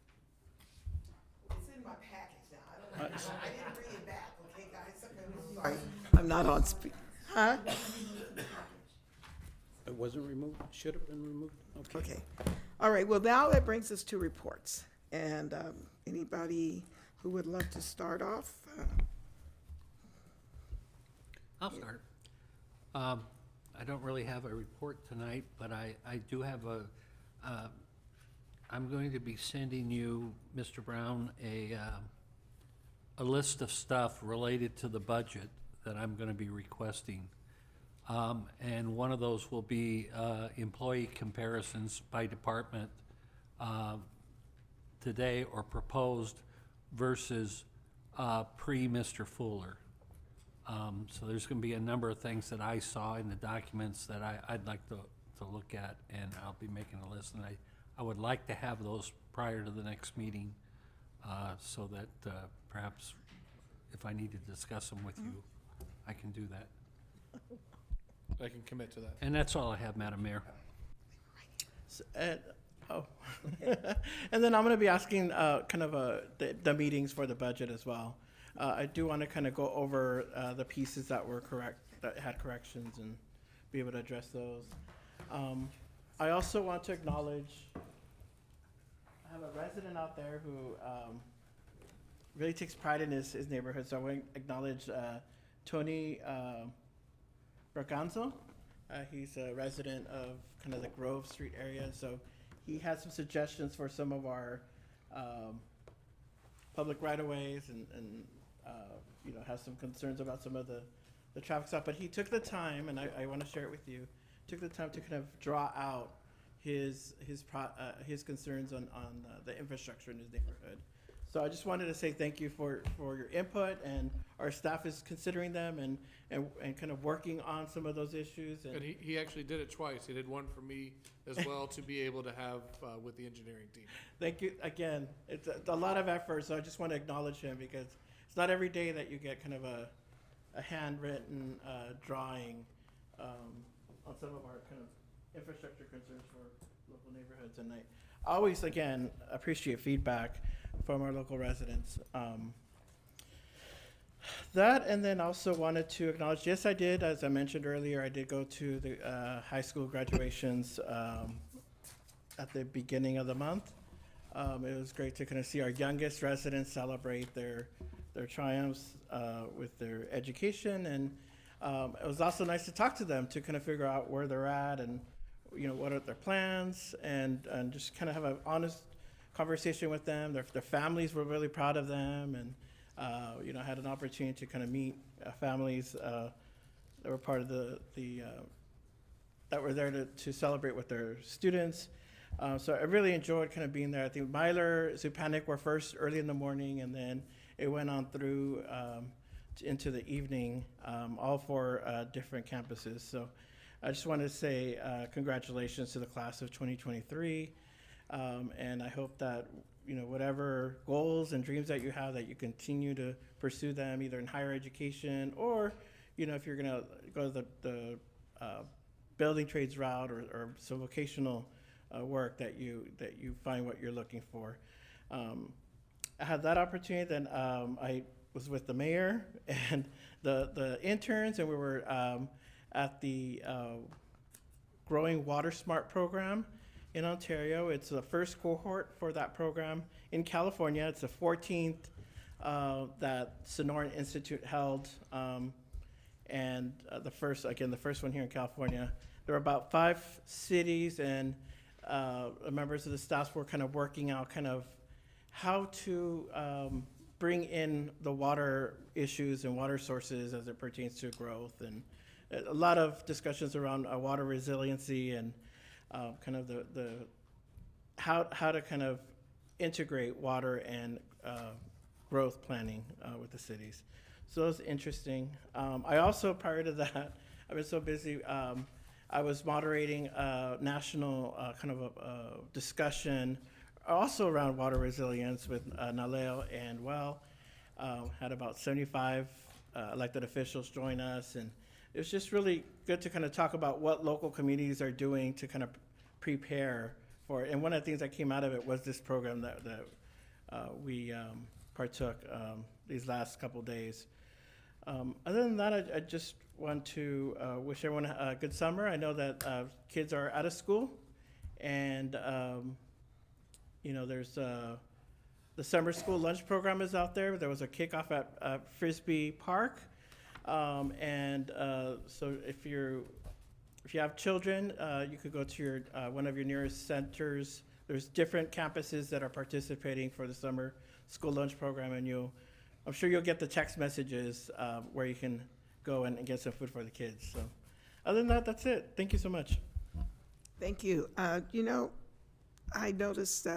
Speaker 1: It's in my package now. I didn't bring it back, okay, guys? Sorry, I'm not on speak. Huh?
Speaker 14: It wasn't removed, should have been removed?
Speaker 1: Okay. All right, well, now that brings us to reports. And anybody who would love to start off?
Speaker 10: I'll start. I don't really have a report tonight, but I do have I'm going to be sending you, Mr. Brown, a list of stuff related to the budget that I'm going to be requesting. And one of those will be employee comparisons by department today or proposed versus pre-Mr. Fuller. So there's going to be a number of things that I saw in the documents that I'd like to look at, and I'll be making a list. And I would like to have those prior to the next meeting so that perhaps if I need to discuss them with you, I can do that.
Speaker 19: I can commit to that.
Speaker 10: And that's all I have, Madam Mayor.
Speaker 12: And then I'm going to be asking kind of the meetings for the budget as well. I do want to kind of go over the pieces that were correct, that had corrections, and be able to address those. I also want to acknowledge, I have a resident out there who really takes pride in his neighborhood, so I want to acknowledge Tony Braganzo. He's a resident of kind of the Grove Street area, so he had some suggestions for some of our public right-of-ways and has some concerns about some of the traffic stuff. But he took the time, and I want to share it with you, took the time to kind of draw out his concerns on the infrastructure in his neighborhood. So I just wanted to say thank you for your input, and our staff is considering them and kind of working on some of those issues.
Speaker 19: And he actually did it twice. He did one for me as well to be able to have with the engineering team.
Speaker 12: Thank you again. It's a lot of effort, so I just want to acknowledge him because it's not every day that you get kind of a handwritten drawing on some of our kind of infrastructure concerns for local neighborhoods. And I always, again, appreciate feedback from our local residents. That, and then also wanted to acknowledge, yes, I did, as I mentioned earlier, I did go to the high school graduations at the beginning of the month. It was great to kind of see our youngest residents celebrate their triumphs with their education, and it was also nice to talk to them to kind of figure out where they're at and what are their plans, and just kind of have an honest conversation with them. Their families were really proud of them, and had an opportunity to kind of meet families that were part of that were there to celebrate with their students. So I really enjoyed kind of being there. I think Myler, Zupanik were first early in the morning, and then it went on through into the evening, all for different campuses. So I just wanted to say congratulations to the class of 2023. And I hope that, whatever goals and dreams that you have, that you continue to pursue them either in higher education or, if you're going to go the building trades route or some vocational work, that you find what you're looking for. I had that opportunity. Then I was with the mayor and the interns, and we were at the Growing Water Smart program in Ontario. It's the first cohort for that program in California. It's the 14th that Sonoran Institute held, and the first one here in California. There were about 5 cities, and members of the staff were kind of working out kind of how to bring in the water issues and water sources as it pertains to growth, and a lot of discussions around water resiliency and kind of the how to kind of integrate water and growth planning with the cities. So it was interesting. I also, prior to that, I've been so busy. I was moderating a national kind of a discussion also around water resilience with Naleo and had about 75 elected officials join us, and it was just really good to kind of talk about what local communities are doing to kind of prepare for it. And one of the things that came out of it was this program that we partook these last couple days. Other than that, I just want to wish everyone a good summer. I know that kids are out of school, and there's the summer school lunch program is out there. There was a kickoff at Frisbee Park, so if you have children, you could go to your one of your nearest centers. There's different campuses that are participating for the summer school lunch program, and I'm sure you'll get the text messages where you can go and get some food for the kids. So, other than that, that's it. Thank you so much.
Speaker 1: Thank you. I noticed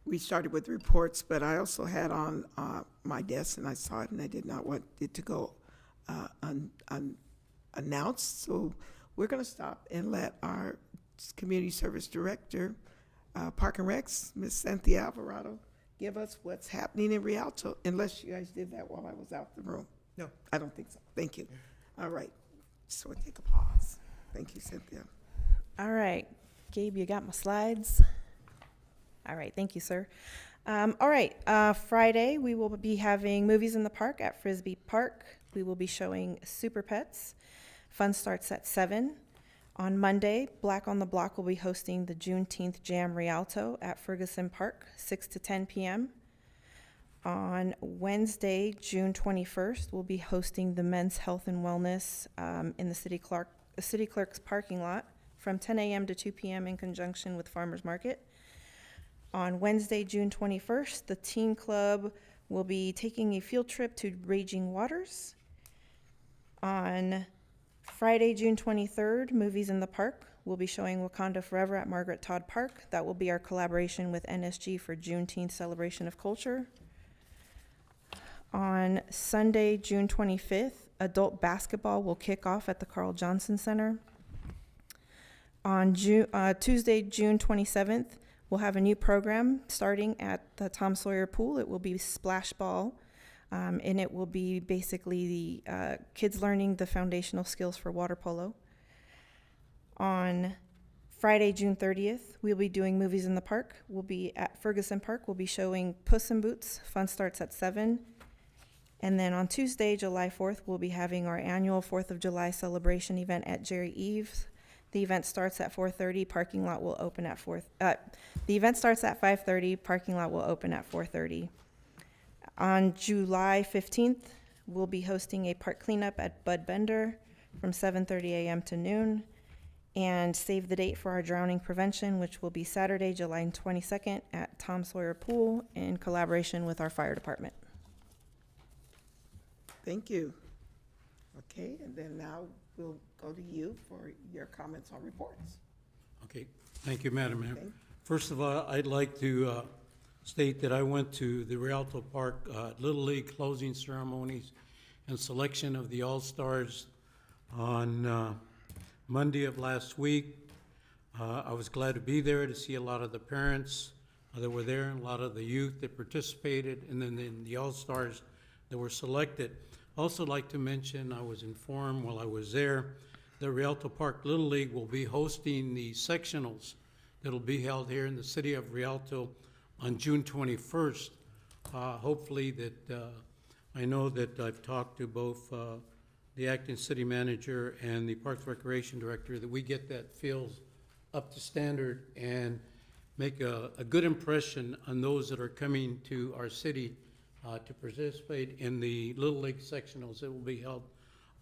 Speaker 1: we started with reports, but I also had on my desk, and I saw it, and I did not want it to go unannounced. So we're going to stop and let our Community Service Director, Park and Recs, Ms. Cynthia Alvarado, give us what's happening in Rialto, unless you guys did that while I was out the room.
Speaker 16: No.
Speaker 1: I don't think so. Thank you. All right. So we'll take a pause. Thank you, Cynthia.
Speaker 6: All right, Gabe, you got my slides? All right, thank you, sir. All right, Friday, we will be having movies in the park at Frisbee Park. We will be showing Super Pets. Fun starts at 7. On Monday, Black on the Block will be hosting the Juneteenth Jam Rialto at Ferguson Park, 6 to 10 p.m. On Wednesday, June 21st, we'll be hosting the Men's Health and Wellness in the City Clerk's parking lot from 10 a.m. to 2 p.m. in conjunction with Farmers Market. On Wednesday, June 21st, the Teen Club will be taking a field trip to Raging Waters. On Friday, June 23rd, Movies in the Park. We'll be showing Wakanda Forever at Margaret Todd Park. That will be our collaboration with NSG for Juneteenth Celebration of Culture. On Sunday, June 25th, adult basketball will kick off at the Carl Johnson Center. On Tuesday, June 27th, we'll have a new program starting at the Tom Sawyer Pool. It will be Splash Ball, and it will be basically the kids learning the foundational skills for water polo. On Friday, June 30th, we'll be doing Movies in the Park. We'll be at Ferguson Park. We'll be showing Puss in Boots. Fun starts at 7. And then on Tuesday, July 4th, we'll be having our annual 4th of July celebration event at Jerry Eves. The event starts at 4:30. Parking lot will open at the event starts at 5:30. Parking lot will open at 4:30. On July 15th, we'll be hosting a park cleanup at Bud Bender from 7:30 a.m. to noon. And save the date for our drowning prevention, which will be Saturday, July 22nd at Tom Sawyer Pool in collaboration with our fire department.
Speaker 1: Thank you. Okay, and then now we'll go to you for your comments on reports.
Speaker 14: Okay, thank you, Madam Mayor.
Speaker 1: Okay.
Speaker 14: First of all, I'd like to state that I went to the Rialto Park Little League closing ceremonies and selection of the All-Stars on Monday of last week. I was glad to be there to see a lot of the parents that were there and a lot of the youth that participated, and then the All-Stars that were selected. Also like to mention, I was informed while I was there, the Rialto Park Little League will be hosting the sectionals that'll be held here in the city of Rialto on June 21st. Hopefully that, I know that I've talked to both the acting city manager and the Parks Recreation Director, that we get that field up to standard and make a good impression on those that are coming to our city to participate in the Little League sectionals that will be held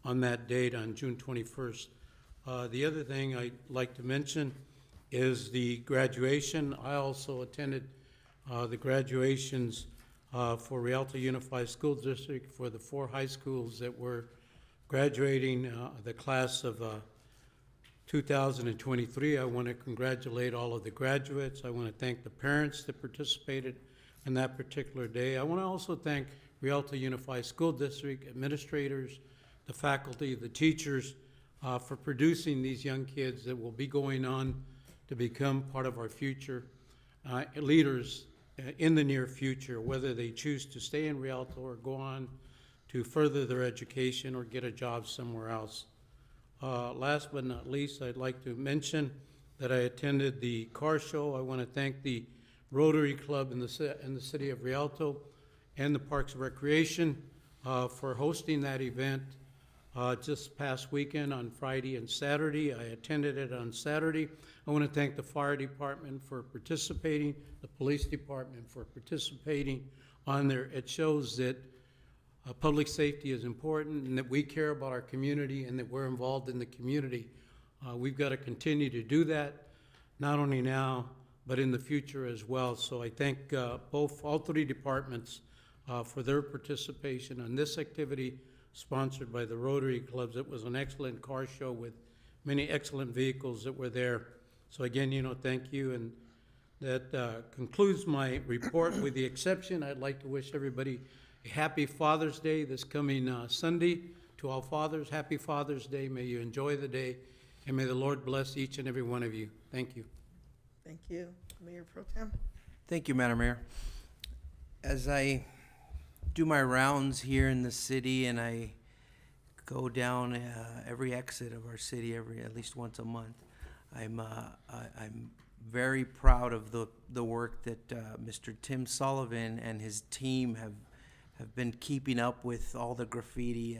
Speaker 14: on that date on June 21st. The other thing I'd like to mention is the graduation. I also attended the graduations for Rialto Unified School District for the 4 high schools that were graduating the class of 2023. I want to congratulate all of the graduates. I want to thank the parents that participated in that particular day. I want to also thank Rialto Unified School District administrators, the faculty, the teachers, for producing these young kids that will be going on to become part of our future leaders in the near future, whether they choose to stay in Rialto or go on to further their education or get a job somewhere else. Last but not least, I'd like to mention that I attended the car show. I want to thank the Rotary Club in the city of Rialto and the Parks and Recreation for hosting that event just past weekend on Friday and Saturday. I attended it on Saturday. I want to thank the fire department for participating, the police department for participating on there. It shows that public safety is important and that we care about our community and that we're involved in the community. We've got to continue to do that, not only now, but in the future as well. So I thank all three departments for their participation on this activity sponsored by the Rotary Clubs. It was an excellent car show with many excellent vehicles that were there. So again, thank you. And that concludes my report. With the exception, I'd like to wish everybody a happy Father's Day this coming Sunday. To all fathers, happy Father's Day. May you enjoy the day, and may the Lord bless each and every one of you. Thank you.
Speaker 1: Thank you. Mayor Pro Tem?
Speaker 16: Thank you, Madam Mayor. As I do my rounds here in the city and I go down every exit of our city at least once a month, I'm very proud of the work that Mr. Tim Sullivan and his team have been keeping up with all the graffiti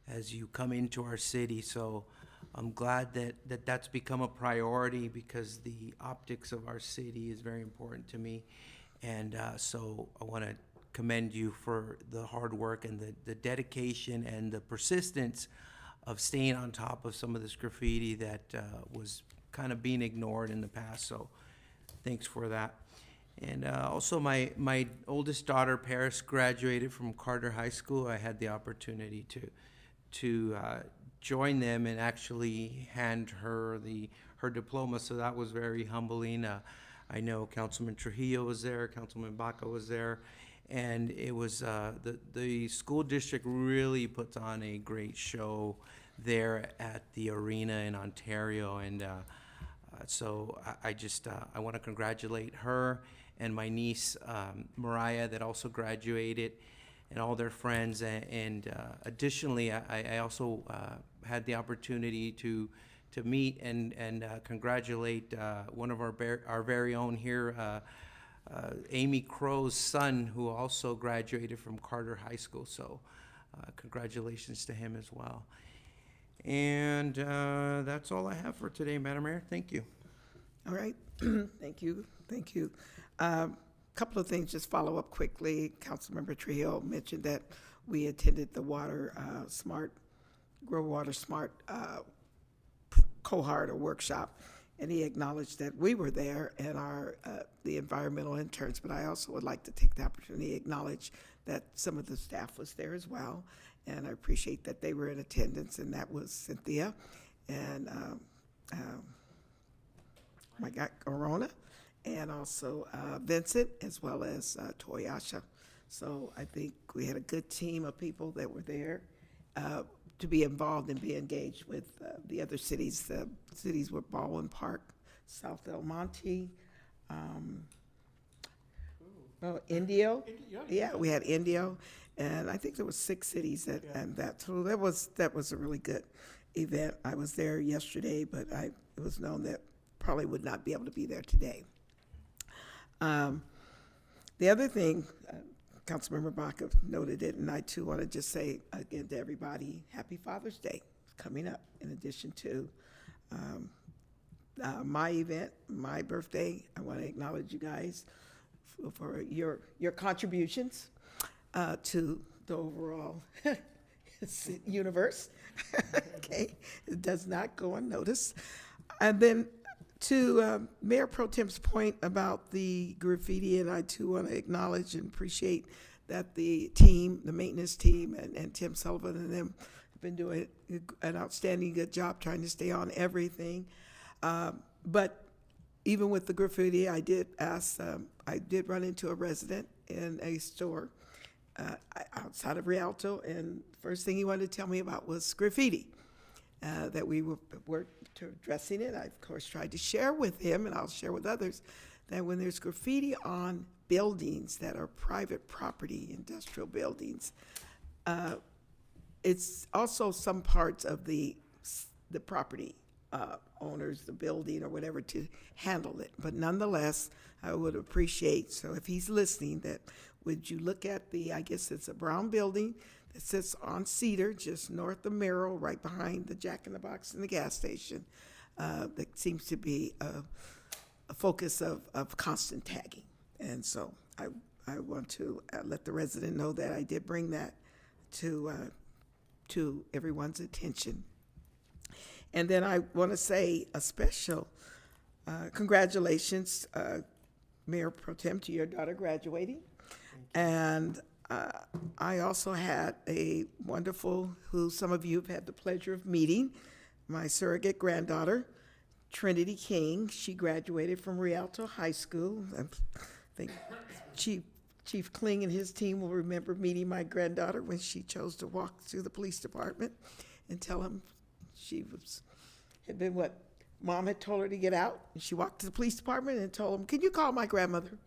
Speaker 16: as you come into our city. So I'm glad that's become a priority because the optics of our city is very important to me. And so I want to commend you for the hard work and the dedication and the persistence of staying on top of some of this graffiti that was kind of being ignored in the past. So thanks for that. And also my oldest daughter, Paris, graduated from Carter High School. I had the opportunity to join them and actually hand her her diploma, so that was very humbling. I know Councilman Trujillo was there, Councilman Baca was there, and it was the school district really puts on a great show there at the arena in Ontario, and so I want to congratulate her and my niece Mariah that also graduated, and all their friends. And additionally, I also had the opportunity to meet and congratulate one of our very own here, Amy Crow's son, who also graduated from Carter High School. So congratulations to him as well. And that's all I have for today, Madam Mayor. Thank you.
Speaker 1: All right. Thank you. Thank you. Couple of things, just follow up quickly. Councilmember Trujillo mentioned that we attended the Grow Water Smart cohort or workshop, and he acknowledged that we were there and the environmental interns, but I also would like to take the opportunity to acknowledge that some of the staff was there as well, and I appreciate that they were in attendance, and that was Cynthia and my guy Corona, and also Vincent, as well as Toyasha. So I think we had a good team of people that were there to be involved and be engaged with the other cities. The cities were Baldwin Park, South El Monte, Indio. Yeah, we had Indio, and I think there was 6 cities and that. So that was a really good event. I was there yesterday, but it was known that probably would not be able to be there today. The other thing, Councilmember Baca noted it, and I too want to just say again to everybody, Happy Father's Day coming up. In addition to my event, my birthday, I want to acknowledge you guys for your contributions to the overall universe. Okay, it does not go unnoticed. And then to Mayor Pro Tem's point about the graffiti, and I too want to acknowledge and appreciate that the team, the maintenance team, and Tim Sullivan and them have been doing an outstanding good job trying to stay on everything. But even with the graffiti, I did run into a resident in a store outside of Rialto, and first thing he wanted to tell me about was graffiti. That we were addressing it. I, of course, tried to share with him, and I'll share with others, that when there's graffiti on buildings that are private property, industrial buildings, it's also some parts of the property owners, the building or whatever, to handle it. But nonetheless, I would appreciate, so if he's listening, that would you look at I guess it's a brown building that sits on Cedar, just north of Merrill, right behind the Jack in the Box and the gas station. That seems to be a focus of constant tagging. And so I want to let the resident know that I did bring that to everyone's attention. And then I want to say a special congratulations, Mayor Pro Tem, to your daughter graduating. And I also had a wonderful, who some of you have had the pleasure of meeting, my surrogate granddaughter, Trinity King. She graduated from Rialto High School. I think Chief Kling and his team will remember meeting my granddaughter when she chose to walk through the police department and tell him had been what Mom had told her to get out. And she walked to the police department and told him, "Can you call my grandmother?"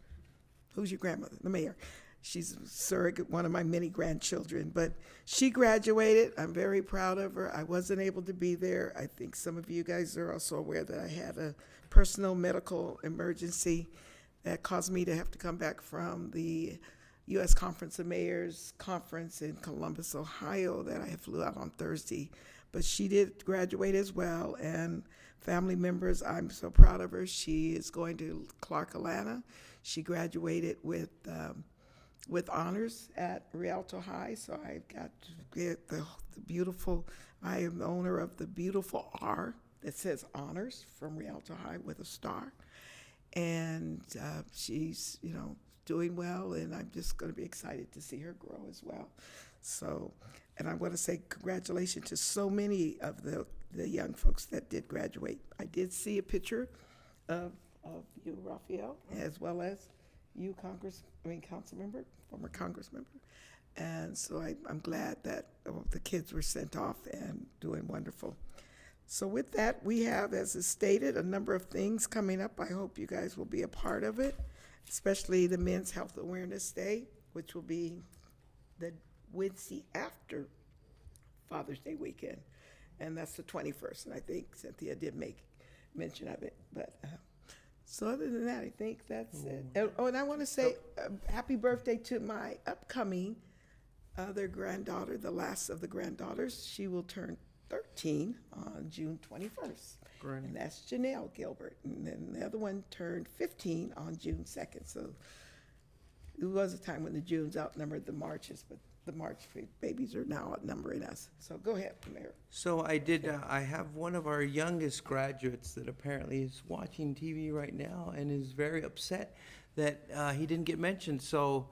Speaker 1: "Who's your grandmother?" "The mayor." She's a surrogate, one of my many grandchildren. But she graduated. I'm very proud of her. I wasn't able to be there. I think some of you guys are also aware that I had a personal medical emergency that caused me to have to come back from the U.S. Conference of Mayors conference in Columbus, Ohio, that I flew out on Thursday. But she did graduate as well, and family members, I'm so proud of her. She is going to Clark Atlanta. She graduated with honors at Rialto High, so I got to get the beautiful, I am the owner of the beautiful R that says honors from Rialto High with a star. And she's, doing well, and I'm just going to be excited to see her grow as well. So, and I want to say congratulations to so many of the young folks that did graduate. I did see a picture of you, Raphael, as well as you, council member, former Congress member. And so I'm glad that the kids were sent off and doing wonderful. So with that, we have, as is stated, a number of things coming up. I hope you guys will be a part of it, especially the Men's Health Awareness Day, which will be the Wednesday after Father's Day weekend. And that's the 21st, and I think Cynthia did make mention of it. But so other than that, I think that's it. And I want to say happy birthday to my upcoming other granddaughter, the last of the granddaughters. She will turn 13 on June 21st. Great. And that's Janelle Gilbert. And then the other one turned 15 on June 2nd. So it was a time when the Junes outnumbered the Marches, but the March babies are now outnumbering us. So go ahead, Mayor.
Speaker 16: So I have one of our youngest graduates that apparently is watching TV right now and is very upset that he didn't get mentioned. So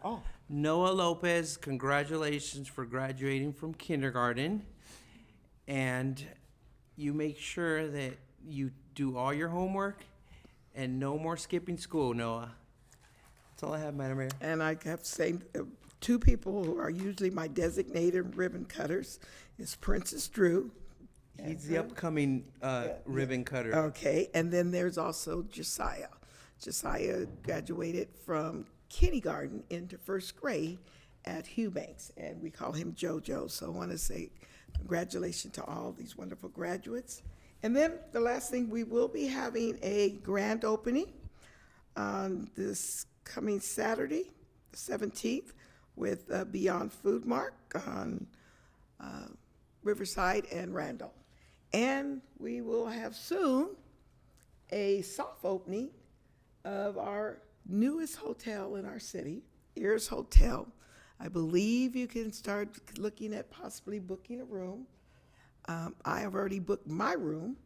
Speaker 16: Noah Lopez, congratulations for graduating from kindergarten. And you make sure that you do all your homework and no more skipping school, Noah. That's all I have, Madam Mayor.
Speaker 1: And I have to say, two people who are usually my designated ribbon cutters is Princess Drew.
Speaker 16: He's the upcoming ribbon cutter.
Speaker 1: Okay, and then there's also Josiah. Josiah graduated from kindergarten into first grade at Hugh Banks, and we call him JoJo. So I want to say congratulations to all these wonderful graduates. And then the last thing, we will be having a grand opening on this coming Saturday, the 17th, with Beyond Food Mark on Riverside and Randall. And we will have soon a soft opening of our newest hotel in our city, Ears Hotel. I believe you can start looking at possibly booking a room. I have already booked my room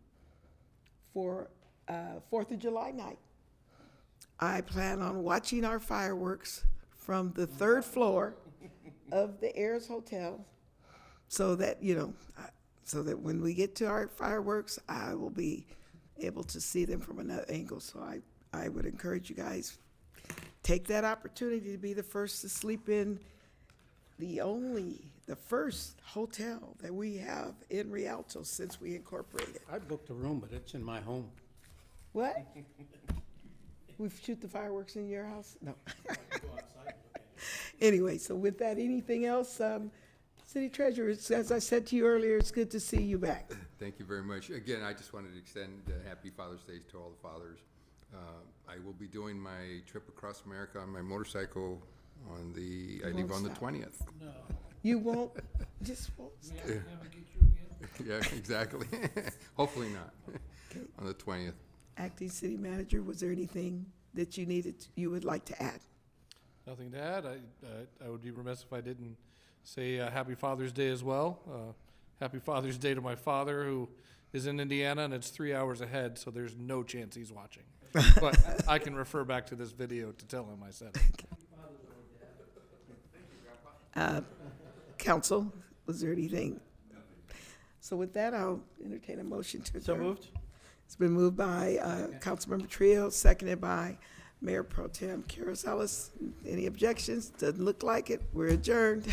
Speaker 1: for 4th of July night. I plan on watching our fireworks from the 3rd floor of the Ayers Hotel, so that, so that when we get to our fireworks, I will be able to see them from another angle. So I would encourage you guys, take that opportunity to be the first to sleep in the first hotel that we have in Rialto since we incorporated.
Speaker 14: I booked a room, but it's in my home.
Speaker 1: What? We shoot the fireworks in your house? No. Anyway, so with that, anything else? City Treasurer, as I said to you earlier, it's good to see you back.
Speaker 8: Thank you very much. Again, I just wanted to extend happy Father's Day to all the fathers. I will be doing my trip across America on my motorcycle on the, I leave on the 20th.
Speaker 14: No.
Speaker 1: You won't, just won't stop.
Speaker 8: Yeah, exactly. Hopefully not, on the 20th.
Speaker 1: Acting City Manager, was there anything that you would like to add?
Speaker 19: Nothing to add. I would be remiss if I didn't say Happy Father's Day as well. Happy Father's Day to my father, who is in Indiana, and it's 3 hours ahead, so there's no chance he's watching. But I can refer back to this video to tell him I said it.
Speaker 1: Council, was there anything? So with that, I'll entertain a motion to adjourn.
Speaker 12: So moved.
Speaker 1: It's been moved by Councilmember Trio, seconded by Mayor Pro Tem Carrizales. Any objections? Doesn't look like it. We're adjourned.